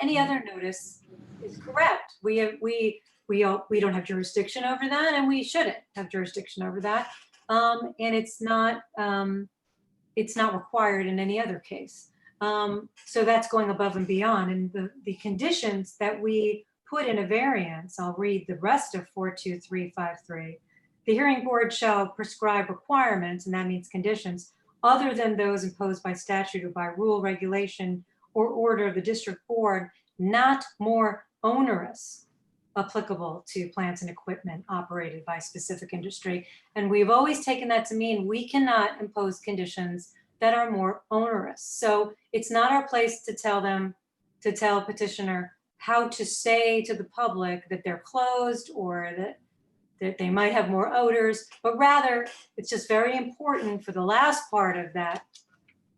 any other notice is correct. We don't have jurisdiction over that, and we shouldn't have jurisdiction over that. And it's not required in any other case. So that's going above and beyond. And the conditions that we put in a variance, I'll read the rest of 42353. The hearing board shall prescribe requirements, and that means conditions, other than those imposed by statute or by rule, regulation, or order of the district board, not more onerous, applicable to plants and equipment operated by specific industry. And we've always taken that to mean we cannot impose conditions that are more onerous. So it's not our place to tell a petitioner how to say to the public that they're closed or that they might have more odors, but rather it's just very important for the last part of that,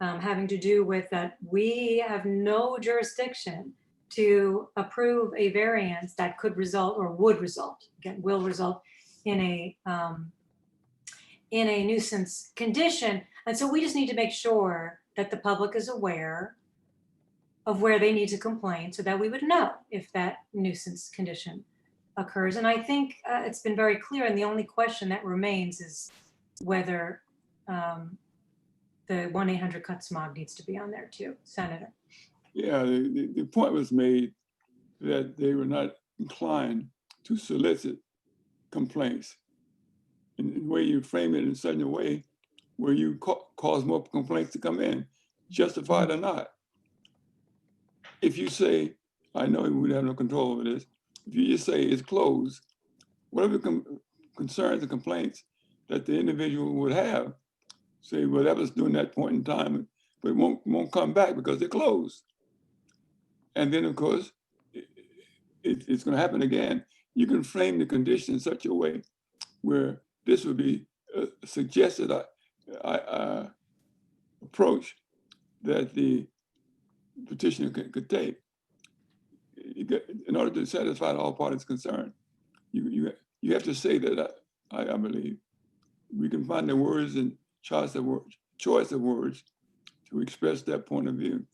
having to do with that we have no jurisdiction to approve a variance that could result or would result, again, will result in a nuisance condition. And so we just need to make sure that the public is aware of where they need to complain so that we would know if that nuisance condition occurs. And I think it's been very clear, and the only question that remains is whether the 1-800-CUT-SMOG needs to be on there too. Senator. Yeah, the point was made that they were not inclined to solicit complaints. And the way you frame it in such a way where you cause more complaints to come in, justified or not. If you say, I know we have no control over this, if you just say it's closed, whatever concerns and complaints that the individual would have, say, well, that was during that point in time, but it won't come back because they're closed. And then, of course, it's going to happen again. You can frame the condition in such a way where this would be a suggested approach that the petitioner could take. In order to satisfy all parties concerned, you have to say that, I believe, we can find the words and choice of words to express that point of view.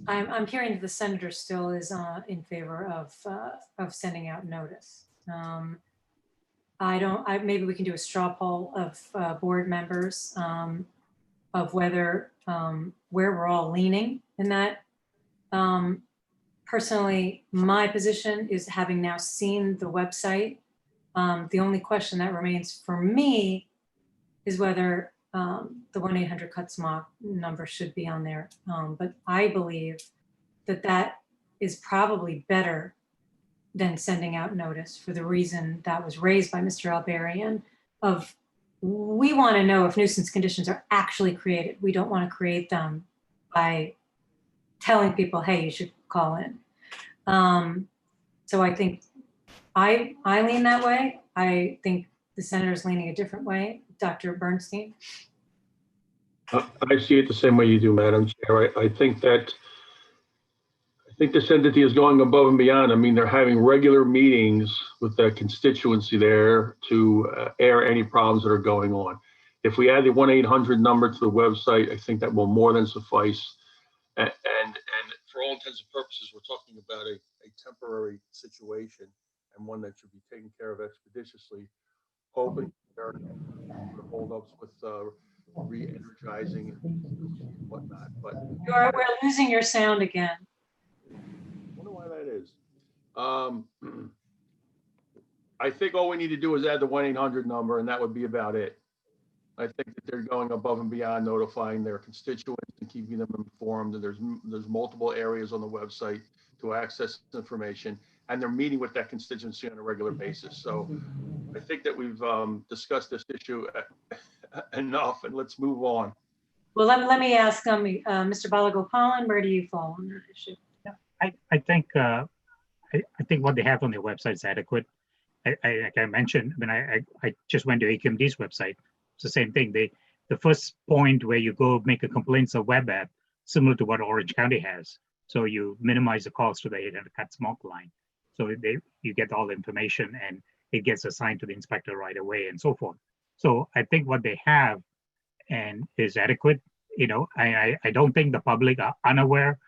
I'm hearing that the senator still is in favor of sending out notice. Maybe we can do a straw poll of board members of whether, where we're all leaning in that. Personally, my position is, having now seen the website, the only question that remains for me is whether the 1-800-CUT-SMOG number should be on there. But I believe that that is probably better than sending out notice, for the reason that was raised by Mr. Alberian of, we want to know if nuisance conditions are actually created. We don't want to create them by telling people, hey, you should call in. So I think I lean that way. I think the senator's leaning a different way. Dr. Bernstein? I see it the same way you do, Madam Chair. I think this entity is going above and beyond. I mean, they're having regular meetings with the constituency there to air any problems that are going on. If we add the 1-800 number to the website, I think that will more than suffice. And for all intents and purposes, we're talking about a temporary situation and one that should be taken care of expeditiously, hoping there are no holdups with re-energizing and whatnot. But We're losing your sound again. I wonder why that is. I think all we need to do is add the 1-800 number, and that would be about it. I think that they're going above and beyond notifying their constituents and keeping them informed. And there's multiple areas on the website to access information, and they're meeting with that constituency on a regular basis. So I think that we've discussed this issue enough, and let's move on. Well, let me ask Mr. Balagopalan, where do you fall on that issue? I think what they have on their website is adequate. Like I mentioned, I mean, I just went to AQMD's website. It's the same thing. The first point where you go make a complaint is a web app, similar to what Orange County has. So you minimize the calls to the 800-CUT-SMOG line. So you get all the information, and it gets assigned to the inspector right away, and so forth. So I think what they have and is adequate. You know, I don't think the public are unaware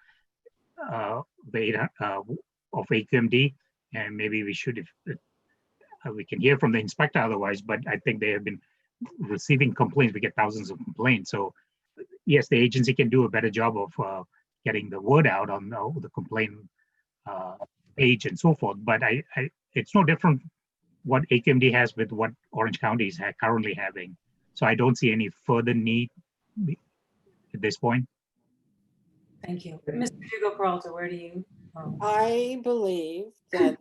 of AQMD, and maybe we should, if we can hear from the inspector otherwise, but I think they have been receiving complaints. We get thousands of complaints. So yes, the agency can do a better job of getting the word out on the complaint page and so forth. But it's no different what AQMD has with what Orange County is currently having. So I don't see any further need at this point. Thank you. Mr. Hugo Peralta, where do you? I believe that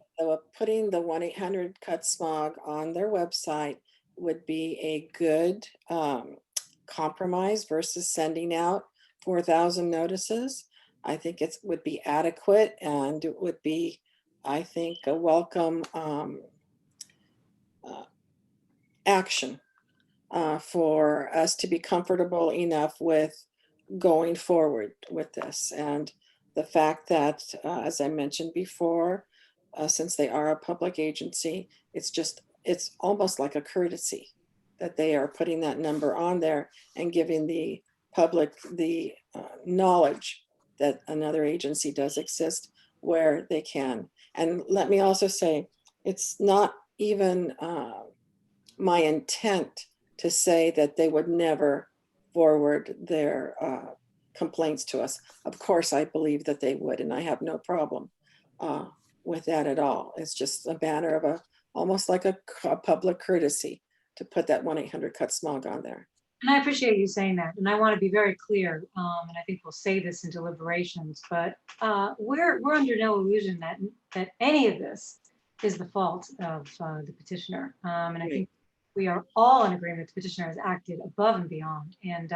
putting the 1-800-CUT-SMOG on their website would be a good compromise versus sending out 4,000 notices. I think it would be adequate, and it would be, I think, a welcome action for us to be comfortable enough with going forward with this. And the fact that, as I mentioned before, since they are a public agency, it's almost like a courtesy that they are putting that number on there and giving the public the knowledge that another agency does exist where they can. And let me also say, it's not even my intent to say that they would never forward their complaints to us. Of course, I believe that they would, and I have no problem with that at all. It's just a matter of almost like a public courtesy to put that 1-800-CUT-SMOG on there. And I appreciate you saying that. And I want to be very clear, and I think we'll say this in deliberations, but we're under no illusion that any of this is the fault of the petitioner. And I think we are all in agreement the petitioner has acted above and beyond. And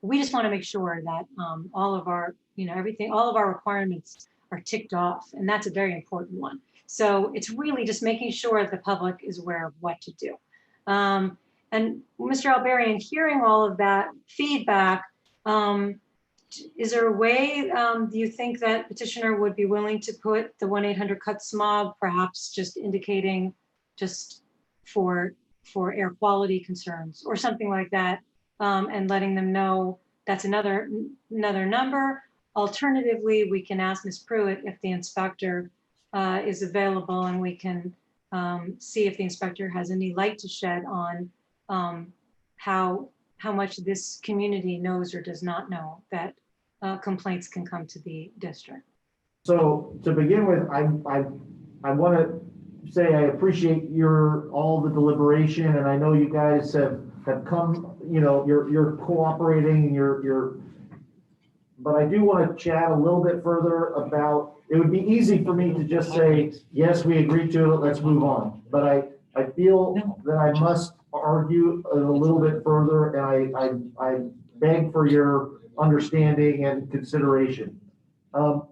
we just want to make sure that all of our, all of our requirements are ticked off. And that's a very important one. So it's really just making sure the public is aware of what to do. And Mr. Alberian, hearing all of that feedback, is there a way, do you think that petitioner would be willing to put the 1-800-CUT-SMOG, perhaps just indicating just for air quality concerns or something like that, and letting them know that's another number, Alternatively, we can ask Ms. Pruitt if the inspector is available, and we can see if the inspector has any light to shed on how much this community knows or does not know that complaints can come to the district. So to begin with, I want to say I appreciate all the deliberation, and I know you guys have come, you're cooperating and but I do want to chat a little bit further about, it would be easy for me to just say, yes, we agree to it, let's move on. But I feel that I must argue a little bit further, and I beg for your understanding and consideration. On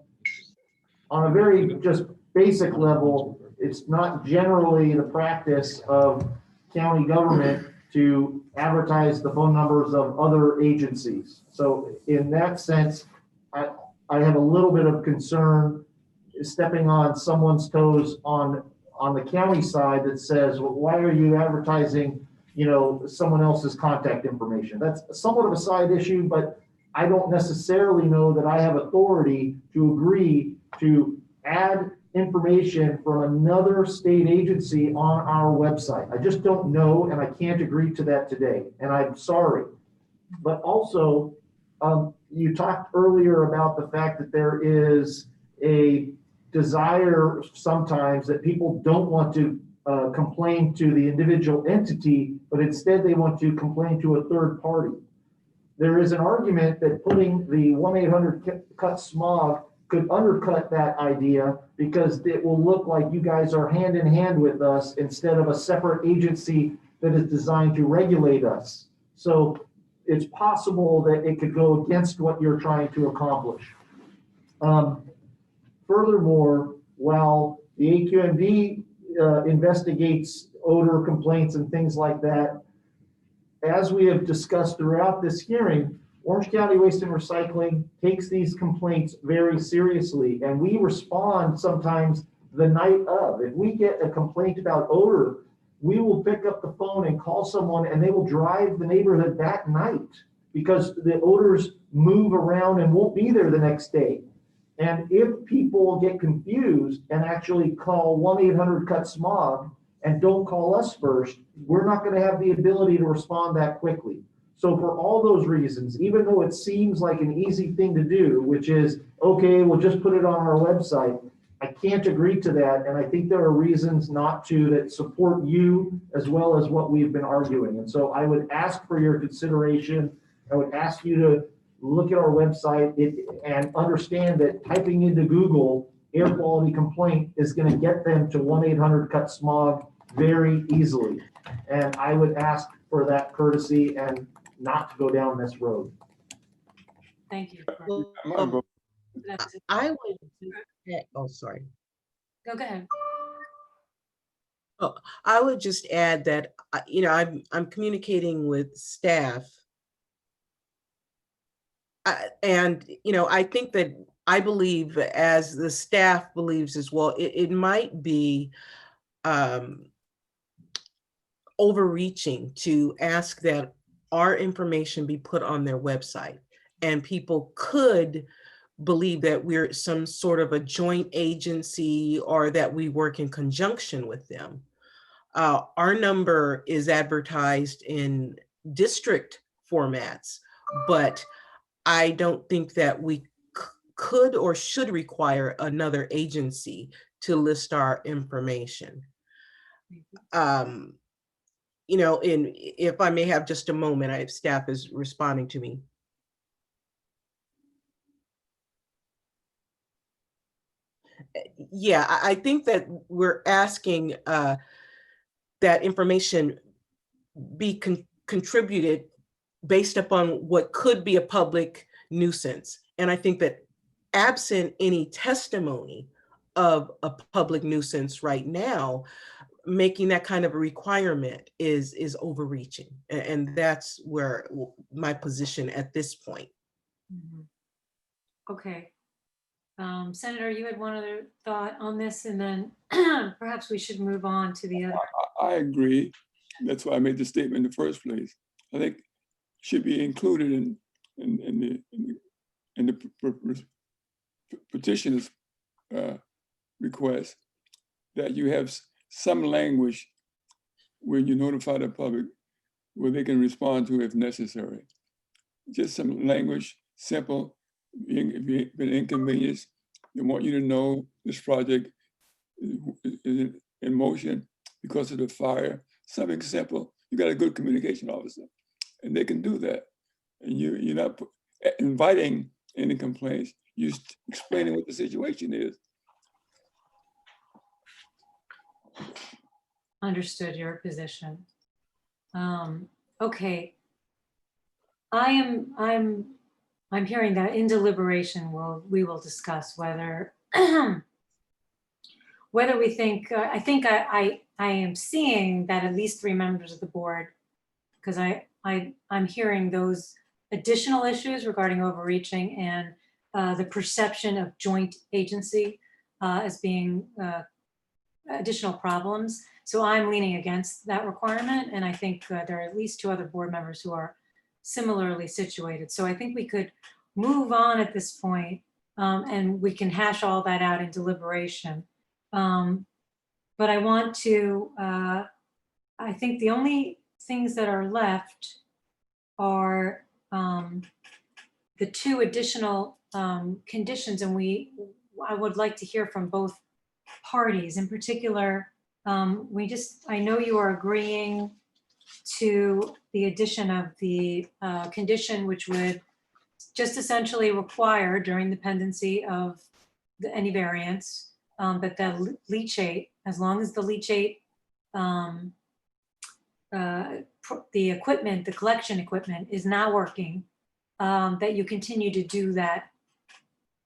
a very just basic level, it's not generally the practice of county government to advertise the phone numbers of other agencies. So in that sense, I have a little bit of concern stepping on someone's toes on the county side that says, well, why are you advertising, someone else's contact information? That's somewhat of a side issue, but I don't necessarily know that I have authority to agree to add information from another state agency on our website. I just don't know, and I can't agree to that today, and I'm sorry. But also, you talked earlier about the fact that there is a desire sometimes that people don't want to complain to the individual entity, but instead they want to complain to a third party. There is an argument that putting the 1-800-CUT-SMOG could undercut that idea, because it will look like you guys are hand in hand with us instead of a separate agency that is designed to regulate us. So it's possible that it could go against what you're trying to accomplish. Furthermore, while the AQMD investigates odor complaints and things like that, as we have discussed throughout this hearing, Orange County Waste and Recycling takes these complaints very seriously, and we respond sometimes the night of. If we get a complaint about odor, we will pick up the phone and call someone, and they will drive the neighborhood that night, because the odors move around and won't be there the next day. And if people get confused and actually call 1-800-CUT-SMOG and don't call us first, we're not going to have the ability to respond that quickly. So for all those reasons, even though it seems like an easy thing to do, which is, okay, we'll just put it on our website, I can't agree to that. And I think there are reasons not to that support you as well as what we've been arguing. And so I would ask for your consideration. I would ask you to look at our website and understand that typing into Google air quality complaint is going to get them to 1-800-CUT-SMOG very easily. And I would ask for that courtesy and not to go down this road. Thank you. I would, oh, sorry. Go ahead. Oh, I would just add that, I'm communicating with staff. And, I think that I believe, as the staff believes as well, it might be overreaching to ask that our information be put on their website. And people could believe that we're some sort of a joint agency or that we work in conjunction with them. Our number is advertised in district formats, but I don't think that we could or should require another agency to list our information. And if I may have just a moment, staff is responding to me. Yeah, I think that we're asking that information be contributed based upon what could be a public nuisance. And I think that absent any testimony of a public nuisance right now, making that kind of a requirement is overreaching. And that's where my position at this point. Mm-hmm. Okay. Senator, you had one other thought on this, and then perhaps we should move on to the other. I agree. That's why I made the statement in the first place. I think should be included in the in the petitioner's request that you have some language where you notify the public where they can respond to if necessary. Just some language, simple, if you've been inconvenienced, they want you to know this project is in motion because of the fire, something simple. You got a good communication officer and they can do that. And you're not inviting any complaints, you're explaining what the situation is. Understood your position. Okay. I'm hearing that in deliberation, we will discuss whether whether we think, I am seeing that at least 3 members of the board, because I'm hearing those additional issues regarding overreaching and the perception of joint agency as being additional problems. So I'm leaning against that requirement. And I think there are at least 2 other board members who are similarly situated. So I think we could move on at this point, and we can hash all that out in deliberation. But I want to, I think the only things that are left are the 2 additional conditions, and I would like to hear from both parties. In particular, I know you are agreeing to the addition of the condition which would just essentially require during the pendency of any variance that the leachate, as long as the leachate, the equipment, the collection equipment is not working, that you continue to do that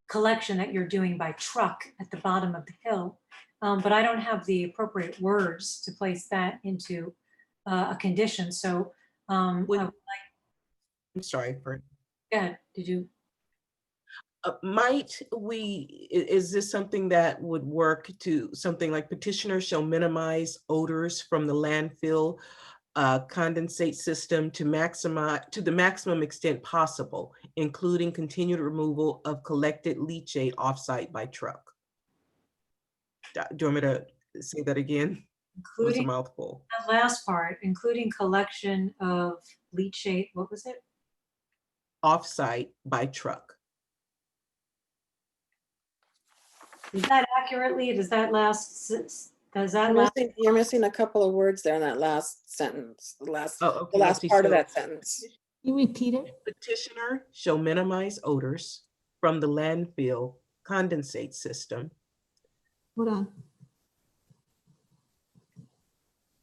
collection that you're doing by truck at the bottom of the hill. But I don't have the appropriate words to place that into a condition. So I'm sorry for. Go ahead. Did you? Is this something that would work to something like petitioner shall minimize odors from the landfill condensate system to the maximum extent possible, including continued removal of collected leachate offsite by truck? Do you want me to say that again? It was a mouthful. That last part, including collection of leachate, what was it? Offsite by truck. Is that accurately, You're missing a couple of words there in that last sentence, the last Okay, part of that sentence. You repeat it? Petitioner shall minimize odors from the landfill condensate system. Hold on.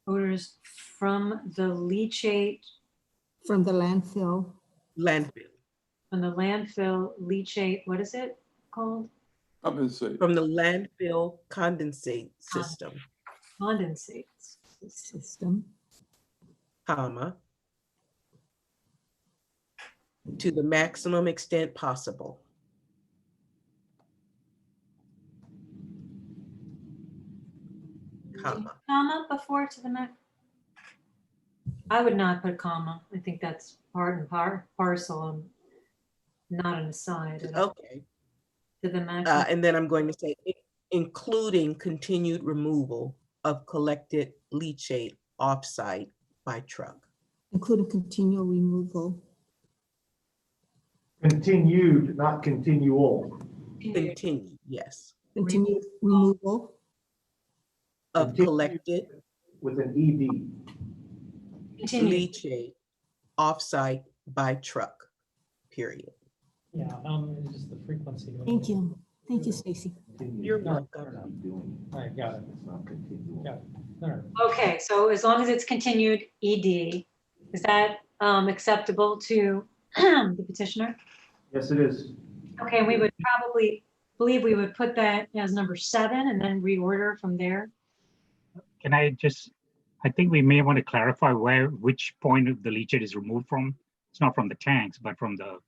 Odors from the leachate. From the landfill. From the landfill leachate, what is it called? Compensate. From the landfill condensate system. Condensate system. Comma. To the maximum extent possible. Comma. Comma before to the max? I would not put comma. I think that's part and parcel and not an aside. Okay. To the max. And then I'm going to say, including continued removal of collected leachate offsite by truck. Including continual removal. Continued, not continual. Continue, yes. Continued removal. Of collected. With an ED. Leachate offsite by truck, period. Yeah, it's just the frequency. Thank you. Thank you, Stacy. You're welcome. I got it. Got it. All right. Okay, so as long as it's continued ED, is that acceptable to the petitioner? Yes, it is. Okay, we would probably believe we would put that as number 7 and then reorder from there. Can I think we may want to clarify which point of the leachate is removed from. It's not from the tanks, but from the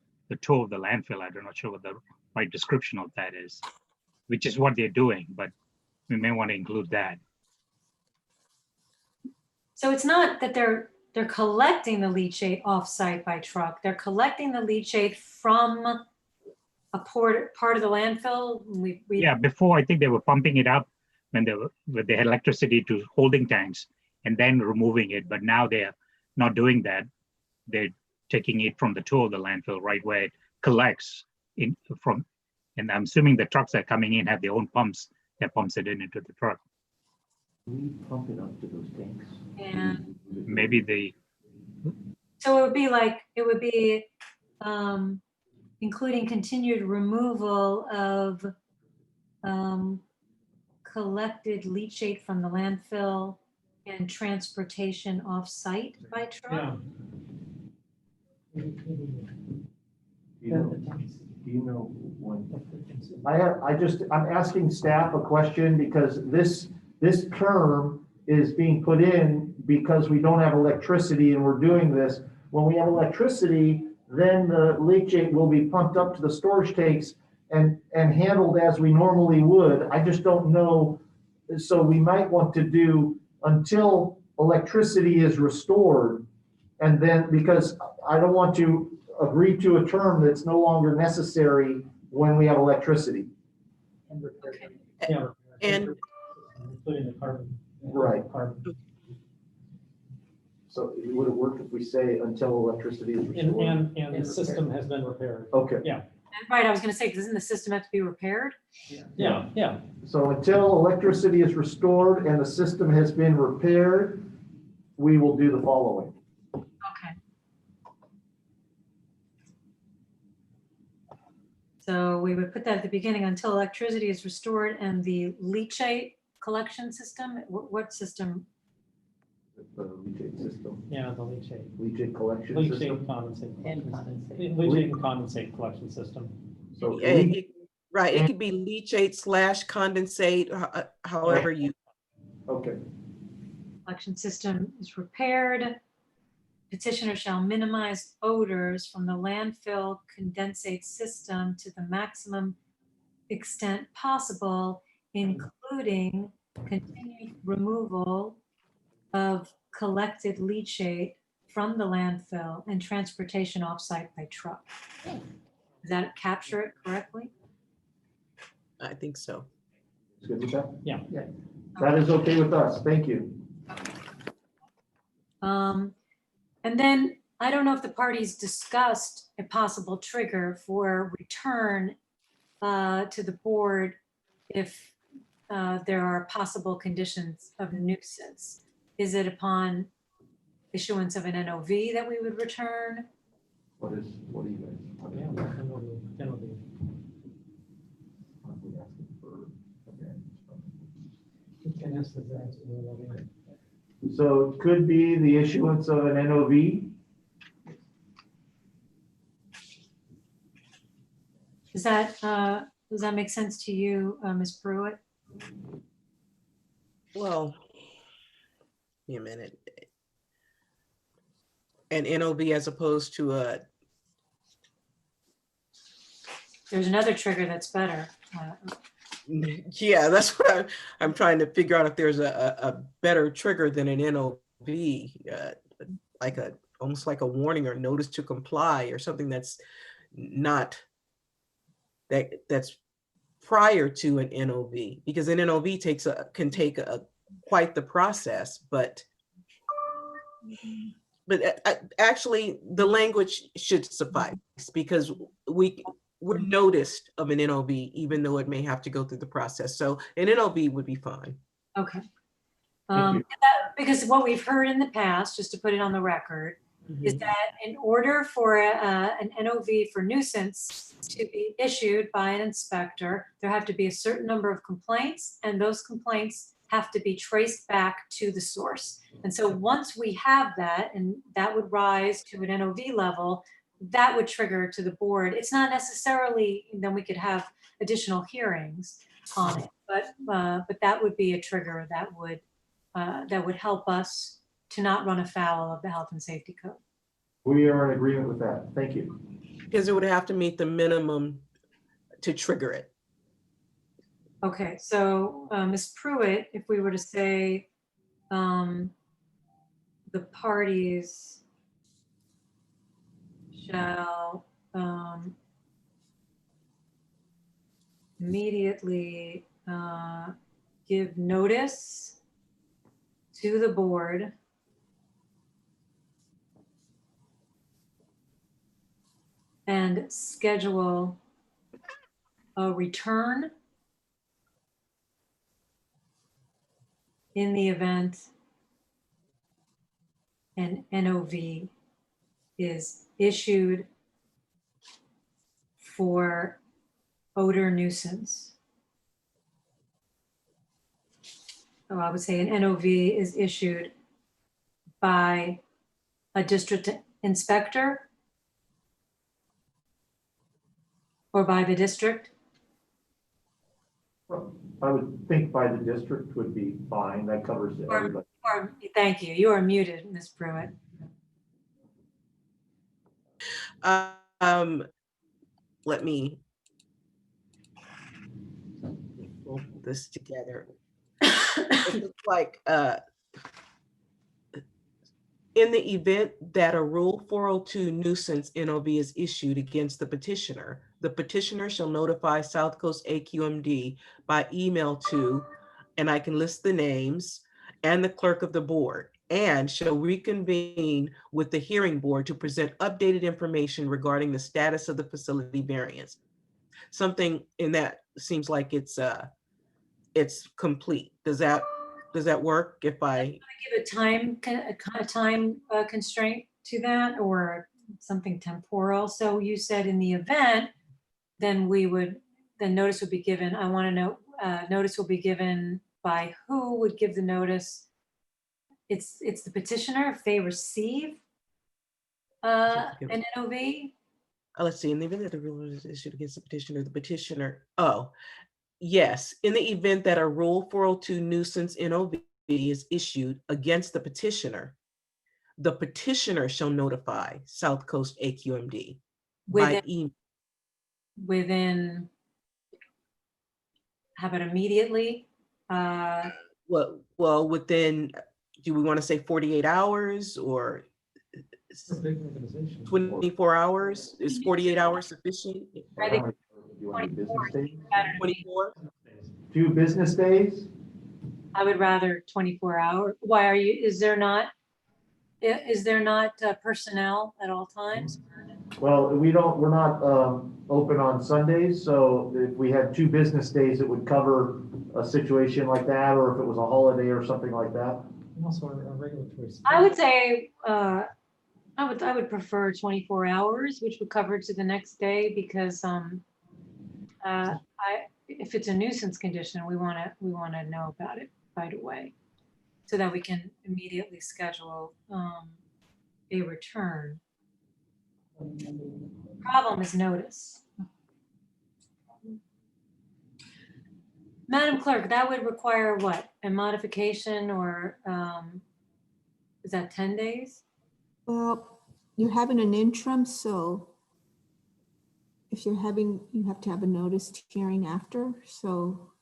toe of the landfill. I'm not sure what the right description of that is, which is what they're doing, but we may want to include that. So it's not that they're collecting the leachate offsite by truck. They're collecting the leachate from a part of the landfill? Yeah, before I think they were pumping it up when they had electricity to holding tanks and then removing it. But now they're not doing that. They're taking it from the toe of the landfill, right where it collects in from. And I'm assuming the trucks that are coming in have their own pumps that pumps it into the truck. We pump it up to those tanks. And Maybe they, so it would be including continued removal of collected leachate from the landfill and transportation off-site by truck? Do you know when? I'm asking staff a question because this term is being put in because we don't have electricity and we're doing this. When we have electricity, then the leachate will be pumped up to the storage tanks and handled as we normally would. I just don't know. So we might want to do until electricity is restored. And then, because I don't want to agree to a term that's no longer necessary when we have electricity. Yeah. And Including the carbon. Right. Carbon. So it would have worked if we say until electricity is restored. And the system has been repaired. Okay. Yeah. Right, I was gonna say, doesn't the system have to be repaired? Yeah. So until electricity is restored and the system has been repaired, we will do the following. Okay. So we would put that at the beginning, until electricity is restored and the leachate collection system, what system? The leachate system, Yeah, the leachate. leachate collection Leachate system. condensate. And condensate. Leachate and condensate collection system. So right, it could be leachate / condensate, however you. okay. Collection system is repaired. Petitioner shall minimize odors from the landfill condensate system to the maximum extent possible, including continued removal of collected leachate from the landfill and transportation offsite by truck. Does that capture it correctly? I think so. It's good with that? Yeah. That is okay with us. Thank you. And then I don't know if the parties discussed a possible trigger for return to the board if there are possible conditions of nuisance. Is it upon issuance of an NOV that we would return? What do you guys? Yeah, penalty. So it could be the issuance of an NOV. Does that make sense to you, Ms. Pruitt? Well, wait a minute. An NOV as opposed to a, There's another trigger that's better. yeah, that's what I'm trying to figure out if there's a better trigger than an NOV, like almost like a warning or notice to comply or something that's not, that's prior to an NOV, because an NOV can take quite the process, but actually the language should suffice, because we're noticed of an NOV, even though it may have to go through the process. So an NOV would be fine. Okay. Because what we've heard in the past, just to put it on the record, is that in order for an NOV for nuisance to be issued by an inspector, there have to be a certain number of complaints, and those complaints have to be traced back to the source. And so once we have that, and that would rise to an NOV level, that would trigger to the board. It's not necessarily, then we could have additional hearings on it, but that would be a trigger that would help us to not run afoul of the health and safety code. We are in agreement with that. Thank you. Because it would have to meet the minimum to trigger it. Okay, so Ms. Pruitt, if we were to say the parties shall immediately give notice to the board and schedule a return in the event an NOV is issued for odor nuisance. Oh, I would say an NOV is issued by a district inspector or by the district. I would think by the district would be fine. That covers everybody. Thank you. You are muted, Ms. Pruitt. Let me pull this together. It looks like in the event that a Rule 402 nuisance NOV is issued against the petitioner shall notify South Coast AQMD by email to, and I can list the names, and the clerk of the board, and shall reconvene with the hearing board to present updated information regarding the status of the facility variance. Something in that seems like it's complete. Does that work if I Give a time constraint to that, or something temporal? So you said in the event, then notice would be given. I want to know, notice will be given by who would give the notice? It's the petitioner if they receive an NOV. let's see, in the event that a rule is issued against the petitioner, oh, yes, in the event that a Rule 402 nuisance NOV is issued against the petitioner shall notify South Coast AQMD by email. Within, how about immediately? Well, within, do we want to say 48 hours or 24 hours? Is 48 hours sufficient? I think You want to do business days? 24? 2 business days? I would rather 24 hours. Why are you, is there not personnel at all times? Well, we're not open on Sundays, so if we had 2 business days, it would cover a situation like that, or if it was a holiday or something like that. Also a regulatory. I would say, I would prefer 24 hours, which would cover to the next day, because if it's a nuisance condition, we want to know about it right away, so that we can immediately schedule a return. Problem is notice. Madam Clerk, that would require what? A modification, or is that 10 days? Well, you're having an interim, so if you're having, you have to have a noticed hearing after, so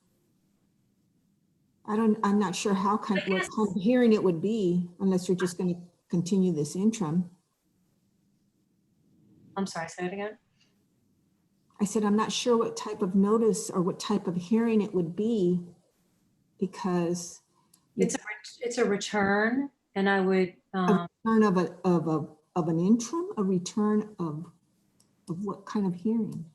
I'm not sure what kind of hearing it would be, unless you're just going to continue this interim. I'm sorry, say it again. I said, I'm not sure what type of notice or what type of hearing it would be, because it's a return, and I would a return of an interim, a return of what kind of hearing?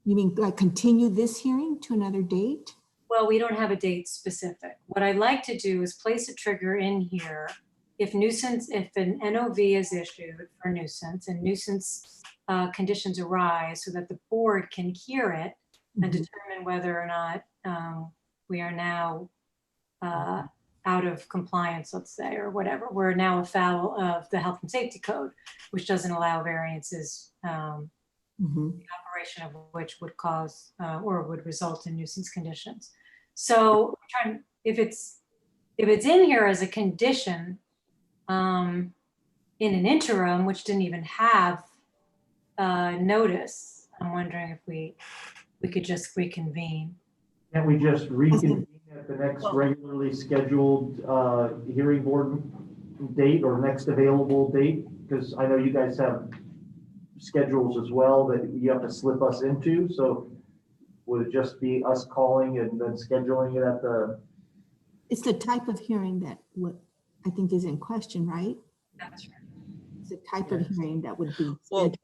You mean like continue this hearing to another date? well, we don't have a date specific. What I'd like to do is place a trigger in here if an NOV is issued for nuisance, and nuisance conditions arise, so that the board can hear it and determine whether or not we are now out of compliance, let's say, or whatever. We're now afoul of the health and safety code, which doesn't allow variances, the operation of which would cause or would result in nuisance conditions. So if it's in here as a condition in an interim, which didn't even have notice, I'm wondering if we could just reconvene. Can't we just reconvene at the next regularly scheduled hearing board date, or next available date? Because I know you guys have schedules as well that you have to slip us into. So would it just be us calling and then scheduling it at the, It's the type of hearing that what I think is in question, right? That's right. It's the type of Yes. hearing that would be Well, scheduled.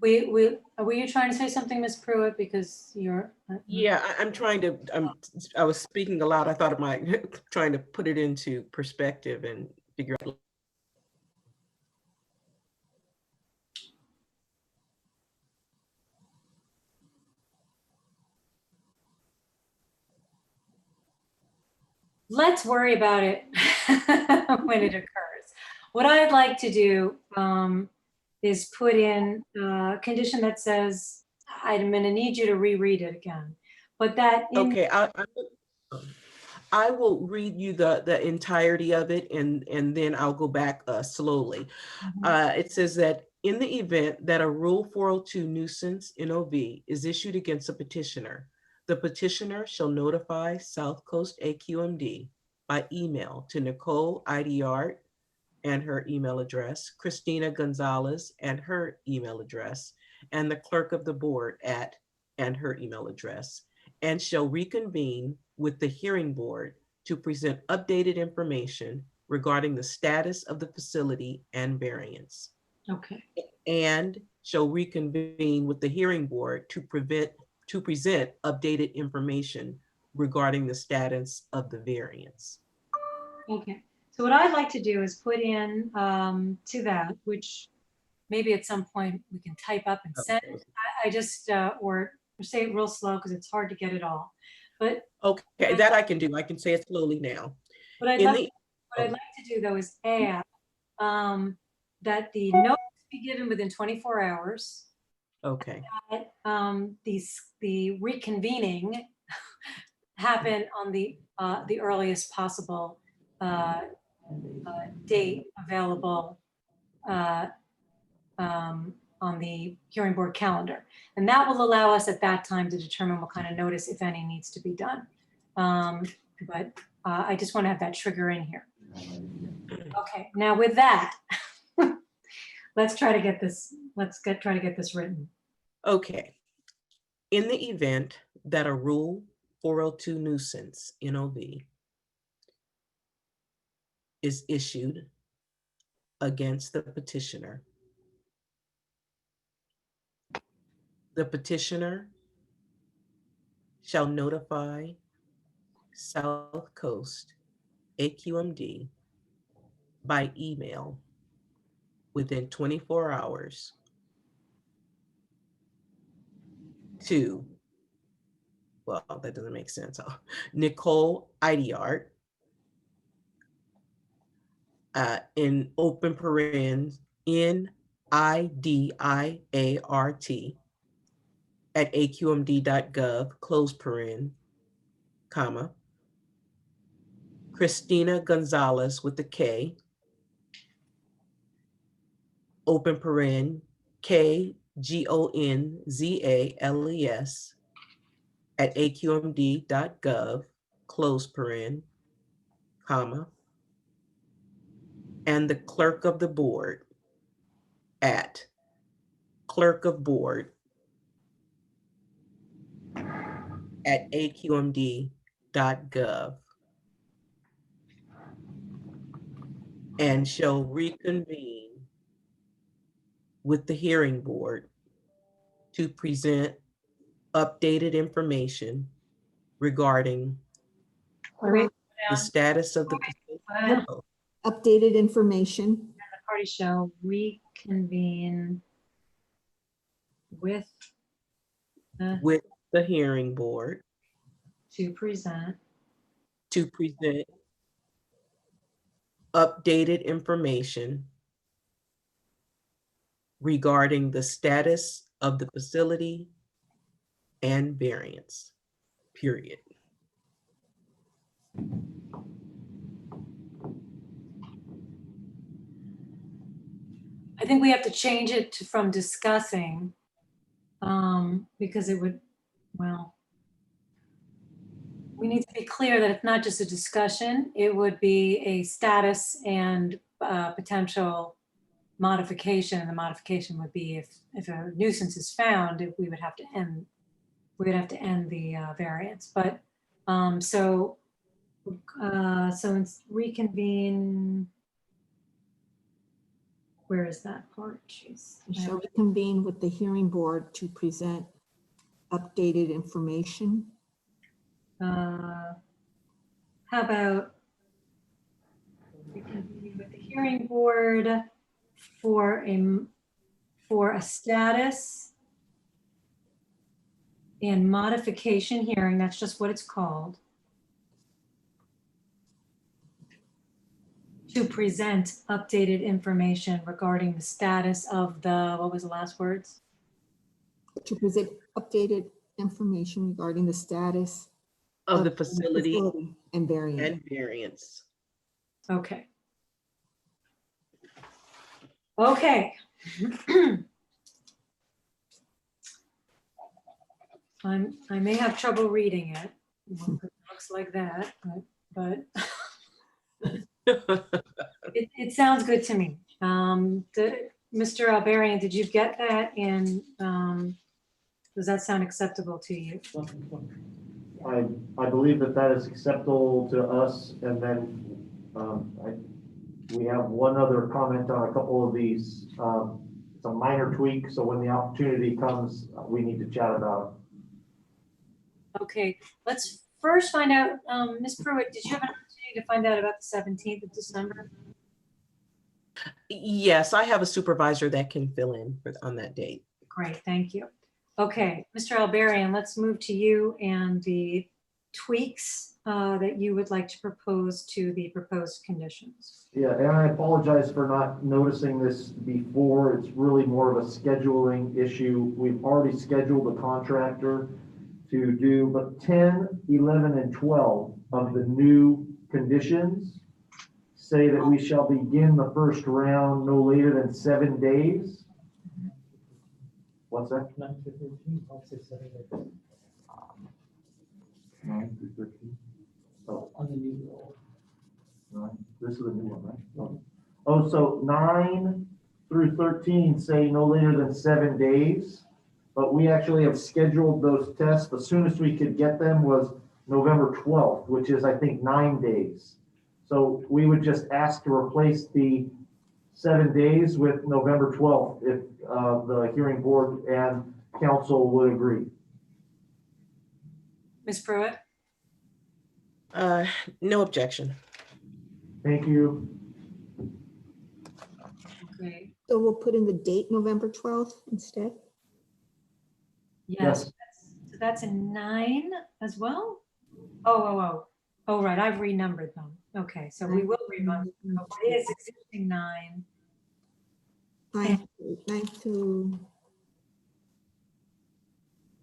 Were you trying to say something, Ms. Pruitt? Because you're. yeah, I'm trying to, I was speaking aloud. I thought it might, trying to put it into perspective and figure out. Let's worry about it when it occurs. What I'd like to do is put in a condition that says, I'm going to need you to reread it again, but that in Okay, I will read you the entirety of it, and then I'll go back slowly. It says that in the event that a Rule 402 nuisance NOV is issued against a petitioner, the petitioner shall notify South Coast AQMD by email to Nicole Idiart and her email address, Christina Gonzalez and her email address, and the clerk of the board at and her email address, and shall reconvene with the hearing board to present updated information regarding the status of the facility and variance, okay. and shall reconvene with the hearing board to present updated information regarding the status of the variance. Okay. So what I'd like to do is put in to that, which maybe at some point we can type up and send. I just, or say it real slow because it's hard to get it all. But okay, that I can do. I can say it slowly now. what I'd like to do though is add that the notice be given within 24 hours. Okay. That the reconvening happen on the earliest possible date available on the hearing board calendar. And that will allow us at that time to determine what kind of notice, if any, needs to be done. But I just want to have that trigger in here. Okay, now with that, let's try to get this, try to get this written. Okay. In the event that a Rule 402 nuisance NOV is issued against the petitioner, the petitioner shall notify South Coast AQMD by email within 24 hours to, well, that doesn't make sense. Nicole Idiart, in open parens, NIDIART at aqmd.gov, close paren, comma, Christina Gonzalez with the K, open paren, KGONZALES at aqmd.gov, close paren, comma, and the clerk of the board at clerk of board at aqmd.gov, and shall reconvene with the hearing board to present updated information regarding the status of the Updated information. And the party shall reconvene with the hearing board to present updated information regarding the status of the facility and variance, period. I think we have to change it to from discussing because it would, well, we need to be clear that it's not just a discussion, it would be a status and potential modification, and the modification would be if a nuisance is found, we would have to end the variance. But so it's reconvene. Where is that part? Jeez. We shall reconvene with the hearing board to present updated information. How about reconvene with the hearing board for a status and modification hearing? That's just what it's called. To present updated information regarding the status of the, what was the last words? To present updated information regarding the status Of the facility and variance. and variance. Okay. Okay. I may have trouble reading it. Well, it looks like that, but it sounds good to me. Mr. Albarian, did you get that? And does that sound acceptable to you? I believe that is acceptable to us, and then we have one other comment on a couple of these. It's a minor tweak, so when the opportunity comes, we need to chat about it. Okay, let's first find out, Ms. Pruitt, did you have an opportunity to find out about the 17th of December? Yes, I have a supervisor that can fill in on that date. Great, thank you. Okay, Mr. Albarian, let's move to you and the tweaks that you would like to propose to the proposed conditions. Yeah, and I apologize for not noticing this before. It's really more of a scheduling issue. We've already scheduled a contractor to do, but 10, 11, and 12 of the new conditions say that we shall begin the first round no later than 7 days. What's that? 9 to 13, I'll say 7 days. 9 to 13. Oh, on the new roll. Right. This is a new one, right? Oh, so 9 through 13 say no later than 7 days, but we actually have scheduled those tests. The soonest we could get them was November 12th, which is, I think, 9 days. So we would just ask to replace the 7 days with November 12th if the hearing board and council would agree. Ms. Pruitt? No objection. Thank you. Okay. So we'll put in the date November 12th instead? Yes, so that's a 9 as well? Oh, right, I've renumbered them. Okay, so we will renumber. It is existing 9. 9 to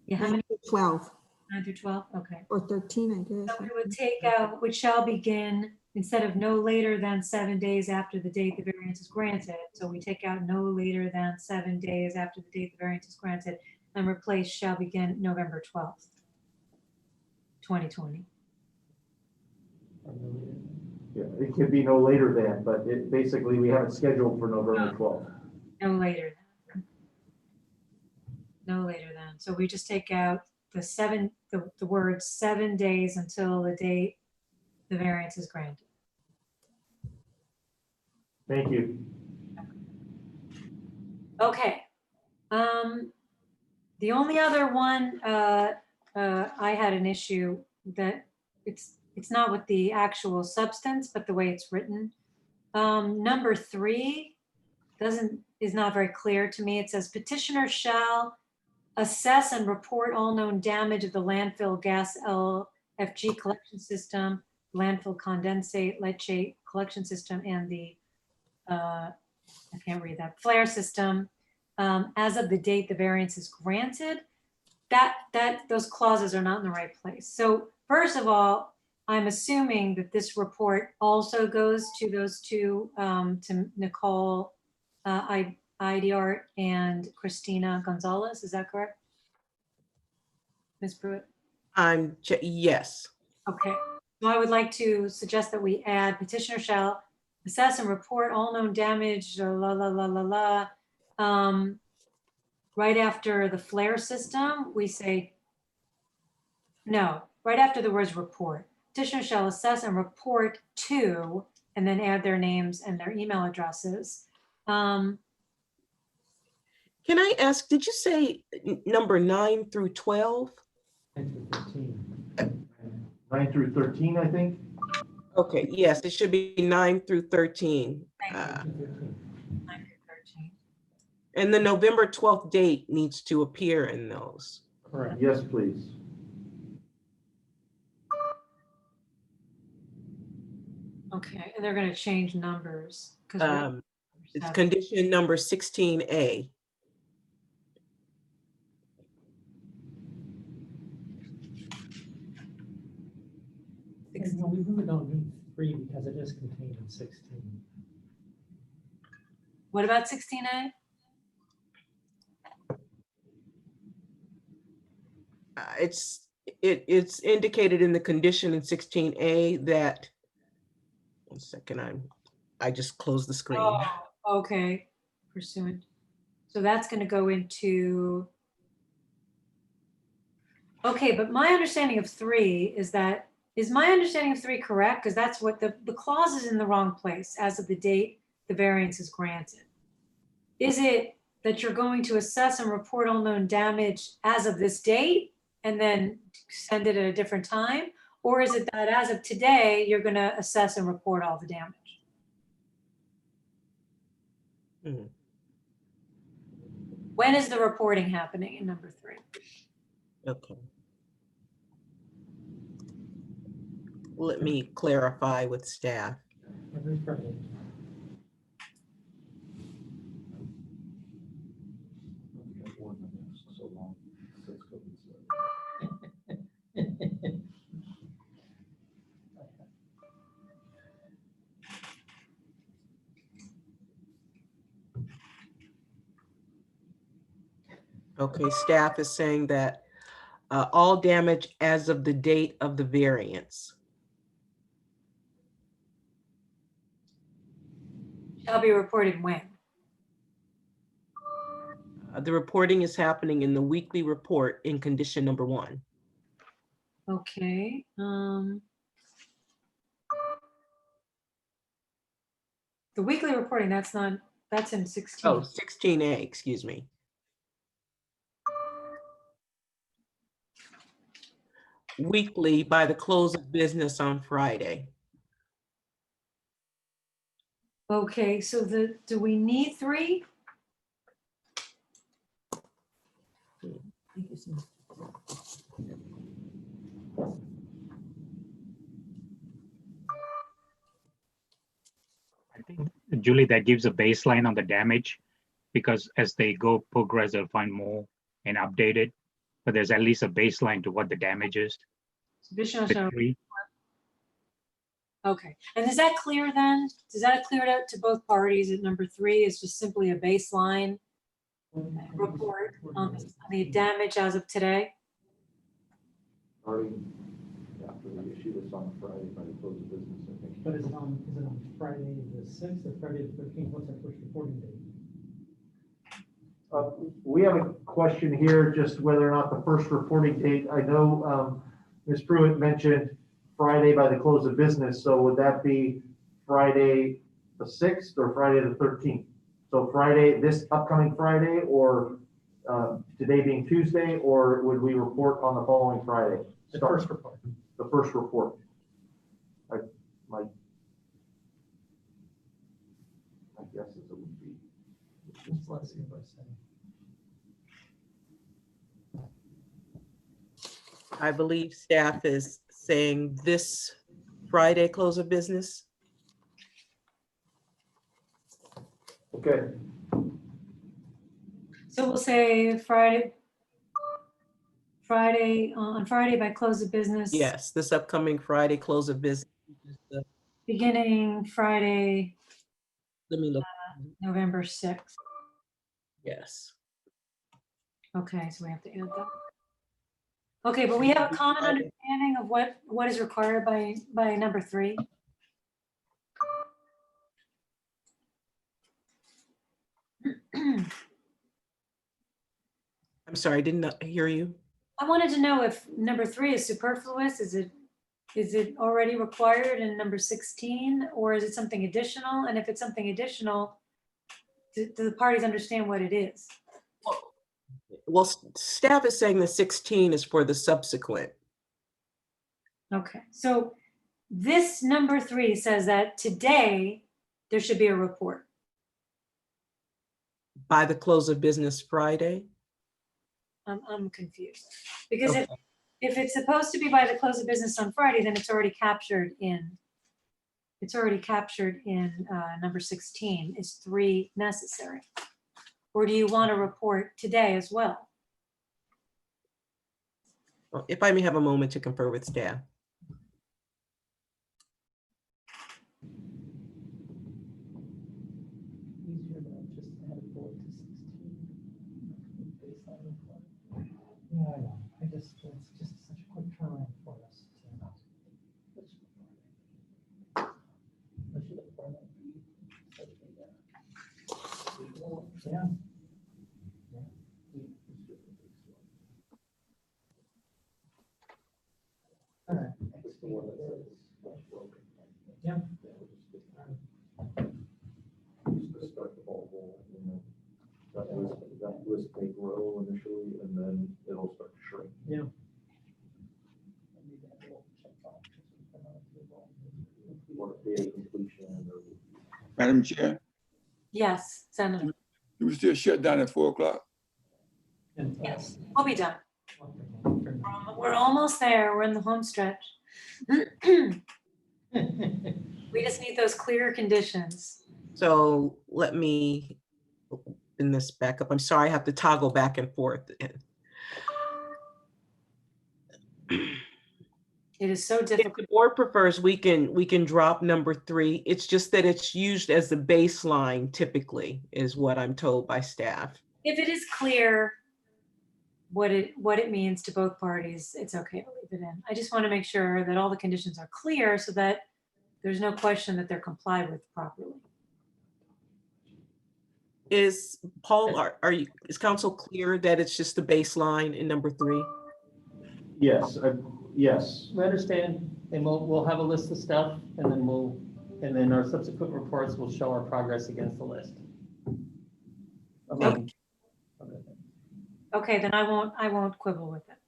Yeah, how many? 12 9 through 12, okay. or 13, I guess. So we would take out, which shall begin, instead of no later than 7 days after the date the variance is granted. So we take out no later than 7 days after the date the variance is granted and replace shall begin November 12th, 2020. Yeah, it could be no later than, but it basically we have it scheduled for November 12th. No later than. No later than. So we just take out the word 7 days until the date the variance is granted. Thank you. Okay. The only other one I had an issue that it's not with the actual substance, but the way it's written. Number 3 is not very clear to me. It says petitioner shall assess and report all known damage of the landfill gas LFG collection system, landfill condensate, leachate collection system, and the, I can't read that, flare system, as of the date the variance is granted. Those clauses are not in the right place. So first of all, I'm assuming that this report also goes to those two, to Nicole Idiart and Christina Gonzalez. Is that correct? Ms. Pruitt? Yes. Okay. So I would like to suggest that we add petitioner shall assess and report all known damage, la, la, la, la, la. Right after the flare system, we say, no, right after the words report. Petitioner shall assess and report to, and then add their names and their email addresses. Can I ask, did you say number 9 through 12? 9 through 13, I think. Okay, yes, it should be 9 through 13. And the November 12th date needs to appear in those. Correct. Yes, please. Okay, and they're gonna change numbers. 'Cause we're- It's condition number 16A. No, we really don't need 3 because it is contained in 16. What about 16A? It's indicated in the condition in 16A that, one second, I just closed the screen. Oh, okay, pursuant. So that's gonna go into. Okay, but my understanding of 3 is that, is my understanding of 3 correct? Because that's what the clause is in the wrong place as of the date the variance is granted. Is it that you're going to assess and report all known damage as of this date and then send it at a different time? Or is it that as of today, you're gonna assess and report all the damage? When is the reporting happening in number 3? Okay. Let me clarify with staff. Every Friday. Okay, staff is saying that all damage as of the date of the variance. Shall be reported when? The reporting is happening in the weekly report in condition number 1. Okay. The weekly reporting, that's in 16. Oh, 16A, excuse me. Weekly by the close of business on Friday. Okay, so do we need 3? I think, Julie, that gives a baseline on the damage, because as they go progress, they'll find more and update it. But there's at least a baseline to what the damage is. The 3. Okay, and is that clear then? Does that clear it out to both parties at number 3 is just simply a baseline report on the damage as of today? Starting after we issue this on Friday by the close of business, I think. But is it on Friday the 6th or Friday the 13th? What's our first reporting date? We have a question here, just whether or not the first reporting date, I know Ms. Pruitt mentioned Friday by the close of business, so would that be Friday the 6th or Friday the 13th? So Friday, this upcoming Friday, or today being Tuesday, or would we report on the following Friday? The first report. The first report. My guess is it would be. Let's see what I say. I believe staff is saying this Friday close of business. Okay. So we'll say Friday, on Friday by close of business. Yes, this upcoming Friday close of business. Beginning Friday, Let me look. November 6th. Yes. Okay, so we have to add that. Okay, but we have a common understanding of what is required by number 3. I'm sorry, I did not hear you. I wanted to know if number 3 is superfluous. Is it already required in number 16, or is it something additional? And if it's something additional, do the parties understand what it is? Well, staff is saying the 16 is for the subsequent. Okay, so this number 3 says that today there should be a report. By the close of business Friday? I'm confused because Okay. if it's supposed to be by the close of business on Friday, then it's already captured in number 16. Is 3 necessary? Or do you want to report today as well? Well, if I may have a moment to confer with staff. Easier to just add a bullet to 16. Baseline report. Yeah, I know. It's just such a quick turnaround for us. Yeah. All right. Yeah. That list may grow initially, and then it'll start to shrink. Yeah. Or data completion, or Madam Chair, Yes, Senator. you still shut down at 4 o'clock? Yes, we'll be done. We're almost there. We're in the home stretch. We just need those clear conditions. So let me open this back up. I'm sorry, I have to toggle back and forth. It is so If difficult. the board prefers, we can drop number 3. It's just that it's used as the baseline typically, is what I'm told by staff. If it is clear what it means to both parties, it's okay to leave it in. I just want to make sure that all the conditions are clear so that there's no question that they're complied with properly. Is Paul, is council clear that it's just the baseline in number 3? yes, yes. We understand, and we'll have a list of stuff, and then our subsequent reports will show our progress against the list. Okay. Okay, then I won't quibble with it.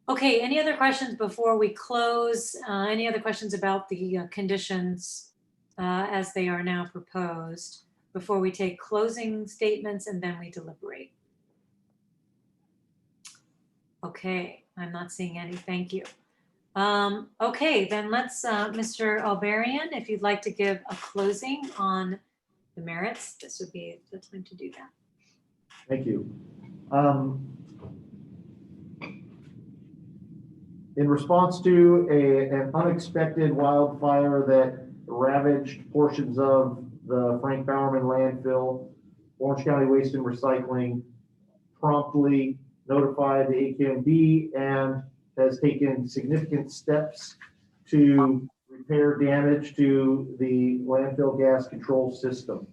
Okay, any other questions before we close? Any other questions about the conditions as they are now proposed before we take closing statements and then we deliberate? Okay, I'm not seeing any, thank you. Okay, then let's, Mr. Alberian, if you'd like to give a closing on the merits, this would be the time to do that. Thank you. In response to an unexpected wildfire that ravaged portions of the Frank Bowerman landfill, Orange County Waste and Recycling promptly notified the AQMD and has taken significant steps to repair damage to the landfill gas control system.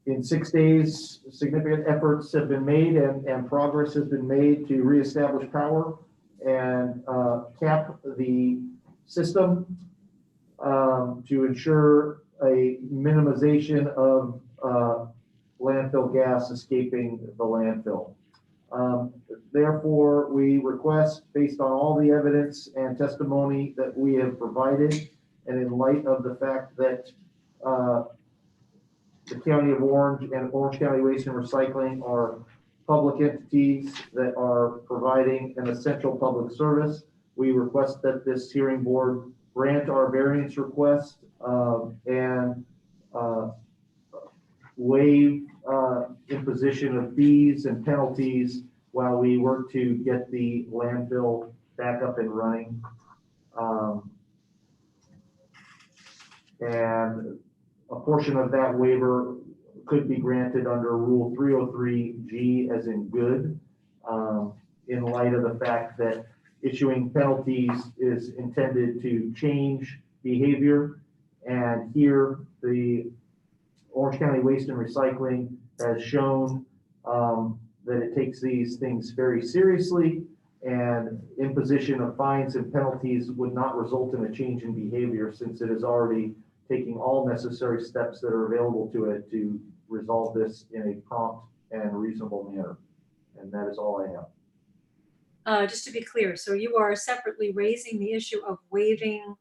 In 6 days, significant efforts have been made and progress has been made to reestablish power and cap the system to ensure a minimization of landfill gas escaping the landfill. Therefore, we request, based on all the evidence and testimony that we have provided, and in light of the fact that the County of Orange and Orange County Waste and Recycling are public entities that are providing an essential public service, we request that this hearing board grant our variance request and waive imposition of fees and penalties while we work to get the landfill back up and running. And a portion of that waiver could be granted under Rule 303G as in good, in light of the fact that issuing penalties is intended to change behavior And here, the Orange County Waste and Recycling has shown that it takes these things very seriously, and imposition of fines and penalties would not result in a change in behavior, since it is already taking all necessary steps that are available to it to resolve this in a prompt and reasonable manner. And that is all I have. Just to be clear, so you are separately raising the issue of waiving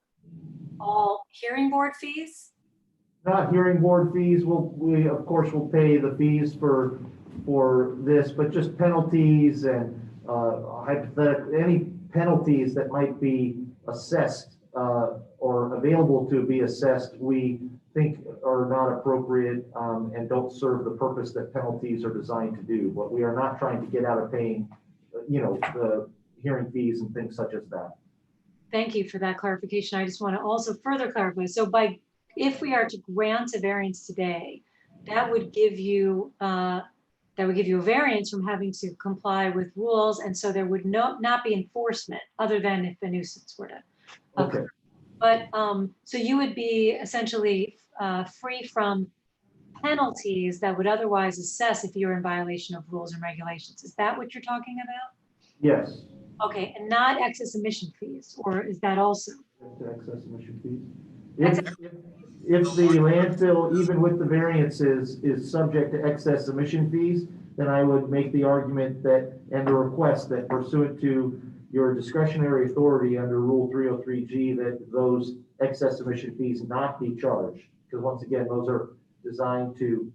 all hearing board fees? Not hearing board fees, we of course will pay the fees for this, but just penalties and any penalties that might be assessed or available to be assessed, we think are not appropriate and don't serve the purpose that penalties are designed to do. But we are not trying to get out of paying, the hearing fees and things such as that. Thank you for that clarification. I just want to also further clarify. So if we are to grant a variance today, that would give you a variance from having to comply with rules, and so there would not be enforcement other than if the nuisance were to occur. Okay. But so you would be essentially free from penalties that would otherwise assess if you're in violation of rules and regulations. Is that what you're talking about? Yes. Okay, and not excess emission fees, or is that also? Excess emission fees. If the landfill, even with the variances, is subject to excess emission fees, then I would make the argument that, and the request that pursuant to your discretionary authority under Rule 303G, that those excess emission fees not be charged. Because once again, those are designed to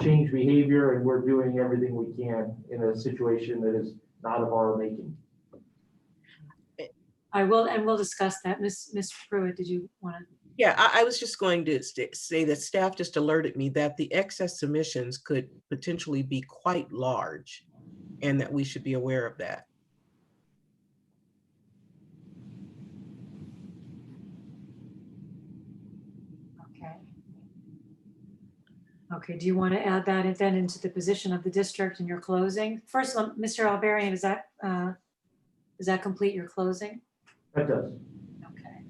change behavior, and we're doing everything we can in a situation that is not of our making. I will, and we'll discuss that. Ms. Pruitt, did you want to? Yeah, I was just going to say that staff just alerted me that the excess emissions could potentially be quite large, and that we should be aware of that. Okay. Okay, do you want to add that then into the position of the district in your closing? First, Mr. Alberian, does that complete your closing? That does. Okay.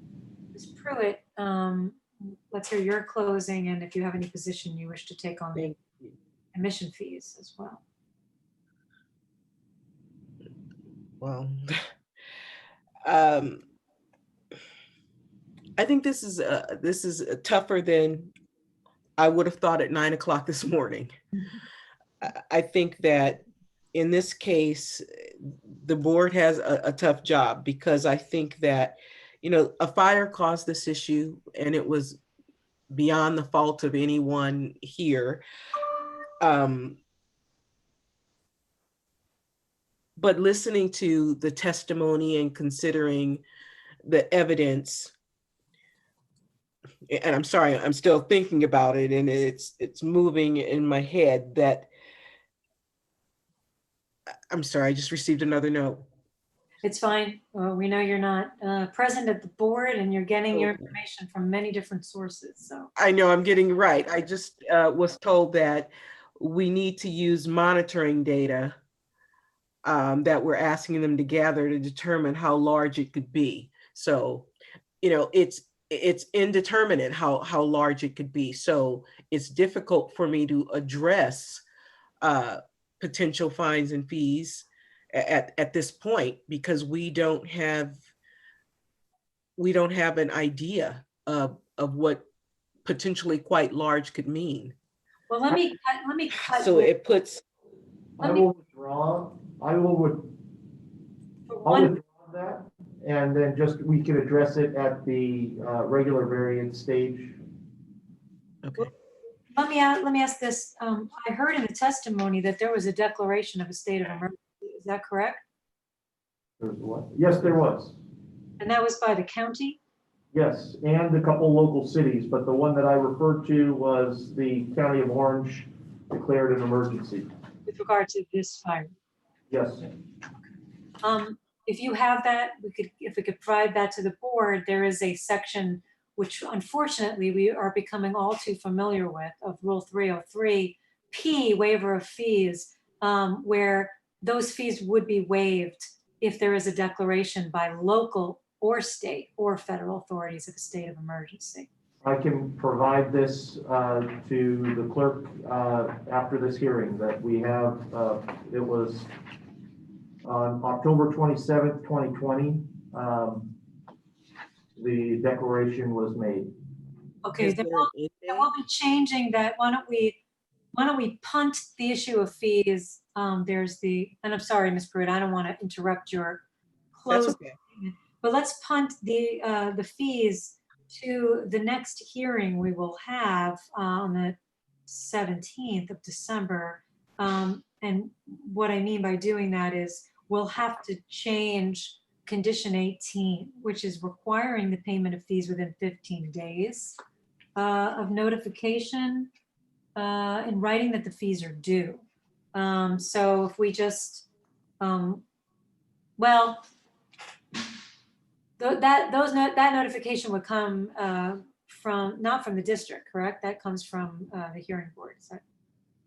Ms. Pruitt, let's hear your closing, and if you have any position you wish to take on the emission fees as well. Well, I think this is tougher than I would have thought at 9 o'clock this morning. I think that in this case, the board has a tough job, because I think that, a fire caused this issue, and it was beyond the fault of anyone here. But listening to the testimony and considering the evidence, and I'm sorry, I'm still thinking about it, and it's moving in my head, that I'm sorry, I just received another note. It's fine. We know you're not present at the board, and you're getting your information from many different sources. So I know I'm getting right. I just was told that we need to use monitoring data that we're asking them to gather to determine how large it could be. So, it's indeterminate how large it could be. So it's difficult for me to address potential fines and fees at this point, because we don't have an idea of what potentially quite large could mean. well, let me cut. So it puts. I will withdraw that, and then we can address it at the regular variance stage. Okay. Let me ask this. I heard in the testimony that there was a declaration of a state of emergency. Is that correct? There's what? Yes, there was. And that was by the county? Yes, and a couple local cities, but the one that I referred to was the County of Orange declared an emergency. With regard to this fire? Yes. If you have that, if we could provide that to the board, there is a section which unfortunately we are becoming all too familiar with, of Rule 303P, waiver of fees, where those fees would be waived if there is a declaration by local or state or federal authorities of a state of emergency. I can provide this to the clerk after this hearing that we have. It was on October 27th, 2020. The declaration was made. Okay, Is then there we'll, an end then date? we'll be changing that. Why don't we punt the issue of fees? There's the, and I'm sorry, Ms. Pruitt, I don't want to interrupt your That's close, okay. but let's punt the fees to the next hearing we will have on the 17th of December. And what I mean by doing that is we'll have to change condition 18, which is requiring the payment of fees within 15 days of notification in writing that the fees are due. So if we just, well, that notification would come not from the district, correct? That comes from the hearing board, is that,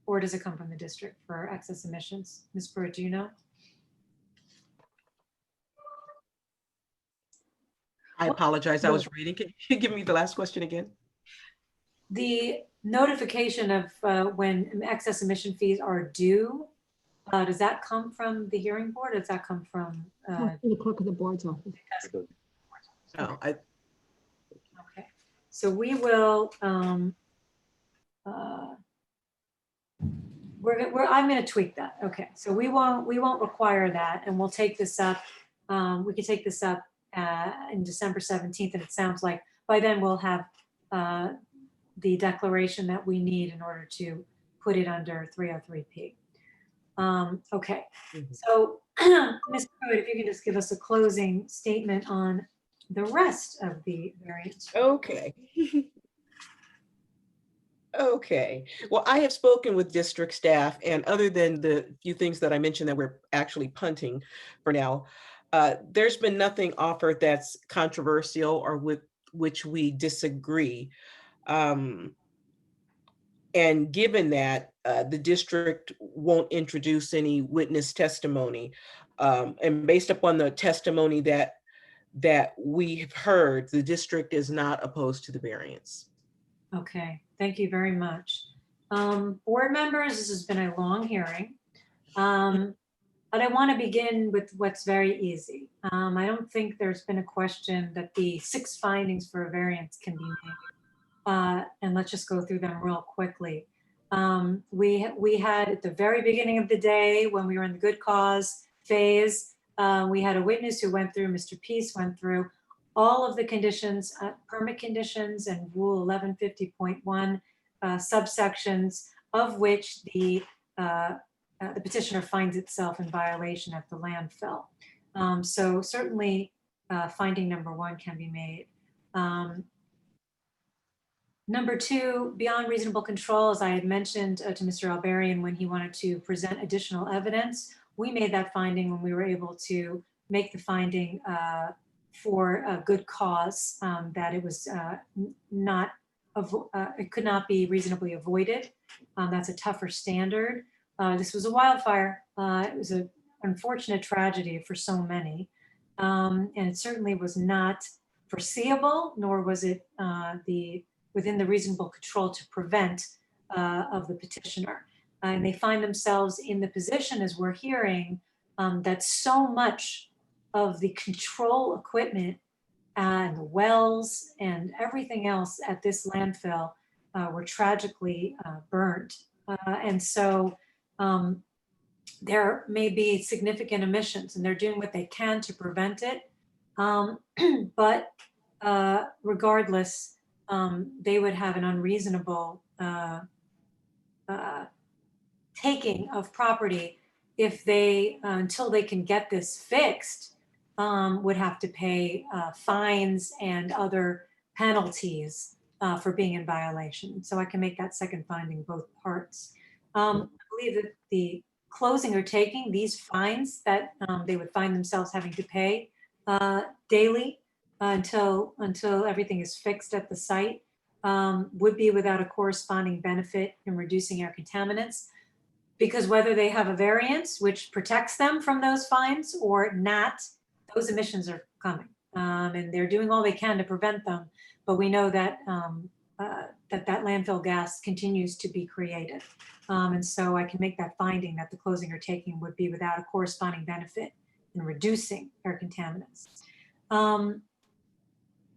or does it come from the district for excess emissions? Ms. Pruitt, do you know? I apologize. I was reading. Can you give me the last question again? The notification of when excess emission fees are due, does that come from the hearing board? Or does that come from? The clerk of the board's office. No, Okay, so we will. I'm going to tweak that. Okay, so we won't require that, and we'll take this up. We can take this up in December 17th, and it sounds like by then we'll have the declaration that we need in order to put it under 303P. Okay, so Ms. Pruitt, if you can just give us a closing statement on the rest of the variance. okay. Okay. Well, I have spoken with district staff, and other than the few things that I mentioned that we're actually punting for now, there's been nothing offered that's controversial or with which we disagree. And given that the district won't introduce any witness testimony, and based upon the testimony that we've heard, the district is not opposed to the variance. Okay, thank you very much. Board members, this has been a long hearing. But I want to begin with what's very easy. I don't think there's been a question that the 6 findings for a variance can be made. And let's just go through them real quickly. We had at the very beginning of the day, when we were in the good cause phase, we had a witness who went through, Mr. Peace went through all of the conditions, permit conditions and Rule 1150.1 subsections, of which the petitioner finds itself in violation at the landfill. So certainly finding number 1 can be made. Number 2, beyond reasonable control, as I had mentioned to Mr. Alberian when he wanted to present additional evidence, we made that finding when we were able to make the finding for a good cause, that it was it could not be reasonably avoided. That's a tougher standard. This was a wildfire. It was an unfortunate tragedy for so many. And it certainly was not foreseeable, nor was it within the reasonable control to prevent of the petitioner. And they find themselves in the position, as we're hearing, that so much of the control equipment and the wells and everything else at this landfill were tragically burned. And so there may be significant emissions, and they're doing what they can to prevent it. But regardless, they would have an unreasonable taking of property if they, until they can get this fixed, would have to pay fines and other penalties for being in violation. So I can make that second finding both parts. I believe that the closing or taking these fines that they would find themselves having to pay daily until everything is fixed at the site would be without a corresponding benefit in reducing air contaminants. Because whether they have a variance which protects them from those fines or not, those emissions are coming. and they're doing all they can to prevent them. But we know that that landfill gas continues to be created. And so I can make that finding that the closing or taking would be without a corresponding benefit in reducing air contaminants.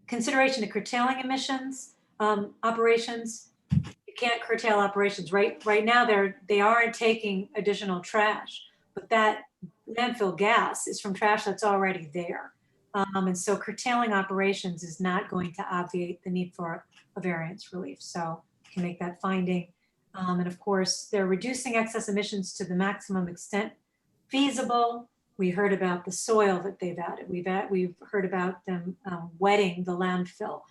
Consideration of curtailing emissions, operations. You can't curtail operations. Right now, they aren't taking additional trash, but that landfill gas is from trash that's already there. And so curtailing operations is not going to obviate the need for a variance relief. So you can make that finding. And of course, they're reducing excess emissions to the maximum extent feasible. We heard about the soil that they've added. We've heard about them wetting the landfill.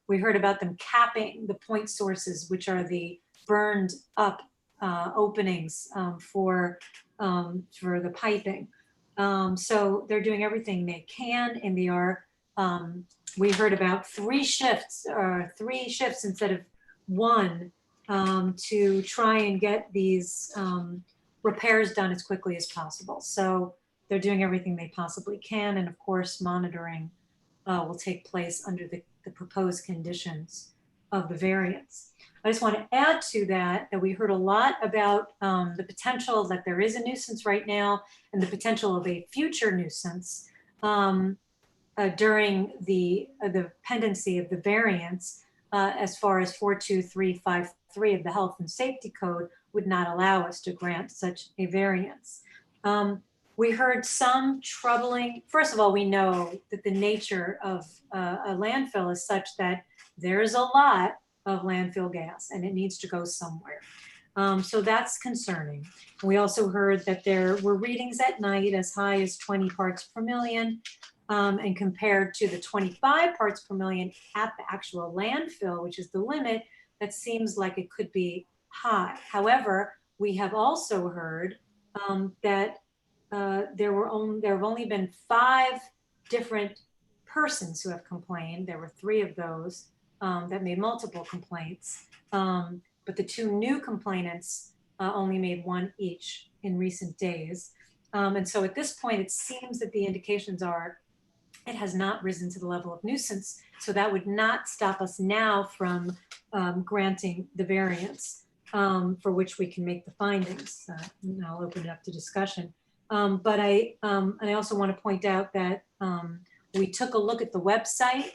We heard about them capping the point sources, which are the burned up openings for the piping. So they're doing everything they can, and they are. We heard about 3 shifts instead of 1 to try and get these repairs done as quickly as possible. So they're doing everything they possibly can, and of course, monitoring will take place under the proposed conditions of the variance. I just want to add to that we heard a lot about the potential that there is a nuisance right now and the potential of a future nuisance during the pendency of the variance, as far as 42353 of the Health and Safety Code would not allow us to grant such a variance. We heard some troubling, first of all, we know that the nature of a landfill is such that there's a lot of landfill gas and it needs to go somewhere. So that's concerning. We also heard that there were readings at night as high as 20 parts per million, and compared to the 25 parts per million at the actual landfill, which is the limit, that seems like it could be high. However, we have also heard that there have only been 5 different persons who have complained. There were 3 of those that made multiple complaints, but the 2 new complainants only made 1 each in recent days. And so at this point, it seems that the indications are it has not risen to the level of nuisance. So that would not stop us now from granting the variance for which we can make the findings. And I'll open it up to discussion. But I also want to point out that we took a look at the website.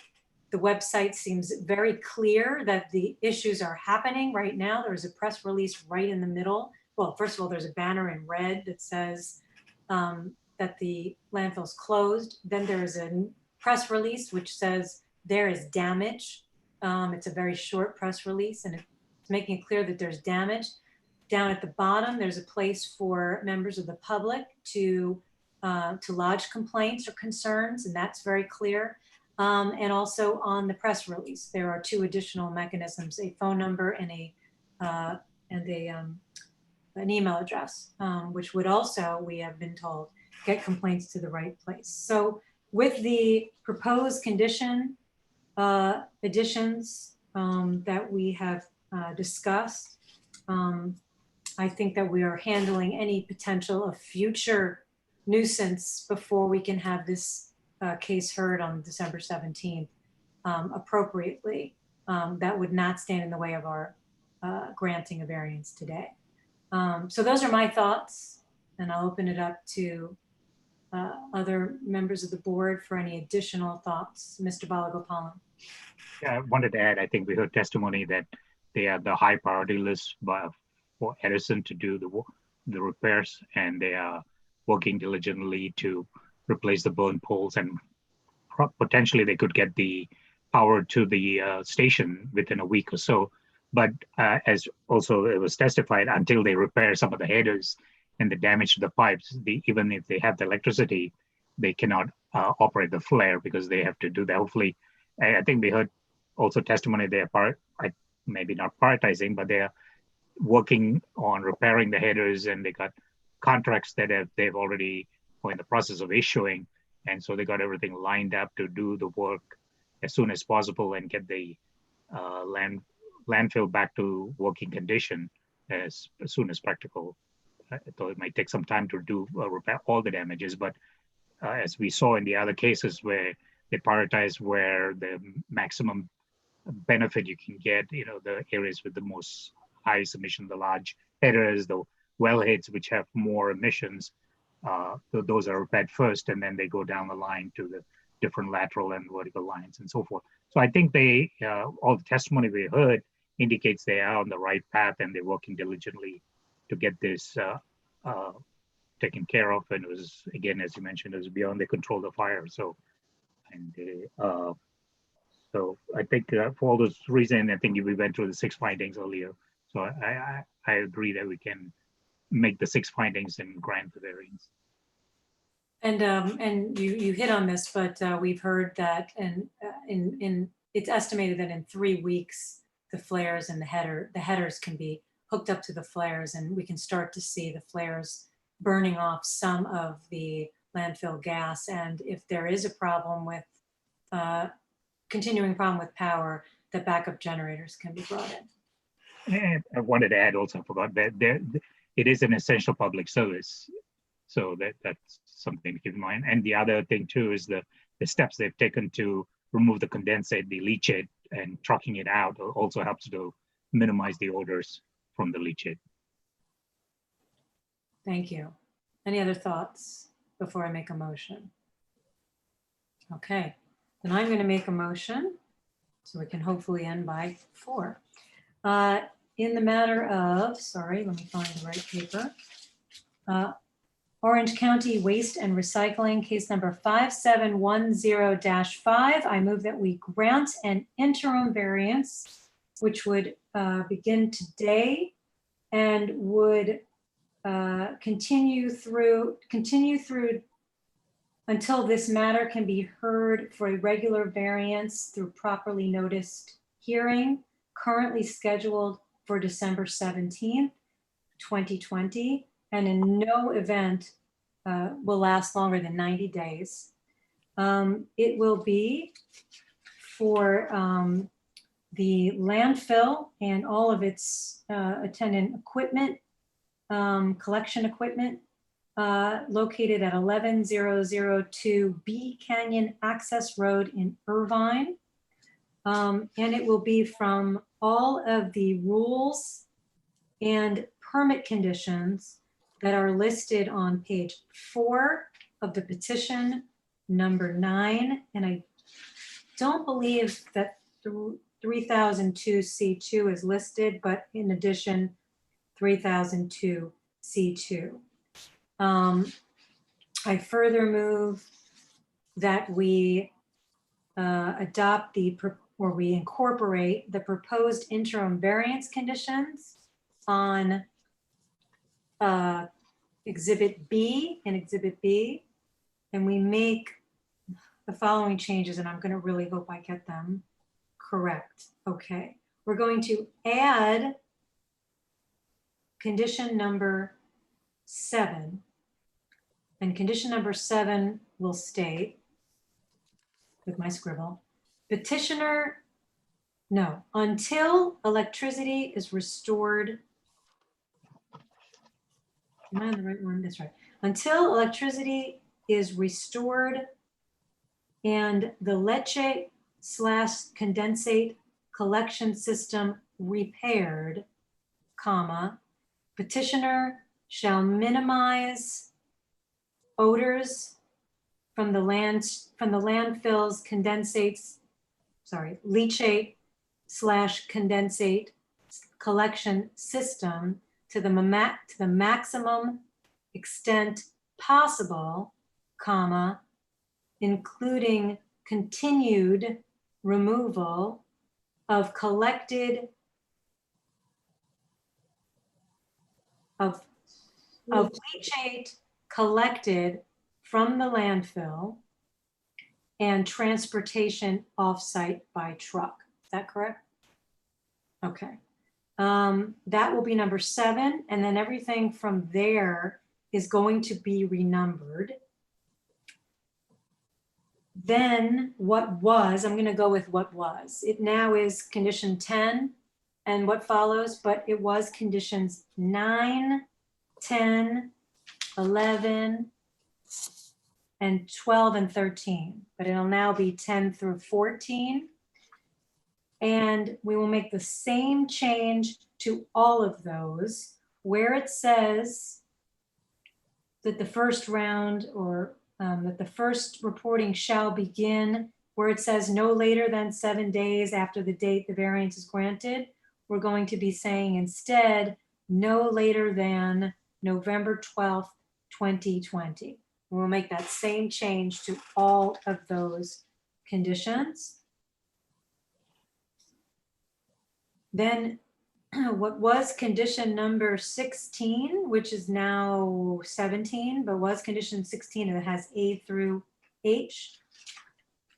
The website seems very clear that the issues are happening right now. There's a press release right in the middle. Well, first of all, there's a banner in red that says that the landfill's closed. Then there's a press release which says there is damage. It's a very short press release, and it's making it clear that there's damage. Down at the bottom, there's a place for members of the public to lodge complaints or concerns, and that's very clear. And also on the press release, there are 2 additional mechanisms: a phone number and an email address, which would also, we have been told, get complaints to the right place. So with the proposed condition additions that we have discussed, I think that we are handling any potential of future nuisance before we can have this case heard on December 17th appropriately. That would not stand in the way of our granting a variance today. So those are my thoughts, and I'll open it up to other members of the board for any additional thoughts. Mr. Balagopalan. Yeah, I wanted to add, I think we heard testimony that they are the high priority list for Edison to do the repairs, and they are working diligently to replace the burned poles, and potentially they could get the power to the station within a week or so. But as also it was testified, until they repair some of the headers and the damage to the pipes, even if they have the electricity, they cannot operate the flare because they have to do that. Hopefully, I think we heard also testimony they are maybe not prioritizing, but they are working on repairing the headers, and they got contracts that they've already or in the process of issuing, and so they got everything lined up to do the work as soon as possible and get the landfill back to working condition as soon as practical. Though it might take some time to do repair all the damages, but as we saw in the other cases where they prioritize where the maximum benefit you can get, the areas with the most highest emission, the large headers, the wellheads which have more emissions, those are fed first, and then they go down the line to the different lateral and vertical lines and so forth. So I think all the testimony we heard indicates they are on the right path and they're working diligently to get this taken care of. And it was, again, as you mentioned, it was beyond the control of the fire. So I think for all those reasons, I think we went through the 6 findings earlier. So I agree that we can make the 6 findings and grant the variance. And you hit on this, but we've heard that it's estimated that in 3 weeks, the flares and the headers can be hooked up to the flares, and we can start to see the flares burning off some of the landfill gas. And if there is a problem with continuing problem with power, the backup generators can be brought in. And I wanted to add also, I forgot that it is an essential public service. So that's something to keep in mind. And the other thing too is the steps they've taken to remove the condensate, the leachate, and trucking it out also helps to minimize the odors from the leachate. Thank you. Any other thoughts before I make a motion? Okay, then I'm going to make a motion so we can hopefully end by 4. In the matter of, sorry, let me find the right paper. Orange County Waste and Recycling, case number 5710-5. I move that we grant an interim variance, which would begin today and would continue through until this matter can be heard for a regular variance through properly noticed hearing, currently scheduled for December 17th, 2020, and in no event will last longer than 90 days. It will be for the landfill and all of its attendant equipment, collection equipment, located at 11002 B Canyon Access Road in Irvine. And it will be from all of the rules and permit conditions that are listed on page 4 of the petition, number 9. And I don't believe that 3002 C2 is listed, but in addition, 3002 C2. I further move that we adopt we incorporate the proposed interim variance conditions on Exhibit B and Exhibit B, and we make the following changes, and I'm going to really hope I get them correct. Okay, we're going to add condition number 7, and condition number 7 will state, with my scribble, until electricity is restored. Am I on the right one? That's right. Until electricity is restored and the leachate/condensate collection system repaired, comma, petitioner shall minimize odors from the landfill's leachate/condensate collection system to the maximum extent possible, comma, including continued removal of leachate collected from the landfill and transportation offsite by truck. Is that correct? Okay. That will be number 7, and then everything from there is going to be renumbered. Then I'm going to go with what was. It now is condition 10 and what follows, but it was conditions 9, 10, 11, and 12 and 13, but it'll now be 10 through 14. And we will make the same change to all of those where it says that the first round or that the first reporting shall begin, where it says no later than 7 days after the date the variance is granted. We're going to be saying instead, no later than November 12th, 2020. We'll make that same change to all of those conditions. Then what was condition number 16, which is now 17, but was condition 16, and it has A through H.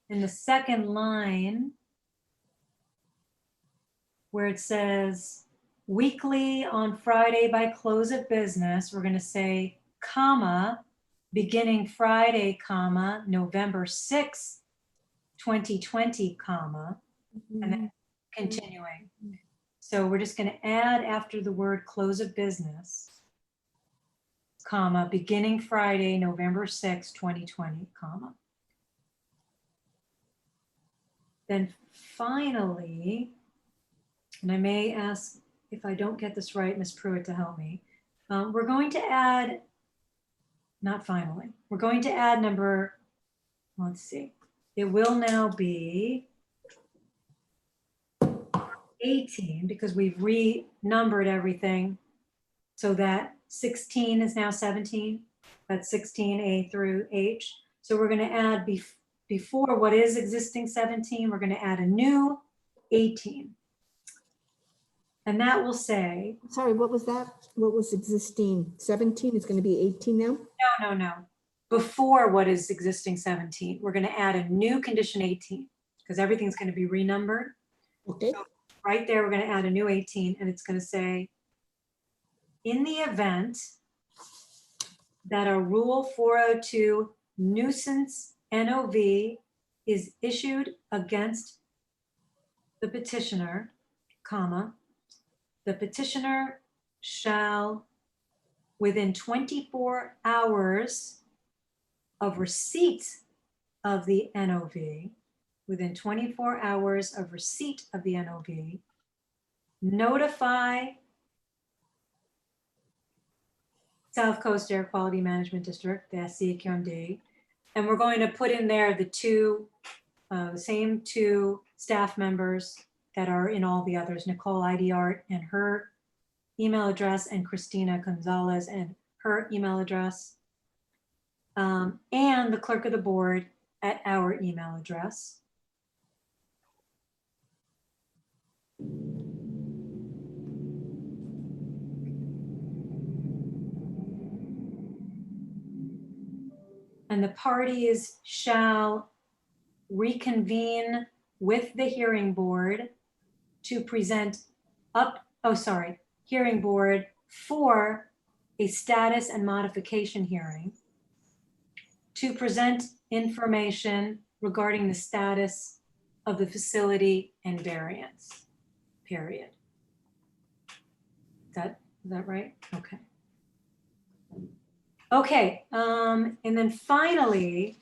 In the second line, where it says weekly on Friday by close of business, we're going to say, comma, beginning Friday, comma, November 6th, 2020, comma, and then continuing. So we're just going to add after the word close of business, comma, beginning Friday, November 6th, 2020, comma. Then finally, and I may ask if I don't get this right, Ms. Pruitt to help me. We're going to add, not finally, we're going to add number, let's see, it will now be 18 because we've renumbered everything so that 16 is now 17. That's 16A through H. So we're going to add before what is existing 17, we're going to add a new 18. And that will say, Sorry, what was that? What was existing? 17 is going to be 18 now? no. Before what is existing 17, we're going to add a new condition 18 because everything's going to be renumbered. Okay. So right there, we're going to add a new 18 and it's going to say, in the event that a Rule 402 nuisance NOV is issued against the petitioner, comma, the petitioner shall, within 24 hours of receipt of the NOV, within 24 hours of receipt of the NOV, notify South Coast Air Quality Management District, the AQMD, and we're going to put in there the same two staff members that are in all the others, Nicole Idiart and her email address, and Christina Gonzalez and her email address, and the clerk of the board at our email address. And the parties shall reconvene with the hearing board to present hearing board for a status and modification hearing to present information regarding the status of the facility and variance, period. Is that right? Okay. Okay, and then finally,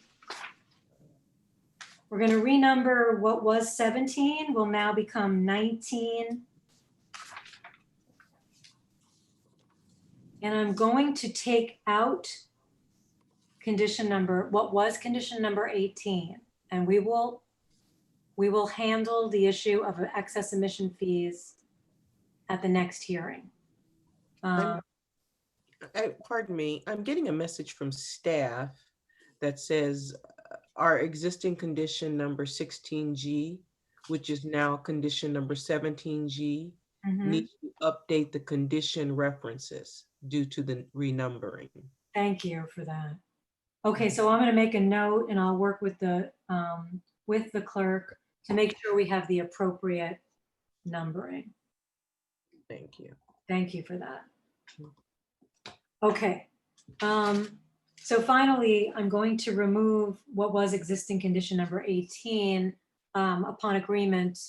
we're going to renumber what was 17 will now become 19. And I'm going to take out what was condition number 18, and we will handle the issue of excess emission fees at the next hearing. Pardon me, I'm getting a message from staff that says our existing condition number 16G, which is now condition number 17G, needs to update the condition references due to the renumbering. Thank you for that. Okay, so I'm going to make a note and I'll work with the clerk to make sure we have the appropriate numbering. Thank you. Thank you for that. Okay, so finally, I'm going to remove what was existing condition number 18 upon agreement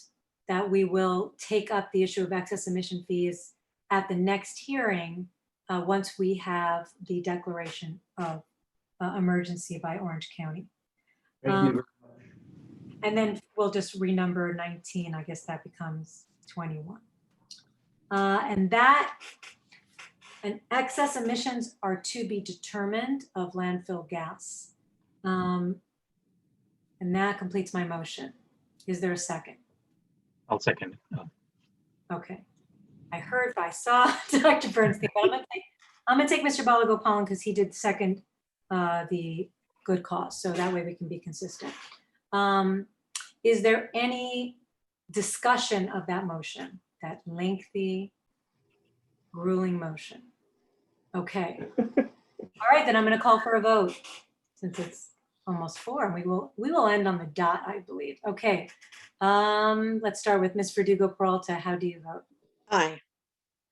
that we will take up the issue of excess emission fees at the next hearing once we have the declaration of emergency by Orange County. Thank you. And then we'll just renumber 19. I guess that becomes 21. And excess emissions are to be determined of landfill gas. And that completes my motion. Is there a second? I'll second. Okay. I saw Dr. Bernstein, but I'm gonna take Mr. Balagopalan because he did second the good cause. So that way we can be consistent. Is there any discussion of that motion, that lengthy, grueling motion? Okay. All right, then I'm going to call for a vote since it's almost 4 and we will end on the dot, I believe. Okay. Let's start with Ms. Verdugo Peralta. How do you vote? Aye.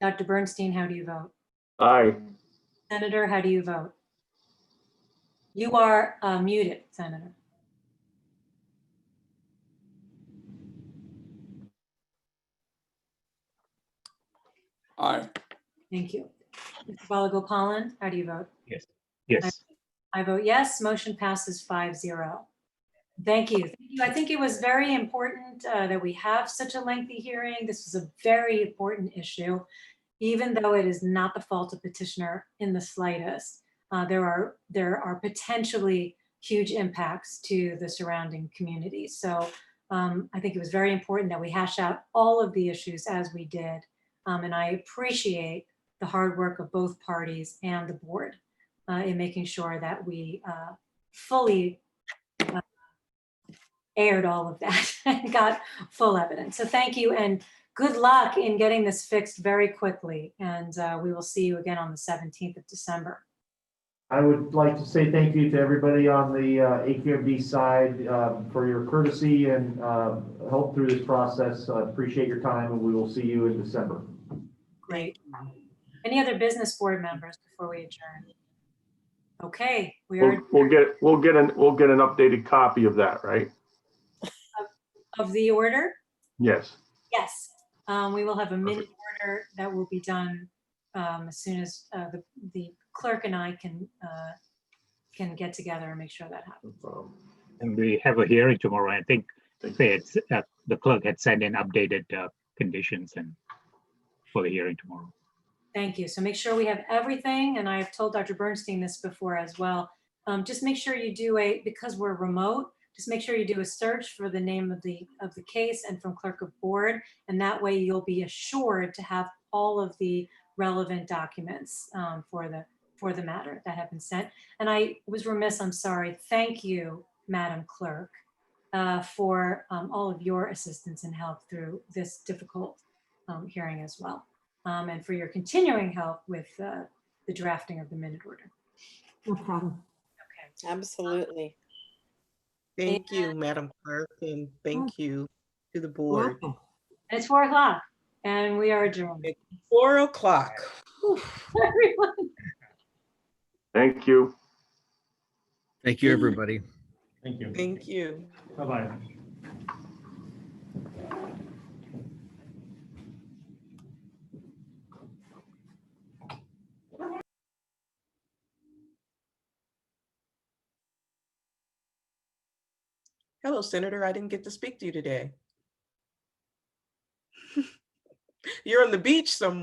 Dr. Bernstein, how do you vote? Aye. Senator, how do you vote? You are muted, Senator. Aye. Thank you. Mr. Balagopalan, how do you vote? Yes. Yes. I vote yes. Motion passes 5-0. Thank you. I think it was very important that we have such a lengthy hearing. This is a very important issue, even though it is not the fault of petitioner in the slightest. There are potentially huge impacts to the surrounding communities. So I think it was very important that we hash out all of the issues as we did. And I appreciate the hard work of both parties and the board in making sure that we fully aired all of that and got full evidence. So thank you and good luck in getting this fixed very quickly. And we will see you again on the 17th of December. I would like to say thank you to everybody on the AQMD side for your courtesy and help through this process. Appreciate your time and we will see you in December. Great. Any other business board members before we adjourn? Okay, We'll get an updated copy of that, right? Of the order? Yes. Yes. We will have a minute order that will be done as soon as the clerk and I can get together and make sure that happens. And we have a hearing tomorrow. I think the clerk had sent in updated conditions and for the hearing tomorrow. Thank you. So make sure we have everything. And I've told Dr. Bernstein this before as well. Just make sure you do because we're remote, just make sure you do a search for the name of the case and from clerk of board. And that way you'll be assured to have all of the relevant documents for the matter that have been sent. And I was remiss, I'm sorry. Thank you, Madam Clerk, for all of your assistance and help through this difficult hearing as well. And for your continuing help with the drafting of the minute order. No problem. Okay. Absolutely. Thank you, Madam Clerk, and thank you to the board. Welcome. It's 4 o'clock and we are adjourned. 4 o'clock. Everyone. Thank you. Thank you, everybody. Thank you. Thank you. Bye-bye. Hello, Senator. I didn't get to speak to you today. You're on the beach somewhere.